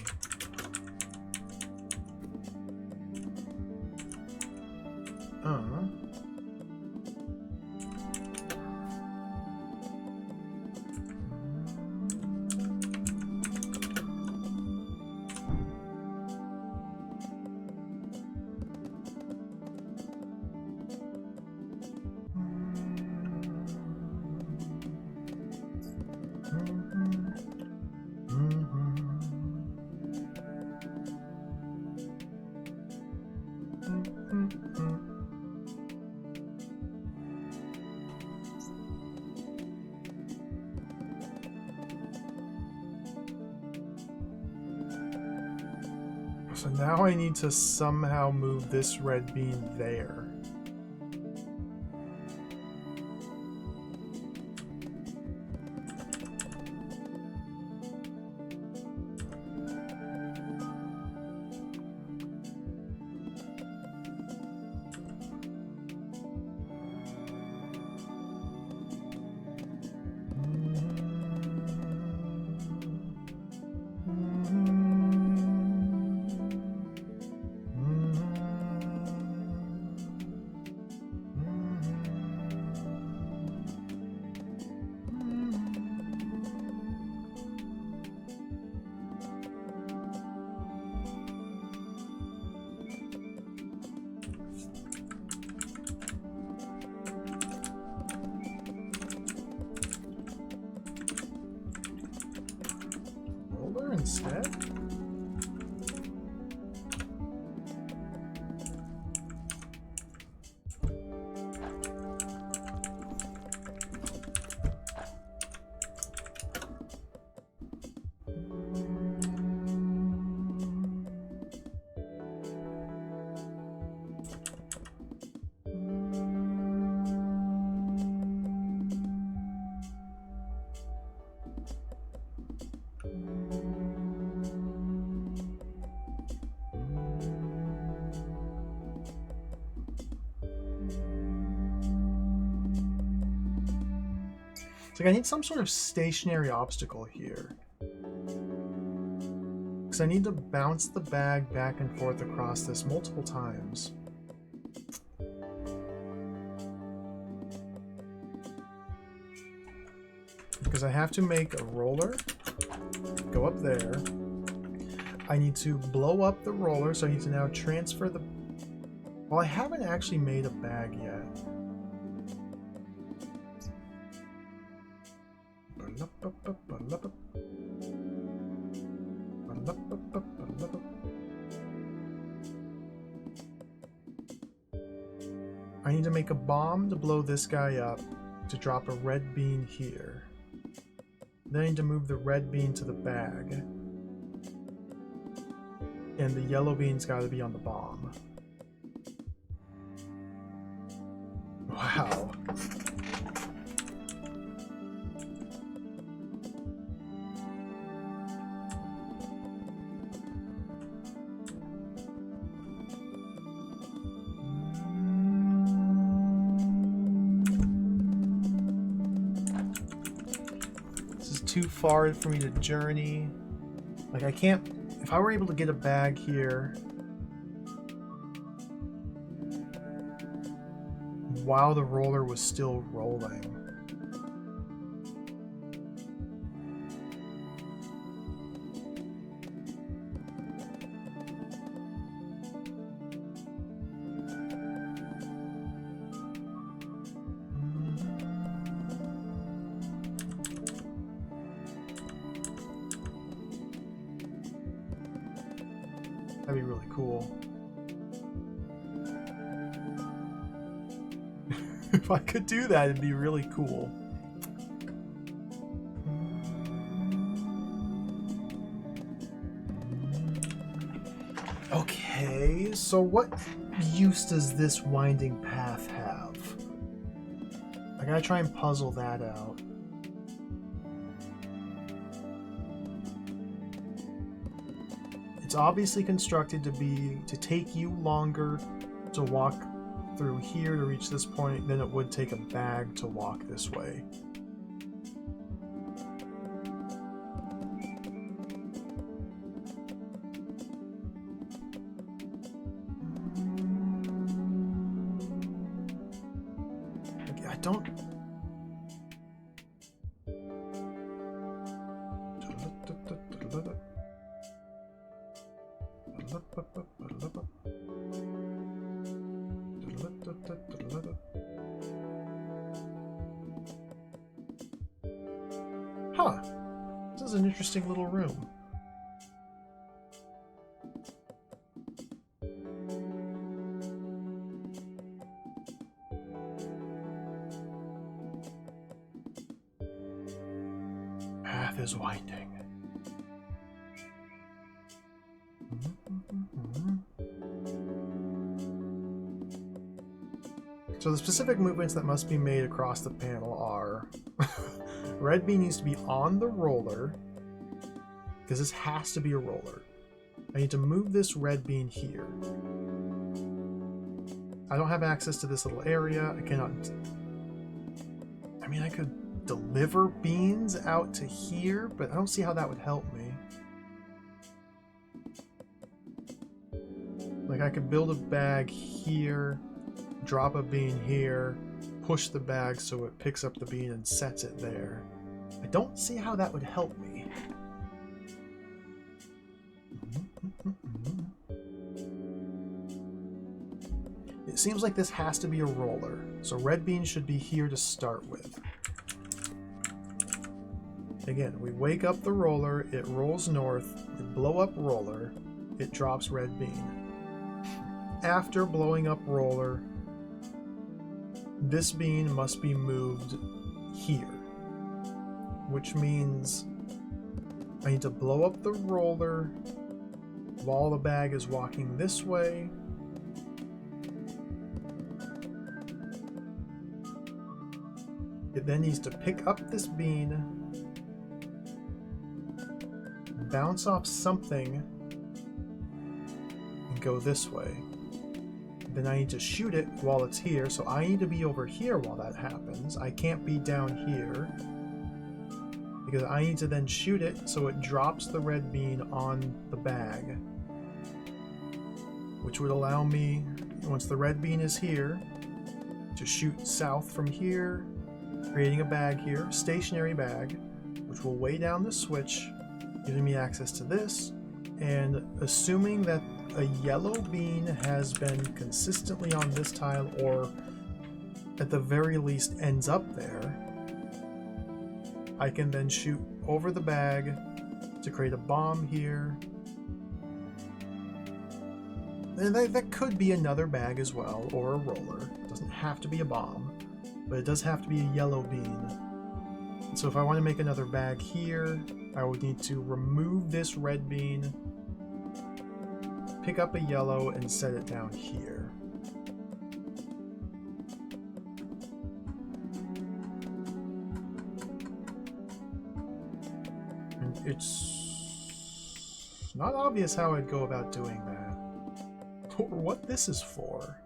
So now I need to somehow move this red bean there. Instead? It's like I need some sort of stationary obstacle here. Because I need to bounce the bag back and forth across this multiple times. Because I have to make a roller, go up there. I need to blow up the roller, so I need to now transfer the... Well, I haven't actually made a bag yet. I need to make a bomb to blow this guy up, to drop a red bean here. Then I need to move the red bean to the bag. And the yellow bean's gotta be on the bomb. Wow. Too far for me to journey. Like I can't, if I were able to get a bag here while the roller was still rolling. That'd be really cool. If I could do that, it'd be really cool. Okay, so what use does this winding path have? I gotta try and puzzle that out. It's obviously constructed to take you longer to walk through here to reach this point than it would take a bag to walk this way. I don't... Huh. This is an interesting little room. Path is winding. So the specific movements that must be made across the panel are red bean needs to be on the roller, because this has to be a roller. I need to move this red bean here. I don't have access to this little area. I cannot... I mean, I could deliver beans out to here, but I don't see how that would help me. Like, I could build a bag here, drop a bean here, push the bag so it picks up the bean and sets it there. I don't see how that would help me. It seems like this has to be a roller, so red bean should be here to start with. Again, we wake up the roller, it rolls north, we blow up roller, it drops red bean. After blowing up roller, this bean must be moved here, which means I need to blow up the roller while the bag is walking this way. It then needs to pick up this bean, bounce off something, and go this way. Then I need to shoot it while it's here, so I need to be over here while that happens. I can't be down here, because I need to then shoot it so it drops the red bean on the bag, which would allow me, once the red bean is here, to shoot south from here, creating a bag here, stationary bag, which will weigh down the switch, giving me access to this, and assuming that a yellow bean has been consistently on this tile, or at the very least ends up there, I can then shoot over the bag to create a bomb here. And that could be another bag as well, or a roller. It doesn't have to be a bomb, but it does have to be a yellow bean. And so if I want to make another bag here, I would need to remove this red bean, pick up a yellow, and set it down here. And it's not obvious how I'd go about doing that, or what this is for.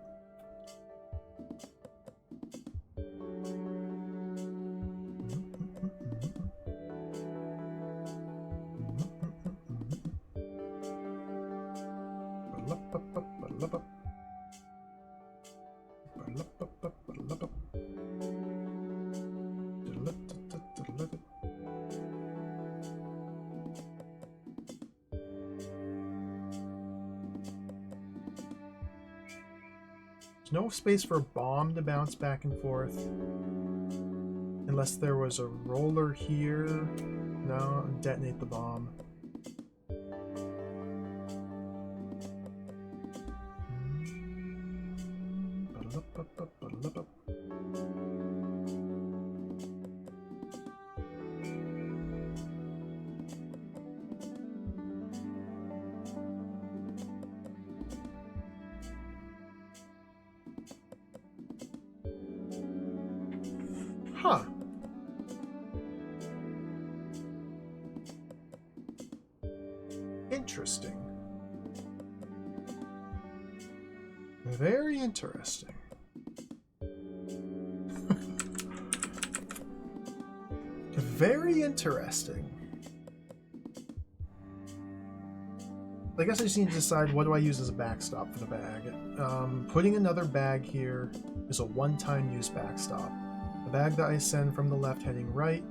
No space for a bomb to bounce back and forth. Unless there was a roller here. No, detonate the bomb. Huh. Interesting. Very interesting. Very interesting. I guess I just need to decide what do I use as a backstop for the bag. Putting another bag here is a one-time use backstop. The bag that I send from the left heading right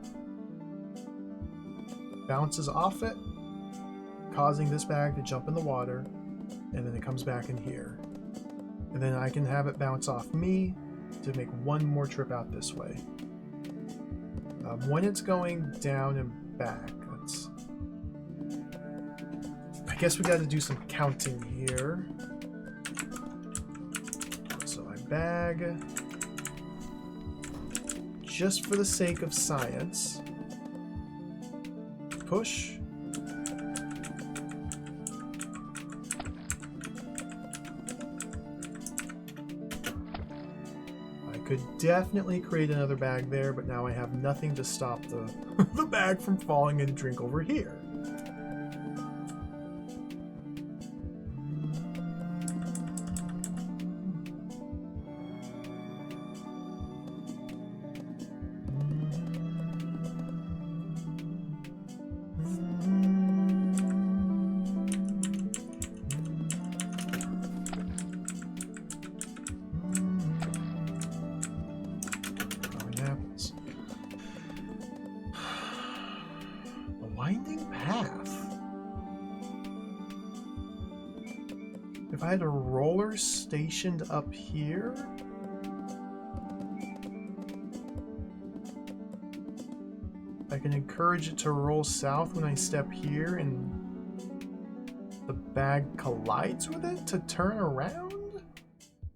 bounces off it, causing this bag to jump in the water, and then it comes back in here. And then I can have it bounce off me to make one more trip out this way. When it's going down and back, I guess we got to do some counting here. So I bag, just for the sake of science, push. Could definitely create another bag there, but now I have nothing to stop the bag from falling and drink over here. If I had a roller stationed up here, I can encourage it to roll south when I step here and the bag collides with it to turn around?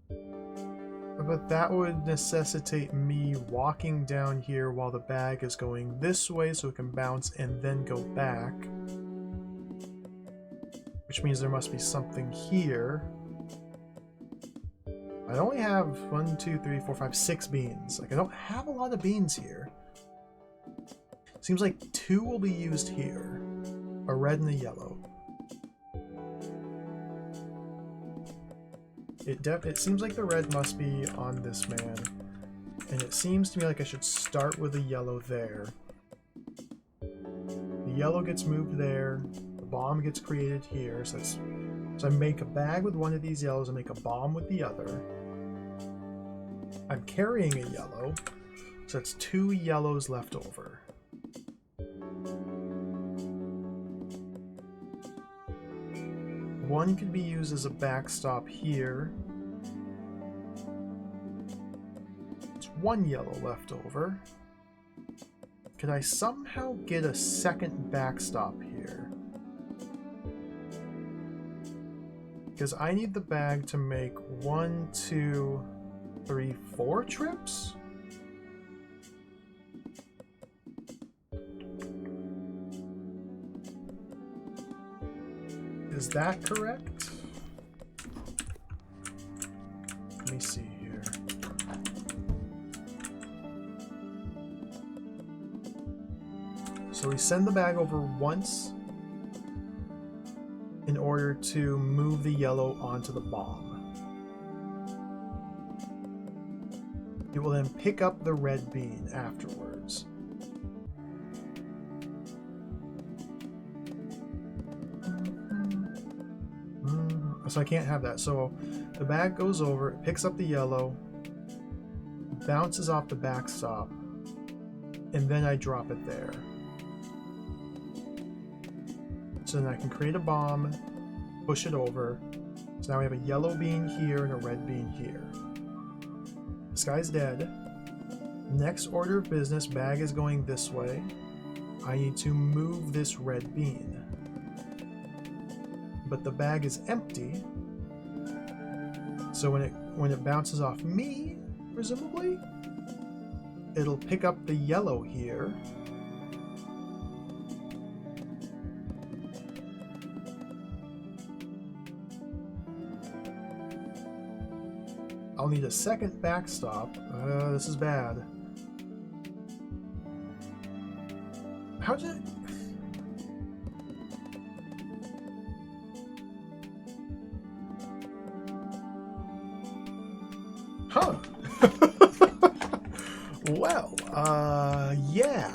But that would necessitate me walking down here while the bag is going this way so it can bounce and then go back. Which means there must be something here. I only have 1, 2, 3, 4, 5, 6 beans. Like, I don't have a lot of beans here. Seems like 2 will be used here. A red and a yellow. It seems like the red must be on this man. And it seems to me like I should start with a yellow there. The yellow gets moved there. Bomb gets created here, so I make a bag with one of these yellows and make a bomb with the other. I'm carrying a yellow, so that's 2 yellows left over. One could be used as a backstop here. It's 1 yellow left over. Could I somehow get a second backstop here? Because I need the bag to make 1, 2, 3, 4 trips? Is that correct? Let me see here. So we send the bag over once in order to move the yellow onto the bomb. It will then pick up the red bean afterwards. So I can't have that. So the bag goes over, it picks up the yellow, bounces off the backstop, and then I drop it there. So then I can create a bomb, push it over. So now we have a yellow bean here and a red bean here. This guy's dead. Next order of business, bag is going this way. I need to move this red bean. But the bag is empty. So when it when it bounces off me, presumably, it'll pick up the yellow here. I'll need a second backstop. This is bad. How'd you... Huh. Well, yeah.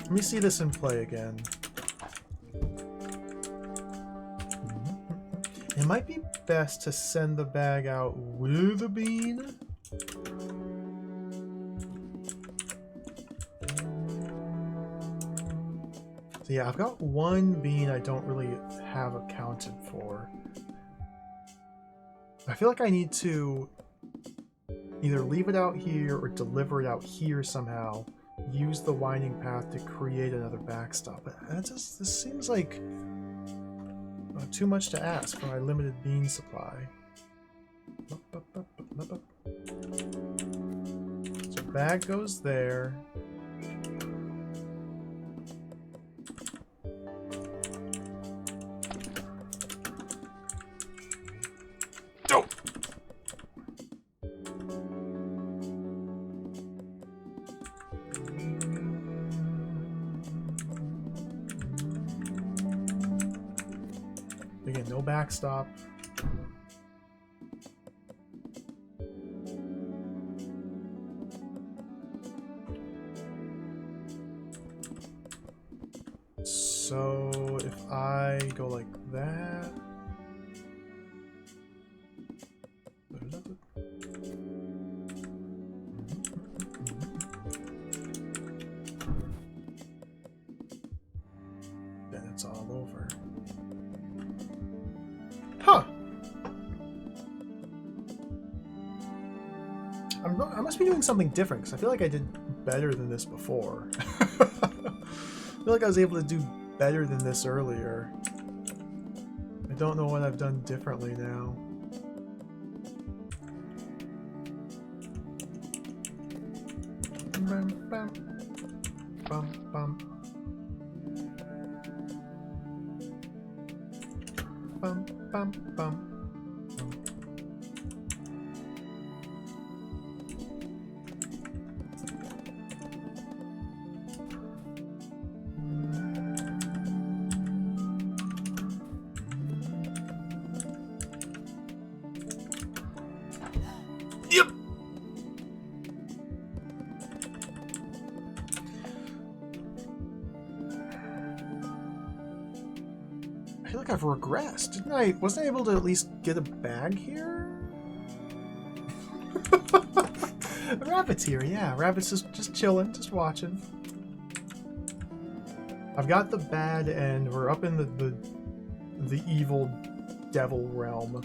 Let me see this in play again. It might be best to send the bag out with a bean. So yeah, I've got one bean I don't really have accounted for. I feel like I need to either leave it out here or deliver it out here somehow. Use the winding path to create another backstop. This seems like too much to ask for my limited bean supply. So bag goes there. Dope. Again, no backstop. So if I go like that, then it's all over. Huh. I must be doing something different because I feel like I did better than this before. I feel like I was able to do better than this earlier. I don't know what I've done differently now. Bum, bum. Bum, bum. Bum, bum, bum. Yep. I feel like I've regressed. Didn't I? Wasn't I able to at least get a bag here? Rabbit's here, yeah. Rabbit's just chilling, just watching. I've got the bad end. We're up in the evil devil realm.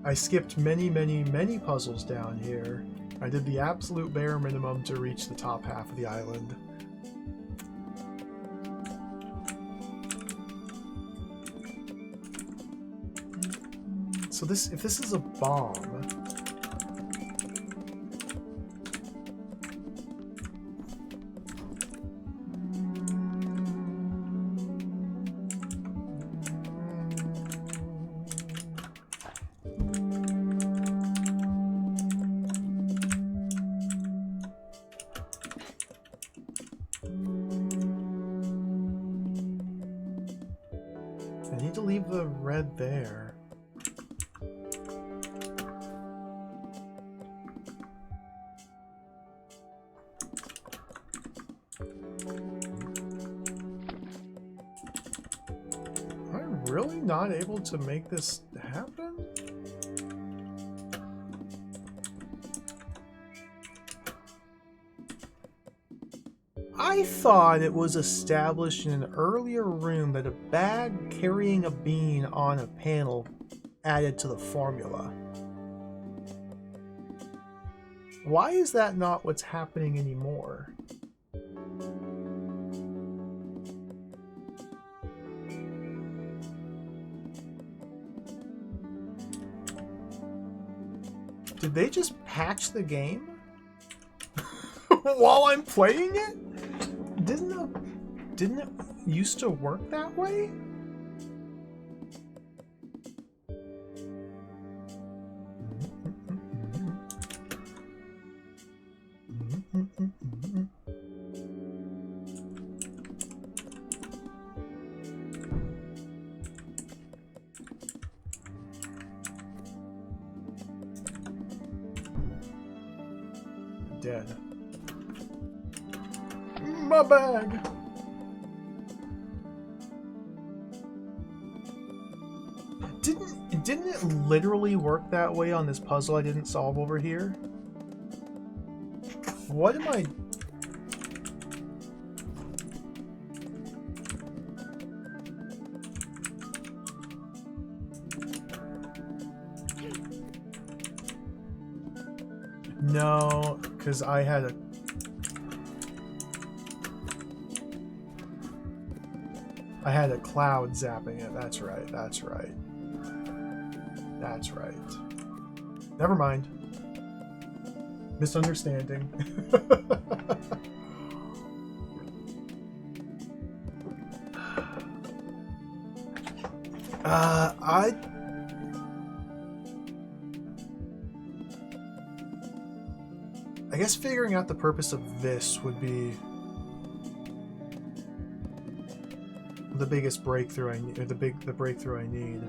I skipped many puzzles down here. I did the absolute bare minimum to reach the top half of the island. So if this is a bomb, I need to leave the red there. Really not able to make this happen? I thought it was established in an earlier room that a bag carrying a bean on a panel added to the formula. Why is that not what's happening anymore? Did they just patch the game while I'm playing it? Didn't it used to work that way? Dead. My bag. Didn't it literally work that way on this puzzle I didn't solve over here? What am I... No, because I had a... I had a cloud zapping it. That's right, that's right. That's right. Never mind. Misunderstanding. I guess figuring out the purpose of this would be the biggest breakthrough I need, or the breakthrough I need.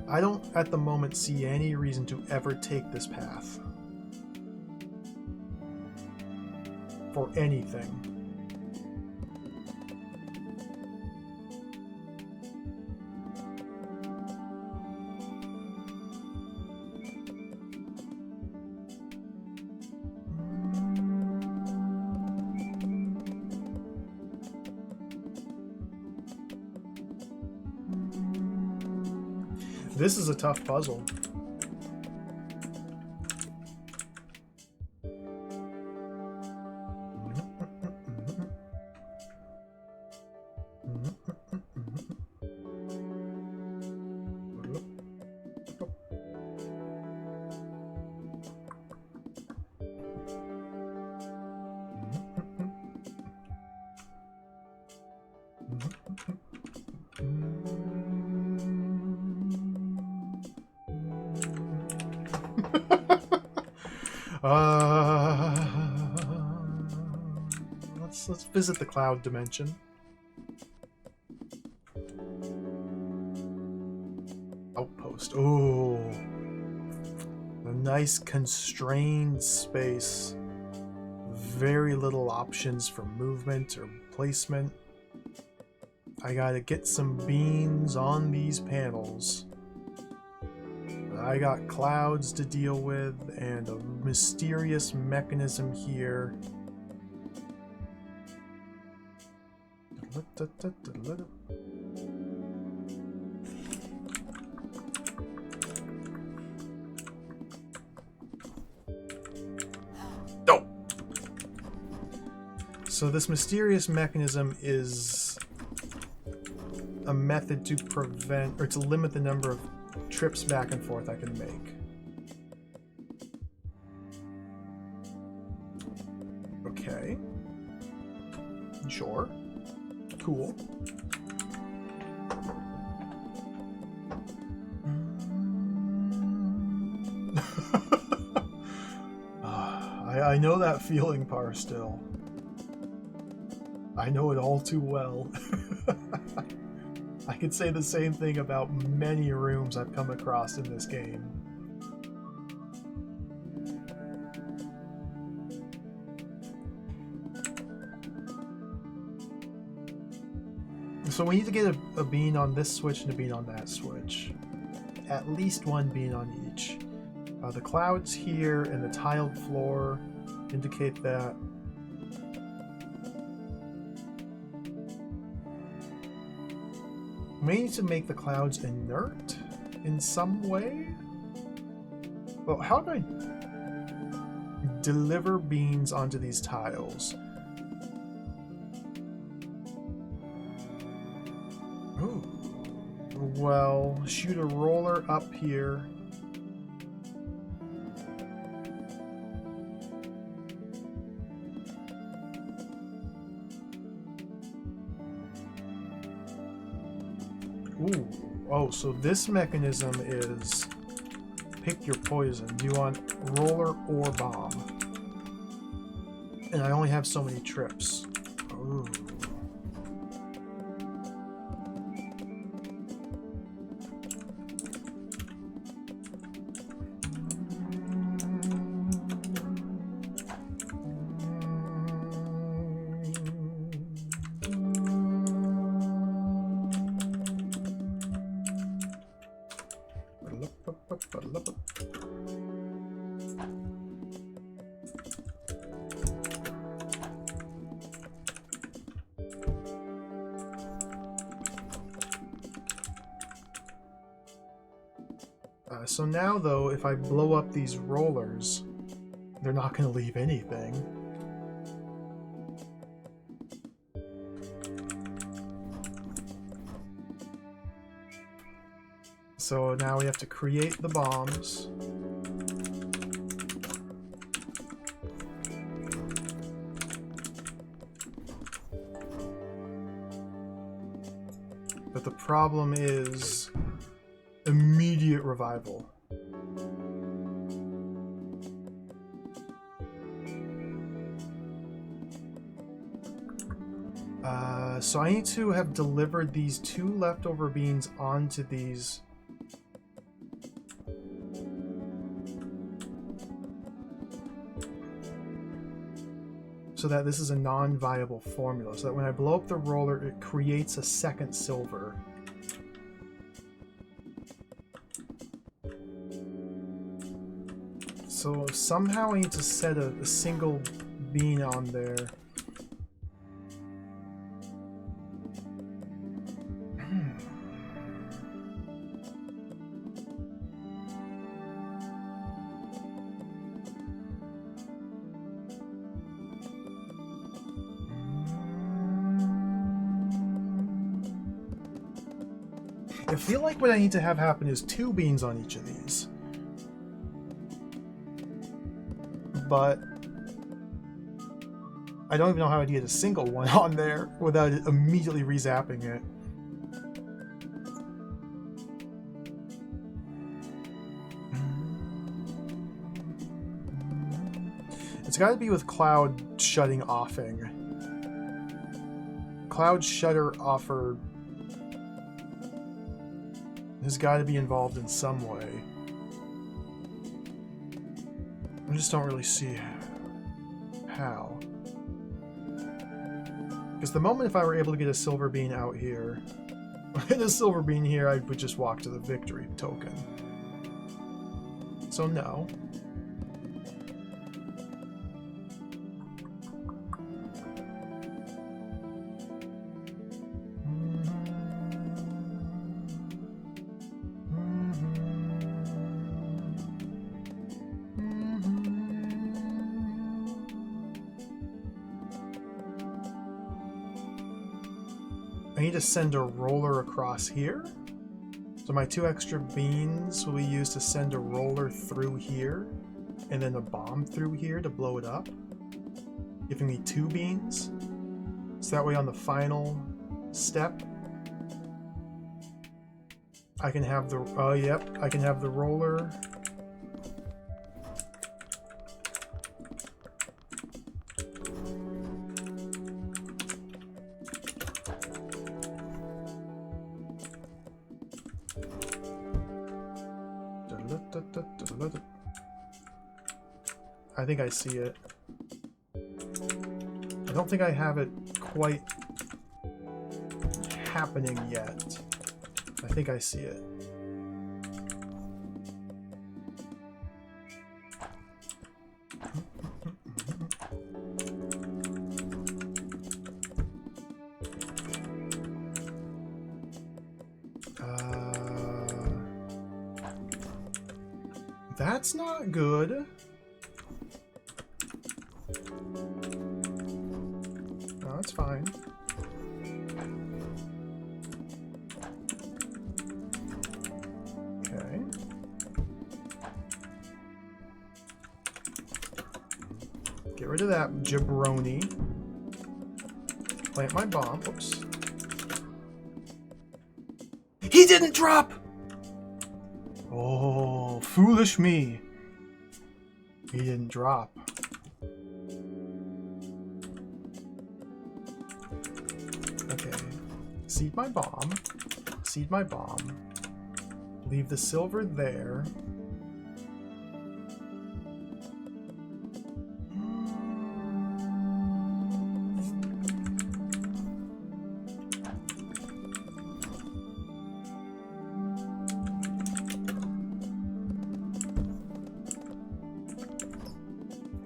I don't at the moment see any reason to ever take this path for anything. This is a tough puzzle. Let's visit the cloud dimension. Outpost. Oh, a nice constrained space. Very little options for movement or placement. I gotta get some beans on these panels. I got clouds to deal with and a mysterious mechanism here. Oh! So this mysterious mechanism is a method to prevent or to limit the number of trips back and forth I can make. Okay. Sure. Cool. I know that feeling, Par, still. I know it all too well. I could say the same thing about many rooms I've come across in this game. So we need to get a bean on this switch and a bean on that switch. At least one bean on each. The clouds here and the tiled floor indicate that. We need to make the clouds inert in some way. Well, how do I... deliver beans onto these tiles. Ooh. Well, shoot a roller up here. Ooh. Oh, so this mechanism is pick your poison. Do you want roller or bomb? And I only have so many trips. Ooh. So now, though, if I blow up these rollers, they're not going to leave anything. So now we have to create the bombs. But the problem is immediate revival. So I need to have delivered these 2 leftover beans onto these. So that this is a non-viable formula. So that when I blow up the roller, it creates a second silver. So somehow I need to set a single bean on there. I feel like what I need to have happen is 2 beans on each of these. But I don't even know how to get a single one on there without it immediately re-zapping it. It's got to be with Cloud shutting offing. Cloud shutter offer has got to be involved in some way. I just don't really see how. Because the moment if I were able to get a silver bean out here, and a silver bean here, I would just walk to the victory token. So no. I need to send a roller across here. So my 2 extra beans will be used to send a roller through here, and then a bomb through here to blow it up, giving me 2 beans. So that way on the final step, I can have the, I can have the roller. I think I see it. I don't think I have it quite happening yet. I think I see it. That's not good. That's fine. Okay. Get rid of that jabroni. Plant my bomb. Oops. He didn't drop! Oh, foolish me. He didn't drop. Okay. Seed my bomb. Seed my bomb. Leave the silver there.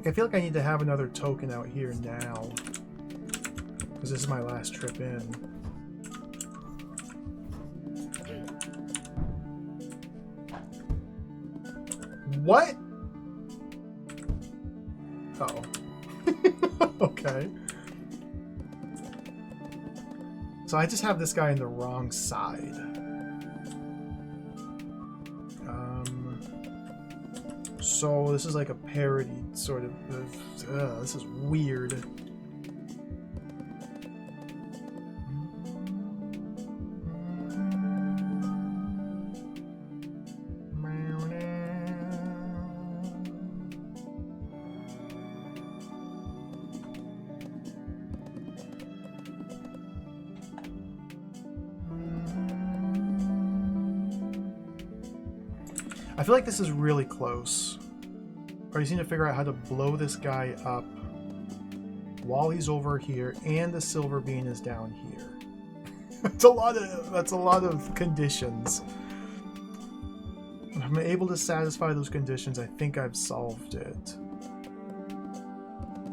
I feel like I need to have another token out here now, because this is my last trip in. What? Oh. Okay. So I just have this guy in the wrong side. So this is like a parody sort of. This is weird. I feel like this is really close. I just need to figure out how to blow this guy up while he's over here and the silver bean is down here. That's a lot of conditions. If I'm able to satisfy those conditions, I think I've solved it.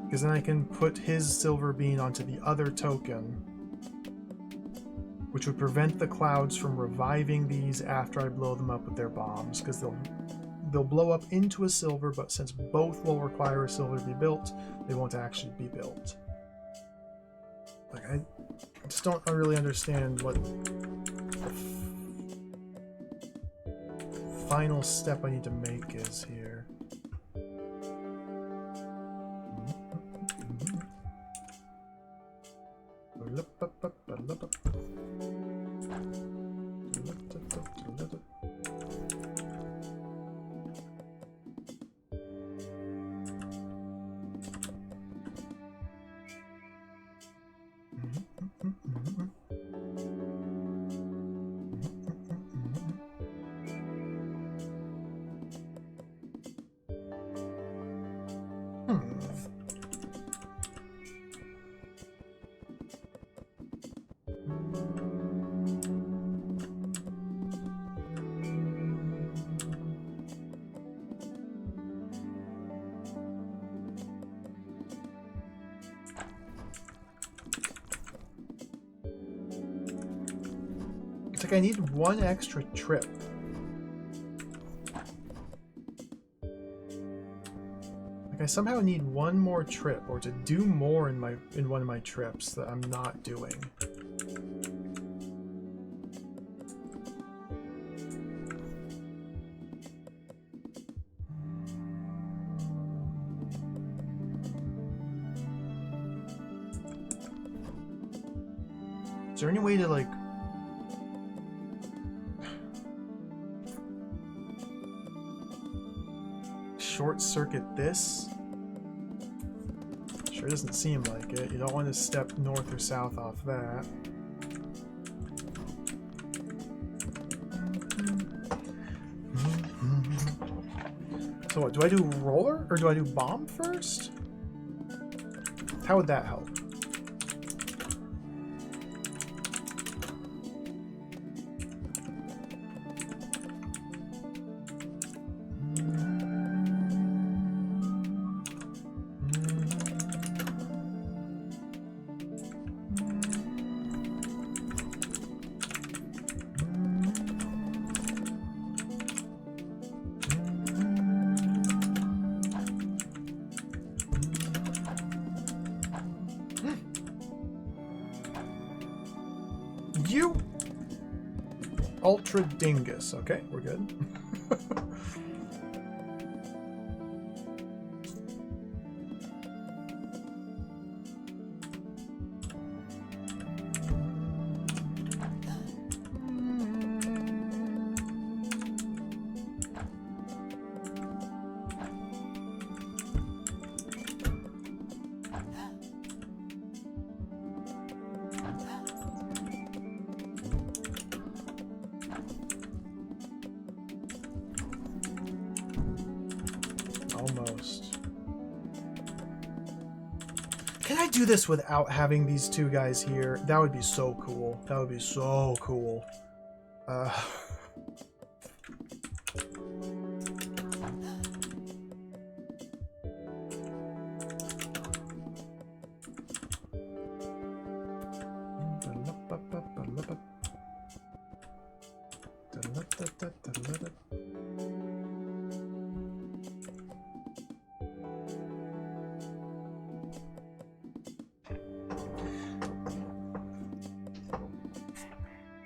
Because then I can put his silver bean onto the other token, which would prevent the clouds from reviving these after I blow them up with their bombs, because they'll blow up into a silver, but since both will require a silver to be built, they won't actually be built. Like, I just don't really understand what the final step I need to make is here. It's like I need one extra trip. Like I somehow need one more trip, or to do more in one of my trips that I'm not doing. Is there any way to like short circuit this? Sure doesn't seem like it. You don't want to step north or south off that. So what, do I do roller or do I do bomb first? How would that help? you. Ultra Dingus. Okay, we're good. Almost. Can I do this without having these two guys here? That would be so cool. That would be so cool.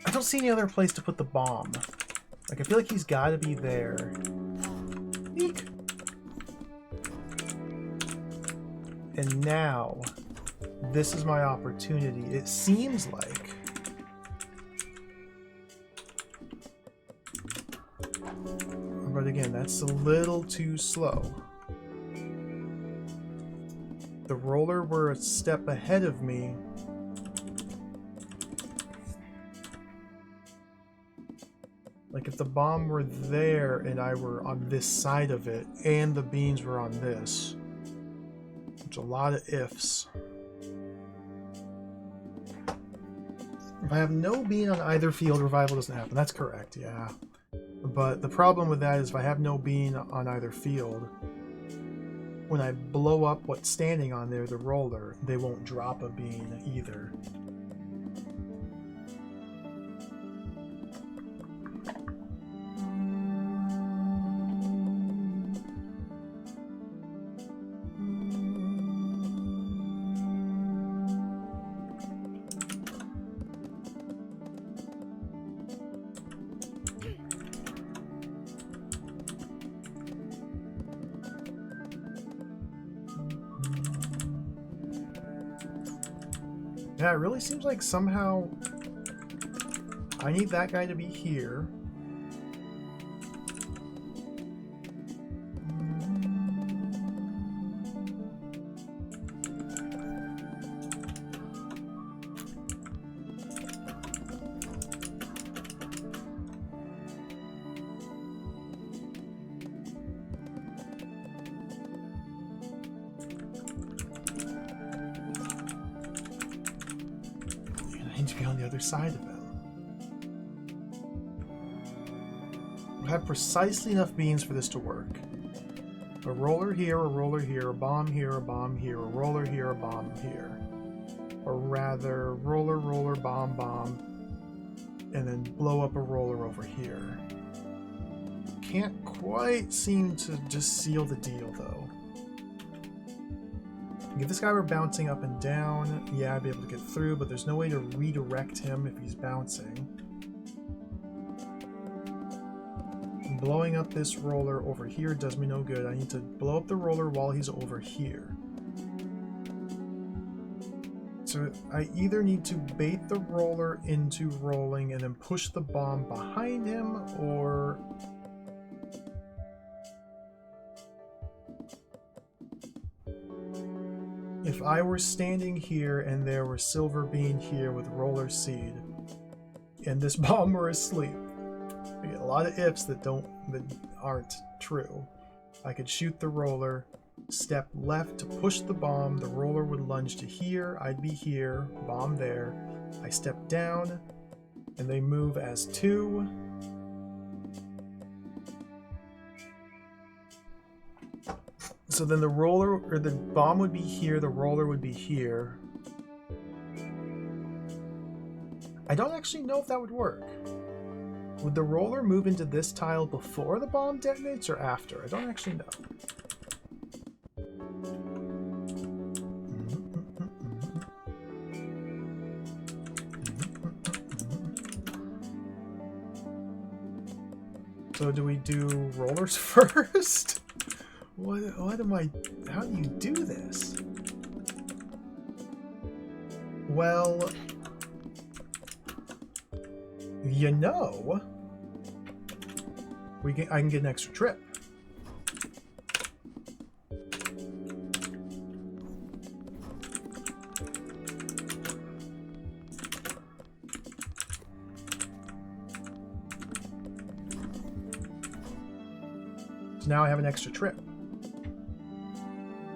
I don't see any other place to put the bomb. Like, I feel like he's got to be there. Eek. And now, this is my opportunity. It seems like. But again, that's a little too slow. The roller were a step ahead of me. Like, if the bomb were there and I were on this side of it and the beans were on this. There's a lot of ifs. If I have no bean on either field, revival doesn't happen. That's correct, yeah. But the problem with that is if I have no bean on either field, when I blow up what's standing on there, the roller, they won't drop a bean either. Yeah, it really seems like somehow I need that guy to be here. To be on the other side of him. We have precisely enough beans for this to work. A roller here, a roller here, a bomb here, a bomb here, a roller here, a bomb here. Or rather, roller, roller, bomb, bomb, and then blow up a roller over here. Can't quite seem to just seal the deal, though. If this guy were bouncing up and down, yeah, I'd be able to get through, but there's no way to redirect him if he's bouncing. Blowing up this roller over here does me no good. I need to blow up the roller while he's over here. So I either need to bait the roller into rolling and then push the bomb behind him, or... if I were standing here and there were silver bean here with roller seed, and this bomb were asleep, I get a lot of ifs that aren't true. I could shoot the roller, step left to push the bomb, the roller would lunge to here, I'd be here, bomb there. I step down, and they move as two. So then the roller, or the bomb would be here, the roller would be here. I don't actually know if that would work. Would the roller move into this tile before the bomb detonates or after? I don't actually know. So do we do rollers first? What am I... How do you do this? Well... You know... I can get an extra trip. Now I have an extra trip.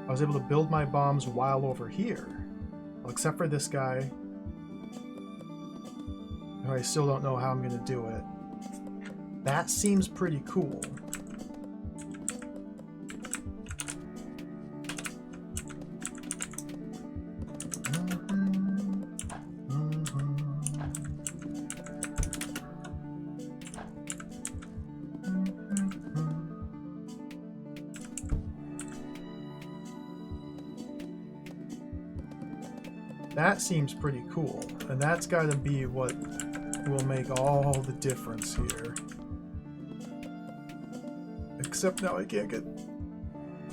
I was able to build my bombs while over here. Well, except for this guy. I still don't know how I'm going to do it. That seems pretty cool. That seems pretty cool, and that's got to be what will make all the difference here. Except now I can't get...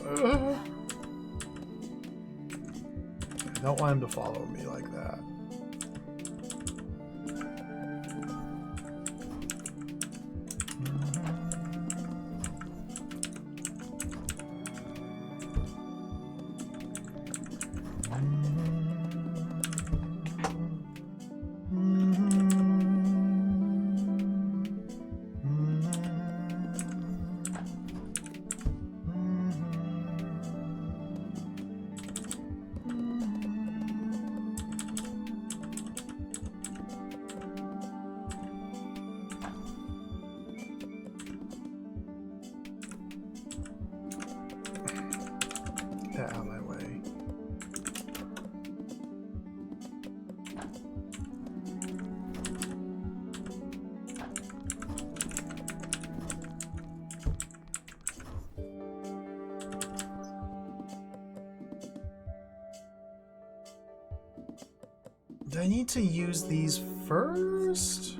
I don't want him to follow me like that. Out of my way. Do I need to use these first?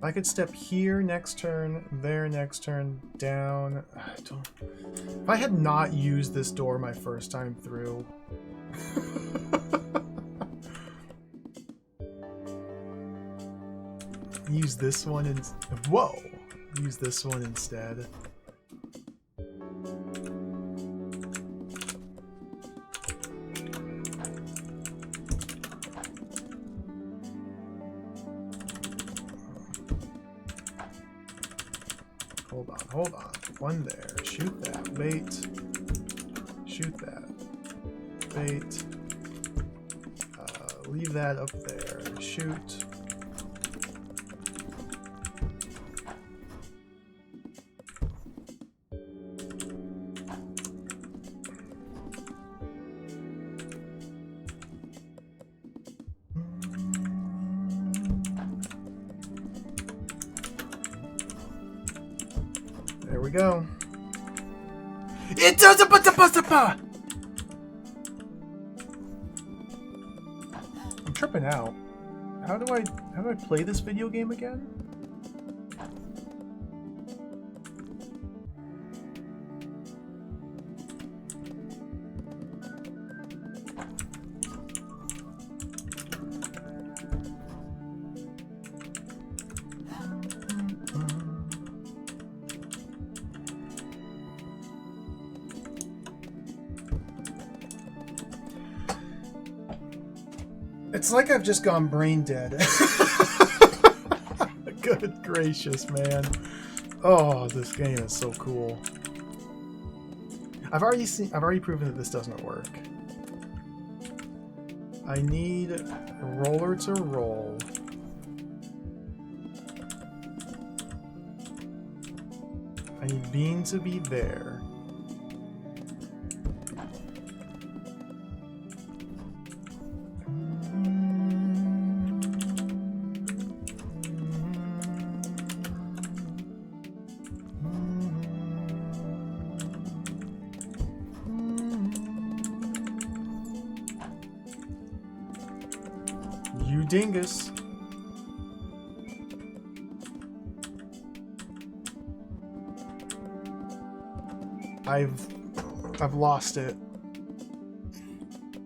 I could step here next turn, there next turn, down. If I had not used this door my first time through. Use this one and whoa! Use this one instead. Hold on. One there. Shoot that. Bait. Shoot that. Bait. Leave that up there. Shoot. There we go. It does a I'm tripping out. How do I play this video game again? It's like I've just gone brain dead. Good gracious, man. Oh, this game is so cool. I've already proven that this doesn't work. I need a roller to roll. I need bean to be there. dingus. I've lost it.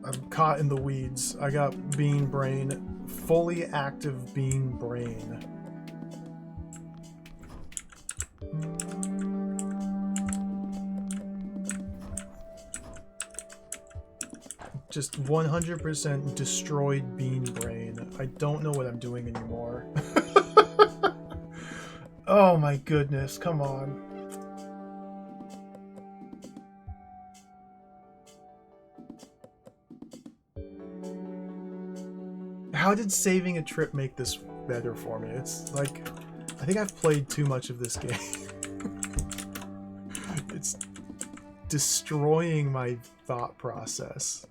I'm caught in the weeds. I got bean brain. Fully active bean brain. Just 100% destroyed bean brain. I don't know what I'm doing anymore. Oh my goodness, come on. How did saving a trip make this better for me? It's like, I think I've played too much of this game. It's destroying my thought process.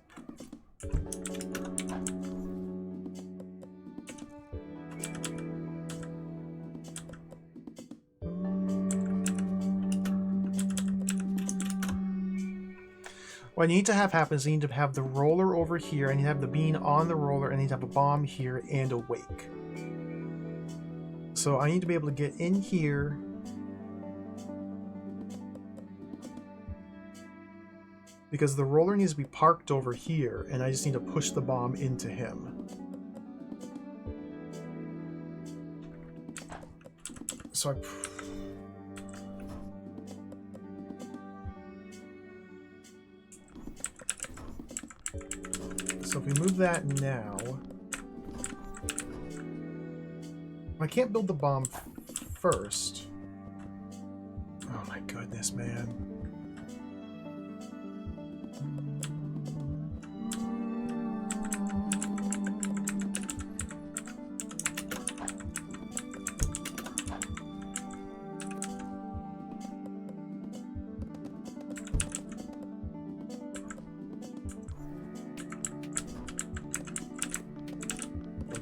What I need to have happen is I need to have the roller over here, I need to have the bean on the roller, and I need to have a bomb here and a wake. So I need to be able to get in here. Because the roller needs to be parked over here, and I just need to push the bomb into him. So So if we move that now... I can't build the bomb first. Oh my goodness, man.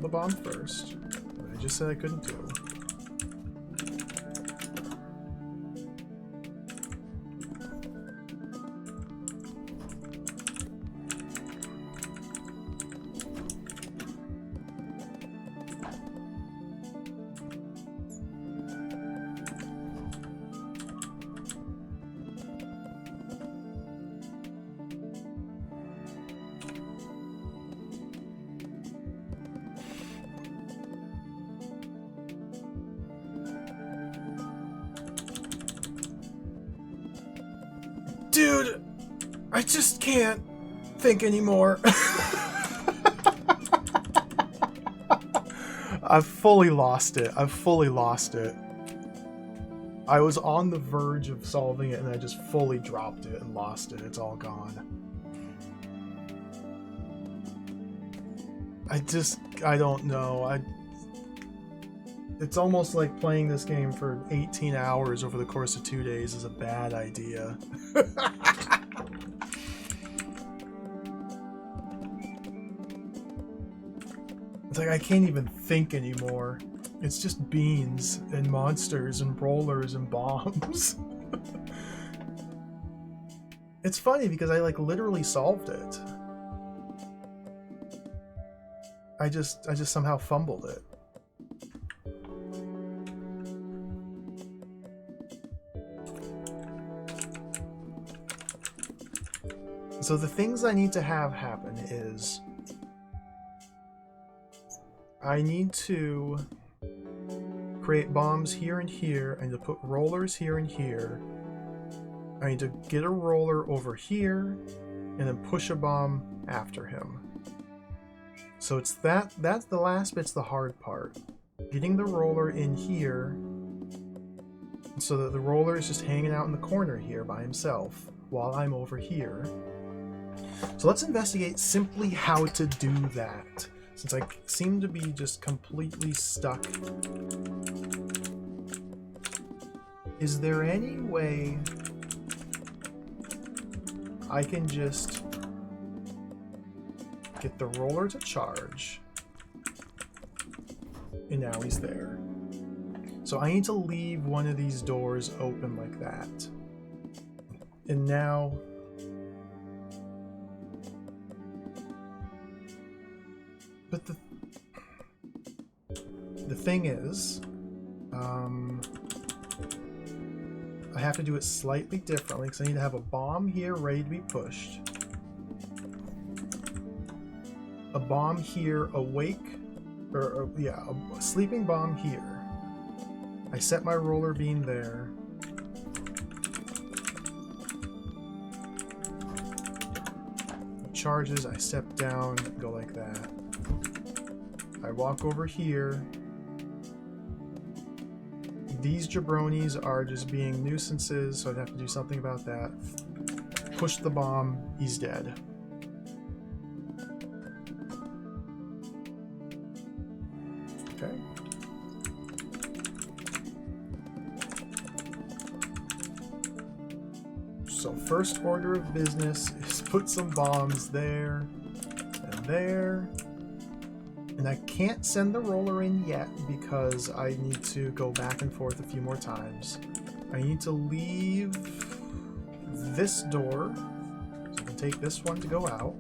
The bomb first. I just said I couldn't do. Dude, I just can't think anymore. I've fully lost it. I've fully lost it. I was on the verge of solving it and I just fully dropped it and lost it. It's all gone. I don't know. It's almost like playing this game for 18 hours over the course of 2 days is a bad idea. It's like I can't even think anymore. It's just beans and monsters and rollers and bombs. It's funny because I like literally solved it. I just somehow fumbled it. So the things I need to have happen is I need to create bombs here and here. I need to put rollers here and here. I need to get a roller over here and then push a bomb after him. So it's that's the last bit's the hard part. Getting the roller in here so that the roller is just hanging out in the corner here by himself while I'm over here. So let's investigate simply how to do that, since I seem to be just completely stuck. Is there any way I can just get the roller to charge? And now he's there. So I need to leave one of these doors open like that. And now... But the thing is, I have to do it slightly differently because I need to have a bomb here ready to be pushed. A bomb here awake, yeah, a sleeping bomb here. I set my roller beam there. It charges, I step down, go like that. I walk over here. These jabronis are just being nuisances, so I'd have to do something about that. Push the bomb, he's dead. Okay. So first order of business is put some bombs there and there. And I can't send the roller in yet because I need to go back and forth a few more times. I need to leave this door, so I can take this one to go out.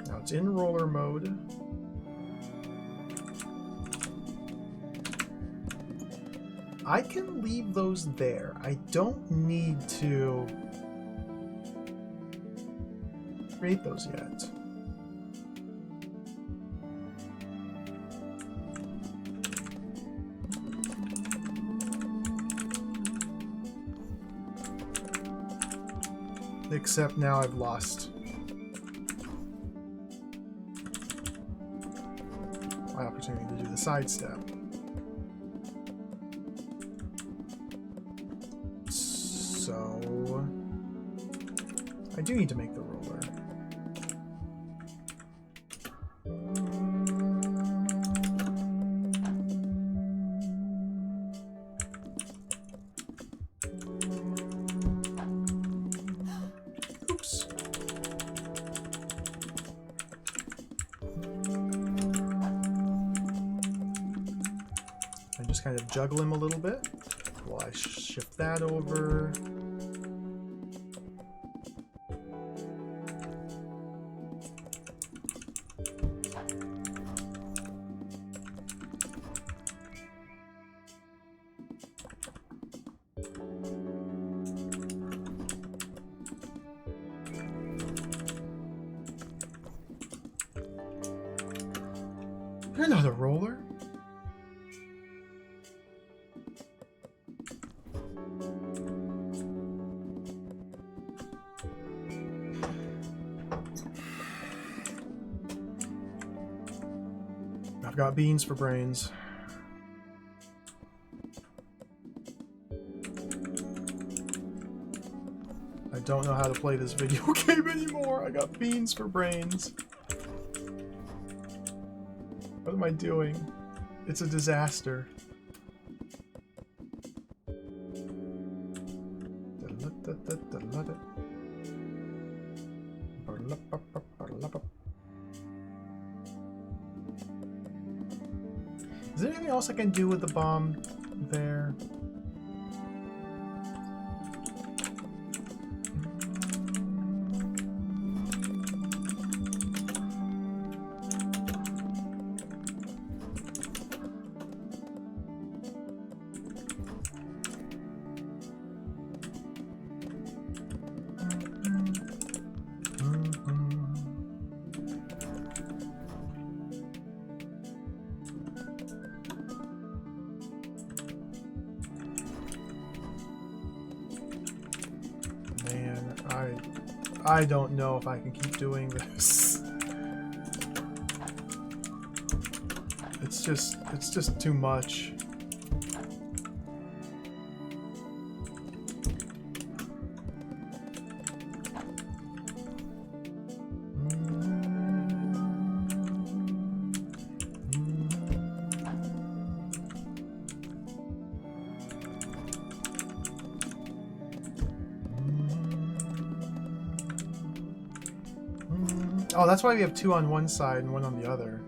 Now it's in roller mode. I can leave those there. I don't need to create those yet. Except now I've lost my opportunity to do the sidestep. So I do need to make the roller. Oops. I just kind of juggle him a little bit while I shift that over. You're not a roller. I've got beans for brains. I don't know how to play this video game anymore. I got beans for brains. What am I doing? It's a disaster. Is there anything else I can do with the bomb there? I don't know if I can keep doing this. It's just too much. Oh, that's why we have two on one side and one on the other.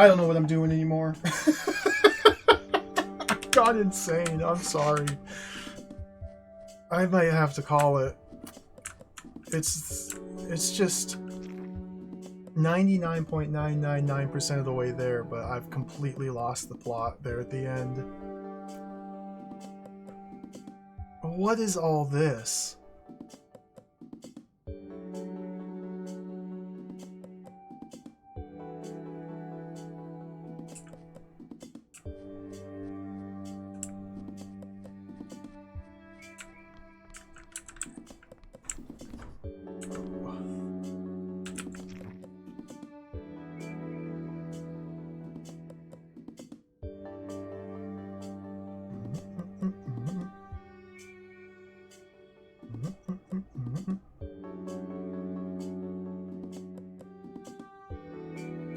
I don't know what I'm doing anymore. I got insane. I'm sorry. I might have to call it. It's just 99.999% of the way there, but I've completely lost the plot there at the end. What is all this?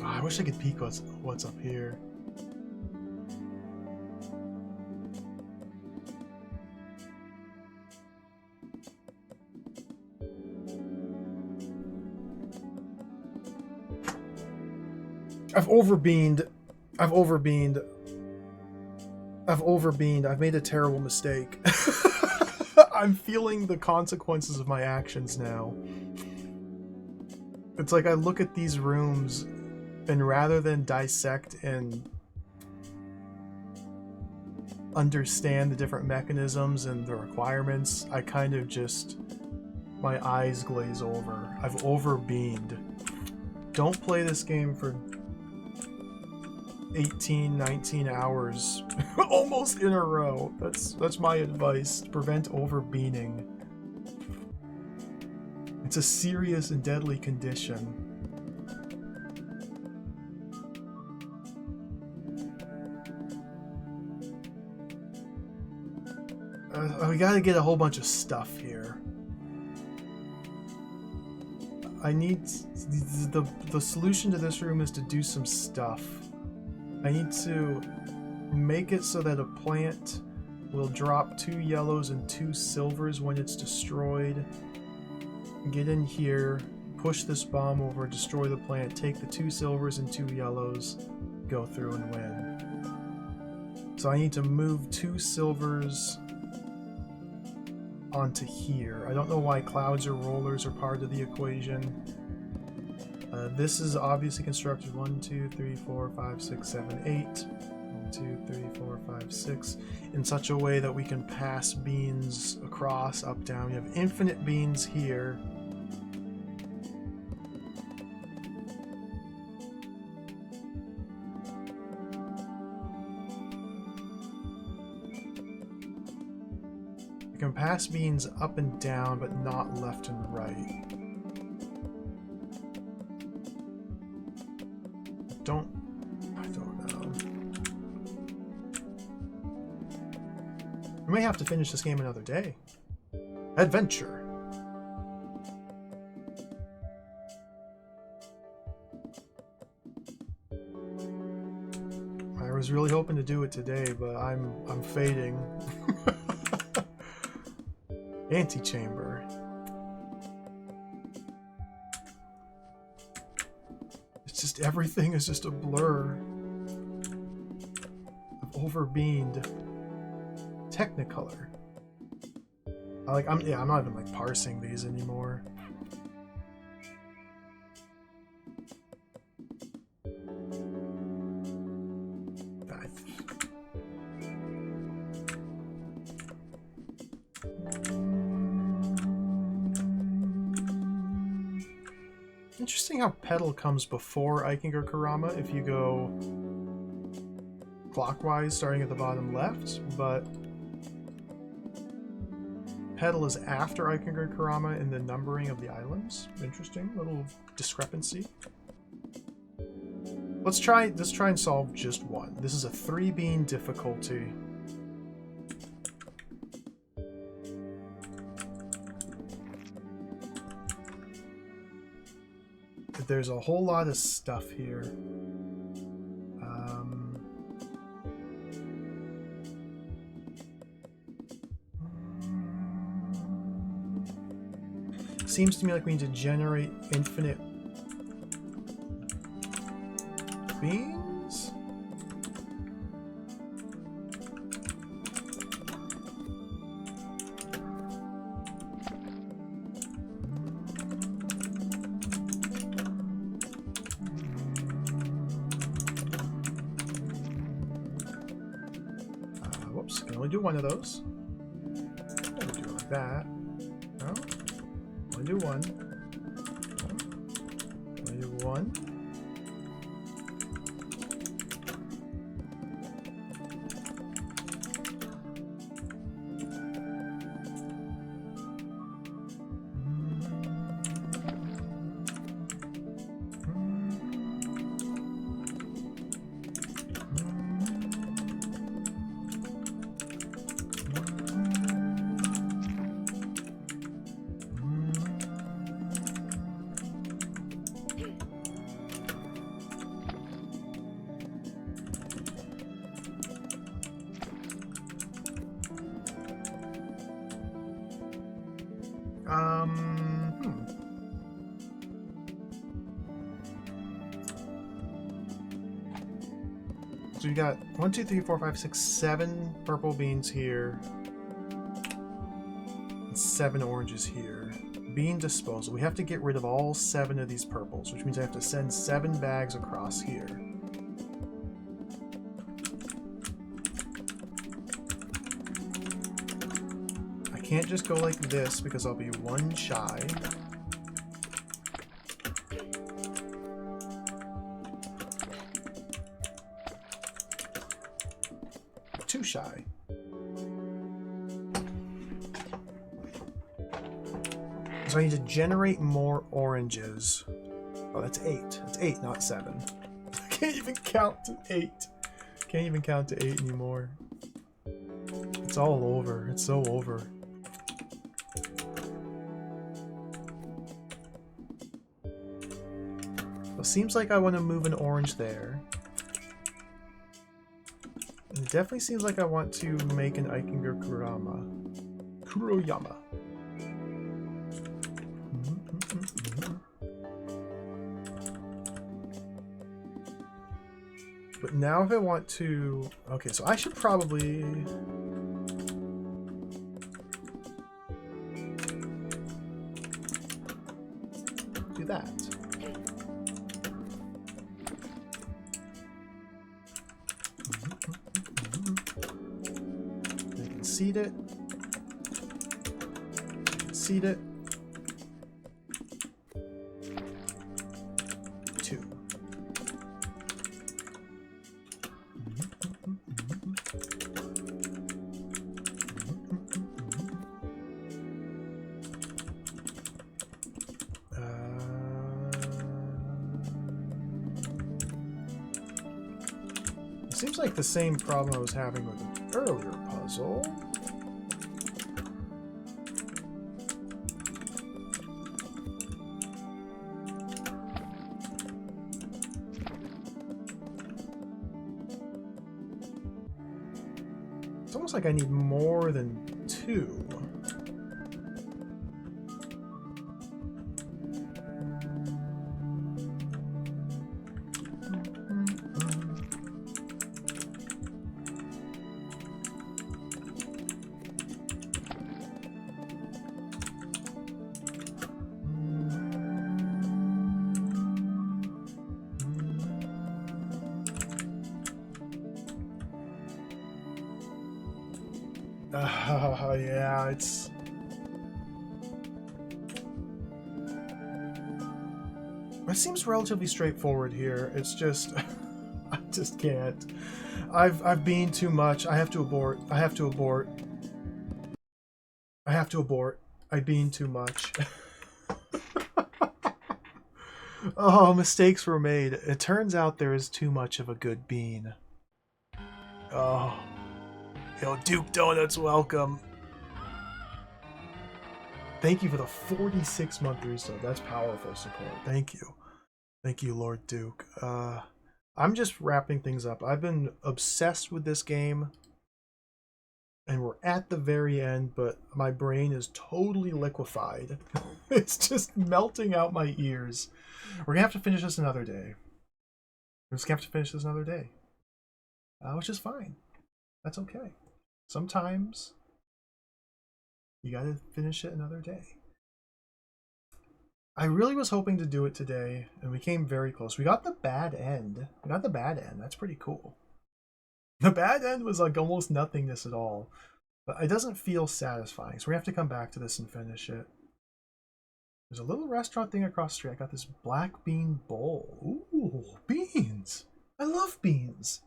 I wish I could peek what's up here. I've overbeamed. I've made a terrible mistake. I'm feeling the consequences of my actions now. It's like I look at these rooms, and rather than dissect and understand the different mechanisms and the requirements, I kind of just... my eyes glaze over. I've overbeamed. Don't play this game for 18, 19 hours almost in a row. That's my advice to prevent overbeaning. It's a serious and deadly condition. We gotta get a whole bunch of stuff here. I need... the solution to this room is to do some stuff. I need to make it so that a plant will drop 2 yellows and 2 silvers when it's destroyed. Get in here, push this bomb over, destroy the plant, take the 2 silvers and 2 yellows, go through and win. So I need to move 2 silvers onto here. I don't know why clouds or rollers are part of the equation. This is obviously constructed 1, 2, 3, 4, 5, 6, 7, 8. 1, 2, 3, 4, 5, 6. In such a way that we can pass beans across, up, down. We have infinite beans here. We can pass beans up and down, but not left and right. I don't know. We may have to finish this game another day. Adventure. I was really hoping to do it today, but I'm fading. Antechamber. It's just everything is just a blur. I've overbeamed. Technicolor. I'm not even like parsing these anymore. Interesting how Petal comes before Eichinger Kurama if you go clockwise starting at the bottom left, but Petal is after Eichinger Kurama in the numbering of the islands. Interesting little discrepancy. Let's try and solve just one. This is a 3-bean difficulty. There's a whole lot of stuff here. Seems to me like we need to generate infinite beans? only do one of those. Never do it like that. No. Only do one. No. Only do one. So you got 1, 2, 3, 4, 5, 6, 7 purple beans here. And 7 oranges here. Bean disposal. We have to get rid of all 7 of these purples, which means I have to send 7 bags across here. I can't just go like this because I'll be 1 shy. Shy. So I need to generate more oranges. Oh, that's 8. That's 8, not 7. I can't even count to 8. Can't even count to 8 anymore. It's all over. It's so over. It seems like I want to move an orange there. It definitely seems like I want to make an Ikinger Kuroyama. But now if I want to... Okay, so I should probably... do that. Seed it. Seed it. 2. It seems like the same problem I was having with an earlier puzzle. It's almost like I need more than 2. Yeah, it's... It seems relatively straightforward here. It's just... I just can't. I've been too much. I have to abort. I have to abort. I have to abort. I've been too much. Oh, mistakes were made. It turns out there is too much of a good bean. Oh. Yo, Duke Donuts, welcome. Thank you for the 46-month resub. That's powerful support. Thank you. Thank you, Lord Duke. I'm just wrapping things up. I've been obsessed with this game. And we're at the very end, but my brain is totally liquefied. It's just melting out my ears. We're going to have to finish this another day. We're just going to have to finish this another day. Which is fine. That's okay. Sometimes you gotta finish it another day. I really was hoping to do it today, and we came very close. We got the bad end. We got the bad end. That's pretty cool. The bad end was like almost nothingness at all. But it doesn't feel satisfying, so we have to come back to this and finish it. There's a little restaurant thing across the street. I got this black bean bowl. Ooh, beans! I love beans!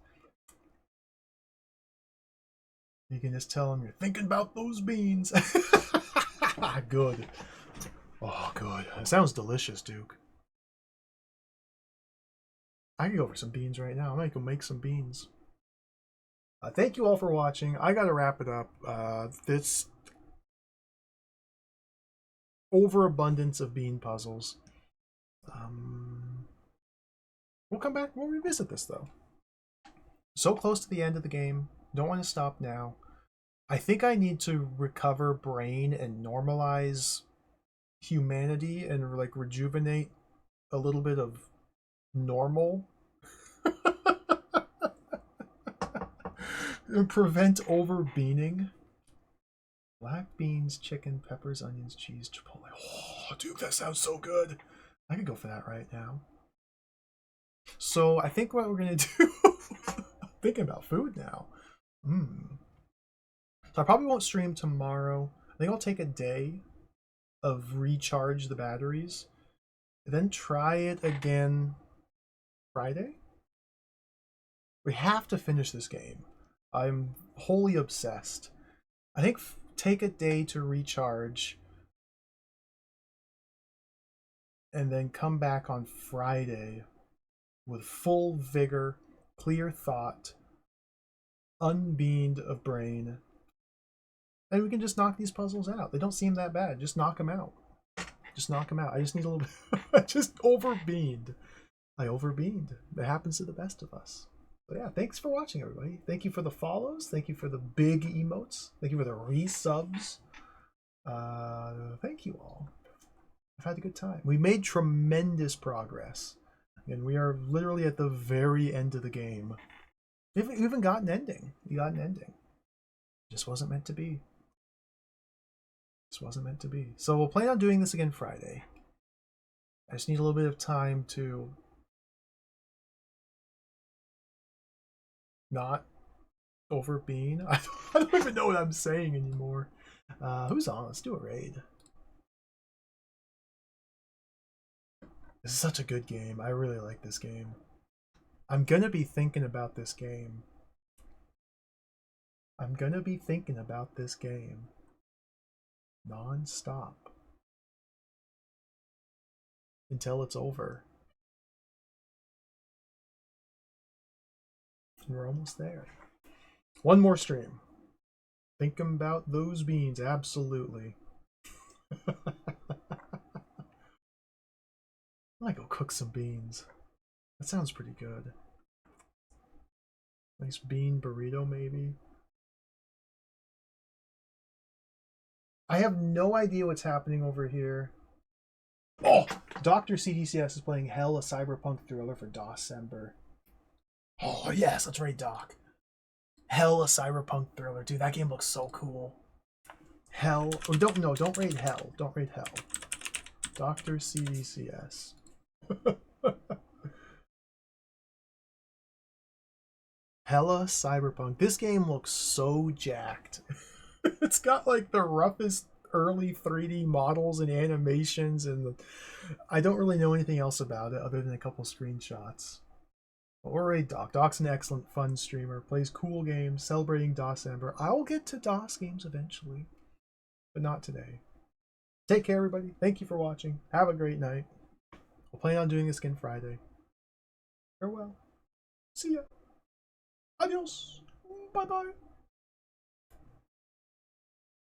You can just tell them you're thinking about those beans. Good. Oh, good. It sounds delicious, Duke. I can go for some beans right now. I might go make some beans. Thank you all for watching. I gotta wrap it up. This overabundance of bean puzzles. We'll come back. We'll revisit this though. So close to the end of the game. Don't want to stop now. I think I need to recover brain and normalize humanity and like rejuvenate a little bit of normal. And prevent overbeaning. Black beans, chicken, peppers, onions, cheese, chipotle. Oh, dude, that sounds so good. I could go for that right now. So I think what we're gonna do. I'm thinking about food now. So I probably won't stream tomorrow. I think I'll take a day of recharge the batteries, then try it again Friday. We have to finish this game. I'm wholly obsessed. I think take a day to recharge and then come back on Friday with full vigor, clear thought, unbeamed of brain, and we can just knock these puzzles out. They don't seem that bad. Just knock them out. Just knock them out. I just need a little bit. I just overbeamed. I overbeamed. That happens to the best of us. So yeah, thanks for watching, everybody. Thank you for the follows. Thank you for the big emotes. Thank you for the resubs. Thank you all. I've had a good time. We made tremendous progress. And we are literally at the very end of the game. We even got an ending. We got an ending. It just wasn't meant to be. Just wasn't meant to be. So we'll plan on doing this again Friday. I just need a little bit of time to not overbean. I don't even know what I'm saying anymore. Who's on? Let's do a raid. This is such a good game. I really like this game. I'm gonna be thinking about this game. I'm gonna be thinking about this game non-stop until it's over. We're almost there. One more stream. Thinking about those beans, absolutely. I might go cook some beans. That sounds pretty good. Nice bean burrito, maybe. I have no idea what's happening over here. Oh! Dr. CDCS is playing Hell, a cyberpunk thriller for December. Oh, yes, that's right, Doc. Hell, a cyberpunk thriller. Dude, that game looks so cool. Hell. Oh, don't raid Hell. Don't raid Hell. Dr. CDCS. Hella cyberpunk. This game looks so jacked. It's got like the roughest early 3D models and animations, and I don't really know anything else about it other than a couple screenshots. But we're raid Doc. Doc's an excellent, fun streamer. Plays cool games, celebrating December. I will get to DOS games eventually, but not today. Take care, everybody. Thank you for watching. Have a great night. We'll plan on doing this again Friday. Farewell. See ya. Adios. Bye-bye.